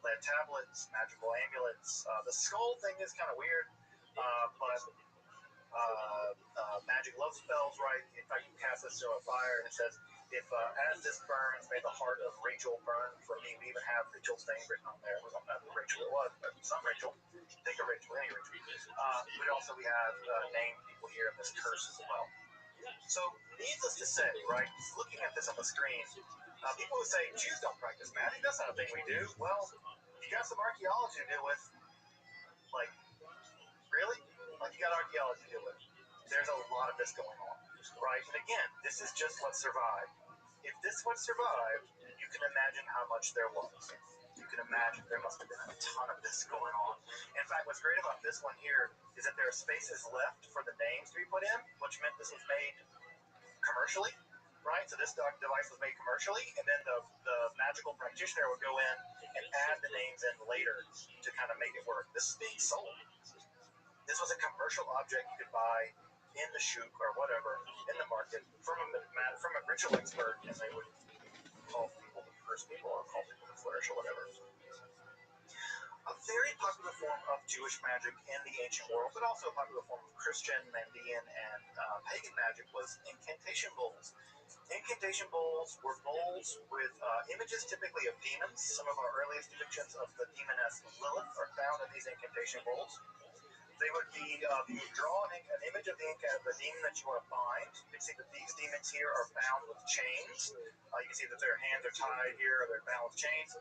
Lead tablets, magical amulets. The skull thing is kind of weird, but magic love spells, right? In fact, you cast this to a fire and it says, if as this burns, may the heart of Rachel burn for me. We even have Rachel's name written on there. We don't know who Rachel it was, but some Rachel. Think of Rachel, any Rachel. But also we have named people here in this curse as well. So, needless to say, right, looking at this on the screen, people would say, Jews don't practice magic. That's not a thing we do. Well, you got some archaeology to deal with. Like, really? Like, you got archaeology to deal with. There's a lot of this going on, right? And again, this is just what survived. If this what survived, you can imagine how much there was. You can imagine there must have been a ton of this going on. In fact, what's great about this one here is that there are spaces left for the names to be put in, which meant this was made commercially, right? So this device was made commercially, and then the magical practitioner would go in and add the names in later to kind of make it work. This is being sold. This was a commercial object you could buy in the shuk or whatever in the market from a ritual expert, and they would call people to curse people or call people to flourish or whatever. A very popular form of Jewish magic in the ancient world, but also a popular form of Christian, Mandean, and pagan magic was incantation bowls. Incantation bowls were bowls with images typically of demons. Some of our earliest depictions of the demoness Lilith are found in these incantation bowls. They would be, you would draw an image of the demon that you want to bind. You can see that these demons here are bound with chains. You can see that their hands are tied here, or they're bound with chains.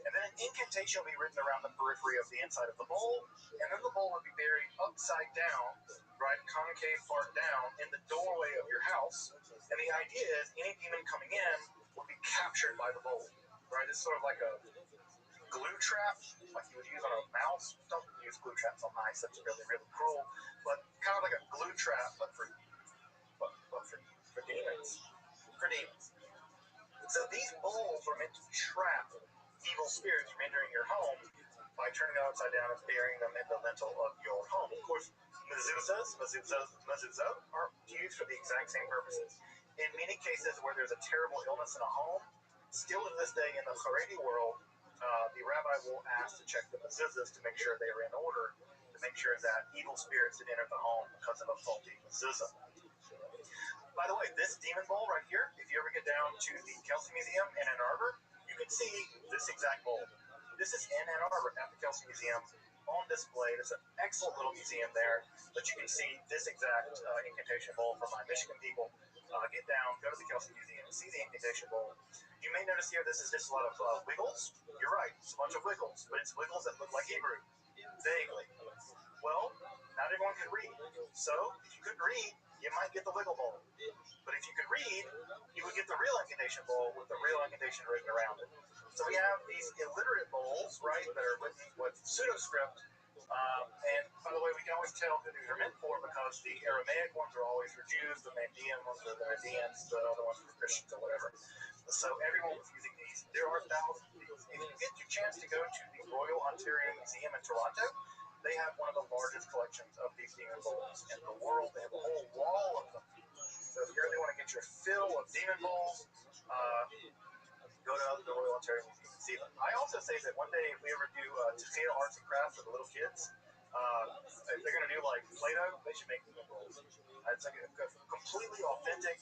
And then an incantation will be written around the periphery of the inside of the bowl, and then the bowl would be buried upside down, right, concave part down, in the doorway of your house. And the idea is any demon coming in will be captured by the bowl, right? It's sort of like a glue trap, like you would use on a mouse. Don't use glue traps on mice, that's really, really cruel. But kind of like a glue trap, but for demons. For demons. So these bowls are meant to trap evil spirits from entering your home by turning them upside down and burying them in the lintel of your home. Of course, mezuzahs are used for the exact same purposes. In many cases where there's a terrible illness in a home, still to this day in the Haredi world, the rabbi will ask to check the mezuzahs to make sure they are in order, to make sure that evil spirits didn't enter the home because of a faulty mezuzah. By the way, this demon bowl right here, if you ever get down to the Kelsey Museum in Ann Arbor, you can see this exact bowl. This is in Ann Arbor at the Kelsey Museum on display. There's an excellent little museum there, but you can see this exact incantation bowl for my Michigan people. Get down, go to the Kelsey Museum, see the incantation bowl. You may notice here this is just a lot of wiggles. You're right, it's a bunch of wiggles, but it's wiggles that look like Hebrew, vaguely. Well, not everyone can read. So, if you couldn't read, you might get the wiggle bowl. But if you could read, you would get the real incantation bowl with the real incantation written around it. So we have these illiterate bowls, right, that are written with pseudo-script. And by the way, we can always tell who these are meant for because the Aramaic ones are always for Jews, the Mandean ones are the Mandeans, the other ones are for Christians or whatever. So everyone was using these. There are thousands of these. If you get your chance to go to the Royal Ontario Museum in Toronto, they have one of the largest collections of these demon bowls in the world. They have a whole wall of them. So if you really want to get your fill of demon bowls, go to the Royal Ontario Museum and see them. I also say that one day if we ever do Tequila arts and crafts for the little kids, if they're going to do like Play-Doh, they should make demon bowls. It's like a completely authentic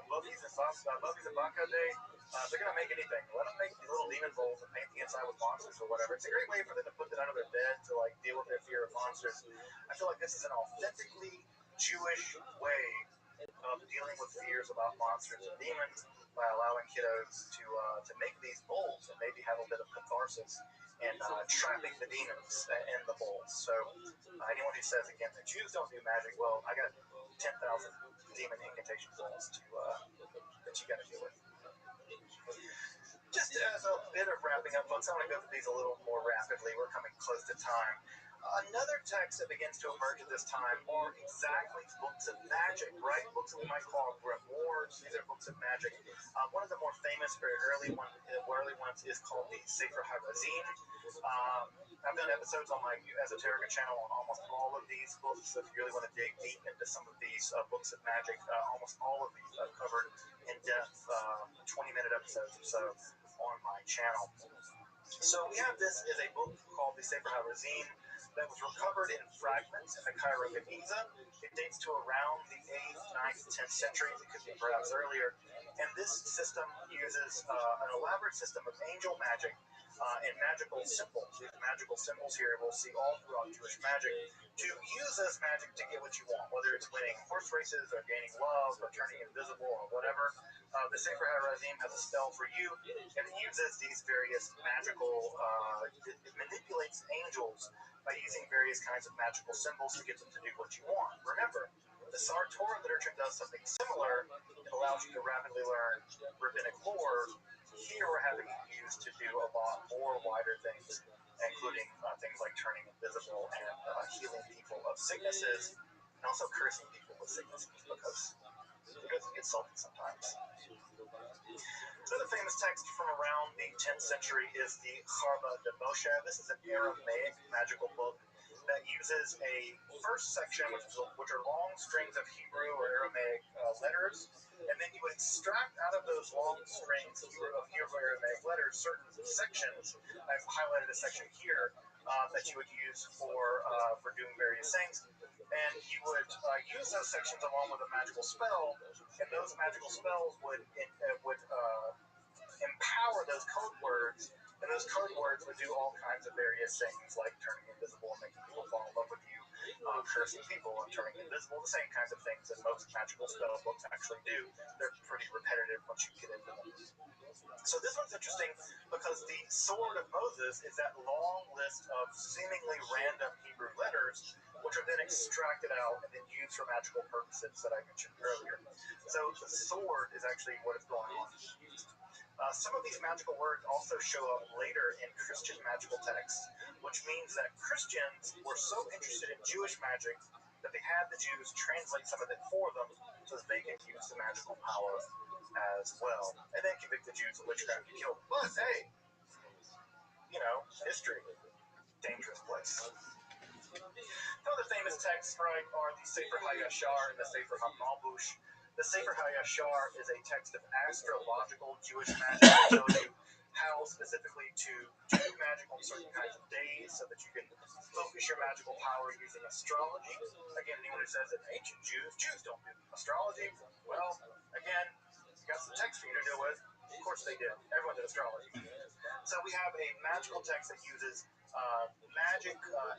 Buffy's and Vodka Day. If they're going to make anything, let them make these little demon bowls and paint the inside with monsters or whatever. It's a great way for them to put it under their bed to like deal with their fear of monsters. I feel like this is an authentically Jewish way of dealing with fears about monsters and demons by allowing kiddos to make these bowls and maybe have a bit of catharsis and trapping the demons in the bowls. So anyone who says again that Jews don't do magic, well, I got 10,000 demon incantation bowls that you got to deal with. Just as a bit of wrapping up, folks, I want to go through these a little more rapidly. We're coming close to time. Another text that begins to emerge at this time are exactly books of magic, right? Books that we might call grimoires. These are books of magic. One of the more famous, very early ones is called the Sefer HaRazim. I've done episodes on my Esoterica channel on almost all of these books. So if you really want to dig deep into some of these books of magic, almost all of these I've covered in depth, 20-minute episodes or so on my channel. So we have this as a book called the Sefer HaRazim that was recovered in fragments in the Cairo Geniza. It dates to around the 8th, 9th, 10th centuries. It could be perhaps earlier. And this system uses an elaborate system of angel magic and magical symbols. These magical symbols here we'll see all throughout Jewish magic to use this magic to get what you want, whether it's winning horse races or gaining love or turning invisible or whatever. The Sefer HaRazim has a spell for you, and it uses these various magical, it manipulates angels by using various kinds of magical symbols to get them to do what you want. Remember, the Sar Torah literature does something similar. It allows you to rapidly learn rabbinic lore. Here we're having it used to do a lot more wider things, including things like turning invisible and healing people of sicknesses, and also cursing people with sicknesses because it gets salty sometimes. Another famous text from around the 10th century is the Charba de Moshe. This is an Aramaic magical book that uses a first section, which are long strings of Hebrew or Aramaic letters, and then you would extract out of those long strings of Hebrew Aramaic letters certain sections. I've highlighted a section here that you would use for doing various things, and you would use those sections along with a magical spell, and those magical spells would empower those code words, and those code words would do all kinds of various things like turning invisible and making people fall in love with you, cursing people and turning invisible, the same kinds of things that most magical spell books actually do. They're pretty repetitive once you get into them. So this one's interesting because the Sword of Moses is that long list of seemingly random Hebrew letters which are then extracted out and then used for magical purposes that I mentioned earlier. So the sword is actually what is going on used. Some of these magical words also show up later in Christian magical texts, which means that Christians were so interested in Jewish magic that they had the Jews translate some of it for them so that they could use the magical power as well, and then convict the Jews of witchcraft and kill them. But hey, history, dangerous place. Other famous texts, right, are the Sefer HaYashar and the Sefer HaMalbush. The Sefer HaYashar is a text of astrological Jewish magic that tells you how specifically to do magical certain kinds of days so that you can focus your magical power using astrology. Again, anyone who says that ancient Jews don't do astrology, well, again, you got some text for you to deal with. Of course they did. Everyone did astrology. So we have a magical text that uses magic,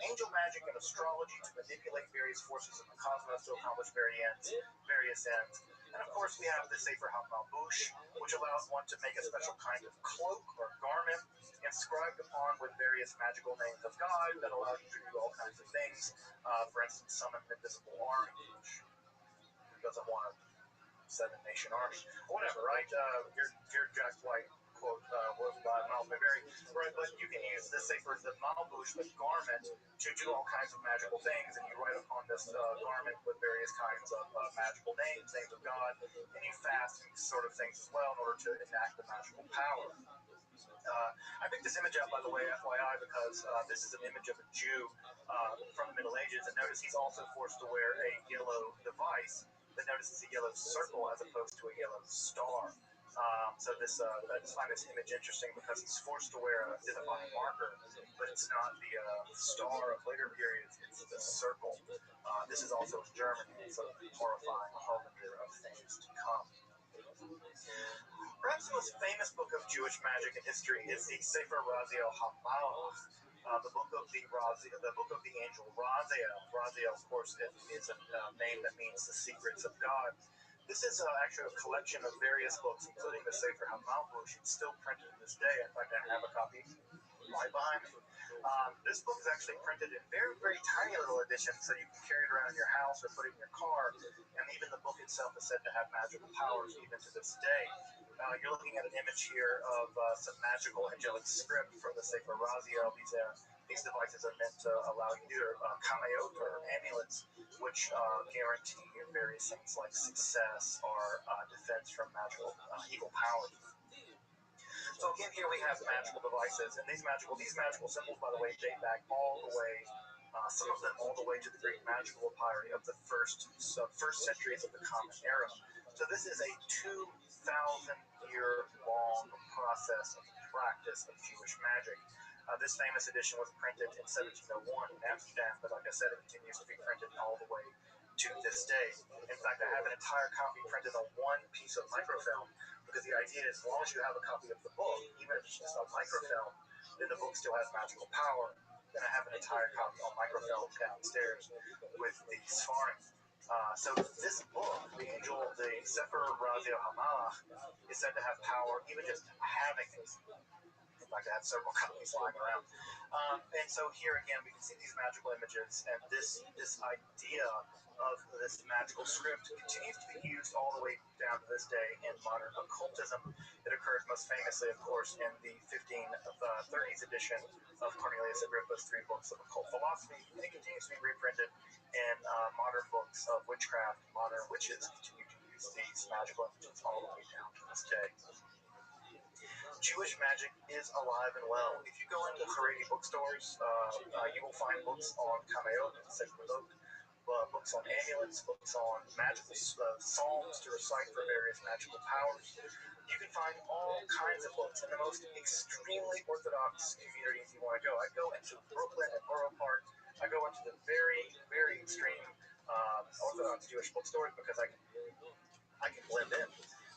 angel magic, and astrology to manipulate various forces in the cosmos to accomplish various ends. And of course, we have the Sefer HaMalbush, which allows one to make a special kind of cloak or garment inscribed upon with various magical names of God that allow you to do all kinds of things. For instance, summon an invisible army, which doesn't want a 7-nation army, or whatever, right? Your Jack White quote was by Miles Mayberry, right? But you can use this Sefer, the Malbush, the garment, to do all kinds of magical things, and you write upon this garment with various kinds of magical names of God, and you fast and sort of things as well in order to enact the magical power. I picked this image out, by the way, FYI, because this is an image of a Jew from the Middle Ages, and notice he's also forced to wear a yellow device, but notice it's a yellow circle as opposed to a yellow star. So I just find this image interesting because he's forced to wear a identifying marker, but it's not the star of later periods, it's the circle. This is also in Germany, so horrifying harbinger of things to come. Perhaps the most famous book of Jewish magic in history is the Sefer Raziel HaMalach, the book of the angel Raziel. Raziel, of course, is a name that means the secrets of God. This is actually a collection of various books, including the Sefer HaMalbush. It's still printed to this day. In fact, I have a copy right behind me. This book is actually printed in very, very tiny little editions, so you can carry it around in your house or put it in your car. And even the book itself is said to have magical powers even to this day. You're looking at an image here of some magical angelic script from the Sefer Raziel. These devices are meant to allow you to do kamayot or amulets, which guarantee various things like success or defense from magical evil powers. So again, here we have magical devices, and these magical symbols, by the way, date back all the way, some of them all the way to the Greek magical papyri of the first centuries of the Common Era. So this is a 2,000-year-long process of practice of Jewish magic. This famous edition was printed in 1701 in Amsterdam, but like I said, it continues to be printed all the way to this day. In fact, I have an entire copy printed on one piece of microfilm, because the idea is as long as you have a copy of the book, even if it's just a microfilm, then the book still has magical power. Then I have an entire copy on microfilm downstairs with the Sfarim. So this book, the Sefer Raziel HaMalach, is said to have power even just having it. In fact, I have several copies lying around. And so here again, we can see these magical images, and this idea of this magical script continues to be used all the way down to this day in modern occultism. It occurred most famously, of course, in the 1530s edition of Cornelius Agrippa's 3 books of occult philosophy, and it continues to be reprinted in modern books of witchcraft. Modern witches continue to use these magical images all the way down to this day. Jewish magic is alive and well. If you go into Haredi bookstores, you will find books on kamayot and seferot, books on amulets, books on magical psalms to recite for various magical powers. You can find all kinds of books in the most extremely orthodox communities you want to go. I go into Brooklyn and Borough Park. I go into the very, very extreme orthodox Jewish bookstores because I can blend in.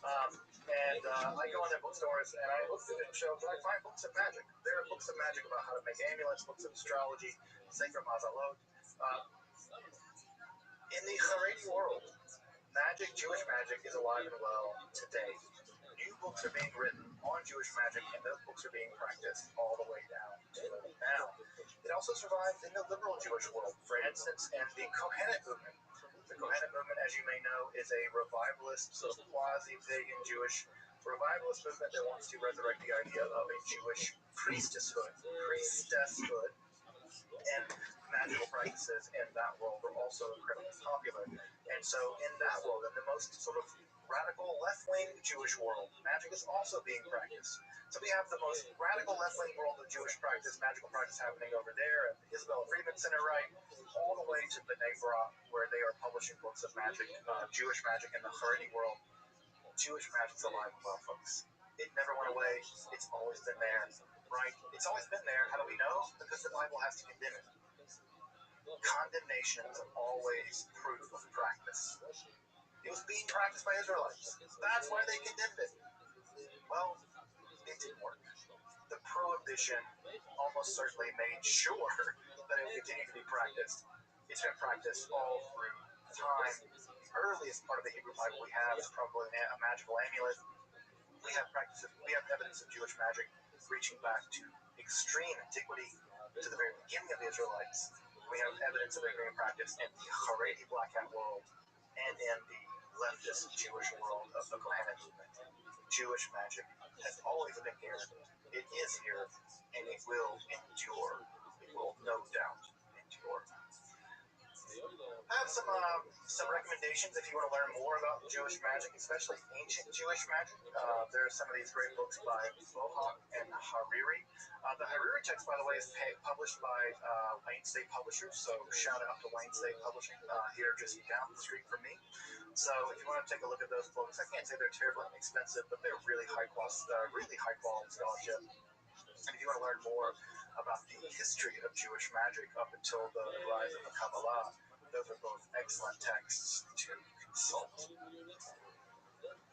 I go in their bookstores and I look through the shelves and I find books of magic. There are books of magic about how to make amulets, books of astrology, sacred mazalot. In the Haredi world, Jewish magic is alive and well today. New books are being written on Jewish magic, and those books are being practiced all the way down to now. It also survives in the liberal Jewish world, for instance, in the Kohenet movement. The Kohenet movement, as you may know, is a revivalist, sort of quasi-pagan Jewish revivalist movement that wants to resurrect the idea of a Jewish priestesshood, and magical practices in that world are also incredibly popular. And so in that world, in the most sort of radical left-wing Jewish world, magic is also being practiced. So we have the most radical left-wing world of Jewish practice, magical practice happening over there at the Isabel Freeman Center, right, all the way to B'nai B'rith, where they are publishing books of magic, Jewish magic in the Haredi world. Jewish magic's alive and well, folks. It never went away. It's always been there, right? It's always been there. How do we know? Because the Bible has to condemn it. Condemnation is always proof of practice. It was being practiced by Israelites. That's why they condemned it. Well, it didn't work. The prohibition almost certainly made sure that it would continue to be practiced. It's been practiced all through time. The earliest part of the Hebrew Bible we have is probably a magical amulet. We have evidence of Jewish magic reaching back to extreme antiquity, to the very beginning of the Israelites. We have evidence of it being practiced in the Haredi Black Hat world and in the leftist Jewish world of the Kohanim movement. Jewish magic has always been here. It is here, and it will endure. It will no doubt endure. I have some recommendations if you want to learn more about Jewish magic, especially ancient Jewish magic. There are some of these great books by Bohak and Hariri. The Hariri text, by the way, is published by Wayne State Publishers, so shout out to Wayne State Publishing here just down the street from me. So if you want to take a look at those books, I can't say they're terribly inexpensive, but they're really high quality scholarship. And if you want to learn more about the history of Jewish magic up until the rise of the Kabbalah, those are both excellent texts to consult.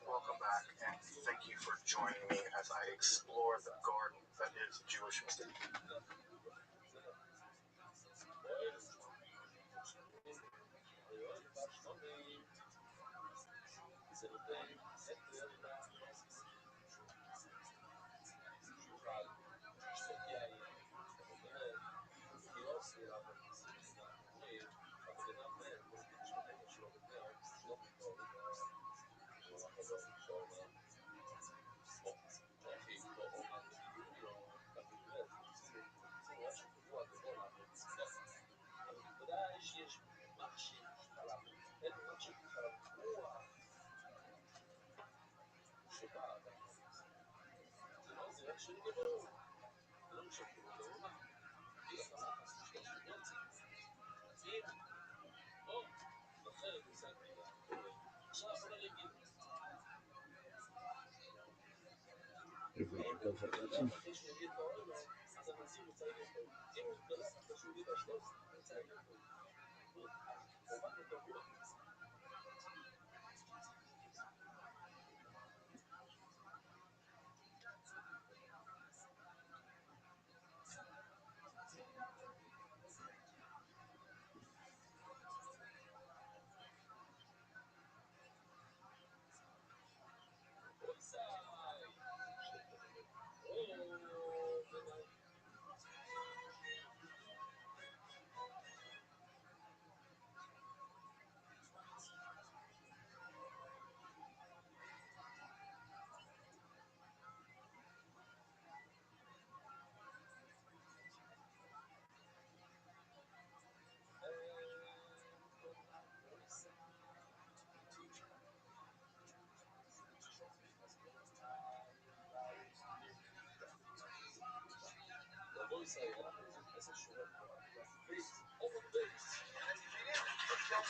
Welcome back, and thank you for joining me as I explore the garden that is Jewish mystery.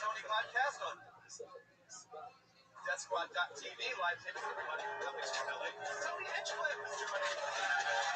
Tony podcast on DeathSquad.tv, live taping everybody coming from LA. Tony Hinchcliffe is joining us.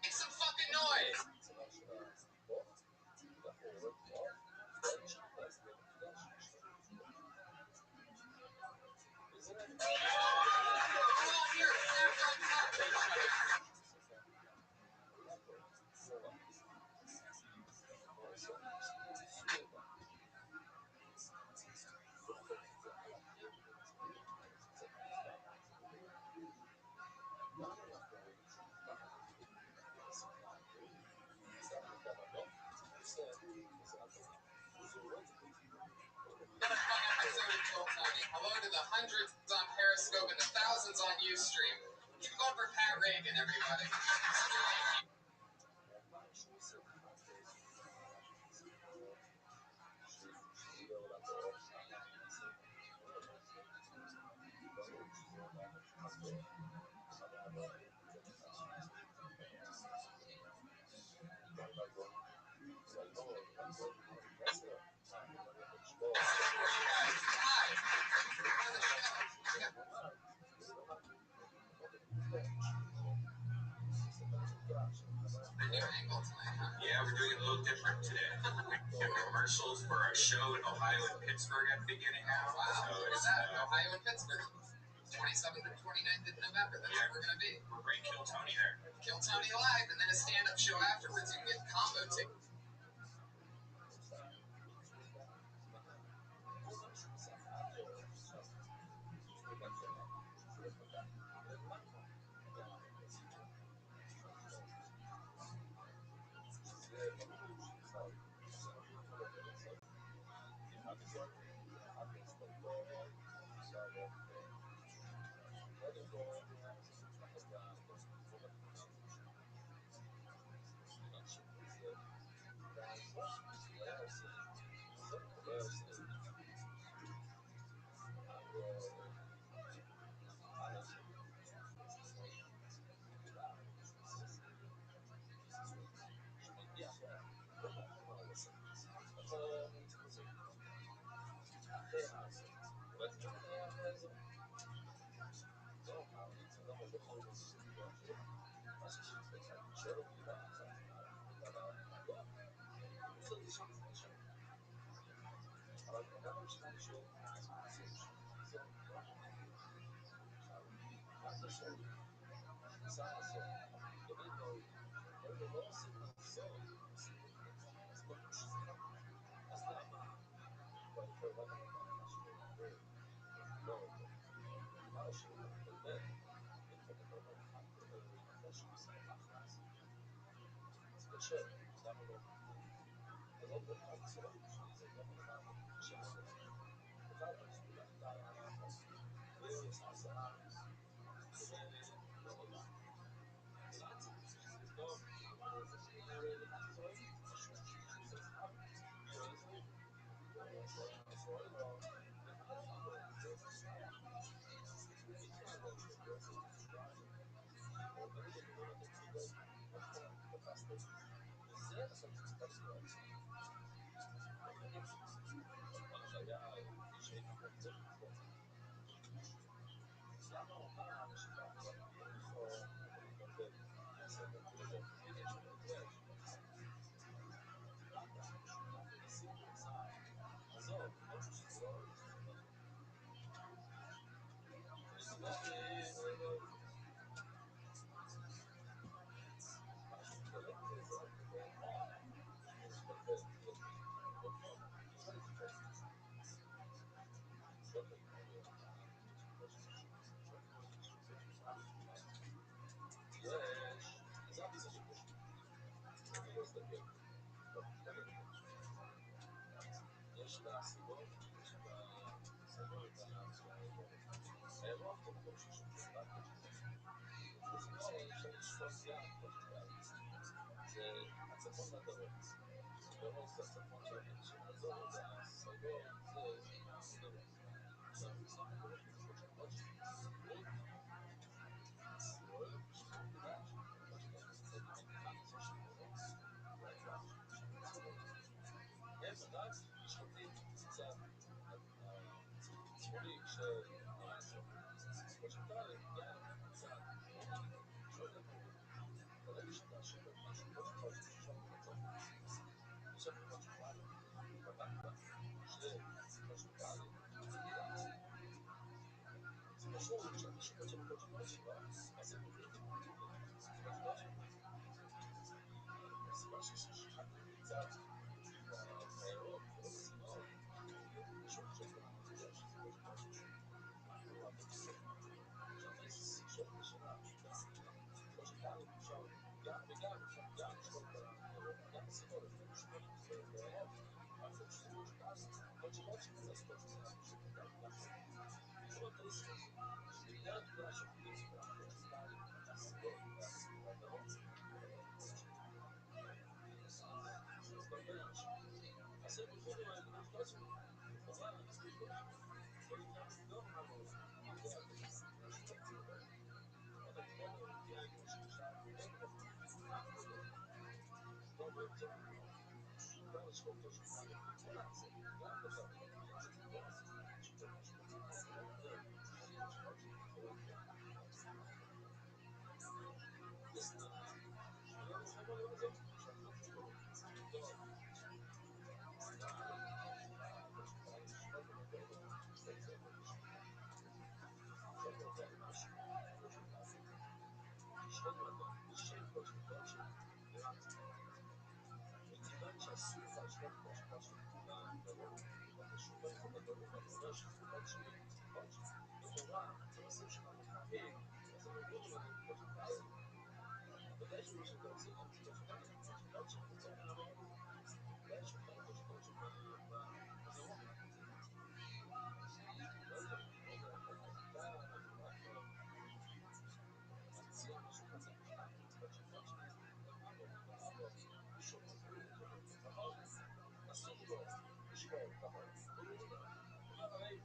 Make some fucking noise! We're all here snapped on top of each other. Another fun episode of Kill Tony. Hello to the hundreds on Periscope and the thousands on Ustream. Keep going for Pat Reagan, everybody. Yeah, we're doing it a little different today. We have commercials for our show in Ohio and Pittsburgh at the beginning. Wow, what is that? Ohio and Pittsburgh. 27th and 29th of November. That's where we're going to be. We're bringing Kill Tony there. Kill Tony live, and then a stand-up show afterwards. You can get combo tickets. היה לא אהבת מקום שיש שם שבת זה אפשר לשפוט גם זה הצפון והדרום דרום זה הצפון של האזור זה הסגור זה הדרום עכשיו זה מקומות לפחות של רוטשילד סירות שחור גדש זה נמד אחד של הם רק שחוטים קצת צפוני של הסיבות של טלי גם קצת שואל דרום ברגע שאתה שואל משהו לא שחור ששם במצב עכשיו מקומות של טלי בדקת שסיבות של טלי זה משהו כשאתה שואל של מקומות של רוטשילד אז הם יודעים סיבות של רוטשילד הסיבה ששחקתי קצת בירוק ולא בסגנון משהו עכשיו אתה יודע שזה סיבות של רוטשילד לא אפשר עכשיו יש שואל את השאלה סיבות של טלי אפשר גם וגם אפשר גם לשאול גם בסגנון אפשר לשאול בירוק רק זה סיבות של טלי סיבות של רוטשילד זה סיבות של טלי לא טריסטי בדרך כלל שופטים סיבות של טלי הסיבות והדרום אז בהרבה אנשים אז הם יכולים לדבר קצת לכאורה להסביר קצת לא לפעמים לא אמרנו אני יודע עוד הקטנה הגיעה עם שלושה לא באמצע גם לשקופתו של טלי גם בכלל זה לא שכל מה שרוצים מכיוון שאסור לך לשלוט בהשפעה של הדרום ואתה שומר לך בדרום ואתה אומר שזה חודשי לכאורה הצמסים שלך מוכרחים אז הם יגידו לנו כמו שטל ודאי שמה שאתה עושה גם כמו שטל אתה אומר לא ודאי שאתה כמו שטל בדרום לא יודע, אתה רק מציע משהו כזה כמו שטל אסור לו לשמור ככה אומר הרי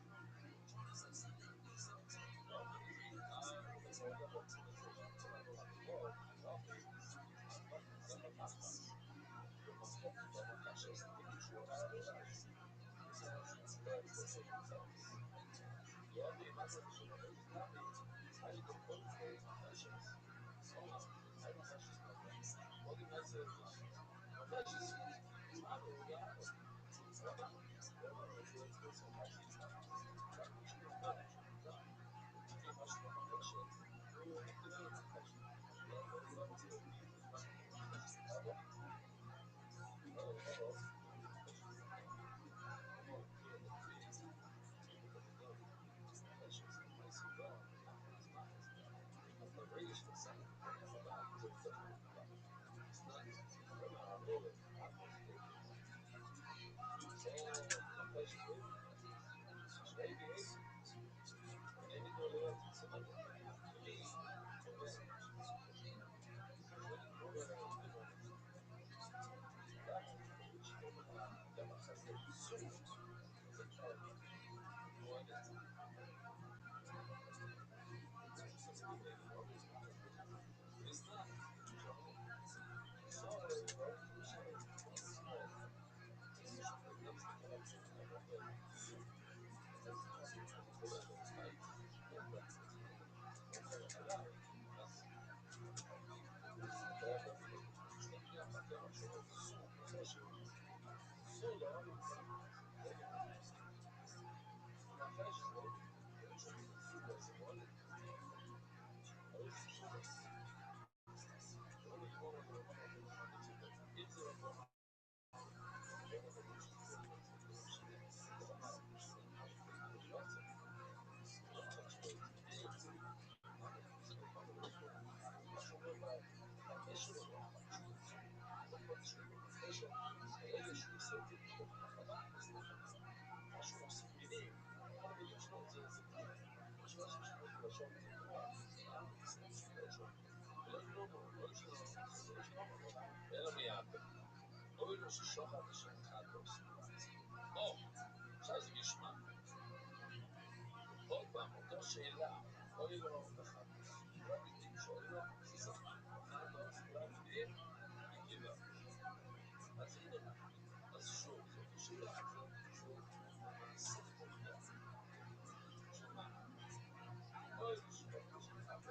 משהו מספינים, כל המילים שלו זה טוב כאילו ששוחד זה שם אחד לא עושים. או, עכשיו זה נשמע. עוד פעם, אותו שאלה, אוי לו וחמוס. כולם יודעים שאוי לו זה זמן. חמוס, כולם יודעים, מגיבה. אז הנה, אז שוב, זאת השאלה הזאת, שוב, סיפור דעה. שמה? אוי, שוב, חמוס,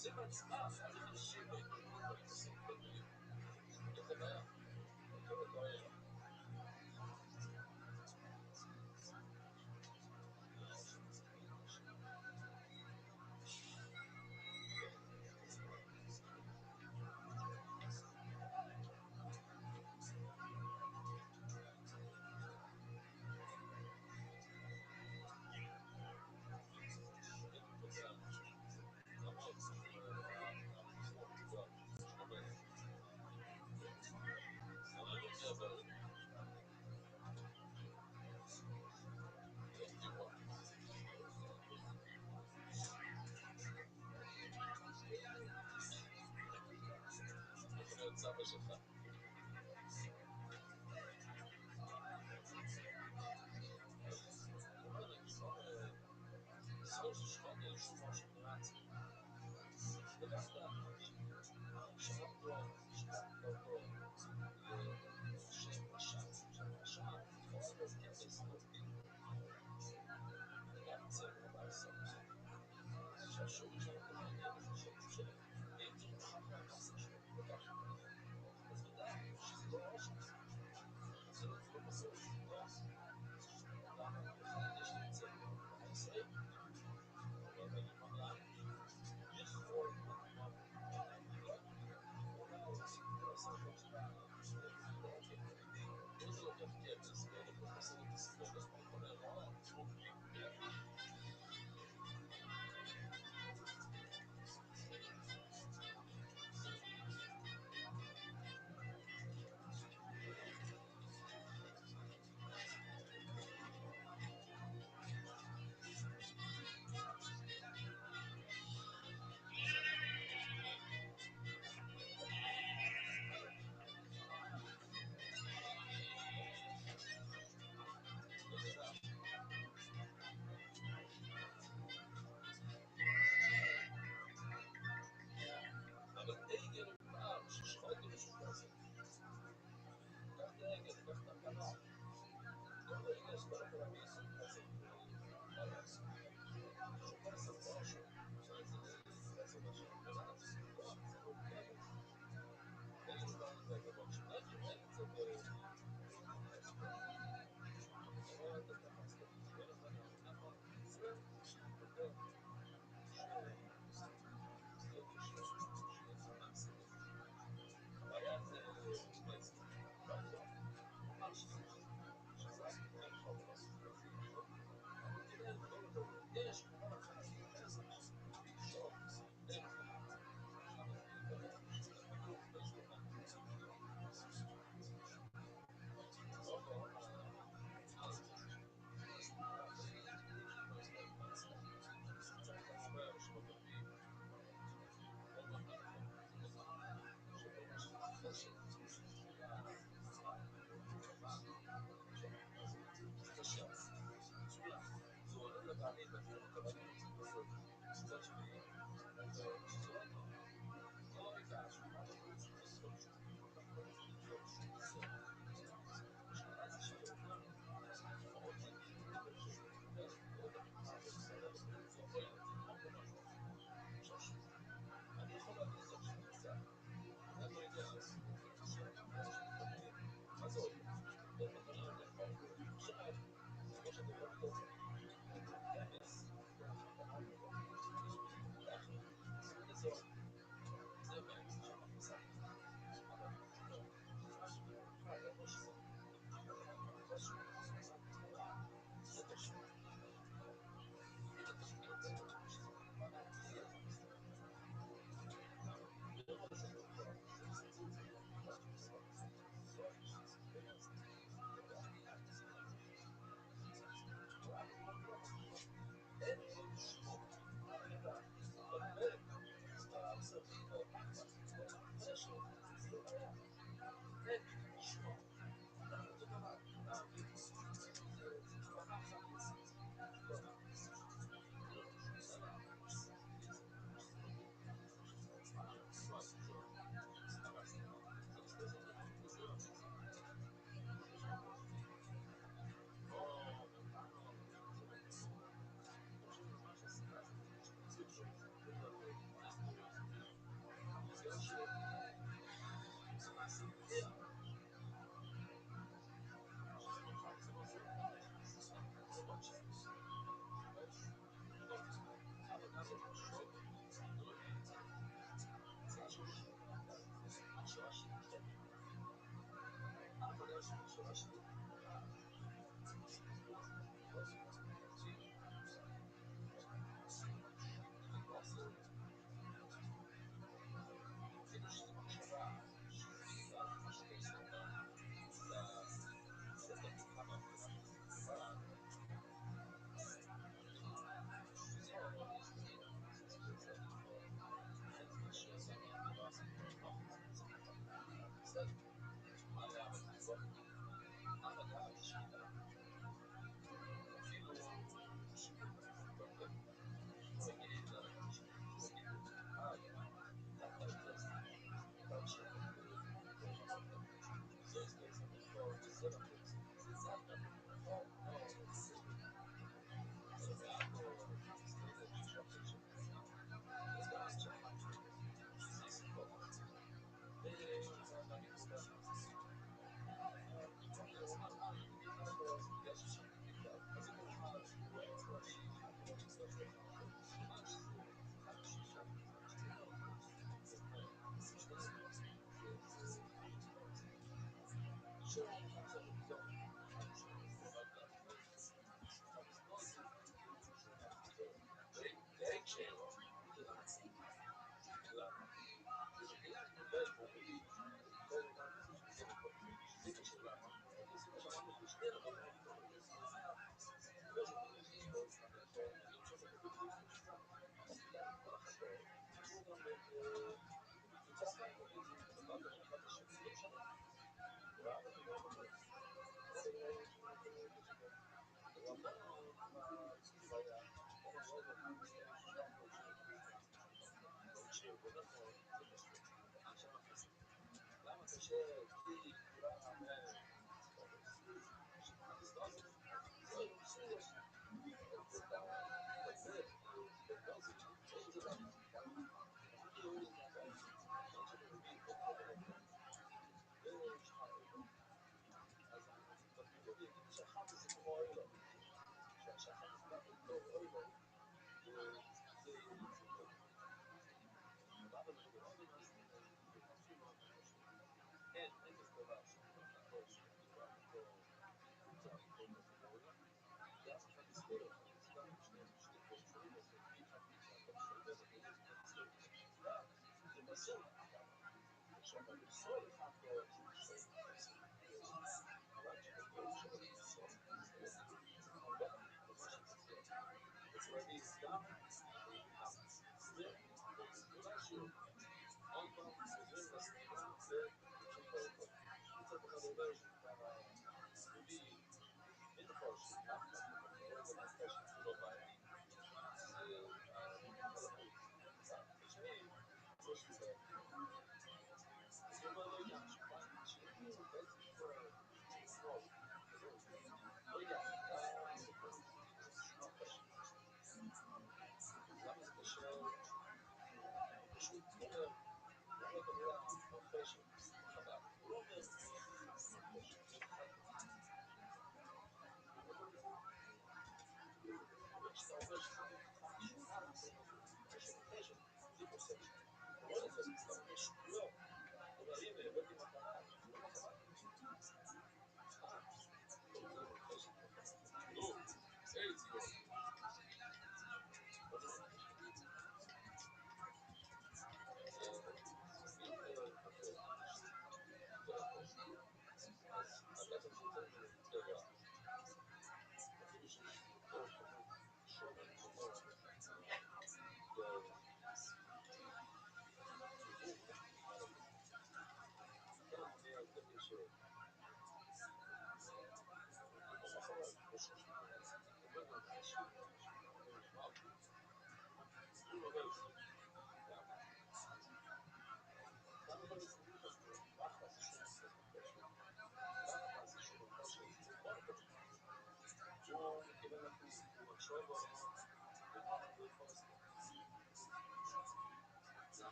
você participar, faz aquele estilo aí, você entendeu? Eu também,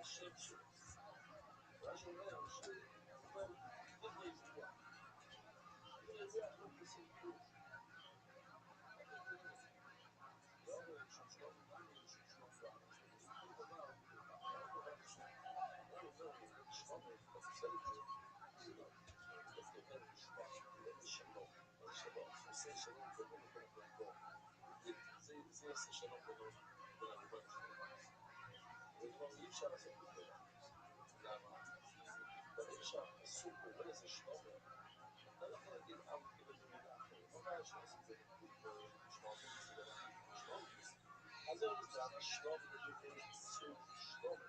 השם שלו. ואז הוא אומר דברי רוח. דברי רוח לא פוסל כלום. לא משום שלא מובנים, משום שלא מובן. בסופו של דבר, דבר פשוט. הוא אומר, שלום, תפסל את זה. דווקא כאן נשמע, אין שלום. אין שלום. עושה שלום בינו לבין הבן. זה יעשה שלום בינו בין הרובן שלנו. וכבר אי אפשר לעשות את זה. למה? ברגע שהפסוק קורא לזה שלום, אתה לא יכול להגיד עם קיבל במילה אחרת. לא בעיה שעושים את זה לשמוע את זה שלום. אז זהו נקרא שלום בדיוק סוג שלום.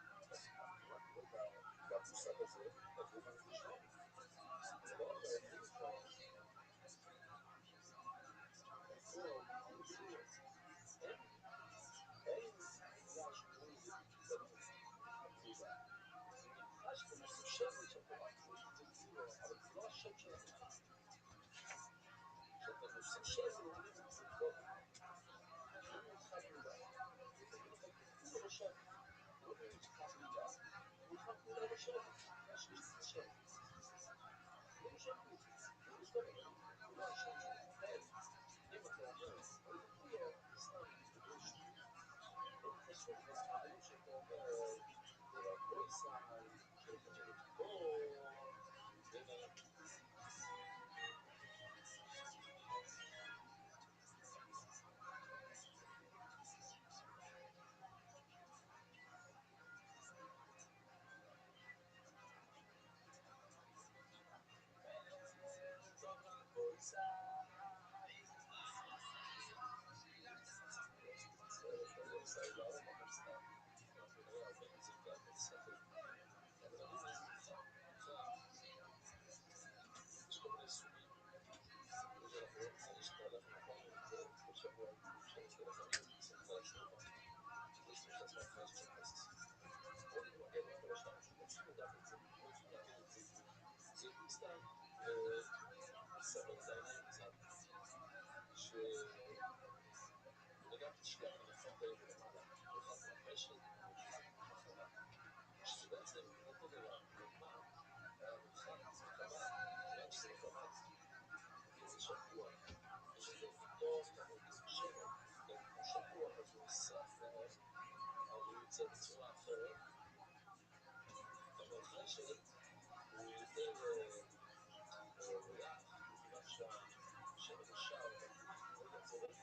במושג הזה, תגור על זה שלום. זה לא אומר, אין פה אין מילה שקוראים לזה גזענות, הגזירה. זה נחש ומסושבת שהתורה קוראים לזה גזירה, אבל זה לא השם של התורה. כשאתה מסושבת אומרים את זה גזירה. זה נרחב מילה. זה לא שם. לא נרחב מילה. נרחב מילה לא שם. מה שיש זה שם. לא משנה. לא משנה. זה לא השם של התורה. אם אתה אומר, סתם, לא חשוב, אבל שאתה אומר, לא ישראל, שאתה אומר פה, סבל את העיניים קצת, שבנאדם תשכח לנפות לב למעלה, ואחת מהפשט, שזה בעצם אותו דבר, כלומר, המרחק קבע, כיוון שזה קבע, זה שבוע, יש איזה פתור, תמוד, שבע, כמו שבוע, אז הוא נשרף מאוד, אבל הוא יוצא בצורה אחרת, המרחשת הוא יותר ריח, מכיוון שהשמן נשאר, אבל הוא צורף,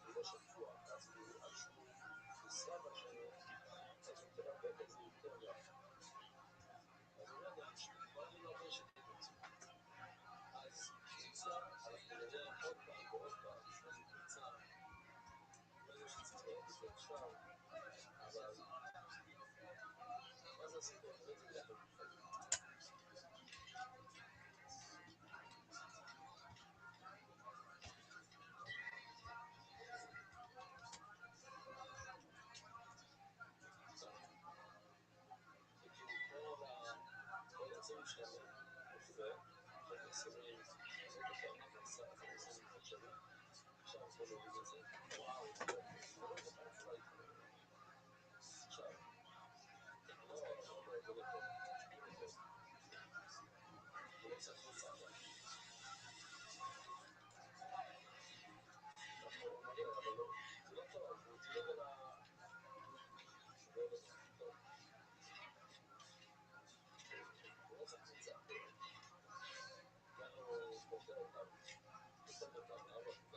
הוא לא שבוע, אז הוא עד שהוא נשרף השמן, אז הוא מקבל הרבה כזה יותר ריח. אז הוא אומר גם שתקבענו לו הרבה שתקבצו. אז קבוצה, אנחנו נראה עוד פעם ועוד פעם, מה זה קבוצה, לא יודע שצריך לראות את זה עכשיו, אבל מה זה הסיפור? נראה את זה ביחד בפנים. כל הצוות שלנו יפה, אחרי מסורים, עוד פעם, אחרי מסורים חדשנים, עכשיו בוא נוריד את זה, וואו, זה לא כל כך אולי עכשיו, לא, זה לא טוב, הוא לא צריך נוסע גם. אנחנו נראה, אבל לא, זה לא טוב, הוא דיוק על ה... זה לא טוב. הוא לא צריך נוסע. כאן הוא פותר אותם, 4 חתיכות.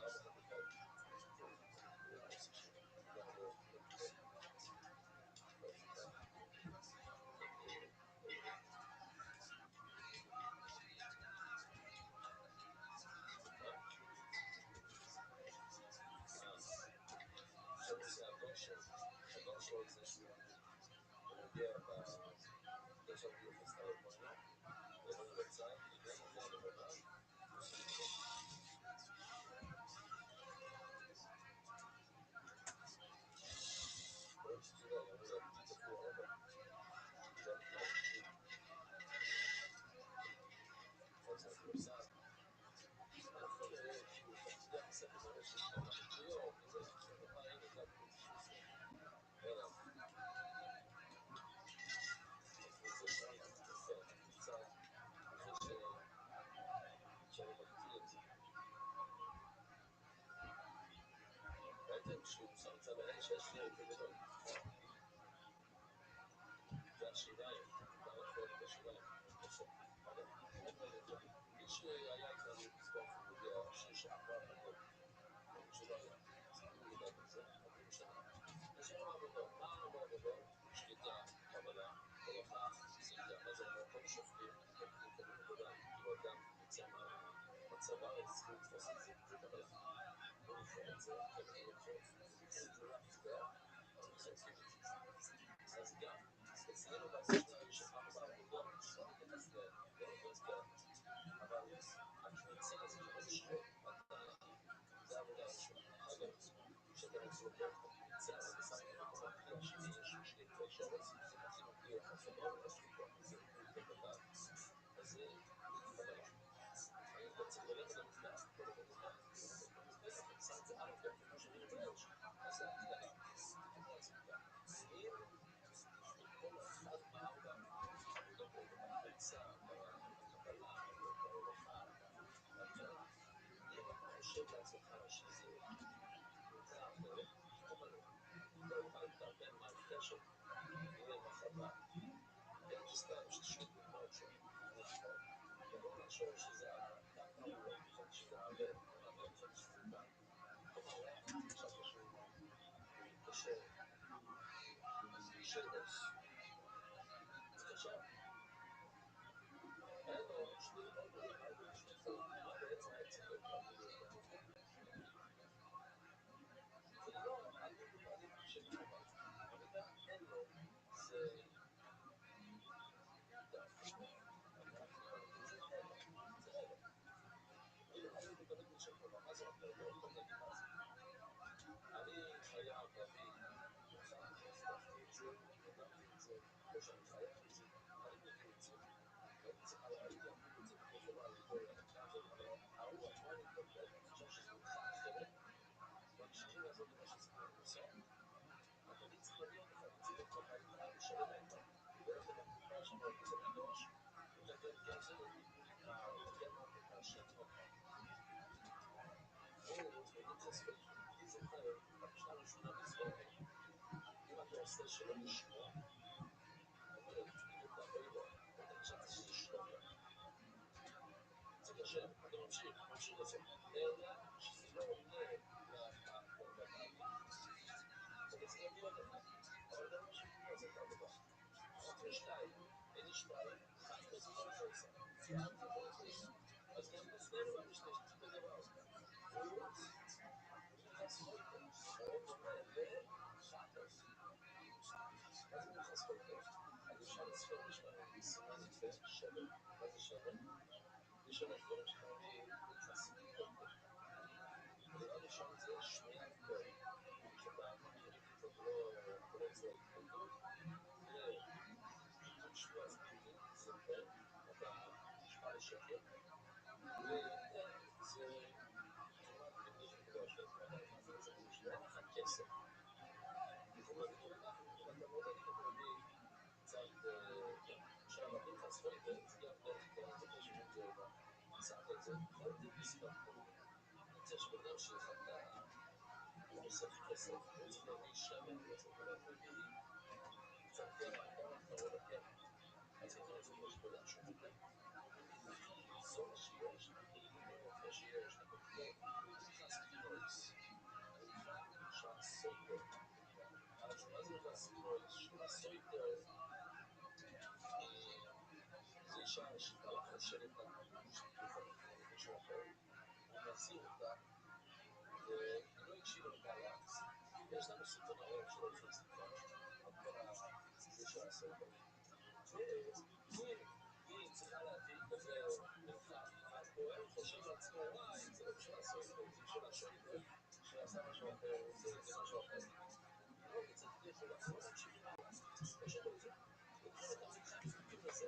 אתם כשהוא שם צו על האש, יש לי את הגדול. והשיניים, ואנחנו את השיניים. מי שהיה איתנו בצבא יודע ששעבר הכל, שלא היה, סיפור לדעת את זה, אבל משנה. יש לנו עבודות, מה לנו עבודות? שליטה, קבלה, הולכה, סעידה, מה זה אומר? כל השופטים, מקבלים עבודה, כאילו אדם יוצא מהצבא, צריכים לתפוס את זה, זה קבלה. בוא נבחר את זה, זה להפתח, אז אנחנו עושים את זה. אז גם, אצלנו במשנה יש אחת בעבודות, לא מתייחס לעבודות, אבל הקריצה זה כמו לשחוט, זה עבודה ראשונה. אגב, כשאתה זורק בקריצה, אתה שם את המקום הכי השני, יש שני כלי שורץ, זה מתאים הכי החצונות, אז זה קבלה, אז זה קבלה. אני גם צריך ללכת למזבח, כל המזבח, אני שם את זה על הדרך, כמו שאני באש, אז זה הקטנה, כמו הצמדה. אם כל אחד מארבע עבודות האלה, בקריצה, בקבלה, בהולכה, בהתחלה, אם אתה חושב לעצמך שזה נמצא אחרת, תחום עליו, לא יוכל לתרגם מה הקשר למחבה, כן, שסתם שתשמעו דוגמאות שונות, ובואו נחשוב שזה הקרקע הוא שזה הלב, אבל חשבתי שזה כאן, כלומר, חשבתי שהוא מתקשר שרץ, זה קשר, היה לו שני דברים, מה בעצם היה צריך להיות זה לא עדיף של חובה, המידע אין לו, זה דף, זה הלם, זה הלם. כאילו עדיף בקלות של חובה, מה זה אומר? לא יכול להגיד מה זה. אני חייב להביא מוצר, הבטחתי את זה, הבנתי את זה, או שאני חייב את זה, אני מביא את זה, ואני צריכה להביא את זה כמו חובה לכל המקרה הזאת, אבל ההוא עצמו אני מתבלבל, אני חושב שזה נראה אחרת, ממשיכים לעשות את מה שצריך לעשות, אבל אני צריך להביא עוד אחד, אני צריך עוד אחד, לשלם להם פעם, ולכן הקופה שם להביא את הראש, לתקן כסף, לתקן את השם אותם. הוא מתחספק, אני זוכר, במשנה הראשונה בישראל, אם אתה עושה שלא לשמו, אומרת, בדיוק הרבה לו, אתה חשבתי שזה שלומי. זה קשה, אתה ממשיך לעשות, אלא שזה לא עולה לבעלים, אתה צריך להביא עוד אחד, אבל אתה ממשיך לעשות את העבודה. אמרתי שתיים, איזה שתיים? אחד כזה לא יכול לעשות, אחד זה לא יכול לעשות. אז גם אצלנו במשנה יש את הדבר הזה. הוא נכנס חויטה, הוא אומר, וחטוס. מה זה נכנס חויטה? אז אפשר לספור משתיים, סימן יפה, שבר. מה זה שבר? יש שלוש דברים שקוראים נכנס חויטה. הדבר הראשון זה שמיעת קול. שאתה מכירים קצת לא יוצא התנגדות, וביטול שמיעה זה ביטול, זה כן, אתה נשמע לשקר, וזה תרומת ביטול מקודשת, אין לך כסף. תרומת ביטול אנחנו, אם אתה מאוד עדיף, אתה מביא קצת, עכשיו, הפנחס חויטה, זה גם דרך כלל, זה חשוב אם זה עולה, שמת את זה, חויטה מספר קוראים. אני רוצה שבדם שחטא, הוא אוסף כסף, הוא צריך להביא שמן, הוא צריך להביא קצת קרח, קרוב לקרח. אז אם אני זוכר שבדם שהוא נותן, הוא מביא הכי זול שיש, הכי יפה שיש, הוא נכנס פינויס, הוא נקרא שהסויטר. אז מה זה נקרא פינויס? הסויטר זה אישה שבעלה חושבת לה, מישהו אחר, הוא מזיר אותה, והיא לא הקשיבה לבעלה. יש לנו סרטון היום שלא נכנס לכאן, על כל זה של הסרטון. והיא צריכה להביא כזה מלכה, הפועל חושב לעצמו, וואי, זה לא בשביל הסרטון, זה בשביל הסרטון, שעשה משהו אחר, הוא עושה את זה משהו אחר. לא, זה צריך להיות חובה, זה לא ממשיכים הלאה. פשוט על זה. לוקחים את המלכה, מביאים לזה,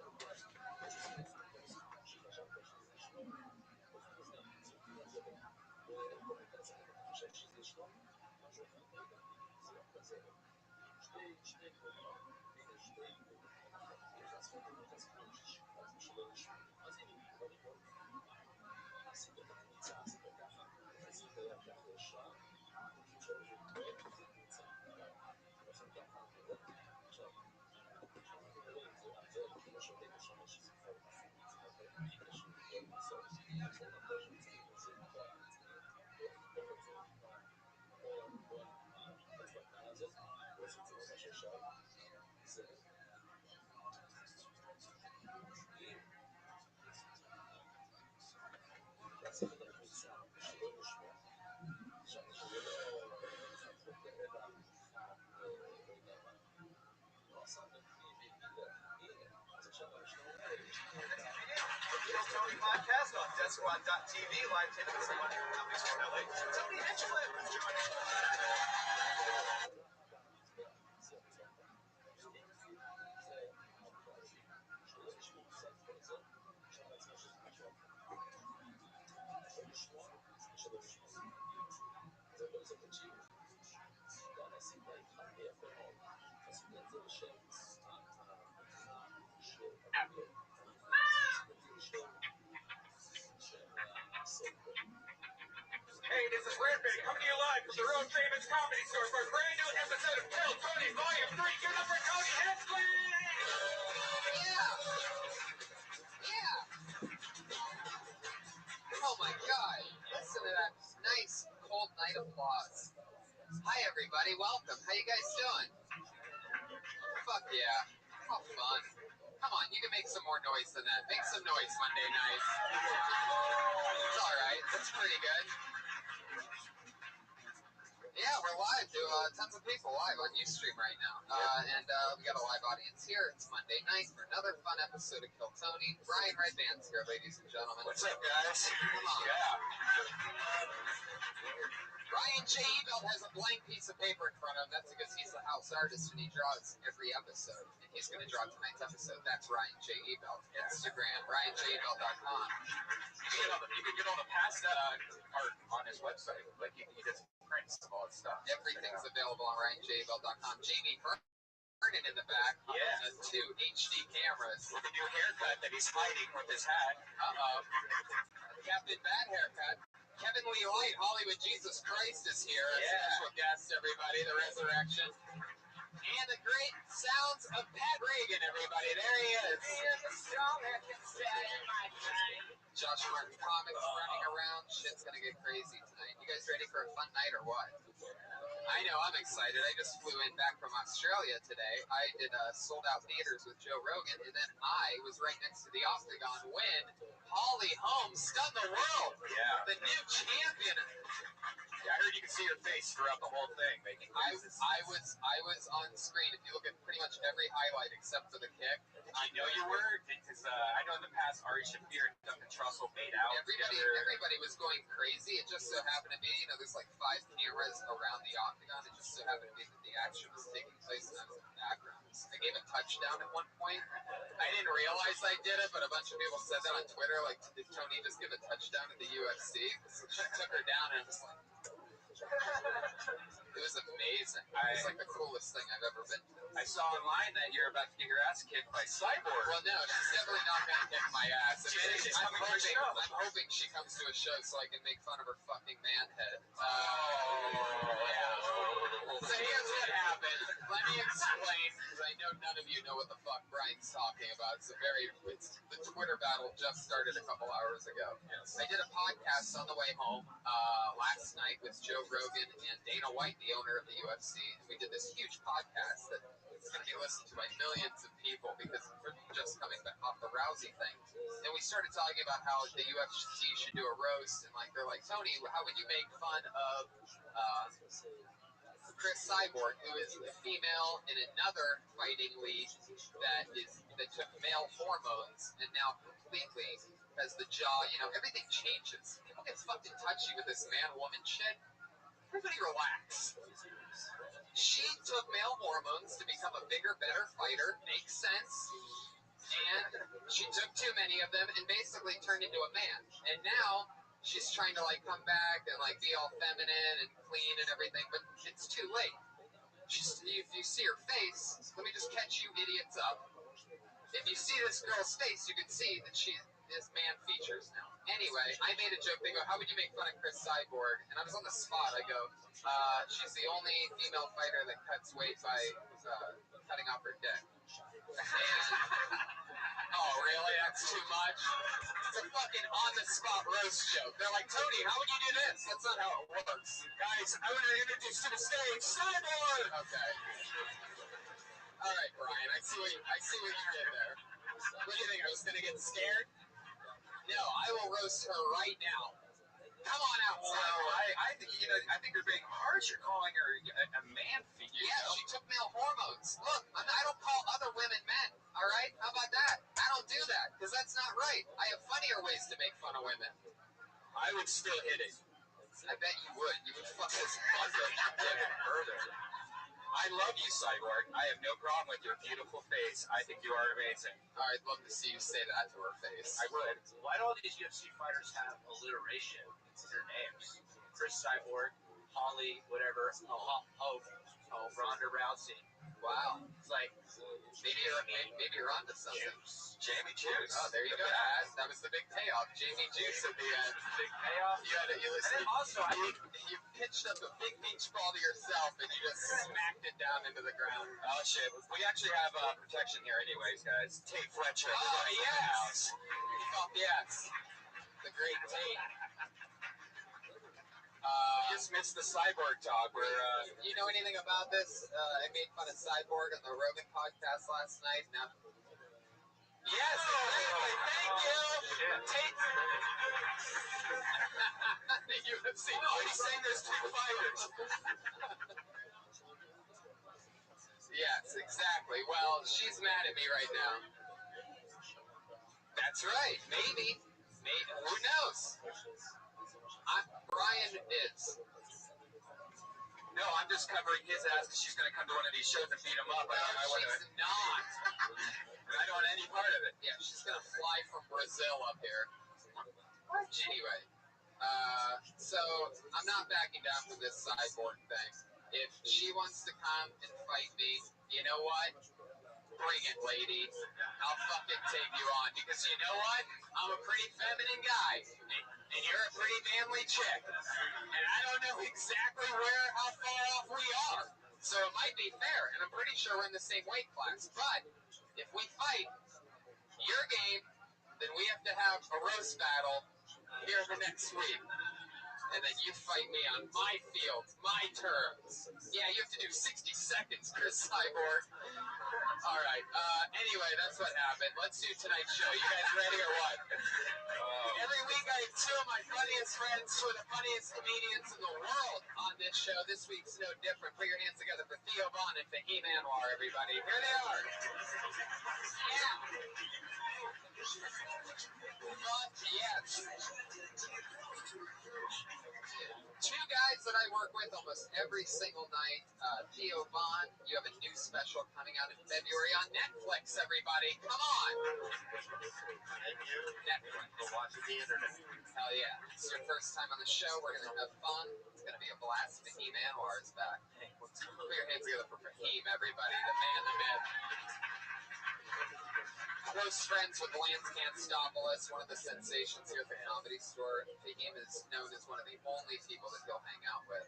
יש איזה מלכה, שחשבת שזה שלום, הולכים לזה, זורקים על זה, וכל מקצת אתה חושב שזה שלום, משהו אחד, לא יודע, זה לא כזה. שתי גבולות, הנה שתי גבולות, נכנס חוטה, נכנס פלוש, אז שלא לשמוע. אז הנה, בוא נבוא, עשית את הקריצה, עשית ככה, עשית ככה ישר, Tony podcast on DeathSquad.tv, live taping this Monday. Comics from LA. Tony Hinchcliffe is joining us. Hey, this is Rabbi coming to you live from the Road Famous Comedy Store for a brand new episode of Kill Tony Volume 3. Give it up for Tony Hinchcliffe! Yeah! Oh my god. Listen to that nice cold night applause. Hi everybody, welcome. How you guys doing? Fuck yeah. How fun. Come on, you can make some more noise than that. Make some noise Monday night. It's alright. That's pretty good. Yeah, we're live to tons of people live on Ustream right now. And we got a live audience here. It's Monday night for another fun episode of Kill Tony. Brian Redband's here, ladies and gentlemen. What's up, guys? Come on. Yeah. Ryan J. Ebelt has a blank piece of paper in front of him. That's because he's the house artist and he draws every episode. And he's going to draw tonight's episode. That's Ryan J. Ebelt. Instagram, RyanJEbelt.com. You can get all the past art on his website. Like, he does prints of all his stuff. Everything's available on RyanJEbelt.com. Jamie Vernon in the back. Yeah. On 2 HD cameras. With a new haircut that he's hiding with his hat. Uh-oh. Captain Bad Haircut. Kevin Lee Light, Hollywood Jesus Christ is here. Special guest, everybody, the resurrection. And the great sounds of Pat Reagan, everybody. There he is. Josh Martin Comics running around. Shit's gonna get crazy tonight. You guys ready for a fun night or what? I know, I'm excited. I just flew in back from Australia today. I did sold-out theaters with Joe Rogan, and then I was right next to the Octagon when Holly Holm stunned the world. Yeah. The new champion. Yeah, I heard you could see your face throughout the whole thing. I was on screen. If you look at pretty much every highlight except for the kick. I know you were, because I know in the past Ari Shaffir and Duncan Trussell made out together. Everybody was going crazy. It just so happened to be, there's like 5 cameras around the Octagon. It just so happened to be that the action was taking place and I was in the background. I gave a touchdown at one point. I didn't realize I did it, but a bunch of people said that on Twitter, like, did Tony just give a touchdown at the UFC? So she took her down and I was like, it was amazing. It was like the coolest thing I've ever been to. I saw online that you're about to get your ass kicked by Cyborg. Well, no, she's definitely not going to kick my ass. She's coming to a show. I'm hoping she comes to a show so I can make fun of her fucking man head. Yeah. So here's what happened. Let me explain, because I know none of you know what the fuck Brian's talking about. The Twitter battle just started a couple hours ago. I did a podcast on the way home last night with Joe Rogan and Dana White, the owner of the UFC, and we did this huge podcast that is going to be listened to by millions of people because we're just coming back off the Rousey thing. And we started talking about how the UFC should do a roast, and they're like, Tony, how would you make fun of Chris Cyborg, who is a female in another fighting league that took male hormones and now completely has the jaw, everything changes. People get fucking touchy with this man-woman shit. Everybody relax. She took male hormones to become a bigger, better fighter. Makes sense. And she took too many of them and basically turned into a man. And now she's trying to come back and be all feminine and clean and everything, but it's too late. If you see her face, let me just catch you idiots up. If you see this girl's face, you can see that she is man features now. Anyway, I made a joke. They go, how would you make fun of Chris Cyborg? And I was on the spot. I go, she's the only female fighter that cuts weight by cutting off her dick. And Oh, really? That's too much? It's a fucking on-the-spot roast joke. They're like, Tony, how would you do this? That's not how it works. Guys, I want to introduce to the stage Cyborg! Okay. All right, Brian, I see what you did there. What do you think? I was going to get scared? No, I will roast her right now. Come on out, Cyborg. I think you're being harsh. You're calling her a man figure. Yeah, she took male hormones. Look, I don't call other women men, all right? How about that? I don't do that, because that's not right. I have funnier ways to make fun of women. I would still hit it. I bet you would. You would fuck this buzzard even further. I love you, Cyborg. I have no problem with your beautiful face. I think you are amazing. I'd love to see you say that to her face. I would. Why do all these UFC fighters have alliteration in their names? Chris Cyborg, Holly, whatever. Ronda Rousey. Wow. It's like maybe you're onto something. Juice. Jamie Juice. Oh, there you go. That was the big payoff. Jamie Juice at the end. Big payoff. And also, I think you pitched up a big beach ball to yourself and you just smacked it down into the ground. Oh, shit. We actually have protection here anyways, guys. Tate Fletcher. Oh, yes. Yes. The great Tate. Just missed the Cyborg talk. You know anything about this? I made fun of Cyborg on the Rogan podcast last night. No. Yes, exactly. Thank you. Tate. UFC. No, he's saying there's two fighters. Yes, exactly. Well, she's mad at me right now. That's right. Maybe. Who knows? Brian is. No, I'm just covering his ass because she's going to come to one of these shows and beat him up. She's not. I don't want any part of it. Yeah, she's going to fly from Brazil up here. Anyway, so I'm not backing down from this Cyborg thing. If she wants to come and fight me, you know what? Bring it, lady. I'll fucking take you on because you know what? I'm a pretty feminine guy. And you're a pretty manly chick. And I don't know exactly how far off we are. So it might be fair, and I'm pretty sure we're in the same weight class. But if we fight your game, then we have to have a roast battle here the next week. And then you fight me on my field, my terms. Yeah, you have to do 60 seconds, Chris Cyborg. All right. Anyway, that's what happened. Let's do tonight's show. You guys ready or what? Every week I have two of my funniest friends, two of the funniest comedians in the world on this show. This week's no different. Put your hands together for Theo Vaughn and Fahim Anwar, everybody. Here they are. Yeah. Yes. Two guys that I work with almost every single night. Theo Vaughn, you have a new special coming out in February on Netflix, everybody. Come on. Netflix. go watch the internet. Hell yeah. It's your first time on the show. We're going to have fun. It's going to be a blast. Fahim Anwar is back. Put your hands together for Fahim, everybody. The man, the myth. Close friends with Lance Canstopoulos, one of the sensations here at the Comedy Store. Fahim is known as one of the only people that he'll hang out with,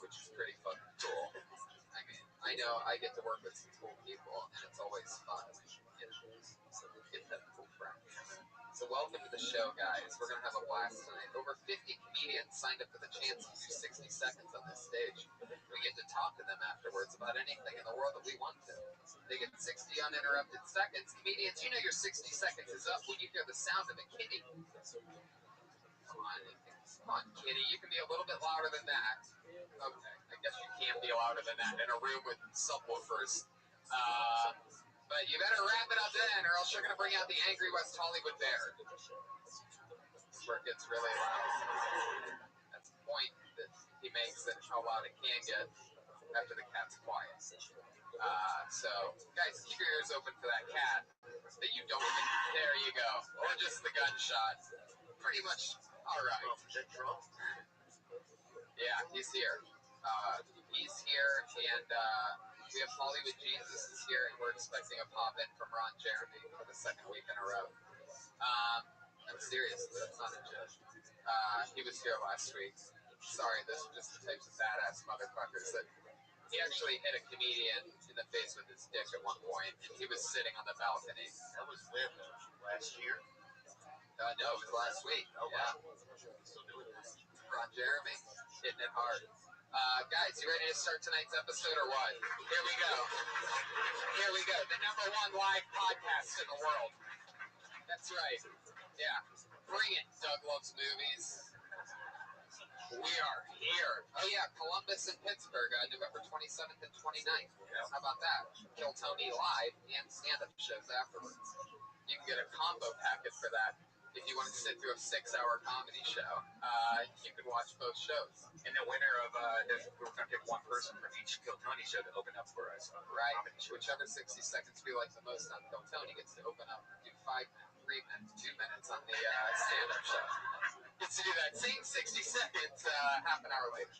which is pretty fucking cool. I mean, I know I get to work with some cool people, and it's always fun when you get that cool friend. So welcome to the show, guys. We're going to have a blast tonight. Over 50 comedians signed up for the chance to do 60 seconds on this stage. We get to talk to them afterwards about anything in the world that we want to. They get 60 uninterrupted seconds. Comedians, you know your 60 seconds is up when you hear the sound of a kitty. Come on, kitty. You can be a little bit louder than that. Okay, I guess you can't be louder than that in a room with subwoofers. But you better wrap it up then, or else you're going to bring out the angry West Hollywood bear. This is where it gets really loud. That's the point that he makes, that how loud it can get after the cat's quiet. So, guys, keep your ears open for that cat that you don't even... There you go. Or just the gunshot. Pretty much all right. Yeah, he's here. He's here, and we have Hollywood Jesus is here, and we're expecting a pop-in from Ron Jeremy for the second week in a row. I'm serious. That's not a joke. He was here last week. Sorry, those are just the types of badass motherfuckers that He actually hit a comedian in the face with his dick at one point. He was sitting on the balcony. That was when? Last year? No, it was last week. Oh, yeah. wow. Still doing it. Ron Jeremy, hitting it hard. Guys, you ready to start tonight's episode or what? Here we go. Here we go. The #1 live podcast in the world. That's right. Yeah. Bring it, Doug Loves Movies. We are here. Oh, yeah. Columbus and Pittsburgh, November 27th and 29th. How about that? Kill Tony live and stand-up shows afterwards. You can get a combo packet for that. If you want to sit through a 6-hour comedy show, you can watch both shows. And the winner of, we're going to pick one person from each Kill Tony show to open up for us. Right. Whichever 60 seconds we like the most on Kill Tony gets to open up, do 5 minutes, 3 minutes, 2 minutes on the stand-up show. Gets to do that same 60 seconds half an hour later.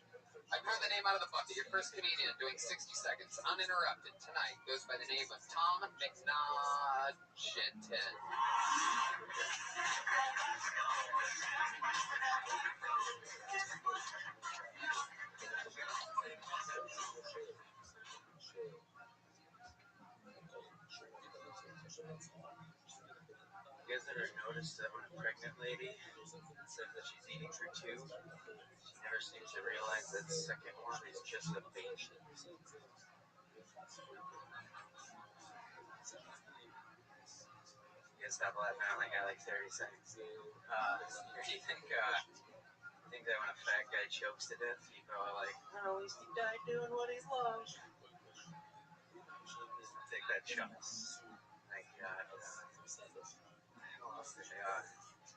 I pour the name out of the bucket. Your first comedian doing 60 seconds uninterrupted tonight goes by the name of Tom McNaughton. You guys ever noticed that when a pregnant lady says that she's eating for two, she never seems to realize that the second one is just a baby? You guys stop laughing, I only got like 30 seconds. Do you think that when a fat guy chokes to death, people are like, well, at least he died doing what he loved? I think that chunks. Like,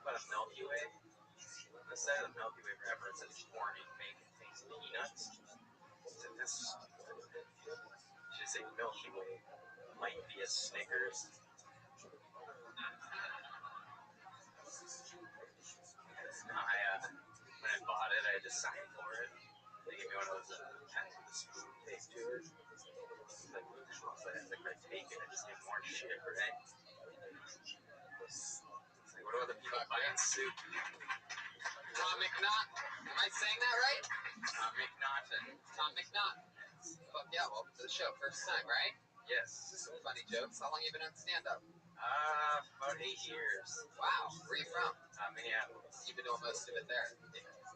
about a Milky Way. On the side of the Milky Way wrapper, it says warning may contain peanuts. So this should say Milky Way might be a Snickers. When I bought it, I had to sign for it. They gave me one of those pens with a spoon taped to it. It's like, what the hell is that? It's like, if I take it, I just get more shit, right? It's like, what do other people buying soup? Tom McNaughton. Am I saying that right? Tom McNaughton. Tom McNaughton. Fuck yeah, welcome to the show. First time, right? Yes. Some funny jokes. How long you been on stand-up? About 8 years. Wow. Where are you from? Minneapolis. You've been doing most of it there.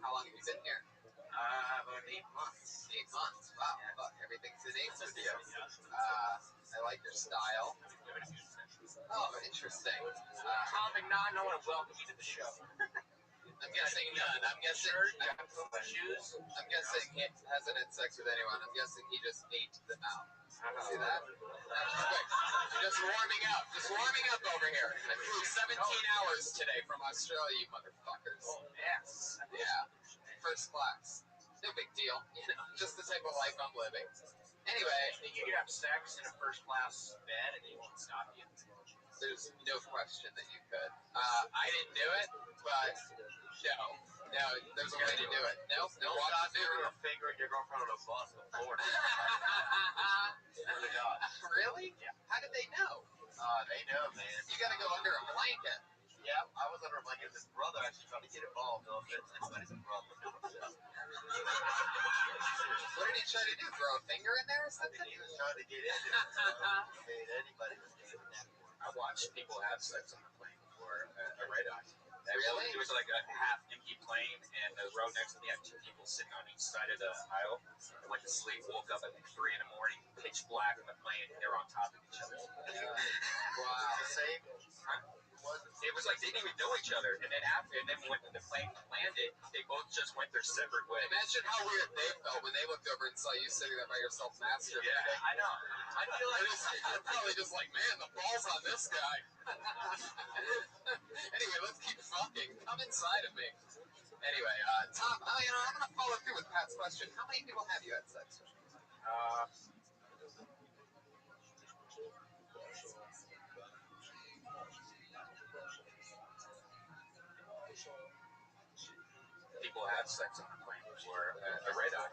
How long have you been here? About 8 months. 8 months. Wow. Yeah. Fuck, everything's in 8 with you. I like your style. Oh, interesting. Tom McNaughton, I want to welcome you to the show. I'm guessing none. I'm guessing shoes. I'm guessing he hasn't had sex with anyone. I'm guessing he just ate them out. See that? Just warming up. Just warming up over here. I flew 17 hours today from Australia, you motherfuckers. Oh, yes. Yeah. First class. No big deal. You know, just the type of life I'm living. Anyway, You can have sex in a first class bed and they won't stop you. there's no question that you could. I didn't do it, but no, there's a way to do it. Nope, no, watch the movie. You're fingering your girlfriend on a bus before. Really? Yeah. How did they know? They know, man. You gotta go under a blanket. Yeah, I was under a blanket. His brother actually tried to get involved. No offense, anybody's a brother. What did he try to do? Throw a finger in there or something? He was trying to get into it. So, anybody was doing that. I watched people have sex on the plane before, a red-eye. Really? It was like a half-empty plane, and the row next to me had 2 people sitting on each side of the aisle. I went to sleep, woke up at like 3 in the morning, pitch black on the plane, and they were on top of each other. Wow. The same? It was like they didn't even know each other, and then when the plane landed, they both just went their separate ways. Imagine how weird they felt when they looked over and saw you sitting there by yourself masturbating. Yeah, I know. I feel like They're probably just like, man, the balls on this guy. Anyway, let's keep fucking. Come inside of me. Anyway, Tom, I'm gonna follow through with Pat's question. How many people have you had sex with? People have sex on the plane before, a red-eye.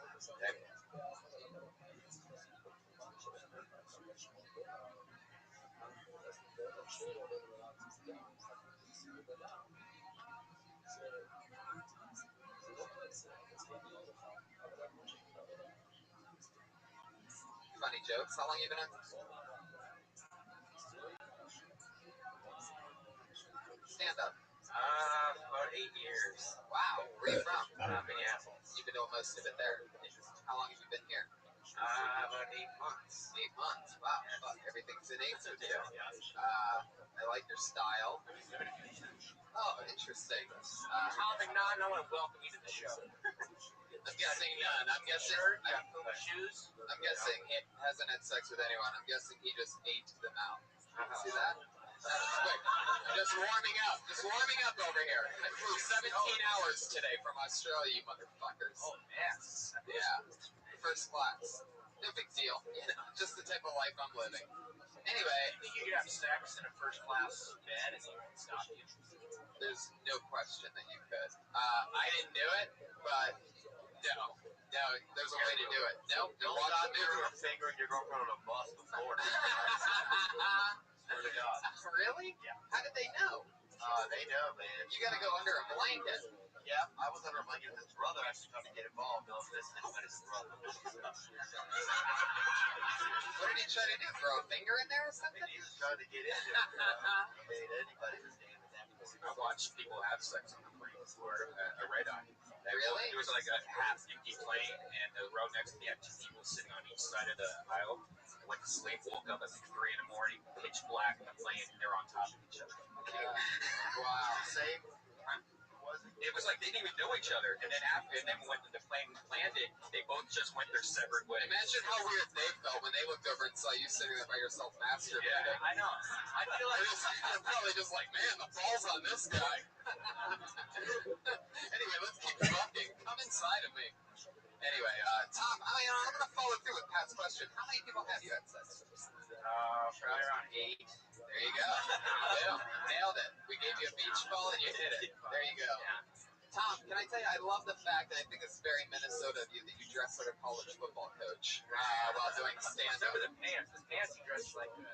funny jokes. How long you been on stand up? About 8 years. Wow. Where you from? Minneapolis. You've been doing most of it there. How long have you been here? About 8 months. 8 months. Wow. Fuck, everything's in eights with you. I like your style. Oh, interesting. Tom McNaughton, I want to welcome you to the show. I'm guessing none. I'm guessing. Shoes? I'm guessing he hasn't had sex with anyone. I'm guessing he just ate them out. See that? That was quick. Just warming up. Just warming up over here. I flew 17 hours today from Australia, you motherfuckers. Oh, man. Yeah. First class. No big deal. You know, just the type of life I'm living. Anyway, I think you could have sex in a first class bed and he won't stop you. there's no question that you could. I didn't do it, but no. No, there's a way to do it. Nope. Don't stop me from fingering your girlfriend on a bus before. Swear to God. Really? Yeah. How did they know? They know, man. You gotta go under a blanket. Yeah, I was under a blanket with his brother actually trying to get involved. No offense to anybody, his brother. What did he try to do? Throw a finger in there or something? He was trying to get in there. I mean, anybody's game at that point. I watched people have sex on the plane before a red eye. Really? It was like a half-empty plane, and the row next to me had 2 people sitting on each side of the aisle. I went to sleep, woke up at like 3 in the morning, pitch black in the plane, and they're on top of each other. Wow. Same. It was like they didn't even know each other, and then when the plane landed, they both just went their separate ways. Imagine how weird they felt when they looked over and saw you sitting there by yourself masturbating. Yeah, I know. I feel like They're probably just like, man, the balls on this guy. Anyway, let's keep talking. Come inside of me. Anyway, Tom, I'm going to follow through with Pat's question. How many people have you had sex with? probably around 8. There you go. Yeah, nailed it. We gave you a beach ball and you hit it. There you go. Tom, can I tell you, I love the fact, and I think it's very Minnesota of you, that you dress like a college football coach while doing stand-up. Remember the pants? The pants he dressed like a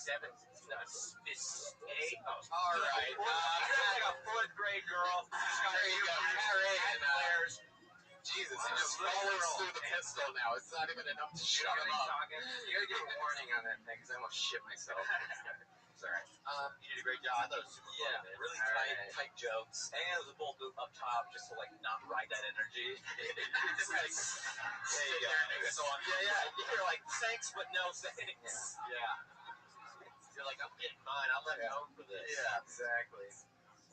7th, 8. All right. Like a 4th grade girl. There you go. Carrie and Players. Jesus, he just rolls through the pistol now. It's not even enough to shut him up. You gotta give a warning on that thing because I almost shit myself. It's alright. You did a great job. I thought it was super fun. Yeah, really tight jokes. And it was a bold move up top just to like not ride that energy. Just like, There you go. so on. Yeah. You're like, thanks, but no thanks. Yeah. You're like, I'm getting mine. I'm not known for this. Yeah, exactly.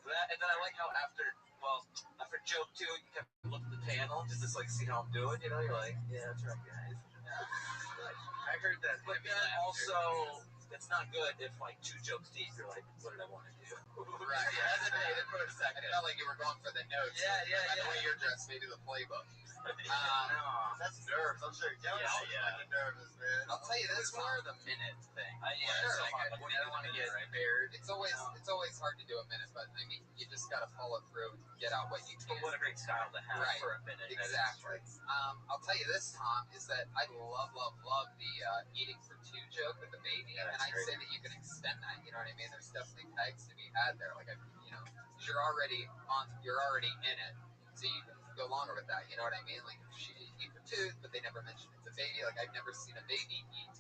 And then I like how after joke 2, you kind of look at the panel just to like see how I'm doing. You know, you're like, yeah, that's right, guys. I heard that. But then also, it's not good if like 2 jokes deep, you're like, what did I want to do? Right. You hesitated for a second. It felt like you were going for the notes. Yeah. By the way you're dressed, maybe the playbook. That's nerves. I'm sure you're fucking nervous, man. I'll tell you this, It's more the minute thing. Sure. Like, what do you want to get prepared? It's always hard to do a minute, but I mean, you just gotta follow through and get out what you can. But what a great style to have Right. for a minute. Exactly. I'll tell you this, Tom, is that I love the eating for 2 joke with the baby, and I'd say that you can extend that. You know what I mean? There's definitely pegs to be had there. Like, you're already in it, so you can go longer with that. You know what I mean? Like, she eat for 2, but they never mention it's a baby. Like, I've never seen a baby eat,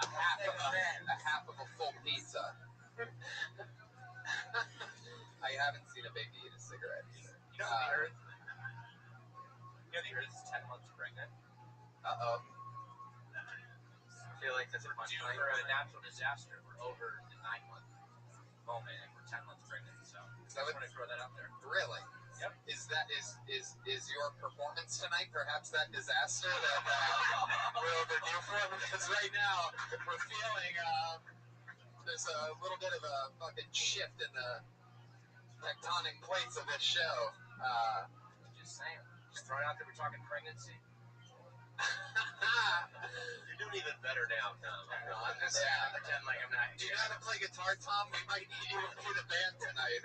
a half of a full pizza. I haven't seen a baby eat a cigarette either. You know the Earth? The Earth is 10 months pregnant. Uh-oh. I feel like that's a Due for a natural disaster. We're over the 9-month moment and we're 10 months pregnant. So So I just want to throw that out there. Really? Yep. Is your performance tonight perhaps that disaster that we're overdue for? Because right now we're feeling there's a little bit of a fucking shift in the tectonic plates of this show. Just saying. Just throw it out there. We're talking pregnancy. You're doing even better now, Tom. I'm just Pretend like I'm not. Do you know how to play guitar, Tom? We might need you to lead a band tonight.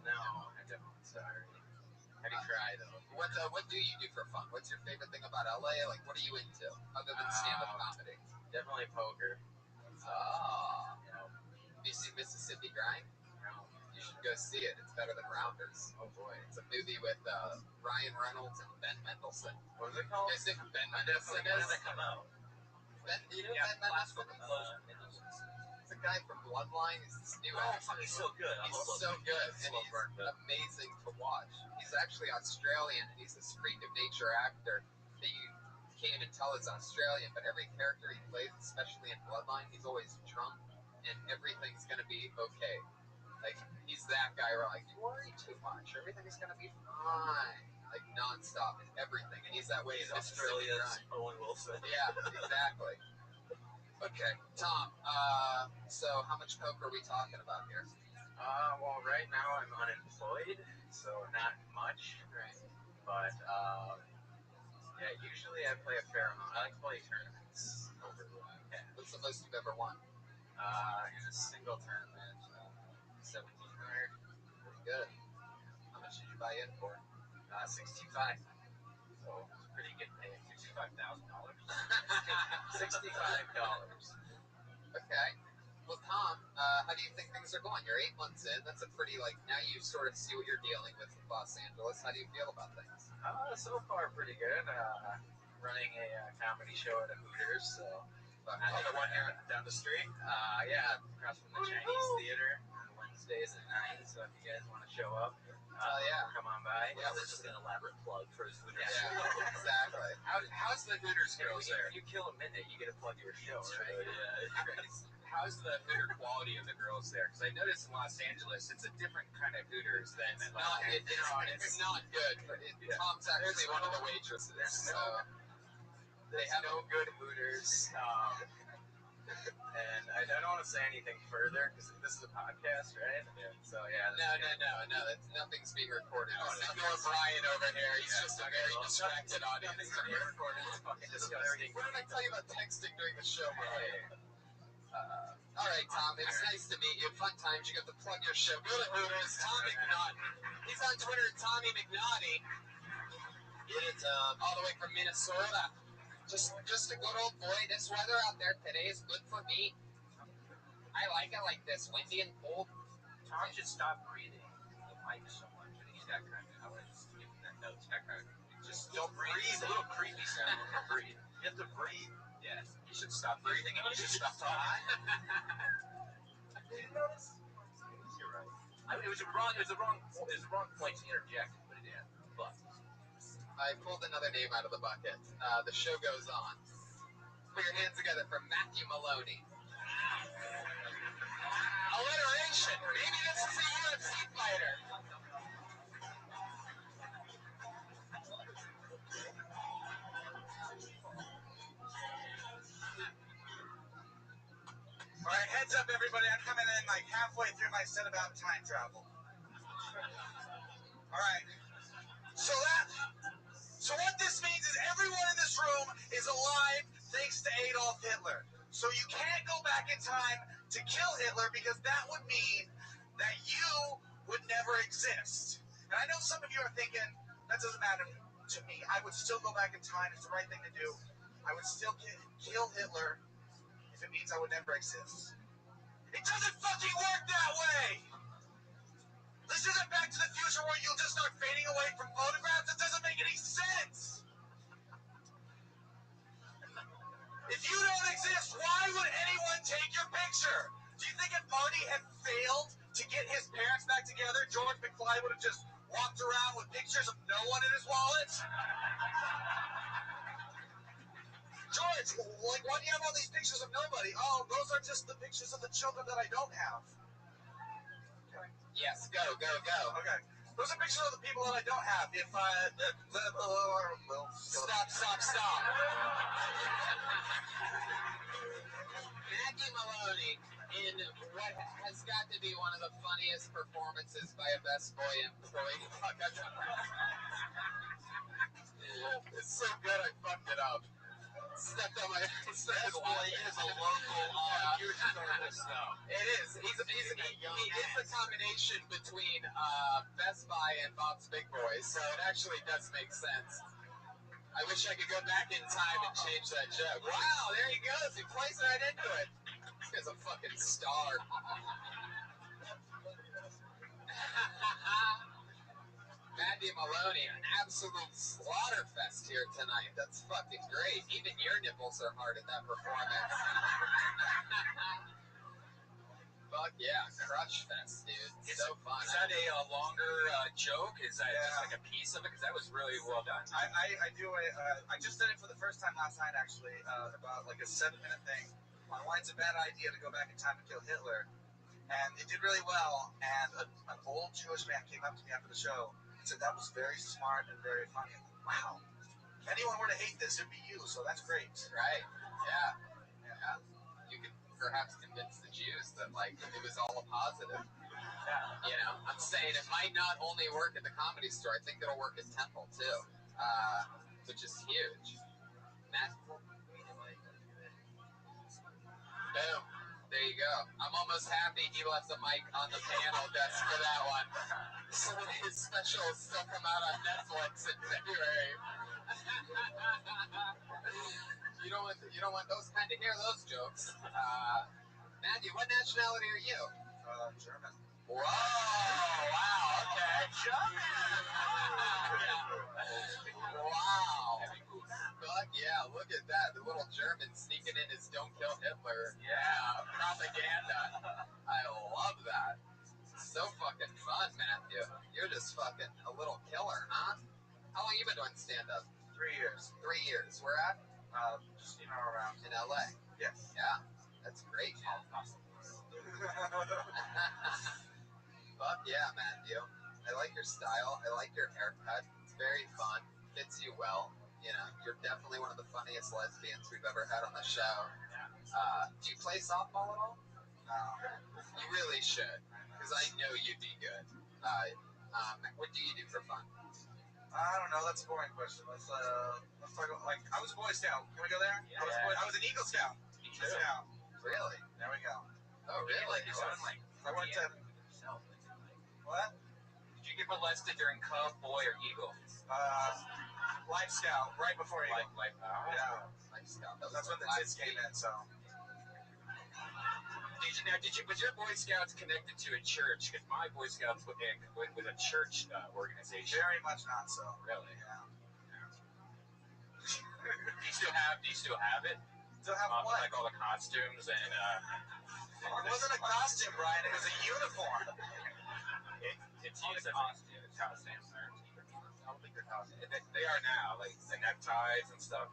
No, I don't. Sorry. How do you try though? What do you do for fun? What's your favorite thing about LA? Like, what are you into other than stand-up comedy? Definitely poker. Oh. You know. Have you seen Mississippi Grind? No. You should go see it. It's better than Rounders. Oh boy. It's a movie with Ryan Reynolds and Ben Mendelsohn. What is it called? You guys think who Ben I Mendelsohn definitely. When is? did that come out? Ben, you know Yeah, Ben Mendelsohn? Mendelsohn. He's a guy from Bloodline. He's this new actor. He's so good. He's so good, and he's amazing to watch. He's actually Australian, and he's this freak of nature actor that you can't even tell is Australian, but every character he plays, especially in Bloodline, he's always drunk, and everything's going to be okay. Like, he's that guy where, like, you worry too much, everything's going to be fine. Like, nonstop in everything, and he's that way. He's Australia's Owen Wilson. Yeah, exactly. Okay, Tom, so how much coke are we talking about here? Well, right now I'm unemployed, so not much. Right. But, yeah, usually I play a fair amount. I like to play tournaments over cash. What's the most you've ever won? In a single tournament, 1,700. Pretty good. How much did you buy in for? 65. So it's pretty good pay. $65,000. $65. Okay. Well, Tom, how do you think things are going? You're 8 months in. That's a pretty, like, now you sort of see what you're dealing with in Los Angeles. How do you feel about things? So far, pretty good. Running a comedy show at a Hooters, so. The one here down the street? Yeah, across from the Chinese Theater on Wednesdays at 9, so if you guys want to show up, come on by. Yeah, this is an elaborate plug for his Hooters show. Yeah, Exactly. how's the Hooters girls there? When you kill a minute, you get to plug your show, right? Yeah. How's the Hooter quality of the girls there? Because I noticed in Los Angeles, it's a different kind of Hooters than it's not good. But Tom's actually one of the waitresses. There's no good Hooters. And I don't want to say anything further because this is a podcast, right? Yeah. So yeah. No. Nothing's being recorded. Ignore Brian over here. He's just a very distracted audience. Nothing's being recorded. It's fucking disgusting. What did I tell you about texting during the show, Brian? All right, Tom. It's nice to meet you. Fun times. You get to plug your show. Go to Hooters. Tom McNaughton. He's on Twitter at Tommy McNaughty. Get it, Tom. All the way from Minnesota. Just a good old boy. This weather out there today is good for me. I like it like this, windy and cold. Tom should stop breathing the mic so much. I think he's got kind of. I want to just give him that note. He's got kind of. Just don't breathe. It's a little creepy sound when you breathe. You have to breathe. Yeah. You should stop breathing and you should stop talking. Did you notice? You're right. It was a wrong point to interject and put it in. But I pulled another name out of the bucket. The show goes on. Put your hands together for Matthew Maloney. Alliteration. Maybe this is a UFC fighter. All right, heads up, everybody. I'm coming in like halfway through my set about time travel. All right. So what this means is everyone in this room is alive thanks to Adolf Hitler. So you can't go back in time to kill Hitler because that would mean that you would never exist. And I know some of you are thinking, that doesn't matter to me. I would still go back in time. It's the right thing to do. I would still kill Hitler if it means I would never exist. It doesn't fucking work that way! This isn't Back to the Future where you'll just start fading away from photographs. It doesn't make any sense! If you don't exist, why would anyone take your picture? Do you think if Marty had failed to get his parents back together, George McFly would have just walked around with pictures of no one in his wallet? George, like, why do you have all these pictures of nobody? Oh, those are just the pictures of the children that I don't have. Okay. Yes, go. Okay. Those are pictures of the people that I don't have. If I... Stop. Matthew Maloney in what has got to be one of the funniest performances by a Best Boy employee. It's so good I fucked it up. Stepped on my... Best Boy is a local huge star. It is. He is the combination between Best Buy and Bob's Big Boys, so it actually does make sense. I wish I could go back in time and change that joke. Wow, there he goes. He plays right into it. This guy's a fucking star. Matthew Maloney, an absolute slaughter fest here tonight. That's fucking great. Even your nipples are hard at that performance. Fuck yeah, crush fest, dude. So fun. Is that a longer joke? Is that just like a piece of it? Because that was really well done. I just did it for the first time last night, actually, about like a 7-minute thing on why it's a bad idea to go back in time and kill Hitler. And it did really well, and an old Jewish man came up to me after the show and said that was very smart and very funny. Wow. If anyone were to hate this, it'd be you, so that's great. Right? Yeah. You could perhaps convince the Jews that, like, it was all a positive. You know, I'm saying it might not only work at the Comedy Store, I think it'll work at Temple, too, which is huge. Boom. There you go. I'm almost happy he left the mic on the panel desk for that one. Some of his specials still come out on Netflix in February. You don't want those kind to hear those jokes. Matthew, what nationality are you? German. Whoa! Wow. Okay. German. Wow. Fuck yeah! Look at that. The little German sneaking in his "Don't Kill Hitler." Yeah, propaganda. I love that. So fucking fun, Matthew. You're just fucking a little killer, huh? How long you been doing stand-up? 3 years. 3 years. Where at? Just around in LA. Yes. Yeah, that's great. Fuck yeah, Matthew. I like your style. I like your haircut. It's very fun. Fits you well. You know, you're definitely one of the funniest lesbians we've ever had on the show. Do you play softball at all? No. You really should, because I know you'd be good. What do you do for fun? I don't know. That's a boring question. Let's talk about, like, I was a Boy Scout. Can we go there? Yeah. I was an Eagle Scout. Eagle Scout. Really? There we go. Oh, really? I worked at... What? Did you get molested during Cub, Boy, or Eagle? Life Scout, right before Eagle. Life Scout. That's when the tits came in, so... Was your Boy Scouts connected to a church? Because my Boy Scouts was a church organization. Very much not so. Really? Yeah. Do you still have it? Still have what? Like all the costumes and. It wasn't a costume, Brian. It was a uniform. It's used as costumes. I don't think they're costumes. They are now, like the neckties and stuff.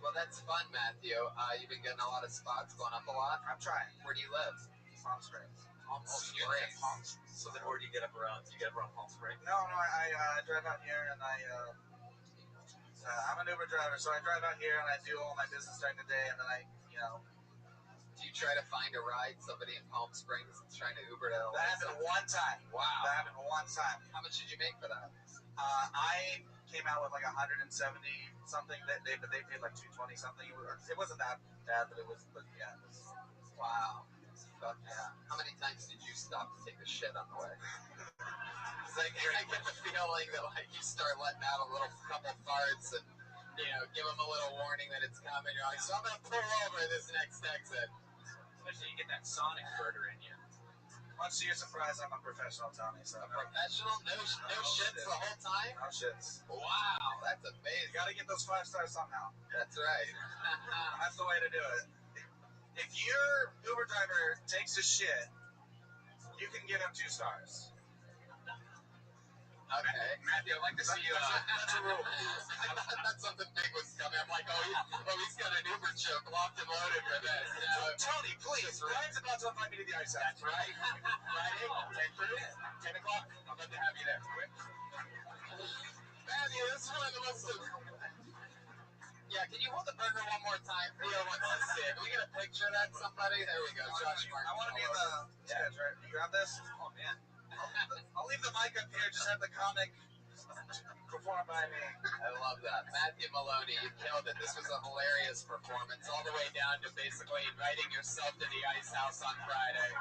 Well, that's fun, Matthew. You've been getting a lot of spots, going up a lot. I'm trying. Where do you live? Palm Springs. Palm Springs. So then where do you get up around? Do you get up around Palm Springs? No, I drive out here and I'm an Uber driver, so I drive out here and I do all my business during the day, and then Do you try to find a ride? Somebody in Palm Springs is trying to Uber to LA? That happened one time. Wow. That happened one time. How much did you make for that? I came out with like 170 something. They paid like 220 something. It wasn't that bad, but it was. Wow. Fuck yeah. How many times did you stop to take a shit on the way? Because I get the feeling that like you start letting out a little couple farts and give them a little warning that it's coming. You're like, so I'm gonna pull over this next exit. Especially you get that sonic burger in you. Once you're surprised, I'm a professional, Tommy. So professional? No shits the whole time? No shits. Wow, that's amazing. You gotta get those 5 stars somehow. That's right. That's the way to do it. If your Uber driver takes a shit, you can give him 2 stars. Okay. Matthew, I'd like to see you. That's a rule. I thought something big was coming. I'm like, he's got an Uber joke locked and loaded for this. Tony, please. Ryan's about to invite me to the ice house. That's right. Friday, 10 o'clock. I'd love to have you there. Matthew, this is one of the most. Yeah, can you hold the burger one more time? Theo wants to see it. Can we get a picture of that, somebody? There we go. Josh Martin. I want to be in the sketch, right? You grab this? Oh, man. I'll leave the mic up here. Just have the comic perform by me. I love that. Matthew Maloney, you killed it. This was a hilarious performance, all the way down to basically inviting yourself to the Ice House on Friday.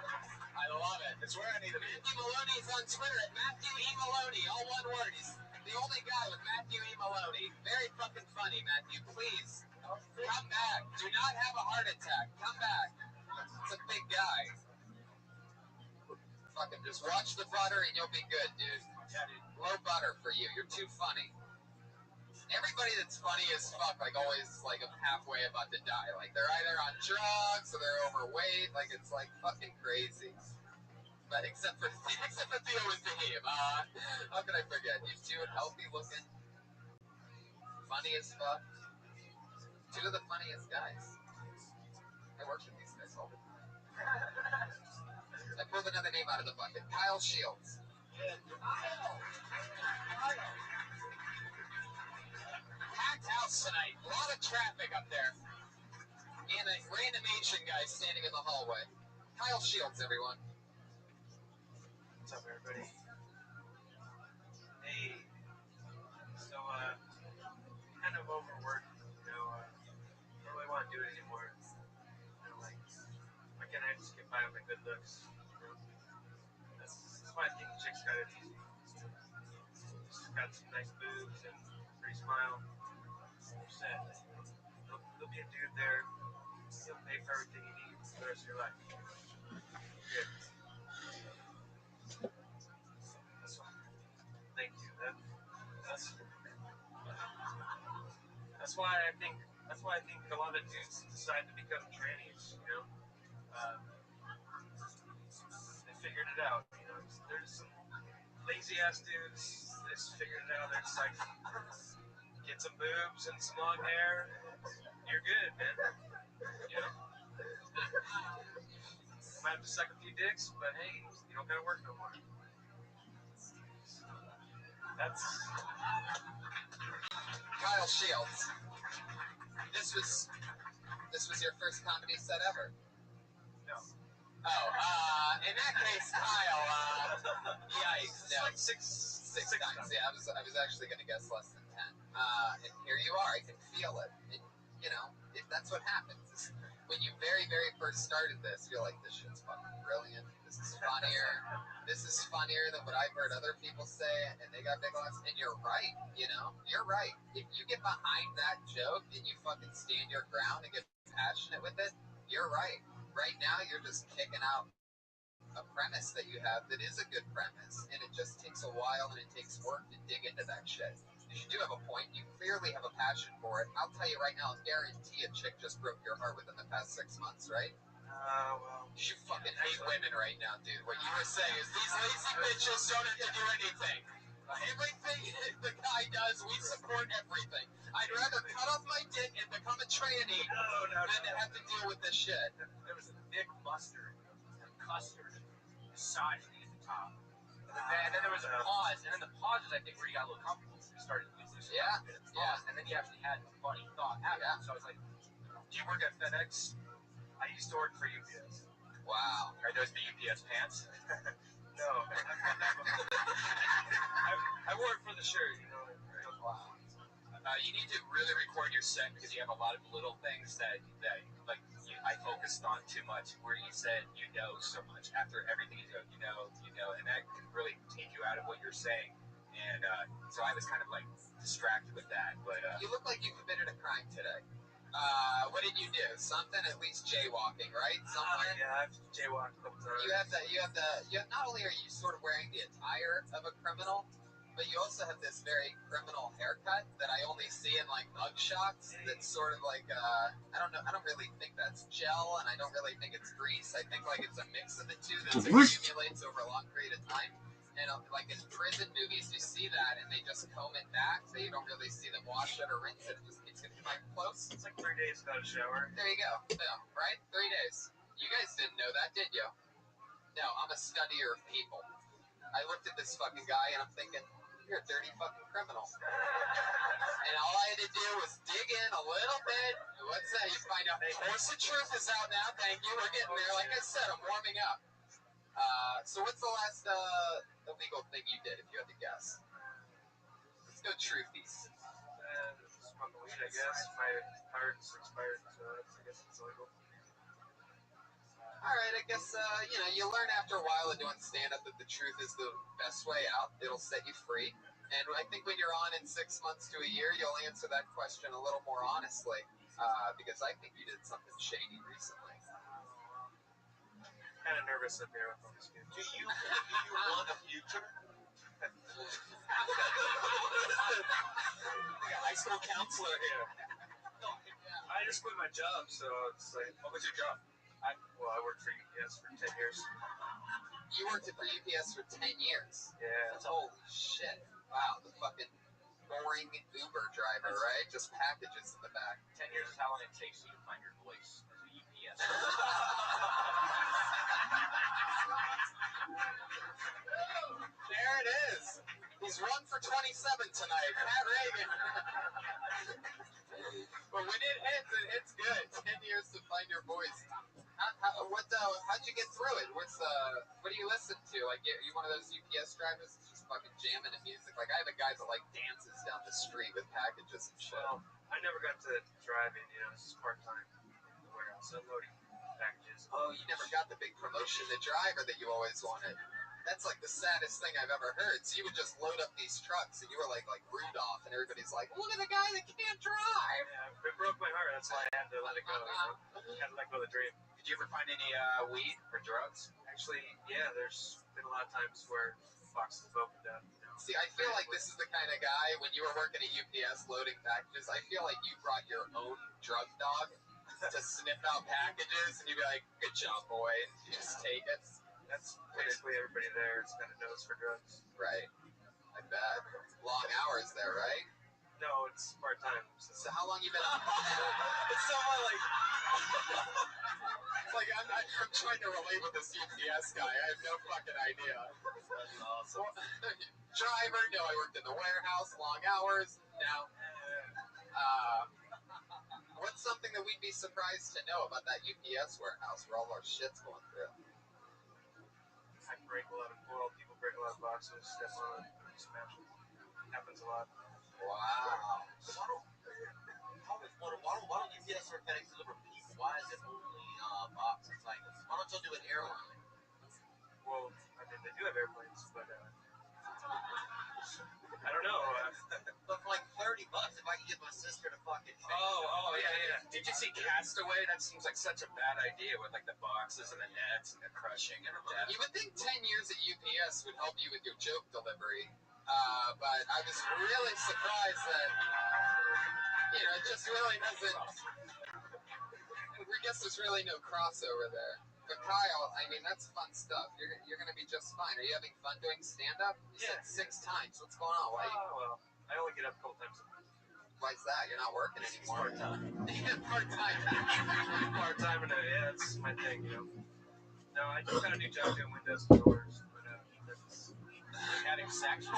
I love it. It's where I need to be. Matthew Maloney's on Twitter at Matthew E. Maloney, all one word. He's the only guy with Matthew E. Maloney. Very fucking funny, Matthew. Please, come back. Do not have a heart attack. Come back. It's a big guy. Fucking just watch the butter and you'll be good, dude. Yeah, dude. Low butter for you. You're too funny. Everybody that's funny as fuck, like, always, like, halfway about to die. Like, they're either on drugs or they're overweight. Like, it's, like, fucking crazy. But except for Theo and Fahim. How could I forget? You two healthy looking, funny as fuck. Two of the funniest guys. I work with these guys all the time. I pulled another name out of the bucket. Kyle Shields. Packed house tonight. A lot of traffic up there. And a random Asian guy standing in the hallway. Kyle Shields, everyone. What's up, everybody? Hey, so, kind of overworked, you know, don't really want to do it anymore. You know, like, why can't I just get by with my good looks? You know? That's why I think chicks got it easy. Just got some nice boobs and pretty smile. You're set. There'll be a dude there. He'll pay for everything you need for the rest of your life. Good. That's why. Thank you. That's why I think. That's why I think a lot of dudes decide to become trannies. You know, they figured it out. You know, there's some lazy ass dudes. They just figured it out. They're just like, get some boobs and some long hair. You're good, man. You know. Might have to suck a few dicks, but hey, you don't gotta work no more. That's Kyle Shields. This was your first comedy set ever? no. Oh, in that case, Kyle, yikes. No, Like six times. Yeah, I was actually going to guess less than 10. And here you are. I can feel it. And, you know, that's what happens. When you very, very first started this, you're like, this shit's fucking brilliant. This is funnier. This is funnier than what I've heard other people say, and they got big laughs. And you're right, you know? You're right. If you get behind that joke and you fucking stand your ground and get passionate with it, you're right. Right now, you're just kicking out a premise that you have that is a good premise, and it just takes a while and it takes work to dig into that shit. You do have a point. You clearly have a passion for it. I'll tell you right now, I guarantee a chick just broke your heart within the past 6 months, right? Well. You fucking hate women right now, dude. What you were saying is these lazy bitches don't have to do anything. Everything the guy does, we support everything. I'd rather cut off my dick and become a tranny than to have to deal with this shit. There was a thick mustard and custard misogyny at the top. And then there was a pause, and then the pause is, I think, where you got a little comfortable. You started losing pause, and then you actually had a funny thought happen. Yeah. So I was like, do you work at FedEx? I used to work for UPS. Wow. Are those the UPS pants? No. I work for the shirt, you know. Wow. You need to really record your set because you have a lot of little things that like I focused on too much. Where you said you know so much after everything you know, and that can really take you out of what you're saying. And so I was kind of like distracted with that. But you look like you committed a crime today. What did you do? Something, at least jaywalking, right? Somewhere. Yeah, I've jaywalked a couple times. You have not only are you sort of wearing the attire of a criminal, but you also have this very criminal haircut that I only see in like mug shots. That's sort of like I don't know. I don't really think that's gel, and I don't really think it's grease. I think like it's a mix of the two that accumulates over a long period of time. And like in prison movies, you see that, and they just comb it back, so you don't really see them wash it or rinse it. It's gonna be like close. It's like 3 days without a shower. There you go. Boom. Right? 3 days. You guys didn't know that, did you? No, I'm a studier of people. I looked at this fucking guy, and I'm thinking, you're a dirty fucking criminal. And all I had to do was dig in a little bit. What's that? You find out, Force of Truth is out now. Thank you. We're getting there. Like I said, I'm warming up. So what's the last illegal thing you did, if you had to guess? Let's go truthies. Smoking weed, I guess. My card's expired, so I guess it's illegal. All right, I guess, you learn after a while of doing stand-up that the truth is the best way out. It'll set you free. And I think when you're on in 6 months to a year, you'll answer that question a little more honestly, because I think you did something shady recently. Kind of nervous up here with all this. Do you want a future? high school counselor here. I just quit my job, so it's like, What was your job? I worked for UPS for 10 years. You worked for UPS for 10 years. Yeah. Holy shit. Wow, the fucking boring Uber driver, right? Just packages in the back. 10 years is how long it takes you to find your voice as a UPS. There it is. He's 1 for 27 tonight. Pat Reagan. But when it hits good. 10 years to find your voice. How'd you get through it? What do you listen to? Like, you one of those UPS drivers that's just fucking jamming to music? Like, I have a guy that, like, dances down the street with packages and shit. Well, I never got to driving, this is part-time in the warehouse, unloading packages. Oh, you never got the big promotion to driver that you always wanted. That's like the saddest thing I've ever heard. So you would just load up these trucks and you were like Rudolph, and everybody's like, look at the guy that can't drive. Yeah, it broke my heart. That's why I had to let it go. I had to let go of the dream. Did you ever find any weed or drugs? Actually, yeah, there's been a lot of times where boxes have opened up. See, I feel like this is the kind of guy, when you were working at UPS loading packages, I feel like you brought your own drug dog to sniff out packages, and you'd be like, good job, boy, and you just take it. That's basically everybody there is kind of knows for drugs. Right. I bet. Long hours there, right? No, it's part-time. So how long you been on? So, I'm trying to relate with this UPS guy. I have no fucking idea. That's awesome. Driver, no, I worked in the warehouse, long hours, no. What's something that we'd be surprised to know about that UPS warehouse where all our shit's going through? I break a lot of people break a lot of boxes, step on it, smash it. Happens a lot. Wow. So why don't UPS or FedEx deliver people? Why is it only boxes? Like, why don't you do an airline? Well, I mean, they do have airplanes, but I don't know. But for like $30, if I could get my sister to fucking Yeah. Did you see Castaway? That seems like such a bad idea with like the boxes and the nets and the crushing and the death. You would think 10 years at UPS would help you with your joke delivery, but I was really surprised that, it just really doesn't. I guess there's really no crossover there. But Kyle, I mean, that's fun stuff. You're going to be just fine. Are you having fun doing stand-up? You said 6 times. What's going on? Why? Well, I only get up a couple times a week. Why is that? You're not working anymore. Part-time. Part-time. Part-time, and that's my thing, No, I just got a new job doing windows and doors, but that's Having sex with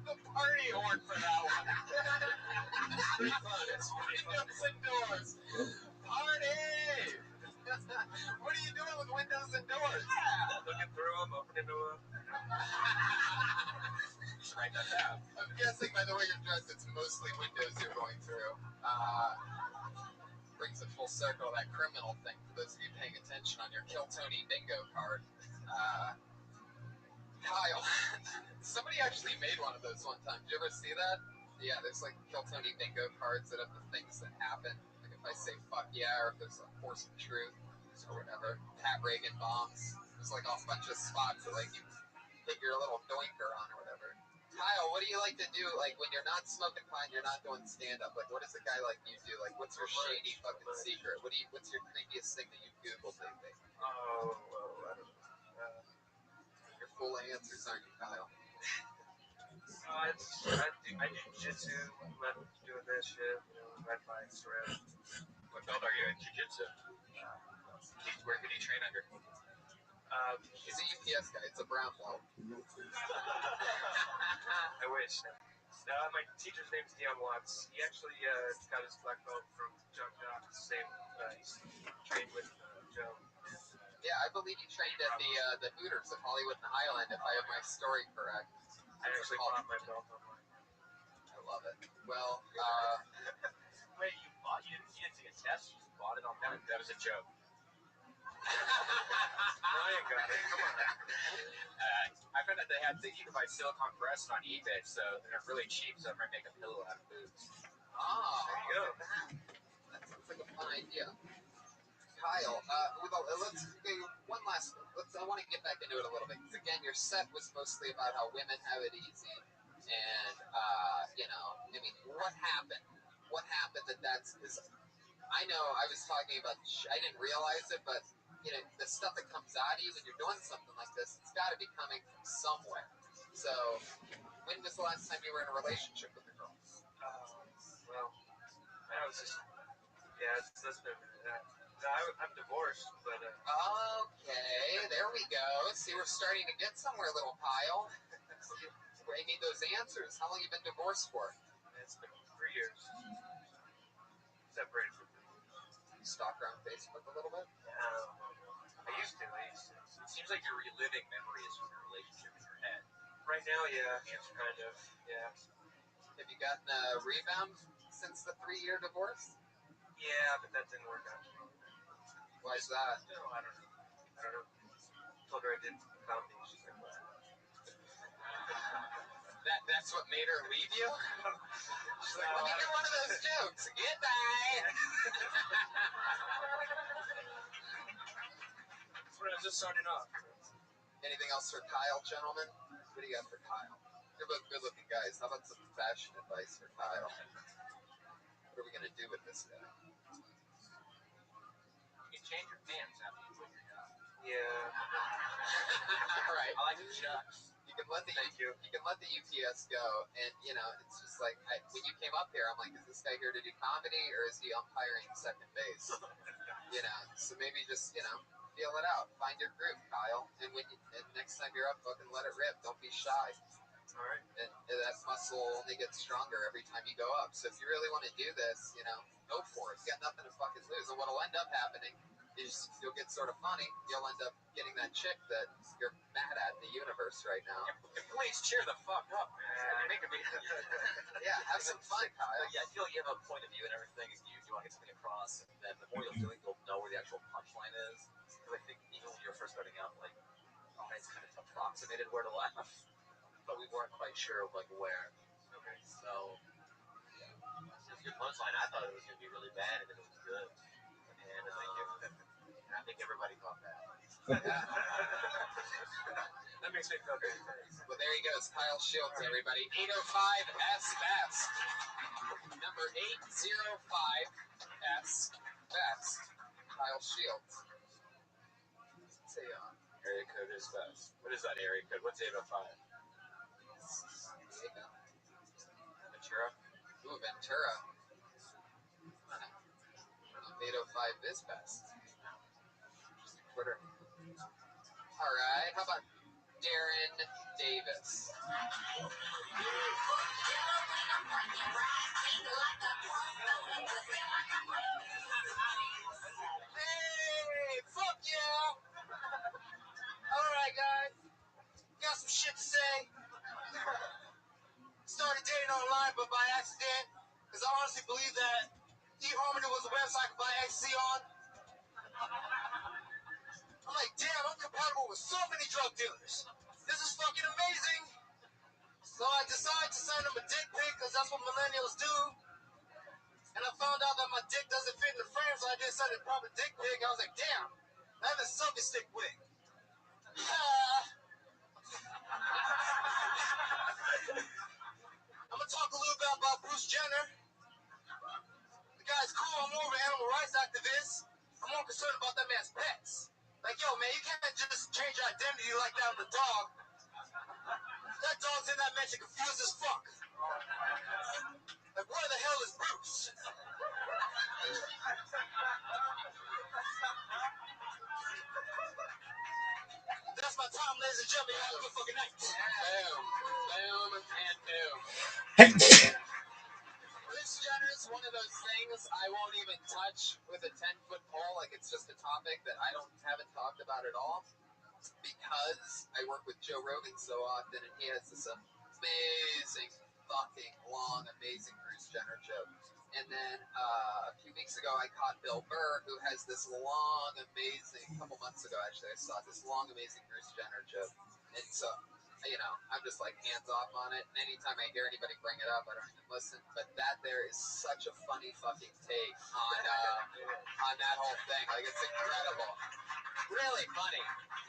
The party horn for that one. It's pretty fun. It's pretty fun. Windows and doors. Party! What are you doing with windows and doors? Looking through them, opening them up. should write that down. I'm guessing by the way you're dressed, it's mostly windows you're going through. Brings it full circle, that criminal thing, for those of you paying attention on your Kill Tony bingo card. Kyle, somebody actually made one of those one time. Did you ever see that? Yeah, there's like Kill Tony bingo cards that have the things that happen. Like if I say fuck yeah, or if there's a force of truth, or whatever. Pat Reagan bombs. There's like a bunch of spots that like you hit your little doinker on or whatever. Kyle, what do you like to do, like, when you're not smoking pot and you're not doing stand-up? Like, what does a guy like you do? Like, what's your shady fucking secret? What's your creepiest thing that you've Googled lately? Oh, well, I don't know. You're full of answers, aren't you, Kyle? I do jiu-jitsu, I'm doing this shit, ride bikes around. What belt are you in jiu-jitsu? Where did you train under? He's a UPS guy. It's a brown belt. I wish. My teacher's name's Dion Watts. He actually got his black belt from John Jock, the same he's trained with Joe. Yeah, I believe he trained at the Hooters of Hollywood and Highland, if I have my story correct. I actually bought my belt online. I love it. Well, Wait, you didn't take a test? You just bought it online? That was a joke. Ryan got it. Come on. I found out you can buy silicone breasts on eBay, so they're really cheap, so I'm going to make a pillow out of boobs. there you go. That sounds like a fun idea. Kyle, let's do one last. I want to get back into it a little bit, because again, your set was mostly about how women have it easy. And, I mean, what happened? What happened that's, because I know I was talking about, I didn't realize it, but, the stuff that comes out of you when you're doing something like this, it's got to be coming from somewhere. So, when was the last time you were in a relationship with a girl? Well, that was just, that's been, I'm divorced, but, Okay, there we go. See, we're starting to get somewhere, little Kyle. I need those answers. How long have you been divorced for? it's been 3 years. Separated for 3 years. You stalk her on Facebook a little bit? I used to. It seems like you're reliving memories from your relationship in your head. Right now, kind of, yeah. Have you gotten a rebound since the 3-year divorce? Yeah, but that didn't work out. Why is that? No, I don't know. Told her I did comedy. She's like, what? That's what made her leave you? She's like, let me do one of those jokes. Goodbye. That's when I was just starting off. Anything else for Kyle, gentlemen? What do you got for Kyle? You're both good-looking guys. How about some fashion advice for Kyle? What are we going to do with this guy? You can change your pants after you quit your job. Yeah. All right. I like the chucks. You can let the UPS go, and it's just like when you came up here, I'm like, is this guy here to do comedy or is he umpiring second base? So maybe just feel it out, find your groove, Kyle, and next time you're up, fucking let it rip. Don't be shy. All right. And that muscle only gets stronger every time you go up. So if you really want to do this, go for it. You got nothing to fucking lose. And what'll end up happening is you'll get sort of funny. You'll end up getting that chick that you're mad at in the universe right now. And please cheer the fuck up, man. You're making me. Yeah, have some fun, Kyle. Yeah, I feel like you have a point of view and everything, and you want to get something across, and then the more you'll do it, you'll know where the actual punchline is. Because I think even when you were first starting out, like, it's kind of approximated where to laugh, but we weren't quite sure of like where. Okay. So, your punchline, I thought it was going to be really bad, and then it was good. And I think everybody thought that. That makes me feel good. Well, there he goes, Kyle Shields, everybody. 805S Best. Number 805S Best. Kyle Shields. Say Area code is best. What is that area code? What's 805? Ventura? Ooh, Ventura. 805 is best. Twitter. All right, how about Darren Davis? Hey, fuck yeah! All right, guys. Got some shit to say. Started dating online, but by accident. Because I honestly believe that eHarmony was a website I could buy ecstasy on. I'm like, damn, I'm compatible with so many drug dealers. This is fucking amazing. So I decided to send them a dick pic because that's what millennials do. And I found out that my dick doesn't fit in the frame, so I didn't send a proper dick pic. I was like, damn, I have a selfie stick wig. I'm gonna talk a little bit about Bruce Jenner. The guy's cool. I'm more of an animal rights activist. I'm more concerned about that man's pets. Like, yo, man, you can't just change your identity like that on the dog. That dog's in that mansion confused as fuck. Like, where the hell is Bruce? That's my time, ladies and gentlemen. Have a good fucking night. Boom, boom, and boom. Bruce Jenner is one of those things I won't even touch with a 10-foot pole. Like, it's just a topic that I haven't talked about at all. Because I work with Joe Rogan so often, and he has this amazing, fucking long, amazing Bruce Jenner joke. And then a few weeks ago, I caught Bill Burr, who has this long, amazing, a couple months ago, actually, I saw this long, amazing Bruce Jenner joke. And so you know, I'm just like hands off on it. And anytime I hear anybody bring it up, I don't even listen. But that there is such a funny fucking take on that whole thing. Like, it's incredible. Really funny.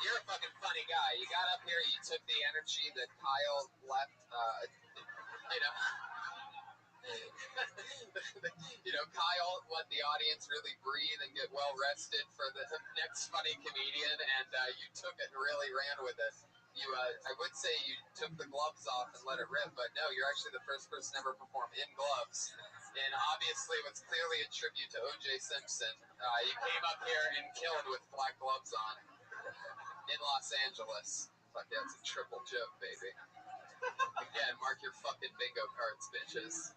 You're a fucking funny guy. You got up here, you took the energy that Kyle left, you know. You know, Kyle let the audience really breathe and get well rested for the next funny comedian, and you took it and really ran with it. You, I would say you took the gloves off and let it rip, but no, you're actually the first person ever to perform in gloves. And obviously, what's clearly a tribute to O.J. Simpson. You came up here and killed with black gloves on in Los Angeles. Fuck yeah, it's a triple joke, baby. Again, mark your fucking bingo cards, bitches.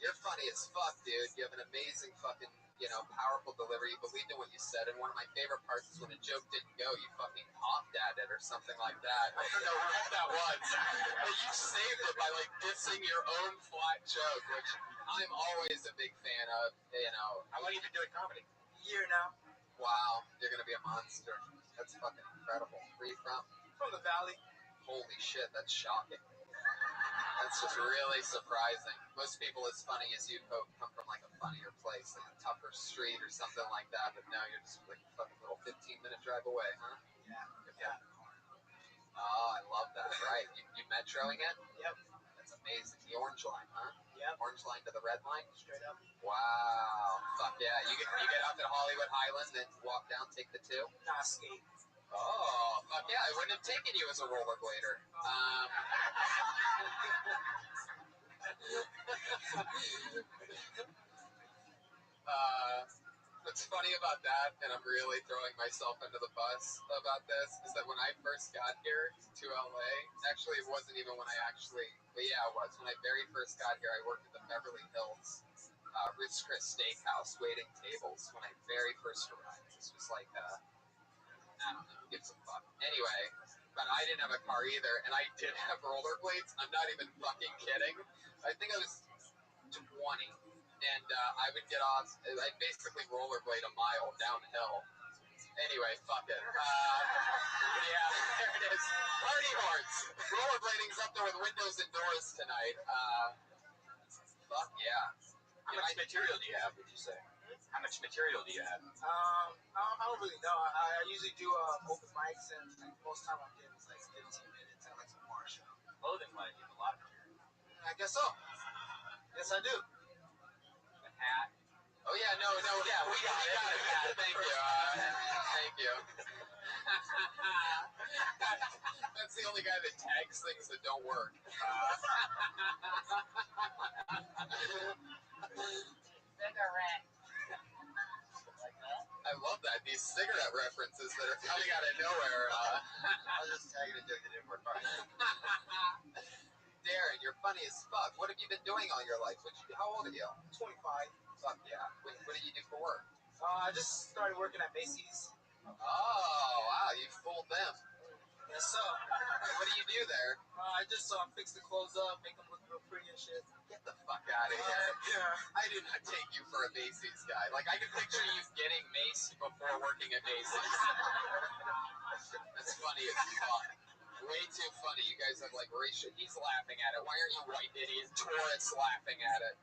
You're funny as fuck, dude. You have an amazing fucking, you know, powerful delivery. You believed in what you said, and one of my favorite parts is when a joke didn't go, you fucking popped at it or something like that. I don't know what that was, but you saved it by, like, dissing your own flat joke, which I'm always a big fan of, you know. How long have you been doing comedy? A year now. Wow, you're gonna be a monster. That's fucking incredible. Where are you from? From the Valley. Holy shit, that's shocking. That's just really surprising. Most people as funny as you come from like a funnier place, like a tougher street or something like that, but no, you're just like a fucking little 15-minute drive away, huh? Yeah. Oh, I love that. Right. You metroing it? Yep. That's amazing. The orange line, huh? Yep. Orange line to the red line? Straight up. Wow. Fuck yeah. You get up at Hollywood Highland, then walk down, take the 2? Nah, skate. Oh, fuck yeah. I wouldn't have taken you as a rollerblader. What's funny about that, and I'm really throwing myself under the bus about this, is that when I first got here to LA, actually it wasn't even when I actually, but yeah, it was. When I very first got here, I worked at the Beverly Hills Ritz Chris Steakhouse waiting tables when I very first arrived. This was like, I don't know, who gives a fuck. Anyway, but I didn't have a car either, and I did have rollerblades. I'm not even fucking kidding. I think I was 20. And I would get off, I'd basically rollerblade a mile downhill. Anyway, fuck it. Yeah, there it is. Party horns. Rollerblading's up there with windows and doors tonight. Fuck yeah. How much material do you have, would you say? How much material do you have? I don't really know. I usually do open mics, and most time I'm getting like 15 minutes at like some bar show. Clothing line, you have a lot of material. I guess so. Yes, I do. Hat. Oh yeah, no, yeah, we got it. Thank you. Thank you. That's the only guy that tags things that don't work. Cigarette. I love that. These cigarette references that are coming out of nowhere. I was just tagging a joke that didn't work. Darren, you're funny as fuck. What have you been doing all your life? How old are you? 25. Fuck yeah. What do you do for work? I just started working at Macy's. Oh, wow. You fooled them. Yes, sir. What do you do there? I just fix the clothes up, make them look real pretty and shit. Get the fuck out of here. Yeah. I do not take you for a Macy's guy. Like, I can picture you getting maced before working at Macy's. That's funny as fuck. Way too funny. You guys have like racial. He's laughing at it. Why aren't you white idiot tourists laughing at it?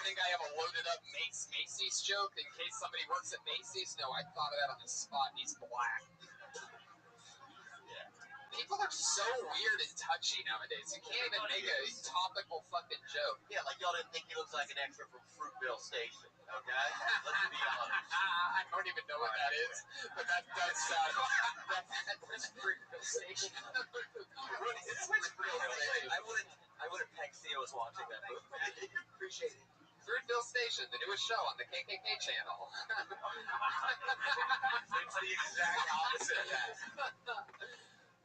Think I have a loaded up Macy's joke in case somebody works at Macy's? No, I thought of that on the spot. He's black. People are so weird and touchy nowadays. You can't even make a topical fucking joke. Yeah, like y'all didn't think he looks like an extra from Fruitvale Station, okay? Let's be honest. I don't even know what that is, but that does sound. That's Fruitvale Station. What is Fruitvale Station? I wouldn't text Theo was watching that movie. Appreciate it. Fruitvale Station, the newest show on the KKK channel. It's the exact opposite of that.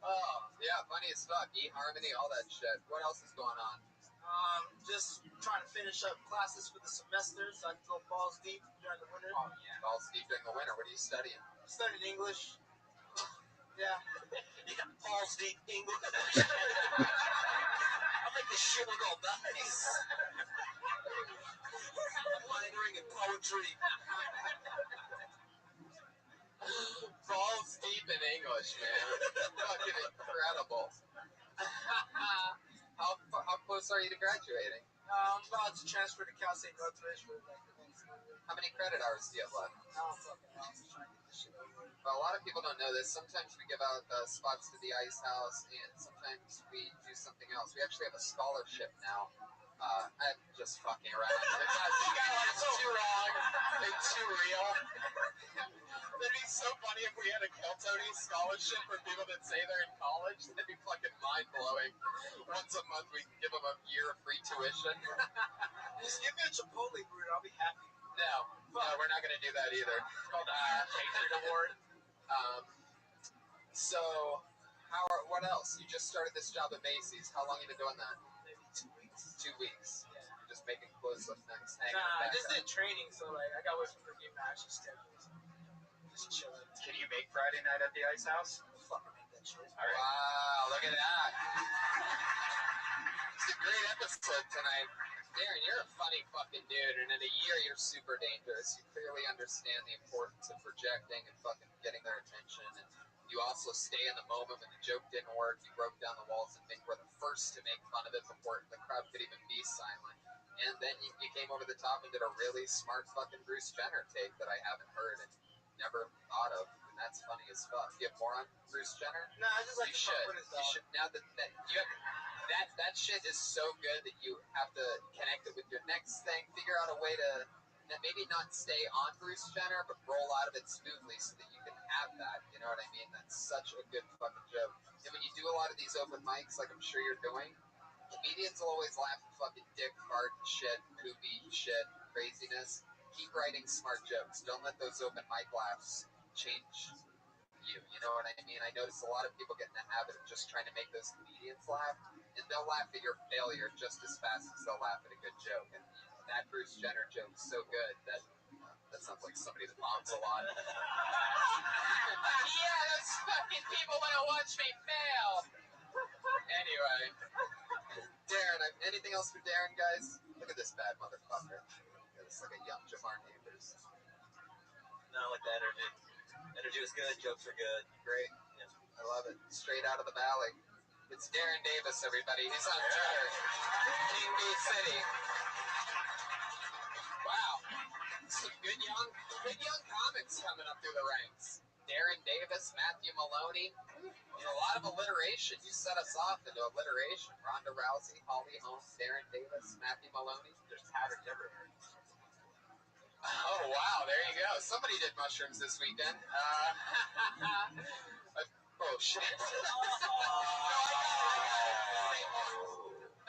Oh, yeah, funny as fuck. eHarmony, all that shit. What else is going on? Just trying to finish up classes for the semester so I can go balls deep during the winter. Oh, yeah. Balls deep during the winter. What are you studying? I'm studying English. Yeah. Yeah, balls deep English. I'll make this shit look all nice. I'm minoring in poetry. Balls deep in English, man. Fucking incredible. close are you to graduating? I'm about to transfer to Cal State Northridge for like the next year. How many credit hours do you have left? Oh, fucking hell. I'm just trying to get this shit over with. Well, a lot of people don't know this. Sometimes we give out spots to the Ice House, and sometimes we do something else. We actually have a scholarship now. I'm just fucking around. You got like too wrong and too real. That'd be so funny if we had a Kill Tony scholarship for people that say they're in college. That'd be fucking mind-blowing. Once a month we can give them a year of free tuition. Just give me a Chipotle burrito. I'll be happy. No, we're not going to do that either. It's called a Patriot Award. So, what else? You just started this job at Macy's. How long have you been doing that? Maybe 2 weeks. 2 weeks. Yeah. You're just making clothes look nice. Nah, I just did training, so like I got away from the game match schedules. Just chilling. Can you make Friday night at the Ice House? Fucking make that shit. All right. Wow, look at that. It's a great episode tonight. Darren, you're a funny fucking dude, and in a year you're super dangerous. You clearly understand the importance of projecting and fucking getting their attention, and you also stay in the moment when the joke didn't work. You broke down the walls and were the first to make fun of it before the crowd could even be silent. And then you came over the top and did a really smart fucking Bruce Jenner take that I haven't heard and never thought of. And that's funny as fuck. Do you have more on Bruce Jenner? Nah, I just like You should. You should. Now that shit is so good that you have to connect it with your next thing. Figure out a way to maybe not stay on Bruce Jenner, but roll out of it smoothly so that you can have that. You know what I mean? That's such a good fucking joke. And when you do a lot of these open mics, like I'm sure you're doing, comedians will always laugh at fucking dick, fart, shit, poopy, shit, craziness. Keep writing smart jokes. Don't let those open mic laughs change you. You know what I mean? I notice a lot of people get in the habit of just trying to make those comedians laugh, and they'll laugh at your failure just as fast as they'll laugh at a good joke. And that Bruce Jenner joke is so good that sounds like somebody that moms a lot. Yeah, those fucking people want to watch me fail. Anyway, Darren, anything else for Darren, guys? Look at this bad motherfucker. It's like a young Jamar Neighbors. No, like the energy. Energy was good. Jokes are good. Great. Yeah. I love it. Straight out of the valley. It's Darren Davis, everybody. He's on Twitter. King B City. Wow. Some good young comics coming up through the ranks. Darren Davis, Matthew Maloney. A lot of alliteration. You set us off into alliteration. Ronda Rousey, Holly Holm, Darren Davis, Matthew Maloney. There's patterns everywhere. Oh, wow. There you go. Somebody did mushrooms this weekend. Oh, shit.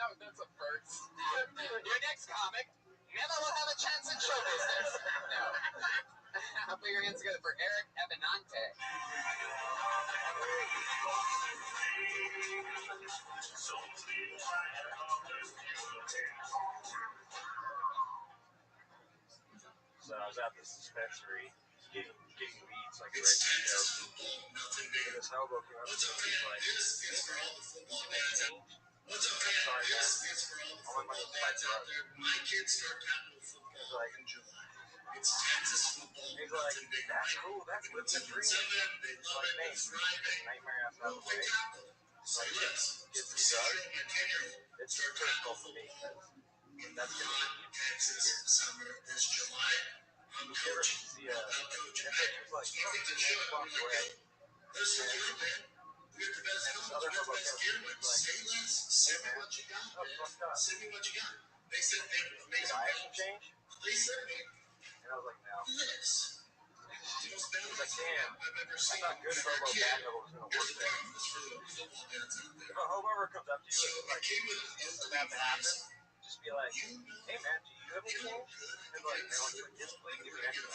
No, that's a first. Your next comic never will have a chance in show business. No. Put your hands together for Eric Ebenante. So I was at this dispensary getting weeds, like red Cheetos. And this hobo came up to me and he's like, I'm sorry, man. All my money's by drugs. He's like, that's cool. That's living the dream. He's like, Nate, nightmare ass out of the way. Like, get some drugs. It's personal for me because that's going to be you ever see a picture's like, oh, man, walked away. And this other hobo comes to me, he's like, hey, man, oh, you fucked up. Did I have to change? And I was like, no. He's like, damn, I thought good hobo, bad hobo was going to work there. If a hobo ever comes up to you and is like, this is about to happen, just be like, hey, man, do you have any change? And like, no, it's like, yes, please, give me extra.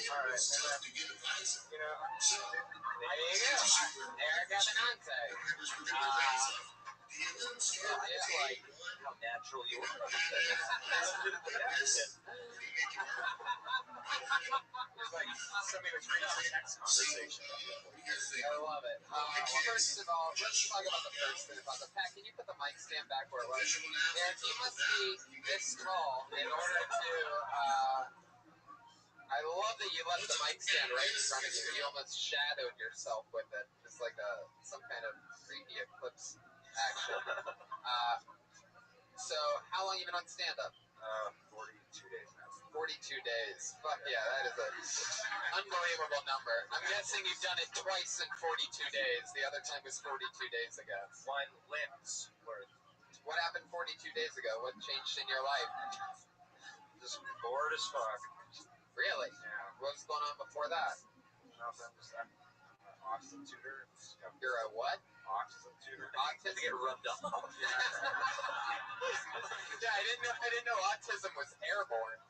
Alright, and then, you know, There you go. Eric Ebenante. It's like how natural you are. It's like somebody was reading a text conversation. I love it. First of all, let's talk about the first thing about the pack. Can you put the mic stand back where it was? Eric, you must be this tall in order to I love that you left the mic stand right in front of you. You almost shadowed yourself with it, just like some kind of creepy eclipse action. So, how long you been on stand-up? 42 days now. 42 days. Fuck yeah, that is an unbelievable number. I'm guessing you've done it twice in 42 days. The other time was 42 days ago. 1 limb's worth. What happened 42 days ago? What changed in your life? Just bored as fuck. Really? Yeah. What was going on before that? Nothing. Just I'm an autism tutor. You're a what? Autism tutor. Autism? To get rubbed off. Yeah, I didn't know autism was airborne.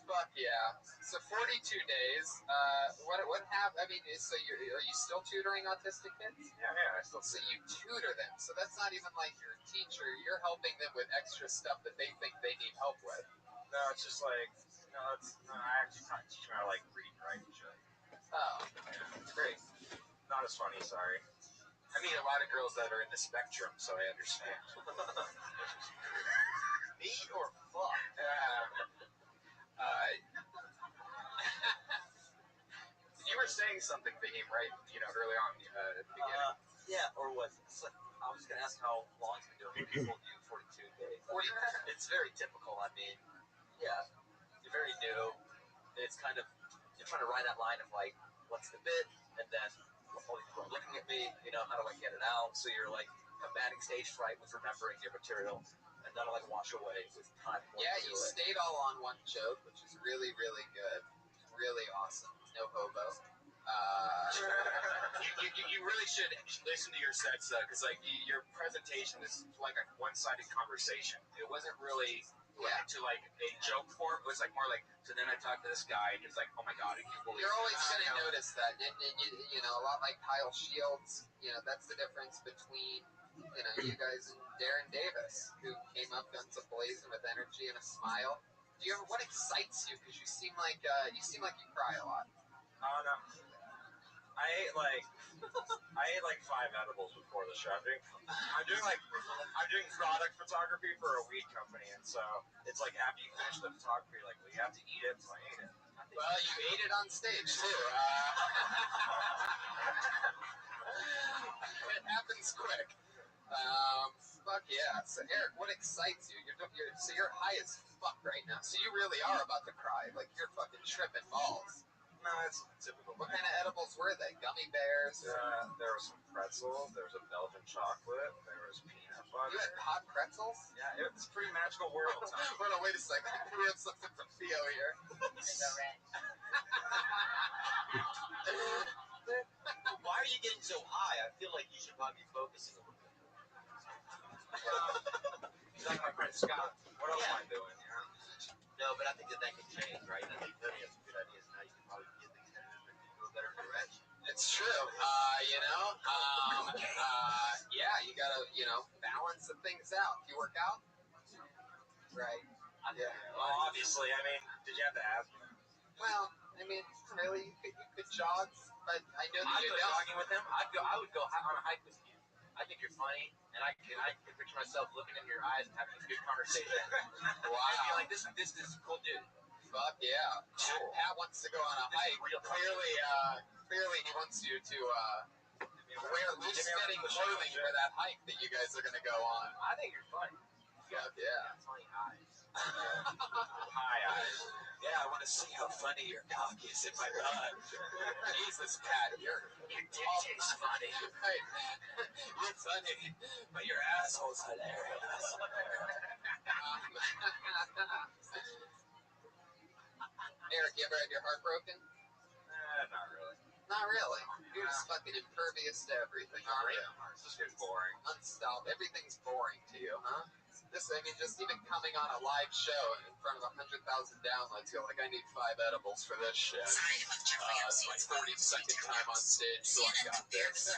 Fuck yeah. So 42 days. What happened? I mean, so are you still tutoring autistic kids? Yeah, I still. So you tutor them. So that's not even like you're a teacher. You're helping them with extra stuff that they think they need help with. No, it's just like I actually teach them how to like read and write and shit. Oh, yeah, great. Not as funny, sorry. I meet a lot of girls that are in the spectrum, so I understand. Meat or fuck? You were saying something, Fahim, right? Early on at the beginning. Yeah, or was it? So, I was going to ask how long it's been doing it. You told you 42 days. It's very typical. I mean, yeah, you're very new. It's kind of, you're trying to ride that line of like, what's the bit? And then, all these people are looking at me, how do I get it out? So you're like combating stage fright with remembering your material. And that'll like wash away with time. Yeah, you stayed all on one joke, which is really, really good. Really awesome. No hobo. You really should listen to your sets, because like your presentation is like a one-sided conversation. It wasn't really to like a joke form. It was like more like. So then I talked to this guy, and he's like, "Oh my god, I can't believe." You're always gonna notice that, and a lot like Kyle Shields. That's the difference between you guys and Darren Davis, who came up guns a-blazing with energy and a smile. What excites you? Because you seem like you cry a lot. Oh no. I ate like 5 edibles before the show. I'm doing product photography for a weed company, and so it's like after you finish the photography, like you have to eat it. So I ate it. Well, you ate it on stage too. It happens quick. Fuck yeah. So Eric, what excites you? You're high as fuck right now. So you really are about to cry. Like you're fucking tripping balls. No, it's typical. What kind of edibles were they? Gummy bears? There was some pretzels. There was a Belgian chocolate. There was peanut butter. You had hot pretzels? Yeah, it's a pretty magical world. Hold on, wait a second. We have something from Theo here. Why are you getting so high? I feel like you should probably be focusing a little bit. He's like my friend Scott. What else am I doing? No, but I think that can change, right? I think that he has some good ideas now. You can probably get things headed in a better direction. It's true. Yeah, you gotta, balance the things out. You work out? Right. Yeah. Well, obviously, I mean, did you have to ask me? Well, I mean, really, you could jog, but I know that I'd go jogging with him. I would go on a hike with you. I think you're funny, and I can picture myself looking in your eyes and having a good conversation. Wow. I'd be like, this is a cool dude. Fuck yeah. Cool. Pat wants to go on a hike. Clearly he wants you to wear loose-fitting clothing for that hike that you guys are going to go on. I think you're funny. Fuck yeah. Funny eyes. Hi, eyes. Yeah, I want to see how funny your cock is in my butt. Jesus, Pat, your dick is funny. Right. You're funny, but your asshole's hilarious. Eric, you ever had your heart broken? Not really. Not really. You're just fucking impervious to everything, aren't you? It's just getting boring. Unstoppable. Everything's boring to you, huh? Just even coming on a live show in front of 100,000 downloads, you're like, I need 5 edibles for this shit. It's my 32nd time on stage, so I got this.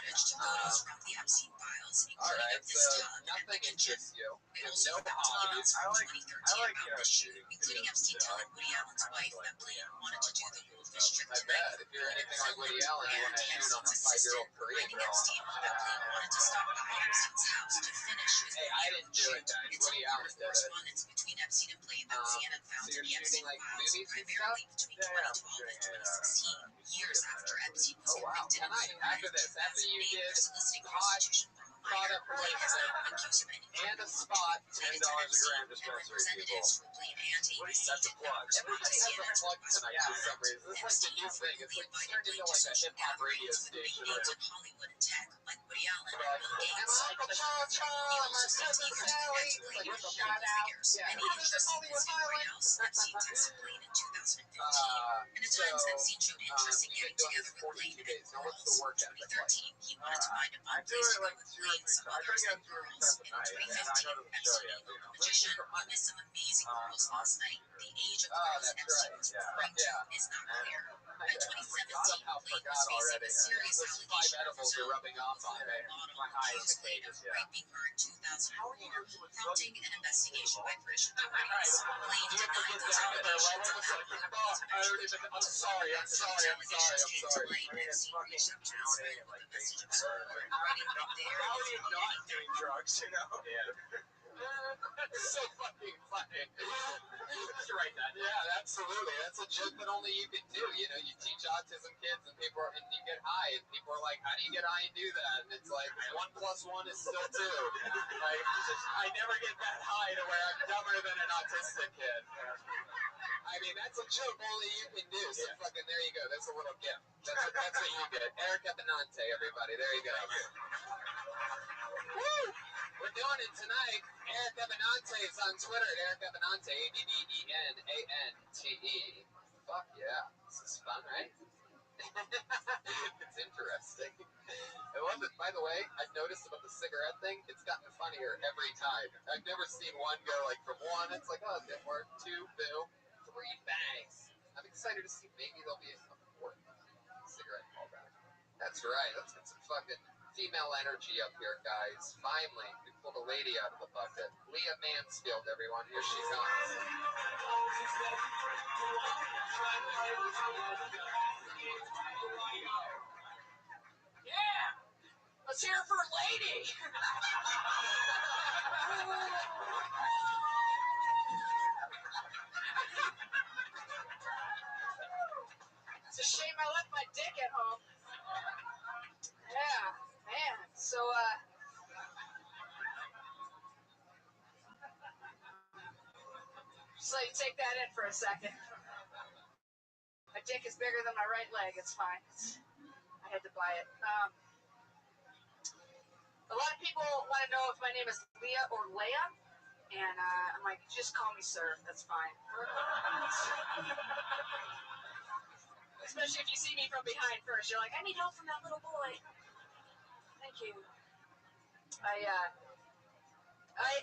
Alright, so nothing interests you. No hobbies. I like shooting. Including Epstein telling Woody Allen's wife that Blaine wanted to do the Goldfish trick I tonight. bet. If you're anything like Woody Allen, you want to shoot on a 25-year-old Korean girl. Epstein while that plane wanted to stop by Epstein's house to finish his Hey, I didn't do it, guys. It's Woody unclear Allen if did it. correspondence between Epstein and Plane that CNN found So in you're the Epstein shooting like files, movies and primarily stuff? between Yeah, I'm 2012 and doing 2016, years after Epstein was Oh, wow. convicted in Tonight, Florida after in this, after you 2008 did for soliciting hot prostitution from a minor. product Plane has placement not been accused of any and a criminal spot, related to $10 a Epstein, gram and dispensary, representatives for Plane and ABC That's a did plug. not respond to Everybody has a CNN's plug request tonight for for some reason. It's like the new thing. It's like turned into like a hip-hop radio station. names in Hollywood and tech, like Woody Allen and Like, Bill and Gates. my Uncle Charles, He my also said cousin he Sally. contacted Plane Like, for shout political out. figures. Yeah. Any interest in his new White House? Epstein texted Plane in 2015. And at times, Epstein showed interest in you've been getting doing together this with Plane 42 and days. Now, what's the girls. work In ethic like? 2013, he wanted to find a I fun do place it to go like with 2 or Plane, 3 some times. I try others, to get and it 2 or 3 girls. times a And in night. And I know 2015, there's a show Epstein yet. emailed the magician, "You missed some amazing girls last night. The age of the Oh, girls that's Epstein right. was Yeah. referring to Yeah. is not clear." By 2017, Somehow Plane forgot was facing already. a serious Those 5 allegation of edibles his are own. rubbing off on me. My high Accused Plane of contagious, yeah. raping her in 2004, How are you doing so much prompting an investigation by British All authorities. right. Plane Do you have to denied get those down to their allegations level? and It's that like, report oh, was I don't eventually even, I'm sorry. After those allegations came to light, I mean, it's Epstein fucking reached out to his counting friend and with like a message of baking support, powder. writing that there How are if you you not need doing drugs, you know? Yeah. That's so fucking funny. Just write that. Yeah, absolutely. That's a joke that only you can do. You know, you teach autism kids and people are, and you get high and people are like, how do you get high and do that? And it's like 1 + 1 is still 2. Like, I never get that high to where I'm dumber than an autistic kid. I mean, that's a joke only you can do. So fucking there you go. That's a little gift. That's what you get. Eric Epenante, everybody. There you go. Woo! We're doing it tonight. Eric Epenante is on Twitter at Eric Epenante, ADDENANTE. Fuck yeah. This is fun, right? It's interesting. I love it. By the way, I've noticed about the cigarette thing, it's gotten funnier every time. I've never seen one go like from 1, it's like, oh, a bit more, 2, boom, 3, bangs. I'm excited to see maybe there'll be a 4th cigarette callback. That's right. Let's get some fucking female energy up here, guys. Finally, we pulled a lady out of the bucket. Leah Mansfield, everyone. Here she comes. Yeah! Let's hear it for lady! It's a shame I left my dick at home. Yeah, man. So, just let you take that in for a second. My dick is bigger than my right leg. It's fine. I had to buy it. A lot of people want to know if my name is Leah or Leia, and I'm like, just call me sir. That's fine. Especially if you see me from behind first. You're like, I need help from that little boy. Thank you. I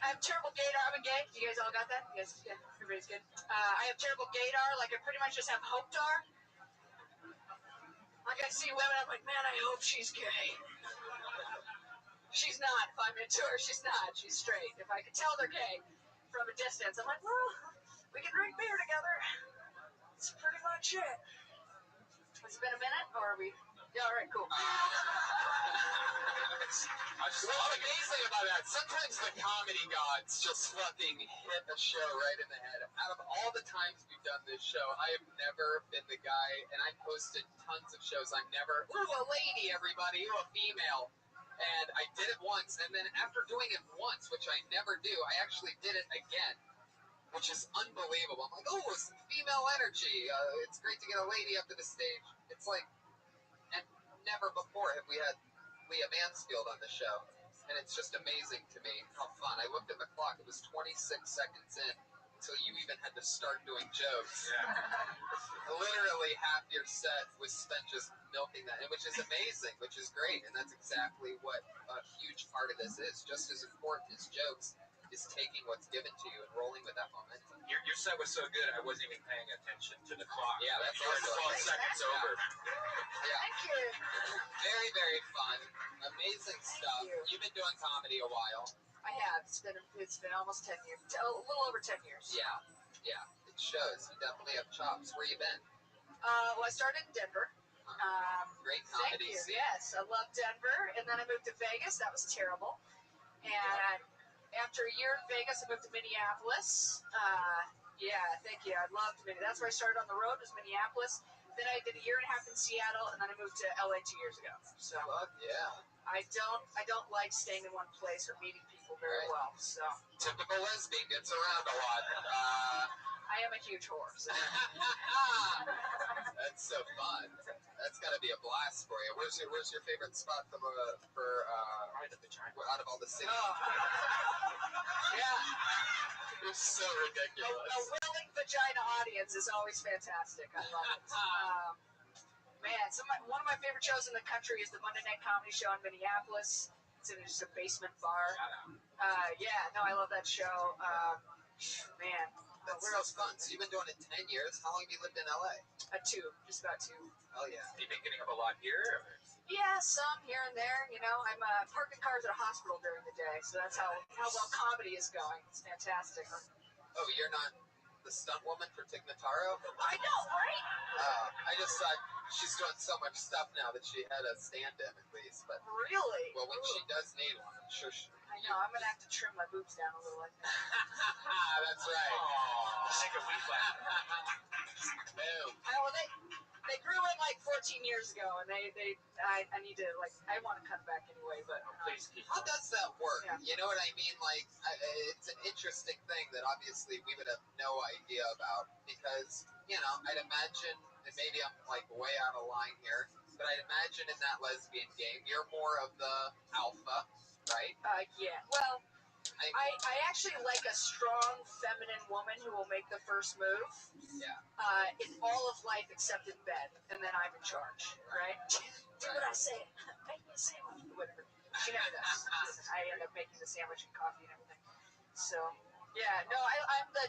have terrible gaydar. I'm a gay. You guys all got that? You guys, yeah, everybody's good. I have terrible gaydar. Like, I pretty much just have hope-dar. Like, I see women, I'm like, man, I hope she's gay. She's not. If I'm into her, she's not. She's straight. If I can tell they're gay from a distance, I'm like, well, we can drink beer together. That's pretty much it. Has it been a minute, or are we? Yeah, all right, cool. What's amazing about that, sometimes the comedy gods just fucking hit a show right in the head. Out of all the times we've done this show, I have never been the guy, and I've hosted tons of shows, I'm never, ooh, a lady, everybody, ooh, a female. And I did it once, and then after doing it once, which I never do, I actually did it again, which is unbelievable. I'm like, oh, it's female energy. It's great to get a lady up to the stage. It's like, and never before have we had Leah Mansfield on the show. And it's just amazing to me how fun. I looked at the clock. It was 26 seconds in until you even had to start doing jokes. Yeah. Literally half your set was spent just milking that, which is amazing, which is great. And that's exactly what a huge part of this is. Just as important as jokes is taking what's given to you and rolling with that momentum. Your set was so good, I wasn't even paying attention to the clock. Yeah, that's you were also 12 seconds over. Yeah. Thank you. Very, very fun. Amazing stuff. You've been doing comedy a while. I have. It's been almost 10 years. A little over 10 years. Yeah. It shows. You definitely have chops. Where you been? Well, I started in Denver. Great Thank comedy you. scene. Yes, I love Denver, and then I moved to Vegas. That was terrible. And after a year in Vegas, I moved to Minneapolis. Yeah, thank you. I loved Minneapolis. That's where I started on the road, was Minneapolis. Then I did a year and a half in Seattle, and then I moved to LA 2 years ago. So yeah. I don't like staying in one place or meeting people very well. So typical lesbian gets around a lot. I am a huge whore. So. That's so fun. That's got to be a blast for you. Where's your favorite spot for out of all the cities? Yeah. It's so ridiculous. A willing vagina audience is always fantastic. I love it. Man, one of my favorite shows in the country is the Monday Night Comedy Show in Minneapolis. It's in just a basement bar. Yeah, no, I love that show. Man. That's so fun. So you've been doing it 10 years. How long have you lived in LA? 2, just about 2. Oh yeah. Have you been getting up a lot here? Or? Yeah, some here and there. You know, I'm parking cars at a hospital during the day, so that's how well comedy is going. It's fantastic. Oh, you're not the stunt woman for Tig Notaro? I know, right? I just thought she's doing so much stuff now that she had a stand-in at least. But really? Well, when she does need one, I'm sure she... I know. I'm gonna have to trim my boobs down a little, I think. That's right. Just take a week back. Boom. Well, they grew in like 14 years ago, and I need to I want to cut back anyway, but please keep. How does that work? Yeah. You know what I mean? Like, it's an interesting thing that obviously we would have no idea about because I'd imagine, and maybe I'm like way out of line here, but I'd imagine in that lesbian game you're more of the alpha, right? Yeah. Well. I actually like a strong feminine woman who will make the first move. Yeah. In all of life except in bed, and then I'm in charge, right? Do what I say. Make me a sandwich, whatever. She never does. I end up making the sandwich and coffee and everything. So yeah, no,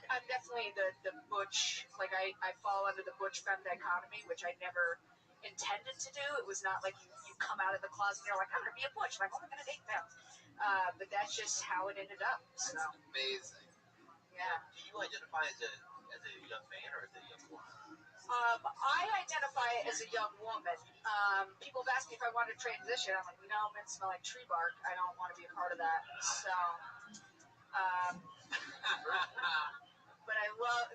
I'm definitely the butch. Like I fall under the butch femme dichotomy, which I never intended to do. It was not like you come out of the closet and you're like, I'm gonna be a butch. I'm only gonna date femmes. But that's just how it ended up. So. That's amazing. Yeah. Do you identify as a young man or as a young woman? I identify as a young woman. People have asked me if I want to transition. I'm like, no, men smell like tree bark. I don't want to be a part of that. So, but I love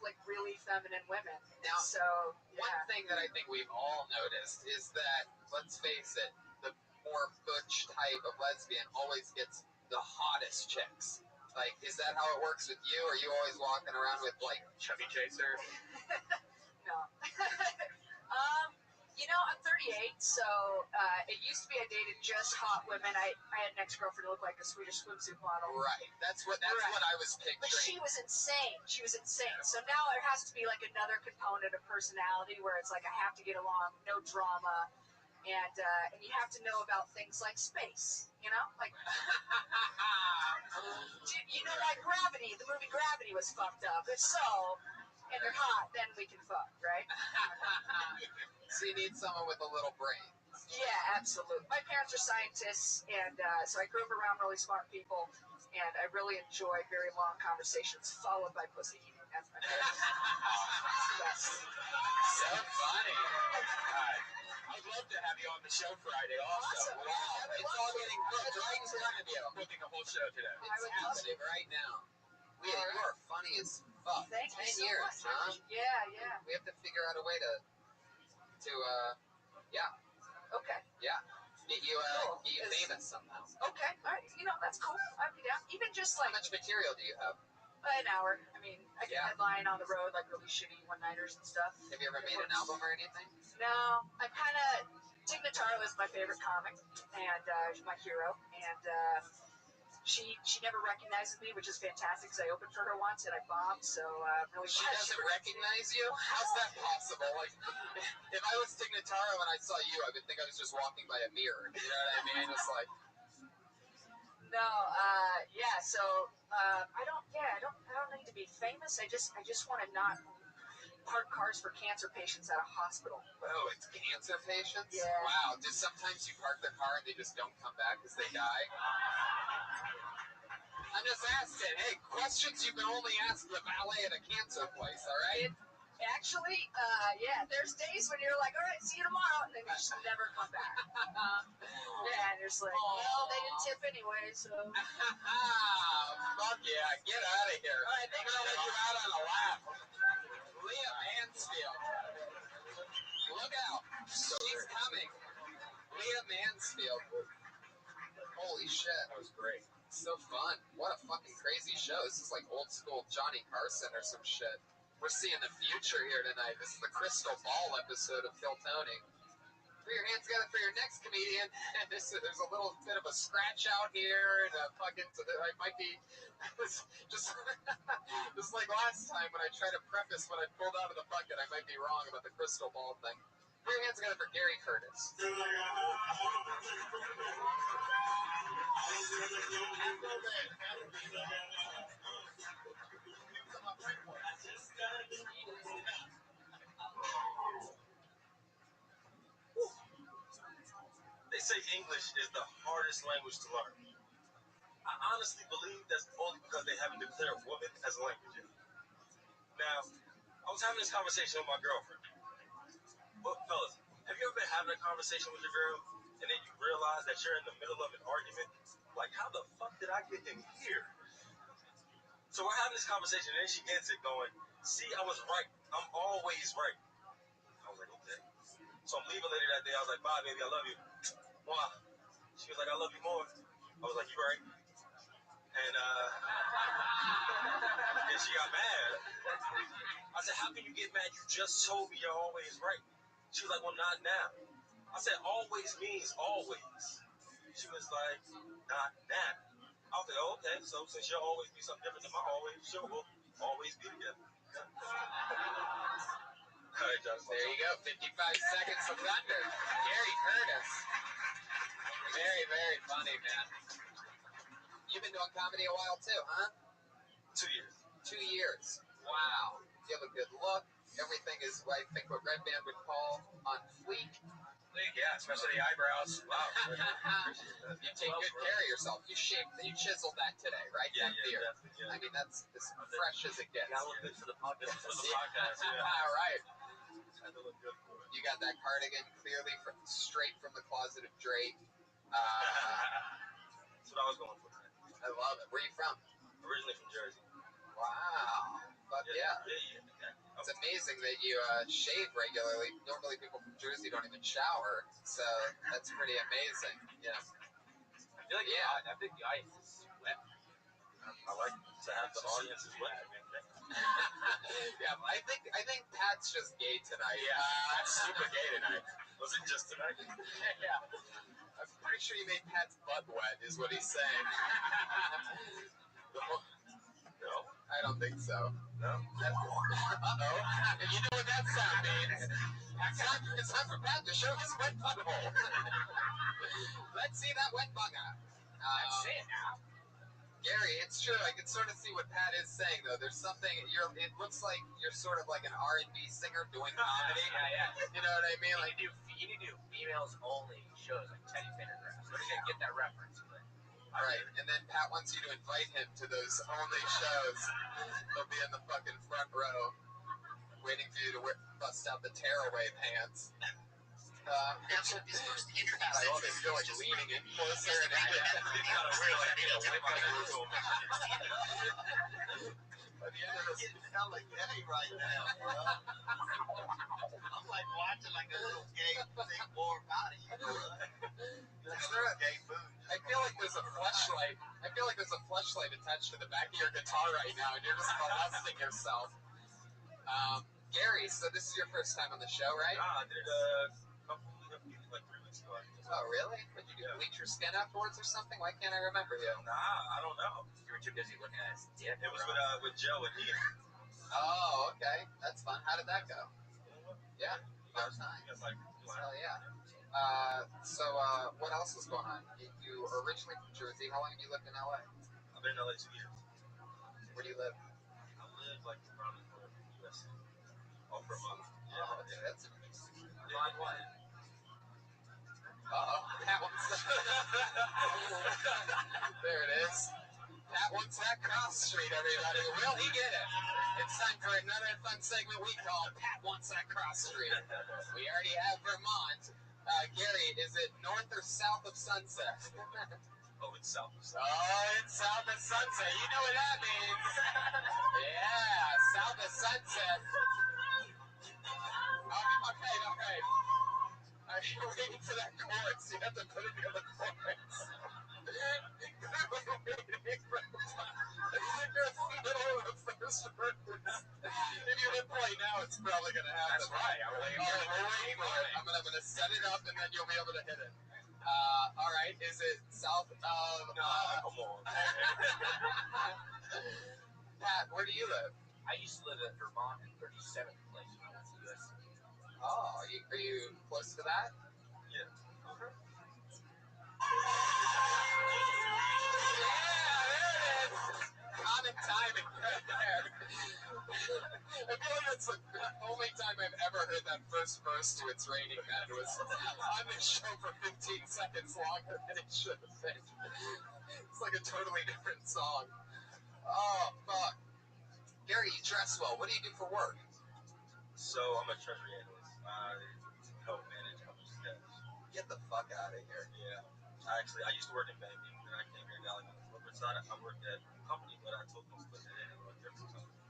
like really feminine women. Now, so one thing that I think we've all noticed is that, let's face it, the more butch type of lesbian always gets the hottest chicks. Like, is that how it works with you? Are you always walking around with, like, chubby chaser? No. I'm 38, so it used to be I dated just hot women. I had an ex-girlfriend who looked like a Swedish swimsuit model. Right. That's what I was picturing. But she was insane. So now there has to be like another component of personality where it's like I have to get along, no drama, and you have to know about things like space. Like like Gravity. The movie Gravity was fucked up. If so, and you're hot, then we can fuck, right? So you need someone with a little brain. Yeah, absolutely. My parents are scientists, and so I grew up around really smart people, and I really enjoy very long conversations followed by pussy eating. That's my favorite. Yes. So funny. I'd love to have you on the show Friday also. Awesome. Wow. It's all getting booked right in front of you. Booking a whole show today. It's happening right now. You are funny as fuck. Thank 10 you so years, much. huh? Yeah. We have to figure out a way to Okay. Yeah. Get you Cool. famous somehow. Okay. All right. That's cool. I'd be down. Even just How like much material do you have? an hour. I mean, I can headline on the road like really shitty one-nighters and stuff. Have you ever made an album or anything? No. I'm kind of Tig Notaro is my favorite comic and she's my hero, and she never recognizes me, which is fantastic because I opened for her once and I bombed. So really, she doesn't recognize you? How's that possible? Like, if I was Tig Notaro and I saw you, I would think I was just walking by a mirror. You know what I mean? It's like. No, yeah. So I don't need to be famous. I just want to not park cars for cancer patients at a hospital. Oh, it's cancer patients? Yeah. Wow. Do sometimes you park their car and they just don't come back because they die? I'm just asking. Hey, questions you can only ask the valet at a cancer place, all right? Actually, yeah, there's days when you're like, all right, see you tomorrow, and then you just never come back. Yeah, and you're just like, well, they didn't tip anyway, so. Fuck yeah, get out of here. All right, thanks. I'm gonna let you out on a laugh. Leah Mansfield. Look out. She's coming. Leah Mansfield. Holy shit. That was great. So fun. What a fucking crazy show. This is like old school Johnny Carson or some shit. We're seeing the future here tonight. This is the Crystal Ball episode of Kill Tony. Put your hands together for your next comedian. There's a little bit of a scratch out here, and a fucking. I might be just like last time when I tried to preface what I pulled out of the bucket. I might be wrong about the crystal ball thing. Put your hands together for Gary Curtis. They say English is the hardest language to learn. I honestly believe that's only because they haven't declared women as a language yet. Now, I was having this conversation with my girlfriend. Well, fellas, have you ever been having a conversation with your girl and then you realize that you're in the middle of an argument? Like, how the fuck did I get in here? So we're having this conversation and then she ends it going, see, I was right. I'm always right. I was like, okay. So I'm leaving later that day. I was like, bye, baby, I love you. Wow. She was like, I love you more. I was like, you right. And then she got mad. I said, how can you get mad? You just told me you're always right. She was like, well, not now. I said, always means always. She was like, not now. I was like, oh, okay. So since you'll always be something different than my always, sure, we'll always be together. All right, John. There you go. 55 seconds of thunder. Gary Curtis. Very, very funny, man. You've been doing comedy a while too, huh? 2 years. 2 years. Wow. You have a good look. Everything is, I think, what Red Band would call on fleek. Yeah, especially the eyebrows. Wow. You take good care of yourself. You chiseled that today, right? Yeah, that beard. Yeah. I mean, that's as fresh as it gets. Yeah, I look good for the podcast. Yeah. All right. I look good for it. You got that cardigan clearly straight from the closet of Drake. That's what I was going for. I love it. Where are you from? Originally from Jersey. Wow. But yeah. Yeah. It's amazing that you shave regularly. Normally people from Jersey don't even shower, so that's pretty amazing. Yeah. I feel like I think the ice is wet. I like to have the audience as wet. Yeah, I think Pat's just gay tonight. Yeah, Pat's super gay tonight. Was it just tonight? Yeah. I'm pretty sure you made Pat's butt wet, is what he's saying. No, I don't think so. No. Uh-oh. You know what that sound means. It's time for Pat to show his wet butthole. Let's see that wet bugger. I'm saying now. Gary, it's true. I can sort of see what Pat is saying, though. There's something. It looks like you're sort of like an R&B singer doing comedy. Yeah. You know what I mean? Like you need to do females only shows like Teddy Pendergrass. We're gonna get that reference. All right, and then Pat wants you to invite him to those only shows. He'll be in the fucking front row, waiting for you to bust out the tearaway pants. I always feel like leaning in closer and It's kind of weird, like being a white guy. By the end of this, Getting hella gay right now, bro. I'm like watching like a little gay thing more about you, bro. is there a Gay mood. I feel like there's a fleshlight. I feel like there's a fleshlight attached to the back of your guitar right now, and you're just molesting yourself. Gary, so this is your first time on the show, right? Nah, I did it like 3 weeks ago. Oh, really? Did you bleach your skin afterwards or something? Why can't I remember you? Nah, I don't know. You were too busy looking at his dick. It was with Joe and Ian. Oh, okay. That's fun. How did that go? Yeah. Fun time. Hell yeah. What else is going on? You are originally from Jersey. How long have you lived in LA? I've been in LA 2 years. Where do you live? I live like around the corner from the US. All for a month. Oh, okay. That's interesting. On what? Uh-oh. Pat wants There it is. Pat wants that cross street, everybody. Will he get it? It's It's time for another fun segment we call Pat Wants That Cross Street. We already have Vermont. Gary, is it north or south of Sunset? Oh, it's south of Sunset. Oh, it's south of Sunset. You know what that means. Yeah, south of Sunset. Okay. You're waiting for that chorus. You have to put it near the chorus. You're in the middle of the first verse. If you hit play now, it's probably going to happen. That's right. I'm waiting for it. I'm going to set it up, and then you'll be able to hit it. All right. Is it south of... No, come on. Pat, where do you live? I used to live in Vermont in 37th place when I went to USC. Oh, are you close to that? Yeah. Okay. Yeah, there it is. Common timing right there. I feel like that's the only time I've ever heard that first verse to its rating, man. It was on the show for 15 seconds longer than it should have been. It's like a totally different song. Oh, fuck. Gary, you dress well. What do you do for work? So I'm a treasury analyst. I help manage companies' cash. Get the fuck out of here. Yeah. I used to work in banking, and I came here now like on the corporate side. I worked at a company, but I told them to put it in a different company.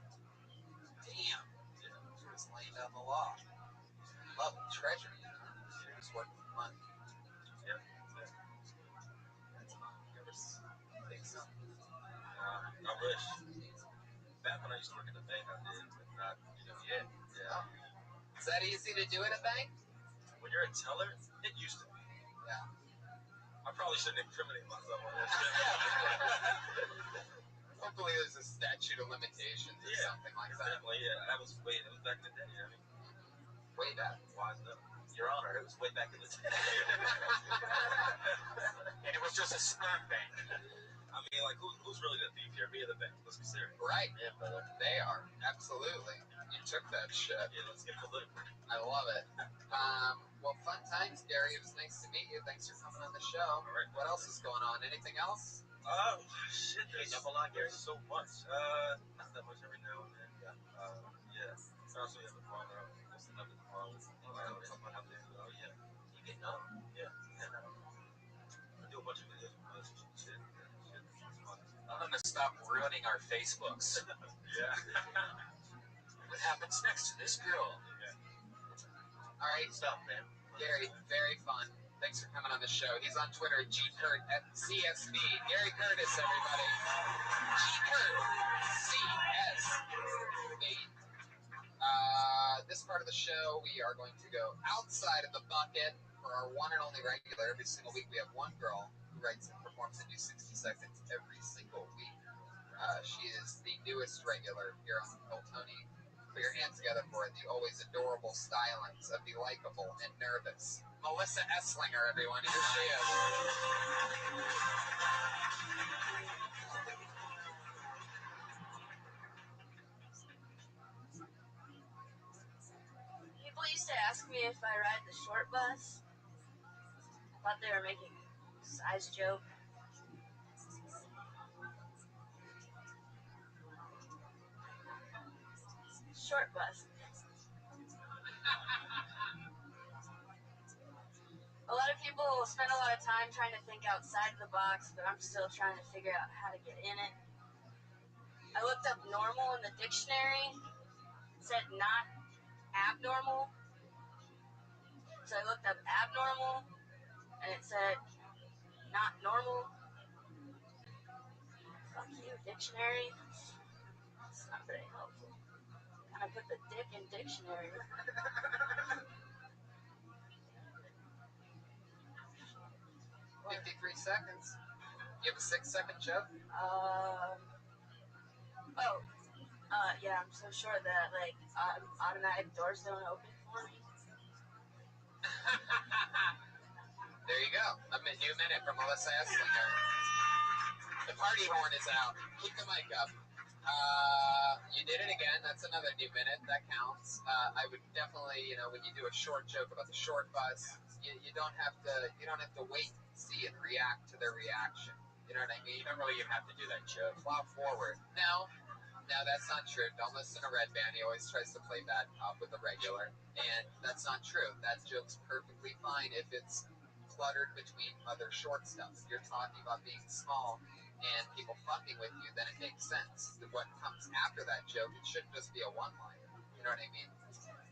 Damn. Yeah. Just laying down the law. Love treasury. Just working for money. Yeah. That's fun. You ever think so? I wish. Back when I used to work in the bank, I did, but not, yet. Yeah. Is that easy to do in a bank? When you're a teller, it used to be. Yeah. I probably shouldn't incriminate myself on that shit. Hopefully there's a statute of limitations or something like that. Definitely, yeah. That was back in the day. I mean, way back. Wise up. Your Honor, it was way back in the day. And it was just a sperm bank. I mean, like, who's really the thief here? Me or the bank? Let's be serious. Right. Yeah, brother. They are. Absolutely. You took that shit. Yeah, let's get political. I love it. Well, fun times, Gary. It was nice to meet you. Thanks for coming on the show. All right. What else is going on? Anything else? Shit. There's up a lot, Gary. so much. Not that much every now and then. Yeah. Also, we have the farm around. What's the number tomorrow? Someone out there. Oh, yeah. You getting up? Yeah. I do a bunch of videos with relationship shit. I'm going to stop ruining our Facebooks. Yeah. What happens next to this girl? Yeah. All right. Stop, man. Gary, very fun. Thanks for coming on the show. He's on Twitter at GCurt@CSB. Gary Curtis, everybody. GCurt, CSB. This part of the show, we are going to go outside of the bucket for our one and only regular. Every single week we have one girl who writes and performs a new 60 seconds every single week. She is the newest regular here on Old Tony. Put your hands together for the always adorable stylings of the likable and nervous Melissa Esslinger, everyone. Here she is. People used to ask me if I ride the short bus. I thought they were making a size joke. Short bus. A lot of people spend a lot of time trying to think outside the box, but I'm still trying to figure out how to get in it. I looked up normal in the dictionary. It said not abnormal. So I looked up abnormal, and it said not normal. Fuck you, dictionary. It's not very helpful. I put the dick in dictionary. 53 seconds. You have a 6-second joke? Yeah, I'm so short that, automatic doors don't open for me. There you go. A new minute from Melissa Esslinger. The party horn is out. Keep the mic up. You did it again. That's another new minute. That counts. I would definitely, when you do a short joke about the short bus, you don't have to wait and see and react to their reaction. You know what I mean? You don't really even have to do that joke. Plow forward. No. No, that's not true. Don't listen to Red Band. He always tries to play bad cop with the regular. And that's not true. That joke's perfectly fine if it's cluttered between other short stuff. If you're talking about being small and people fucking with you, then it makes sense. What comes after that joke, it shouldn't just be a one-liner. You know what I mean?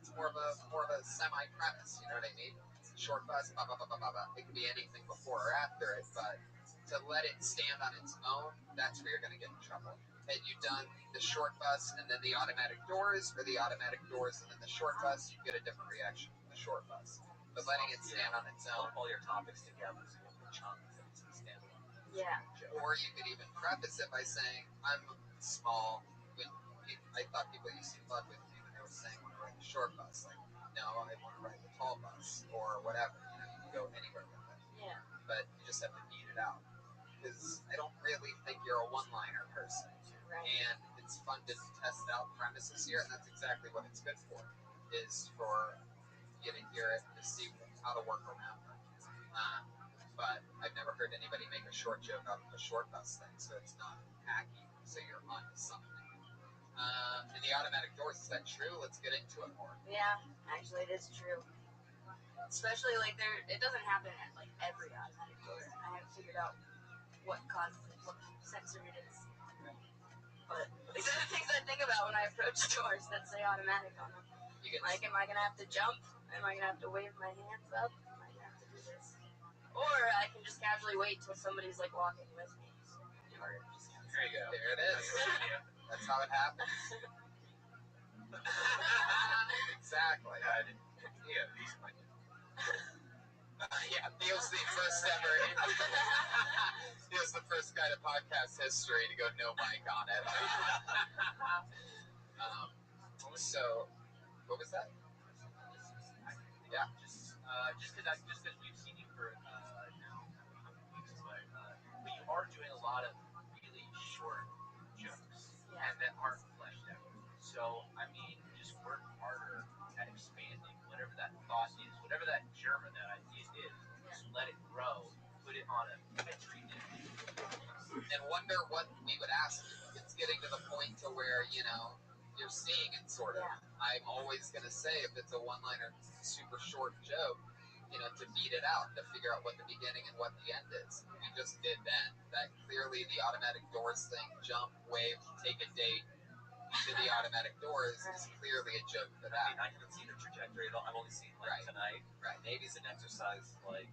It's more of a semi-premise. You know what I mean? Short bus, blah, blah, blah, blah, blah, blah. It can be anything before or after it, but to let it stand on its own, that's where you're going to get in trouble. Had you done the short bus and then the automatic doors, or the automatic doors and then the short bus, you'd get a different reaction from the short bus. But letting it stand on its own. All your topics together, so you can chunk and it's a standalone. Yeah. Or you could even preface it by saying, I'm small. I thought people used to flood with me when they were saying, I want to ride the short bus. Like, no, I want to ride the tall bus, or whatever. You know, you can go anywhere with it. Yeah. But you just have to beat it out. Because I don't really think you're a one-liner person. Right. And it's fun to test out premises here, and that's exactly what it's good for, is for you to hear it, to see how to work around it. But I've never heard anybody make a short joke out of a short bus thing, so it's not hacky, so you're onto something. And the automatic doors, is that true? Let's get into it more. Yeah, actually it is true. Especially like it doesn't happen at like every automatic door. I haven't figured out what causes it, what sensor it is. But these are the things I think about when I approach doors that say automatic on them. Like, am I gonna have to jump? Am I gonna have to wave my hands up? Am I gonna have to do this? Or I can just casually wait till somebody's like walking with me. Or just there you go. There it is. That's how it happens. Exactly. Yeah, Neil's the first ever. Neil's the first guy to podcast history to go no mic on it. So, what was that? Yeah. Just because we've seen you for now a couple weeks, but you are doing a lot of really short jokes and that aren't fleshed out. So I mean, just work harder at expanding whatever that thought is, whatever that germ of that idea is. Just let it grow, put it on a petri dish, and wonder what we would ask you. It's getting to the point to where you're seeing it sort of. I'm always going to say if it's a one-liner, super short joke, to beat it out, to figure out what the beginning and what the end is. We just did that clearly the automatic doors thing, jump, wave, take a date to the automatic doors is clearly a joke for that. I mean, I haven't seen the trajectory at all. I've only seen tonight. Right. Maybe it's an exercise like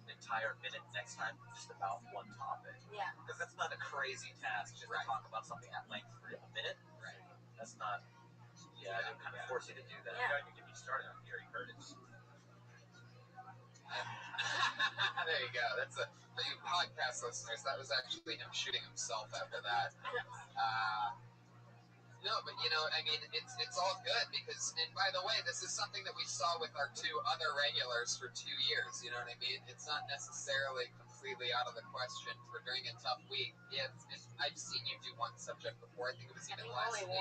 an entire minute next time, just about one topic. Yeah. Because that's not a crazy task just to talk about something at length for a minute. Right. That's not. Yeah, they kind of force you to do that. Yeah. You get me started on Gary Curtis. There you go. That's for you podcast listeners. That was actually him shooting himself after that. No, but I mean, it's all good because, and by the way, this is something that we saw with our two other regulars for 2 years. You know what I mean? It's not necessarily completely out of the question for during a tough week. If I've seen you do one subject before, I think it was even last week.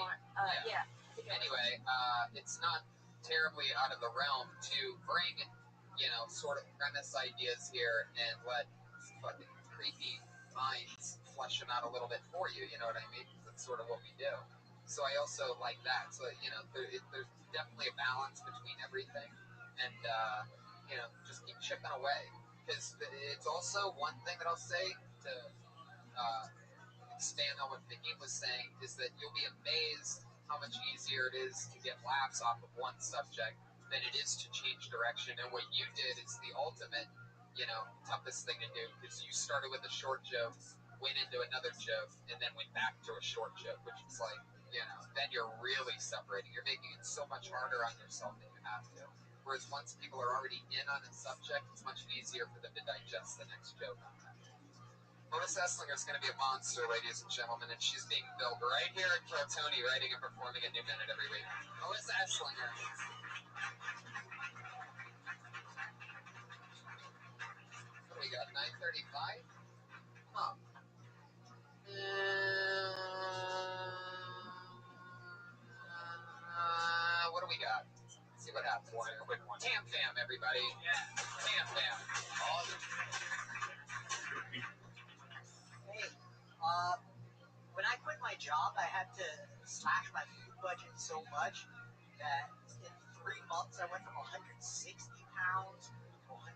Yeah. Anyway, it's not terribly out of the realm to bring, sort of premise ideas here and let fucking creepy minds flesh them out a little bit for you. You know what I mean? That's sort of what we do. So I also like that. So, there's definitely a balance between everything. And, just keep chipping away. Because it's also one thing that I'll say to expand on what Vicky was saying is that you'll be amazed how much easier it is to get laughs off of one subject than it is to change direction. And what you did is the ultimate, toughest thing to do because you started with a short joke, went into another joke, and then went back to a short joke, which is like, then you're really separating. You're making it so much harder on yourself than you have to. Whereas once people are already in on a subject, it's much easier for them to digest the next joke on that. Melissa Esslinger is going to be a monster, ladies and gentlemen, and she's being billed right here at Kiltony, writing and performing a new minute every week. Melissa Esslinger. What do we got, 9:35? Huh. What do we got? Let's see what happens. One quick one. Tam Fam, everybody. Yeah. Tam Fam. Hey, when I quit my job, I had to slashed my food budget so much that in 3 months I went from 160 pounds to 120.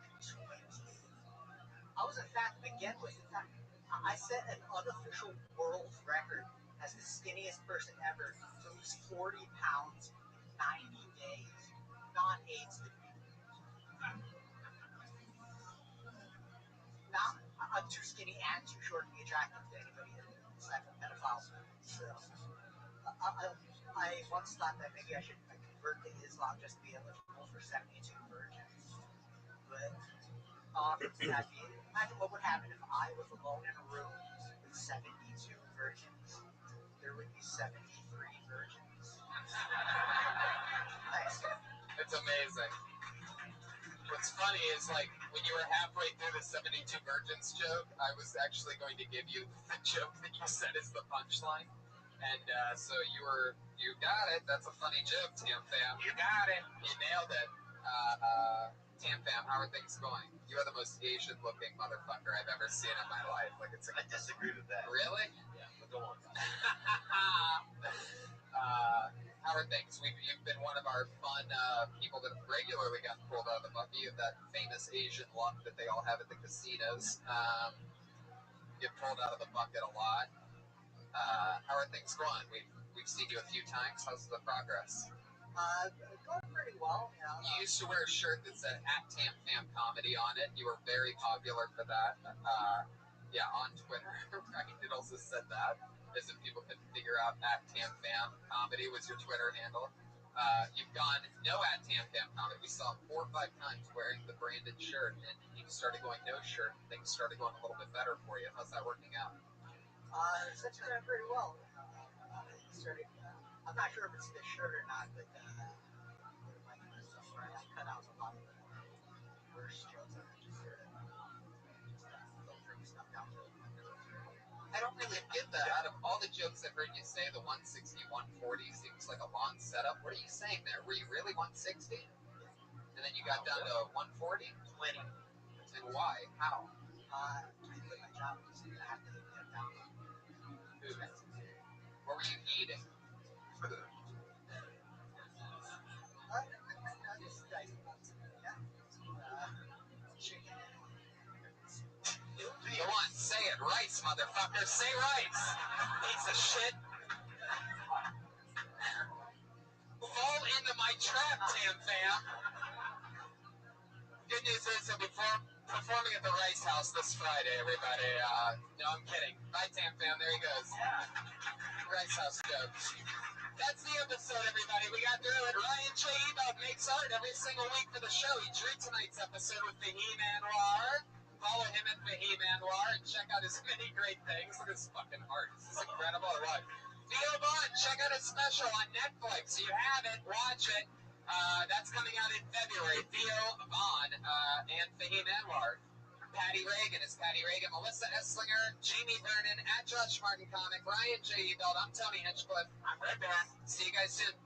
I wasn't fat to begin with. In fact, I set an unofficial world record as the skinniest person ever to lose 40 pounds in 90 days. Non-AIDS. Now, I'm too skinny and too short to be attractive to anybody aside from pedophiles. So, I once thought that maybe I should convert to Islam just to be eligible for 72 virgins. But imagine what would happen if I was alone in a room with 72 virgins. There would be 73 virgins. Thanks. It's amazing. What's funny is, like, when you were halfway through the 72 virgins joke, I was actually going to give you the joke that you said is the punchline. And so you got it. That's a funny joke, Tam Fam. You got it. You nailed it. Tam Fam, how are things going? You are the most Asian-looking motherfucker I've ever seen in my life. Like, it's. I disagree with that. Really? Yeah, but go on. How are things? You've been one of our fun people that have regularly gotten pulled out of the bucket. You have that famous Asian luck that they all have at the casinos. Get pulled out of the bucket a lot. How are things going? We've seen you a few times. How's the progress? Going pretty well. You used to wear a shirt that said @TamFam Comedy on it. You were very popular for that. Yeah, on Twitter. Right? It also said that, as if people couldn't figure out @TamFam Comedy was your Twitter handle. You've gone no @TamFam Comedy. We saw him 4 or 5 times wearing the branded shirt, and you started going no shirt, and things started going a little bit better for you. How's that working out? It's going pretty well. I'm not sure if it's the shirt or not, but I cut out a lot of the worst jokes. I'm just filtering stuff down to I don't really get that. Out of all the jokes I've heard you say, the 160, 140 seems like a long setup. What are you saying there? Were you really 160? And then you got down to 140? 20. And why? How? I quit my job because I have to cut down. What were you eating? Chicken. Go on, say it. Rice, motherfucker. Say rice. Piece of shit. Fall into my trap, Tam Fam. Good news is he'll be performing at the Rice House this Friday, everybody. No, I'm kidding. Bye, Tam Fam. There he goes. Rice House joke. That's the episode, everybody. We got through it. Ryan J. Ebelt makes art every single week for the show. He drew tonight's episode with Fahim Anwar. Follow him at Fahim Anwar and check out his many great things. Look at his fucking art. This is incredible. I love it. Theo Vaughn, check out his special on Netflix. You have it. Watch it. That's coming out in February. Theo Vaughn and Fahim Anwar. Patty Reagan is Patty Reagan. Melissa Esslinger, Jamie Vernon, @Josh Martin Comic, Ryan J. Ebelt. I'm Tony Hinchcliffe. I'm right back. See you guys soon.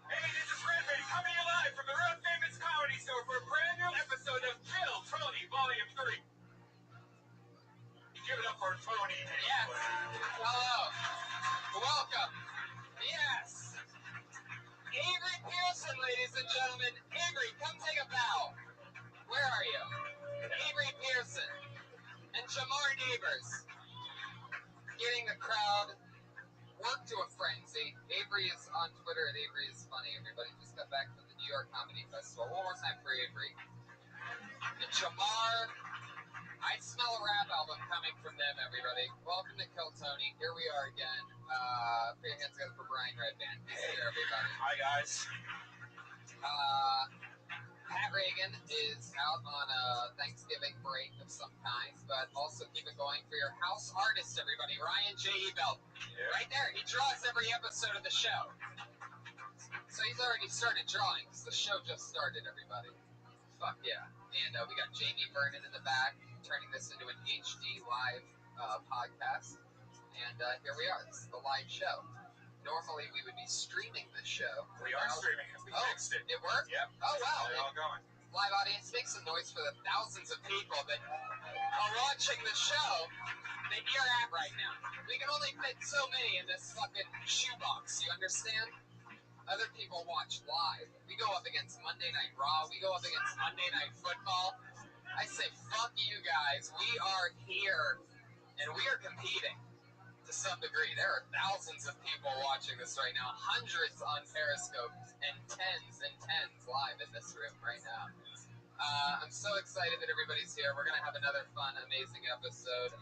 Hey, this is Rabbi coming to you live from the World Famous Comedy Store for a brand new episode of Kill Tony Volume 3. Give it up for Tony. Yes. Hello. Welcome. Yes. Avery Pearson, ladies and gentlemen. Avery, come take a bow. Where are you? Avery Pearson and Jamar Neighbors. Getting the crowd worked to a frenzy. Avery is on Twitter at Avery is Funny. Everybody just got back from the New York Comedy Festival. One more time for Avery. And Jamar, I smell a rap album coming from them, everybody. Welcome to Kill Tony. Here we are again. Put your hands together for Brian Redband. He's here, everybody. Hi, guys. Pat Reagan is out on a Thanksgiving break of some kind, but also keep it going for your house artist, everybody. Ryan J. Ebelt. Yeah. Right there. He draws every episode of the show. So he's already started drawing because the show just started, everybody. Fuck yeah. And we got Jamie Vernon in the back, turning this into an HD live podcast. And here we are. This is the live show. normally we would be streaming this show. We are streaming it. We fixed it. It worked? Yep. Oh, wow. They're all going. Live audience, make some noise for the thousands of people that are watching the show that you're at right now. We can only fit so many in this fucking shoebox, you understand? Other people watch live. We go up against Monday Night Raw. We go up against Monday Night Football. I say, fuck you guys. We are here, and we are competing to some degree. There are thousands of people watching this right now, hundreds on Periscope, and tens live in this room right now. I'm so excited that everybody's here. We're going to have another fun, amazing episode.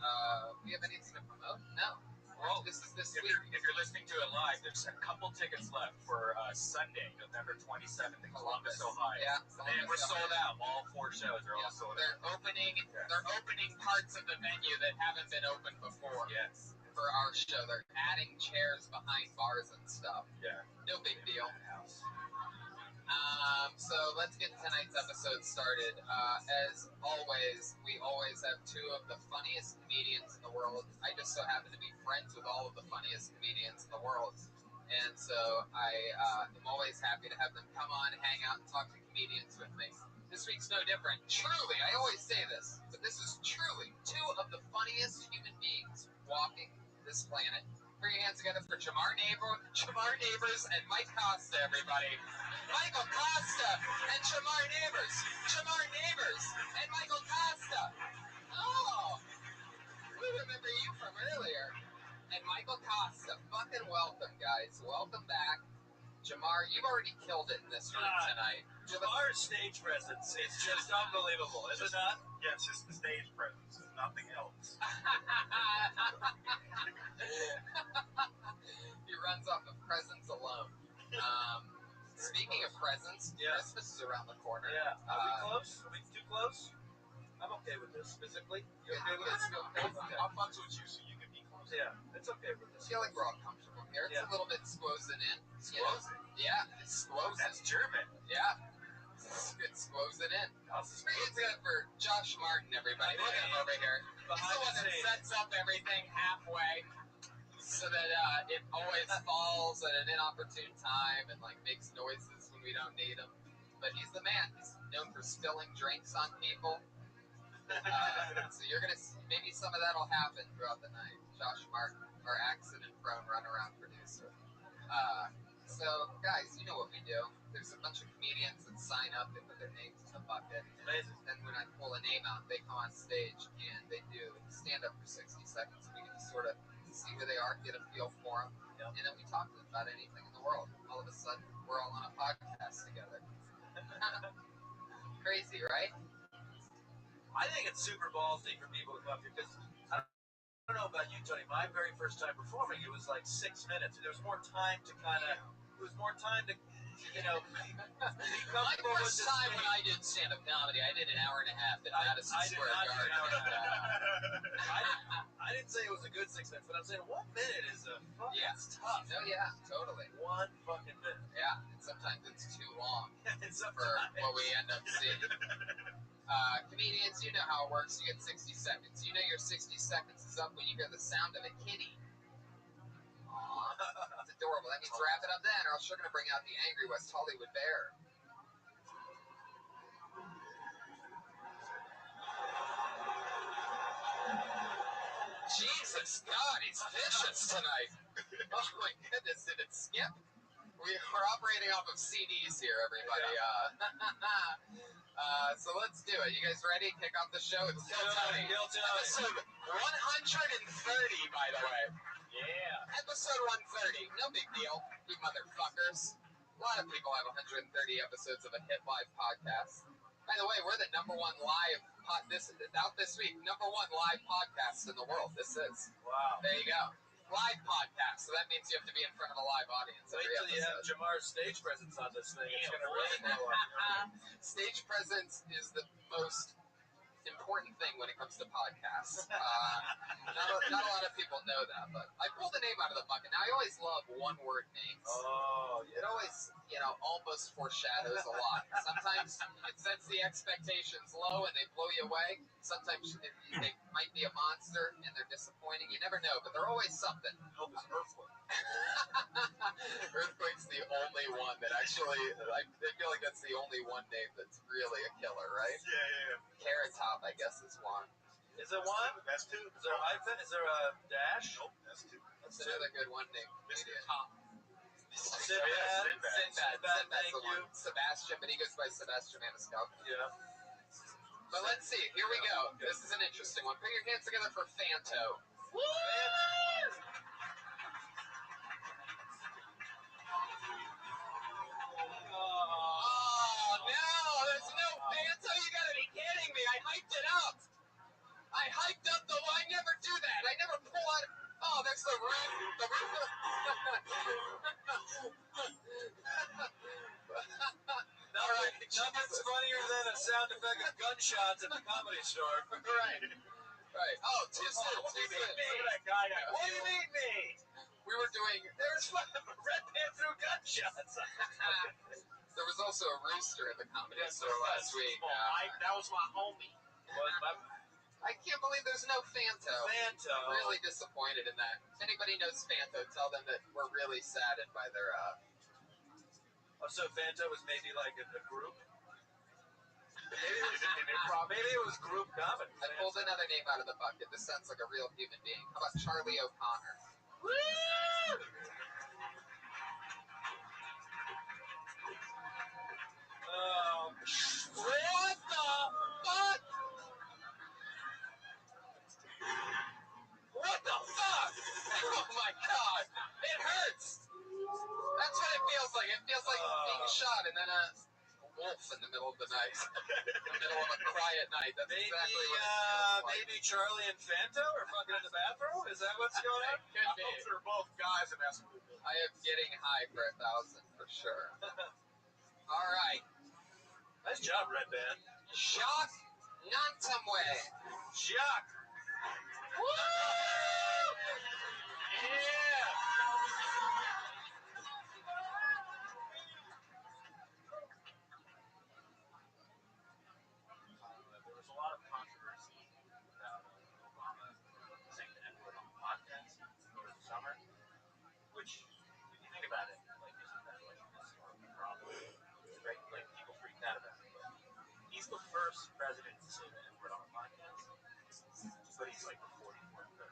We have anything to promote? No. Well, this is this week. If you're listening to it live, there's a couple tickets left for Sunday, November 27th in Columbus, Ohio. Yeah, and we're sold out. All 4 shows are all sold out. They're opening parts of the venue that haven't been opened before. Yes. For our show, they're adding chairs behind bars and stuff. Yeah. No big deal. So let's get tonight's episode started. As always, we always have 2 of the funniest comedians in the world. I just so happen to be friends with all of the funniest comedians in the world. And so I am always happy to have them come on, hang out, and talk to comedians with me. This week's no different. Truly, I always say this, but this is truly 2 of the funniest human beings walking this planet. Put your hands together for Jamar Neighbors and Mike Costa, everybody. Michael Costa and Jamar Neighbors. Jamar Neighbors and Michael Costa. Oh, we remember you from earlier. And Michael Costa, fucking welcome, guys. Welcome back. Jamar, you've already killed it in this room tonight. Jamar's stage presence is just unbelievable, is it not? Yes, it's the stage presence, nothing else. He runs off of presence alone. Speaking of presents, Christmas is around the corner. Yeah. Are we close? Are we too close? I'm okay with this physically. You okay with this? Okay. I'll fuck with you so you can be close. Yeah, it's okay with I this. feel like we're all comfortable here. It's a little bit squozen in. Squozen? Yeah, it's squozen. That's German. Yeah. It's squozen in. It's good for Josh Martin, everybody. Look at him over here. He's the one that sets up everything halfway so that it always falls at an inopportune time and like makes noises when we don't need them. But he's the man. He's known for spilling drinks on people. So you're gonna see, maybe some of that'll happen throughout the night. Josh Martin, our accident-prone runaround producer. So guys, you know what we do. There's a bunch of comedians that sign up, they put their names in the bucket. Amazing. And when I pull a name out, they come on stage and they do stand up for 60 seconds. We can sort of see who they are, get a feel for them, and then we talk to them about anything in the world. All of a sudden, we're all on a podcast together. Crazy, right? I think it's super ballsy for people to come up here because I don't know about you, Tony. My very first time performing, it was like 6 minutes. There was more time to you know, be comfortable. My first time when I did stand-up comedy, I did an hour and a half at Madison Square Garden. I didn't say it was a good 6 minutes, but I'm saying 1 minute is it's tough. Oh yeah, totally. 1 fucking minute. Yeah, and sometimes it's too long for what we end up seeing. Comedians, you know how it works. You get 60 seconds. You know your 60 seconds is up when you hear the sound of a kitty. Aww, that's adorable. That means wrap it up then, or else you're going to bring out the angry West Hollywood bear. Jesus, God, he's vicious tonight. Oh my goodness, did it skip? We're operating off of CDs here, everybody. So let's do it. You guys ready? Kick off the show. It's Kill Tony. Episode 130, by the way. Yeah. Episode 130. No big deal, you motherfuckers. A lot of people have 130 episodes of a hit live podcast. By the way, we're the #1 live out this week. #1 live podcast in the world. This is. Wow. There you go. Live podcast. So that means you have to be in front of a live audience. Wait till you have Jamar's stage presence on this thing. It's going to really blow up. Stage presence is the most important thing when it comes to podcasts. Not a lot of people know that, but I pulled a name out of the bucket. Now, I always love one-word names. Oh, yeah. It always, almost foreshadows a lot. Sometimes it sets the expectations low and they blow you away. Sometimes they might be a monster and they're disappointing. You never know, but they're always something. Hope it's Earthquake. Earthquake's the only one that actually, I feel like that's the only one name that's really a killer, right? Yeah. Carrot Top, I guess, is one. Is there one? That's two. Is there a hyphen? Is there a dash? Nope, that's two. That's another good one name. Mr. Top. Sinbad. Sinbad's Thank the you. one. Sebastian, but he goes by Sebastian Maniscalco. Yeah. But let's see. Here we go. This is an interesting one. Put your hands together for Fanto. Woo! Oh, no! There's no Fanto? You gotta be kidding me. I hyped it up. I hyped up the I never do that. I never pull out. Oh, that's the root. Nothing's funnier than a sound effect of gunshots at the Comedy Store. Right. Oh, too soon. Look at that guy. What do you mean me? We were doing. There's Red Pants through gunshots. There was also a rooster in the Comedy Store last week. That was my homie. I can't believe there's no Fanto. Fanto. I'm really disappointed in that. If anybody knows Fanto, tell them that we're really saddened by their. So Fanto was maybe like a group. Maybe it was group comedy. I pulled another name out of the bucket. This sounds like a real human being. How about Charlie O'Connor? Woo! What the fuck? What the fuck? Oh my god. It hurts. That's what it feels like. It feels like being shot and then a wolf in the middle of the night. In the middle of a quiet night. That's exactly what it feels like. Maybe Charlie and Fanto are fucking in the bathroom? Is that what's going on? Could be. Those are both guys in that school. I am getting high for 1,000 for sure. All right. Nice job, Red Band. Jacques Nantamwe. Jacques. Woo! Yeah. There was a lot of controversy about Obama saying the N-word on the podcast over the summer, which, if you think about it, like, isn't that like a historical problem? Right? Like, people freaked out about it. But he's the first president to say the N-word on a podcast, but he's like the 44th president.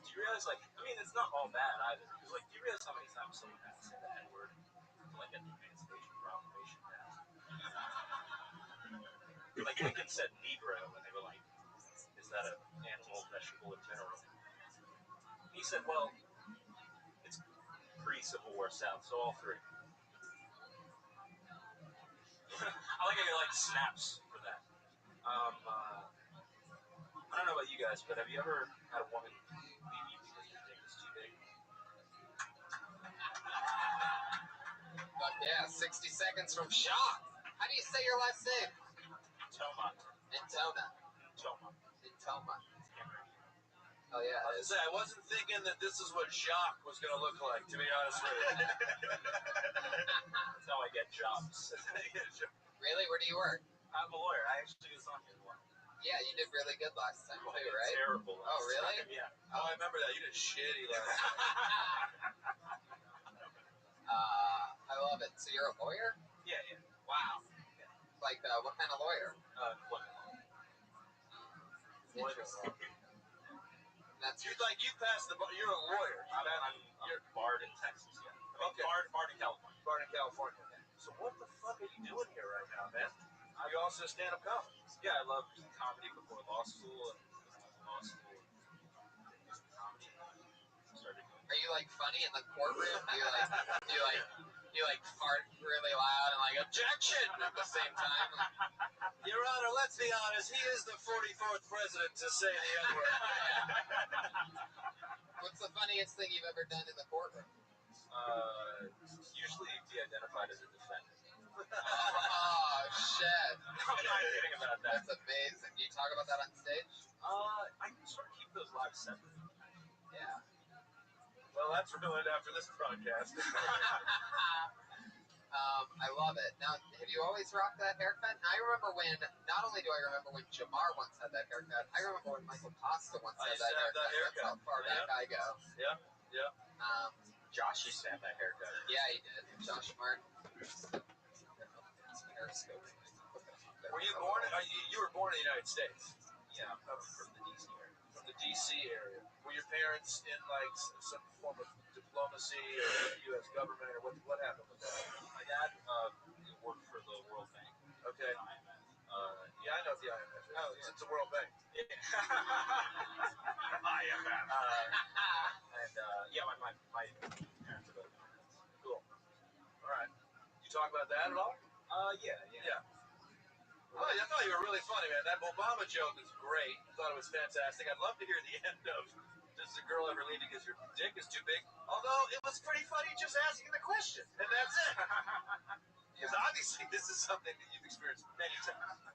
Do you realize, like, I mean, it's not all bad either. Because, like, do you realize how many times someone had to say the N-word to, like, get the Emancipation Proclamation passed? Like, Lincoln said Negro, and they were like, is that an animal, vegetable, or mineral? He said, well, it's pre-Civil War South, so all three. I like how he, like, snaps for that. I don't know about you guys, but have you ever had a woman leave you because your dick is too big? But yeah, 60 seconds from Jacques. How do you say your last name? Toma. Intoma. Oh yeah. I was gonna say, I wasn't thinking that this is what Jacques was gonna look like, to be honest with you. That's how I get jobs. Really? Where do you work? I'm a lawyer. I actually was on here a while. Yeah, you did really good last time too, right? Terrible. Oh, really? Yeah. Oh, I remember that. You did shitty last time. I love it. So you're a lawyer? Yeah. Wow. Yeah. Like, what kind of lawyer? Interesting. That's You passed the bar. You're a lawyer. I'm barred in Texas. Yeah. I mean, barred in California. Barred in California. So what the fuck are you doing here right now, man? You also stand-up comedy. Yeah, I loved comedy before law school, and law school, comedy. Started doing. Are you like funny in the courtroom? Do you fart really loud and like objection at the same time? Your Honor, let's be honest. He is the 44th president to say the N-word. What's the funniest thing you've ever done in the courtroom? Usually de-identifying as a defendant. Oh, shit. I'm not kidding about that. That's amazing. Do you talk about that on stage? I sort of keep those lives separate. Yeah. Well, that's ruined after this broadcast. I love it. Now, have you always rocked that haircut? And I remember when, not only do I remember when Jamar once had that haircut, I remember when Michael Costa once had that haircut. That's how far back I go. Yeah, yeah. Josh used to have that haircut. Yeah, he did. Josh Martin. Were you born? You were born in the United States. Yeah, from the DC area. From the DC area. Were your parents in like some form of diplomacy or with the U.S. government, or what happened with that? My dad worked for the World Bank. Okay. Yeah, I know the IMF. Oh, yeah. It's a World Bank. Yeah. IMF. And yeah, my parents are both immigrants. Cool. All right. You talk about that at all? Yeah. Oh, I thought you were really funny, man. That Obama joke is great. I thought it was fantastic. I'd love to hear the end of "Does the girl ever leave because your dick is too big?" Although it was pretty funny just asking the question, and that's it. Because obviously this is something that you've experienced many times.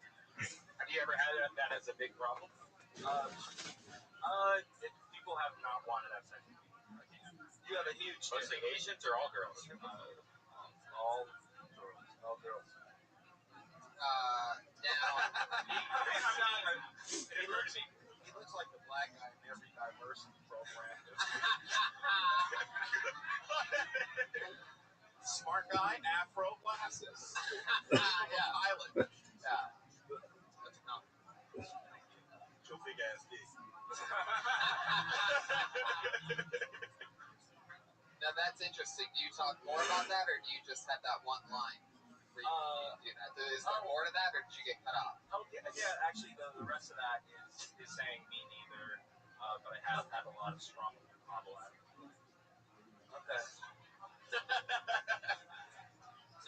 Have you ever had that as a big problem? People have not wanted to have sex with me. You have a huge dick. Mostly Asians or all girls? All girls. All girls. Now, He looks like the black guy in every diversity program. Smart guy, afro, glasses. yeah. Pilot. Yeah. That's enough. Your big ass dick. Now that's interesting. Do you talk more about that, or do you just have that one line where you do that? Is there more to that, or did you get cut off? Oh, yeah. Actually, the rest of that is saying me neither. But I have had a lot of strong hobble at it. Okay.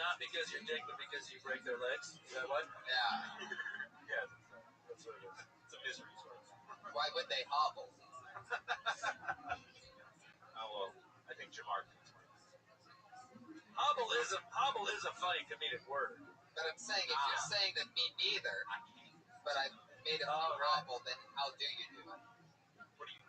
Not because you're dick, but because you break their legs. Is that what? Yeah. Yeah, that's what it is. It's a misery story. Why would they hobble? Oh, well, I think Jamar can explain. Hobble is a funny comedic word. But I'm saying, if you're saying that me neither, but I made a hobble, then how do you do it? What do you?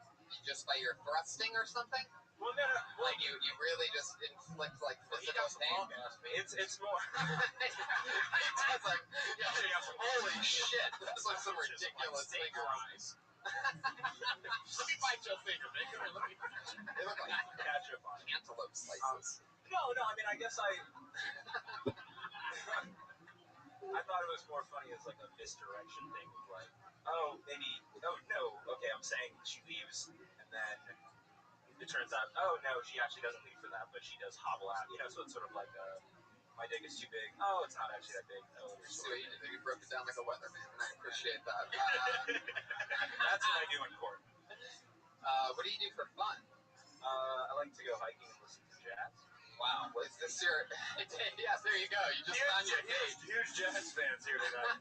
Just by your thrusting or something? Well, no. Like you really just inflict like physical pain? It's more. It's like, holy shit, that's like some ridiculous finger eyes. Let me bite your finger, man. Come here, they look like ketchup on cantaloupe slices. No, I mean, I guess I thought it was more funny as like a misdirection thing. Like, okay, I'm saying she leaves, and then it turns out, she actually doesn't leave for that, but she does hobble out. So it's sort of like my dick is too big. Oh, it's not actually that big. Oh, so you broke it down like a weatherman, and I appreciate that. That's what I do in court. What do you do for fun? I like to go hiking and listen to jazz. Wow, is this your... Yeah, there you go. You just found your page. Huge jazz fans here tonight.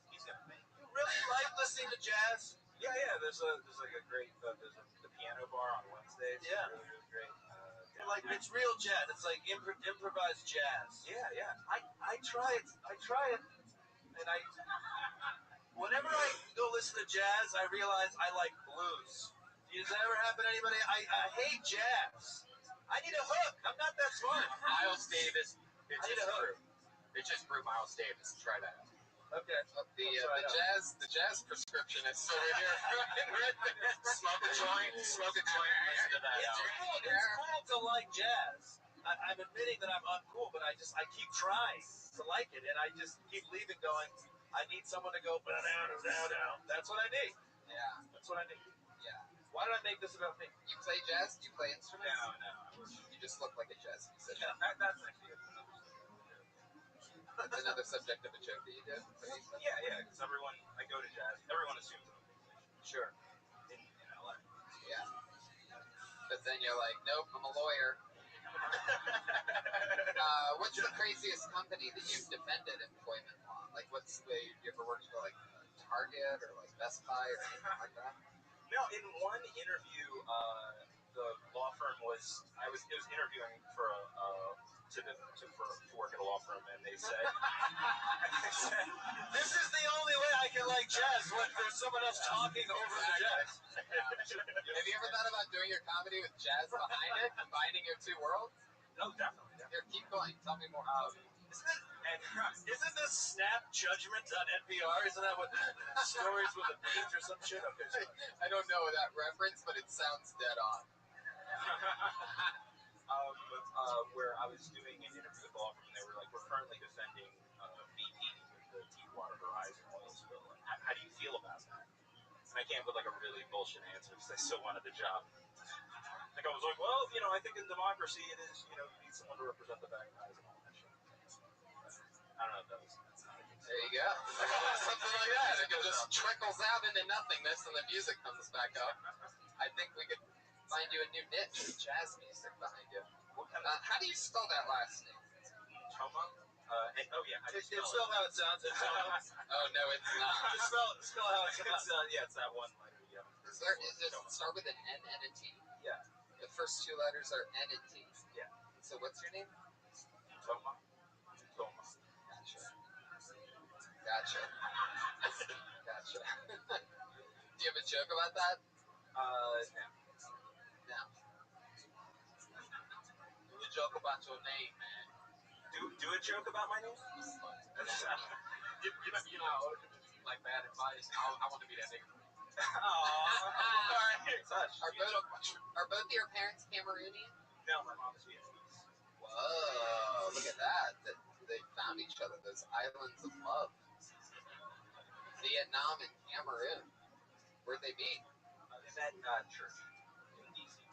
He's gonna make. You really like listening to jazz? Yeah. There's like a great there's the piano bar on Wednesdays. Yeah, really, really great. Like it's real jazz. It's like improvised jazz. Yeah. I try it, and whenever I go listen to jazz, I realize I like blues. Does that ever happen to anybody? I hate jazz. I need a hook. I'm not that smart. Miles Davis. It's just brew Miles Davis. Try that. Okay. The jazz prescription is still in here. Smoke a joint. Listen to that. It's cool to like jazz. I'm admitting that I'm uncool, but I keep trying to like it, and I just keep leaving going, I need someone to go, down. That's what I need. Yeah. That's what I need. Yeah. Why did I make this about me? You play jazz? Do you play instruments? No. You just look like a jazz musician. Yeah, that's actually another subject of a joke that you did? Yeah, because I go to jazz, everyone assumes I'm a musician. Sure. In LA. Yeah. But then you're like, nope, I'm a lawyer. What's the craziest company that you've defended employment law? Like, what's the way you ever worked for, like, Target or, like, Best Buy or anything like that? No, in one interview, the law firm it was interviewing for a to work at a law firm, and they said, This is the only way I can like jazz when there's someone else talking over the jazz. Have you ever thought about doing your comedy with jazz behind it, combining your two worlds? No, definitely. Here, keep going. Tell me more. Isn't this Snap Judgment on NPR? Isn't that what Stories with a Beat or some shit? Okay, sorry. I don't know that reference, but it sounds dead on. Where I was doing an interview with the law firm, and they were like, "We're currently defending BP with the Deepwater Horizon oil spill. Like, how do you feel about that?" And I came up with like a really bullshit answer because I still wanted the job. Like I was like, "Well, I think in democracy it is, you need someone to represent the bad guys and all that shit." I don't know if that was. There you go. Something like that. It just trickles out into nothingness, and the music comes back up. I think we could find you a new niche, jazz music behind you. How do you spell that last name? Toma? It's spelled how it sounds. Oh, no, it's not. Spell how it sounds. It's that one letter, yeah. Does it start with an N and a T? Yeah. The first two letters are N and T? Yeah. So what's your name? Toma. Gotcha. Do you have a joke about that? No. Do a joke about your name, man. Do a joke about my name? You know how other people give you like bad advice. I want to be that nigga. Are both your parents Cameroonian? No, my mom's Vietnamese. Whoa, look at that. They found each other, those islands of love. Vietnam and Cameroon. Where'd they meet? They met church in D.C.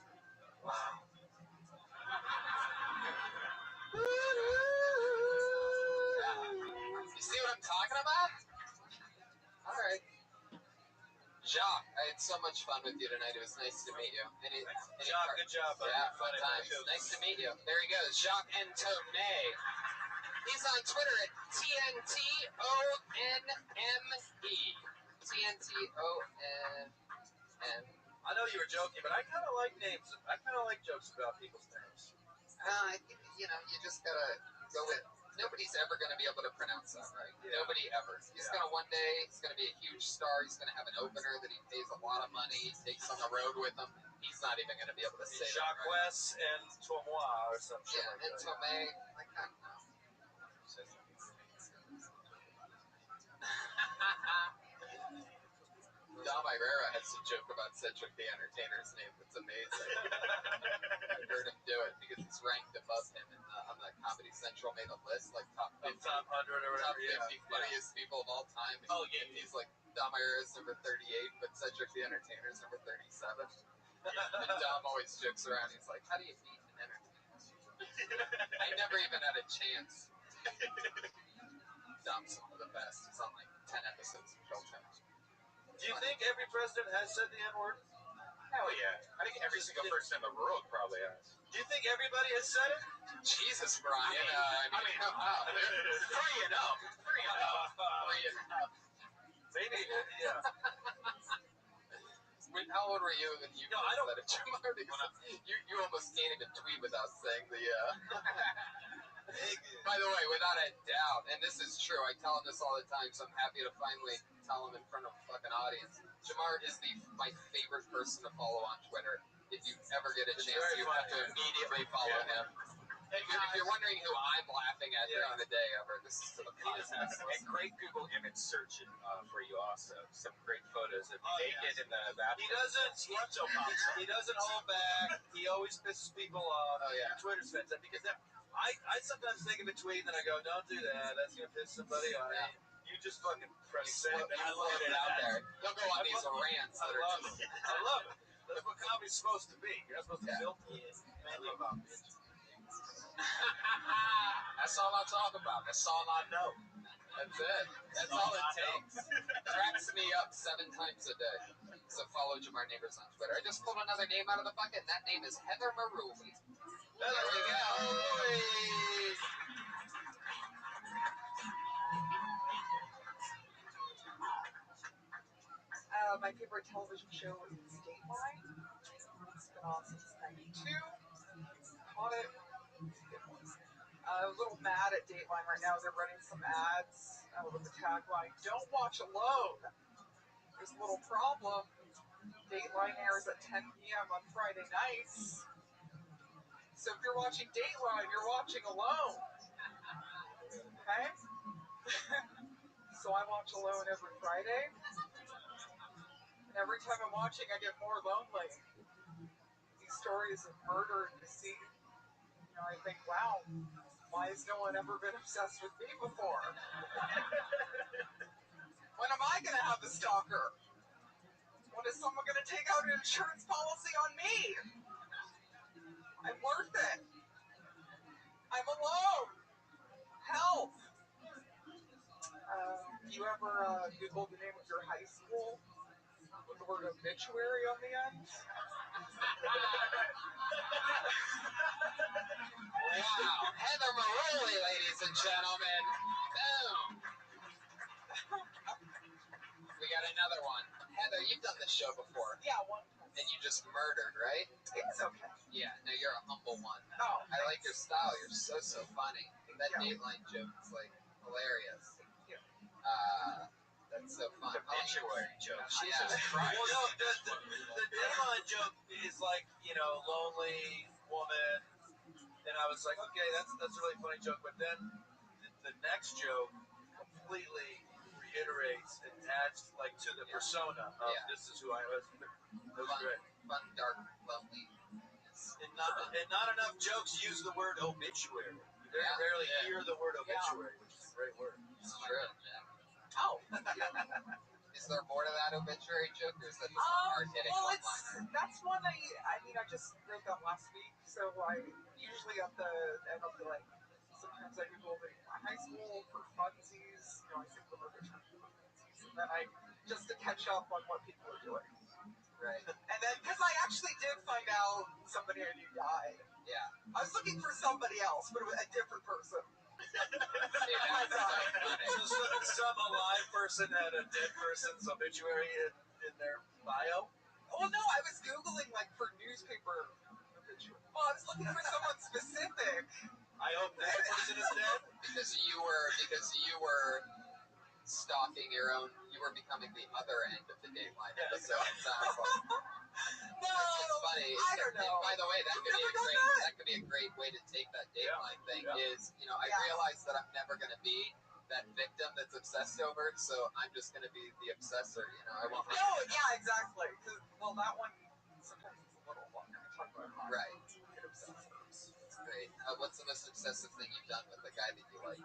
Wow. You see what I'm talking about? All right. Jacques, I had so much fun with you tonight. It was nice to meet you. Jacques, good job. Yeah, fun times. Nice to meet you. There he goes, Jacques Antonet. He's on Twitter at TNTONME. TNTONM. I know you were joking, but I kind of like names. I kind of like jokes about people's names. I think, you just gotta go with. Nobody's ever going to be able to pronounce that right. Yeah. Nobody ever. He's going to one day, he's going to be a huge star. He's going to have an opener that he pays a lot of money. He takes on the road with him. He's not even going to be able to say Jacques that right. and Tomois or some shit like and that. Tomei. I kind of know. Dom Irera has a joke about Cedric the Entertainer's name that's amazing. I heard him do it because he's ranked above him on the Comedy Central made a list, like top 50, top 100 or whatever. Top 50 funniest people of all time. And he's like, Dom Irera's number 38, but Cedric the Entertainer's number 37. And Dom always jokes around. He's like, how do you beat an entertainer? I never even had a chance. Dom's one of the best. He's on like 10 episodes of Filter. Do you think every president has said the N-word? Hell yeah. I think every single person in the world probably has. Do you think everybody has said it? Jesus, Brian. Free enough. Maybe, yeah. How old were you when you I don't. said it, Jamar? You almost can't even tweet without saying the. By the way, without a doubt, and this is true, I tell him this all the time, so I'm happy to finally tell him in front of a fucking audience. Jamar is my favorite person to follow on Twitter. If you ever get a chance, you have to immediately follow him. If you're wondering who I'm laughing at during the day ever, this is to the podcast. And great Google image search for you also. Some great photos of naked in the bathroom. He doesn't hold back. He always pisses people off. Oh, yeah. Twitter's fantastic because I sometimes think of a tweet and I go, don't do that. That's going to piss somebody off. Yeah. You just fucking press send. I love it out there. You'll go on these rants. I love it. That's what comedy's supposed to be. You're not supposed to filth manly about bitch. That's all I talk about. That's all I know. That's it. That's all it takes. Cracks me up 7 times a day. So follow Jamar Neighbors on Twitter. I just pulled another name out of the bucket, and that name is Heather Maruli. There we go. My favorite television show is Statewide. It's been on since '92. Caught it. It's a good one. a little mad at Dateline right now. They're running some ads with the tagline, "Don't watch alone." There's a little problem. Dateline airs at 10 p.m. on Friday nights. So if you're watching Dateline, you're watching alone. Okay? So I watch alone every Friday. And every time I'm watching, I get more lonely. These stories of murder and deceit. You know, I think, wow, why has no one ever been obsessed with me before? When am I going to have a stalker? When is someone going to take out an insurance policy on me? I'm worth it. I'm alone. Help. You ever Google the name of your high school with the word obituary on the end? Wow. Heather Maroli, ladies and gentlemen. Boom. We got another one. Heather, you've done this show before. Yeah, one time. And you just murdered, right? It's okay. Yeah, no, you're a humble one. Oh, I like your style. You're so funny. That Dateline joke is like hilarious. Yeah. That's so fun. Obituary joke. Jesus Christ. Well, no, the Dateline joke is like, you know, lonely woman, and I was like, okay, that's a really funny joke. But then the next joke completely reiterates and adds like to the persona of this is who I was. That was great. Fun, dark, lonely. And not enough jokes use the word obituary. You very rarely hear the word obituary, which is a great word. It's true. Oh. Is there more to that obituary joke, or is that just a hard-hitting one-liner? That's one I just wrote that last week, so I usually at the end of the, like, sometimes I Google my high school for funsies, you know, I think the murder term for funsies, and then just to catch up on what people are doing. Right. And then, because I actually did find out somebody I knew died. Yeah. I was looking for somebody else, but it was a different person. So some alive person had a dead person's obituary in their bio? Well, no, I was Googling, like, for newspaper obituary. Well, I was looking for someone specific. I hope that person is dead? Because you were stalking your own, you were becoming the other end of the Dateline episode. It sounds like. No, it's funny. I don't know. By the way, that could be a great way to take that Dateline thing. Is, you know, I realize that I'm never going to be that victim that's obsessed over, so I'm just going to be the obsessor. You know, I won't. No, yeah, exactly. Well, that one sometimes it's a little longer to talk about. Right. Get obsessed. It's great. What's the most obsessive thing you've done with a guy that you like?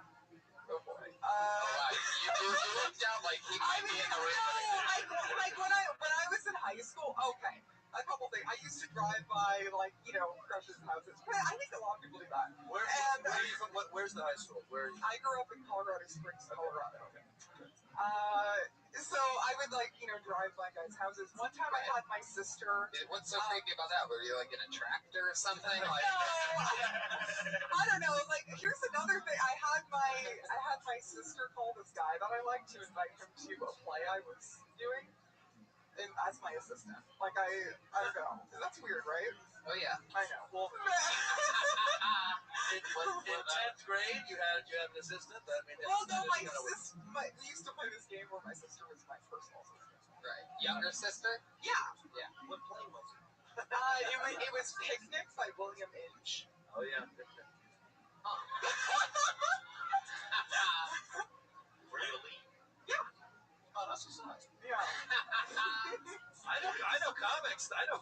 Oh boy. You looked out like he might be in the room. No, like when I was in high school. Okay, a couple things. I used to drive by, like, you know, crushes' houses. But I think a lot of people do that. Where's the high school? I grew up in Colorado Springs, Colorado. So I would, like, you know, drive by guys' houses. One time I had my sister. What's so creepy about that? Were you like in a tractor or something? Like... No, I don't know. Like, here's another thing. I had my sister call this guy that I liked to invite him to a play I was doing, and as my assistant. Like, I don't know. That's weird, right? Oh yeah, I know. Well, in 10th grade, you had an assistant. I mean, well, no, we used to play this game where my sister was my personal assistant. Right. Younger sister? Yeah. Yeah. What play was it? It was Picnic by William Inge. Oh yeah, Picnic. Huh. Were you a lead? Yeah. Oh, that's what's up. Yeah. I know comics that have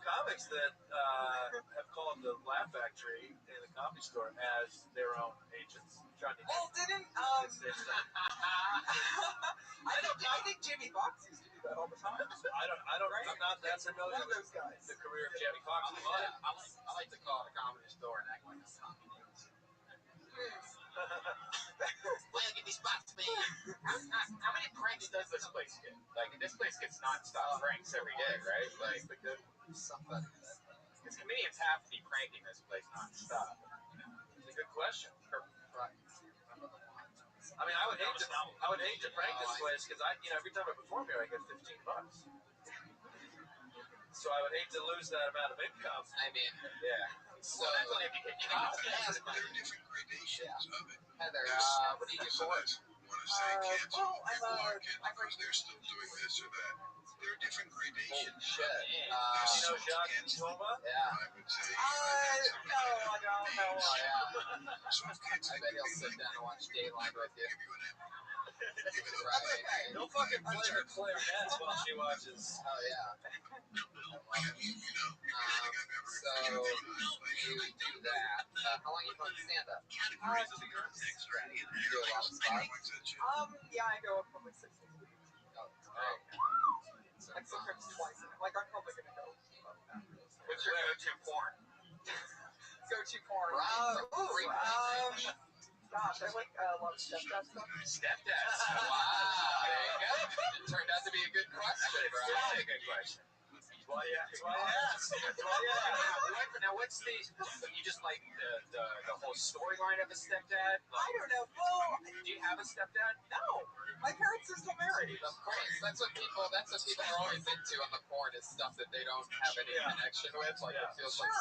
called the Laugh Factory in the Comedy Store as their own agents. Well, didn't I think Jimmy Fox used to do that all the time. Right? I'm not that familiar with those guys. The career of Jimmy Fox. I like to call it a comedy store and act like I'm comedy. Well, give me spots, man. How many pranks does this place get? Like, this place gets nonstop pranks every day, right? Like, somebody. Because comedians have to be pranking this place nonstop. It's a good question. I mean, I would hate to prank this place because every time I perform here, I get $15. So I would hate to lose that amount of income. I mean, yeah. So that's only if you hit there are different gradations of it. Heather, what do you do for work? They're still doing this or that. There are different gradations. Shit. you know Jacques Tova? Yeah. I would say. No, I don't know. Oh, yeah. I bet he'll sit down and watch Dayline with you. Right. He'll fucking play the clarinet while she watches. Oh, yeah. So you do that. How long you doing stand-up? 2 years. You do a lot of spots? Yeah, I go probably 6 days a week. Oh, great. Like sometimes twice. Like I'm probably gonna go. What's your go-to porn? Go-to porn. Gosh, I like a lot of stepdad stuff. Stepdads. Wow. There you go. It turned out to be a good question, Brian. That's a good question. Well, yeah. Now, what's the? You just like the whole storyline of a stepdad? I don't know. Well, Do you have a stepdad? no. My parents are still married. Of course, that's what people are always into on the porn is stuff that they don't have any connection with. Like it feels like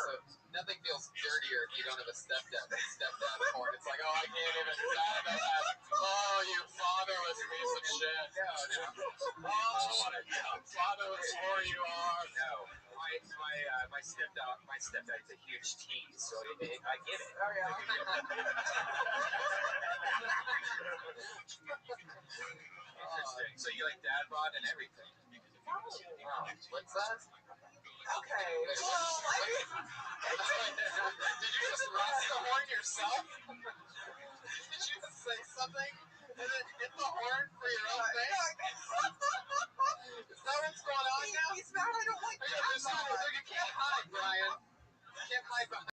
nothing feels dirtier if you don't have a stepdad porn. It's like, oh, I can't even fathom that. Oh, you fatherless piece of shit. No. Oh, what a dumb fatherless whore you are. No. My stepdad's a huge tease, so I get it. Oh yeah. Interesting. So you like dad bod and everything? Wow. What's that? Okay. Well, Did you just rest the horn yourself? Did you just say something and then hit the horn for your own thing? Is that what's going on now? He's mad I don't like You can't hide, Brian. You can't hide behind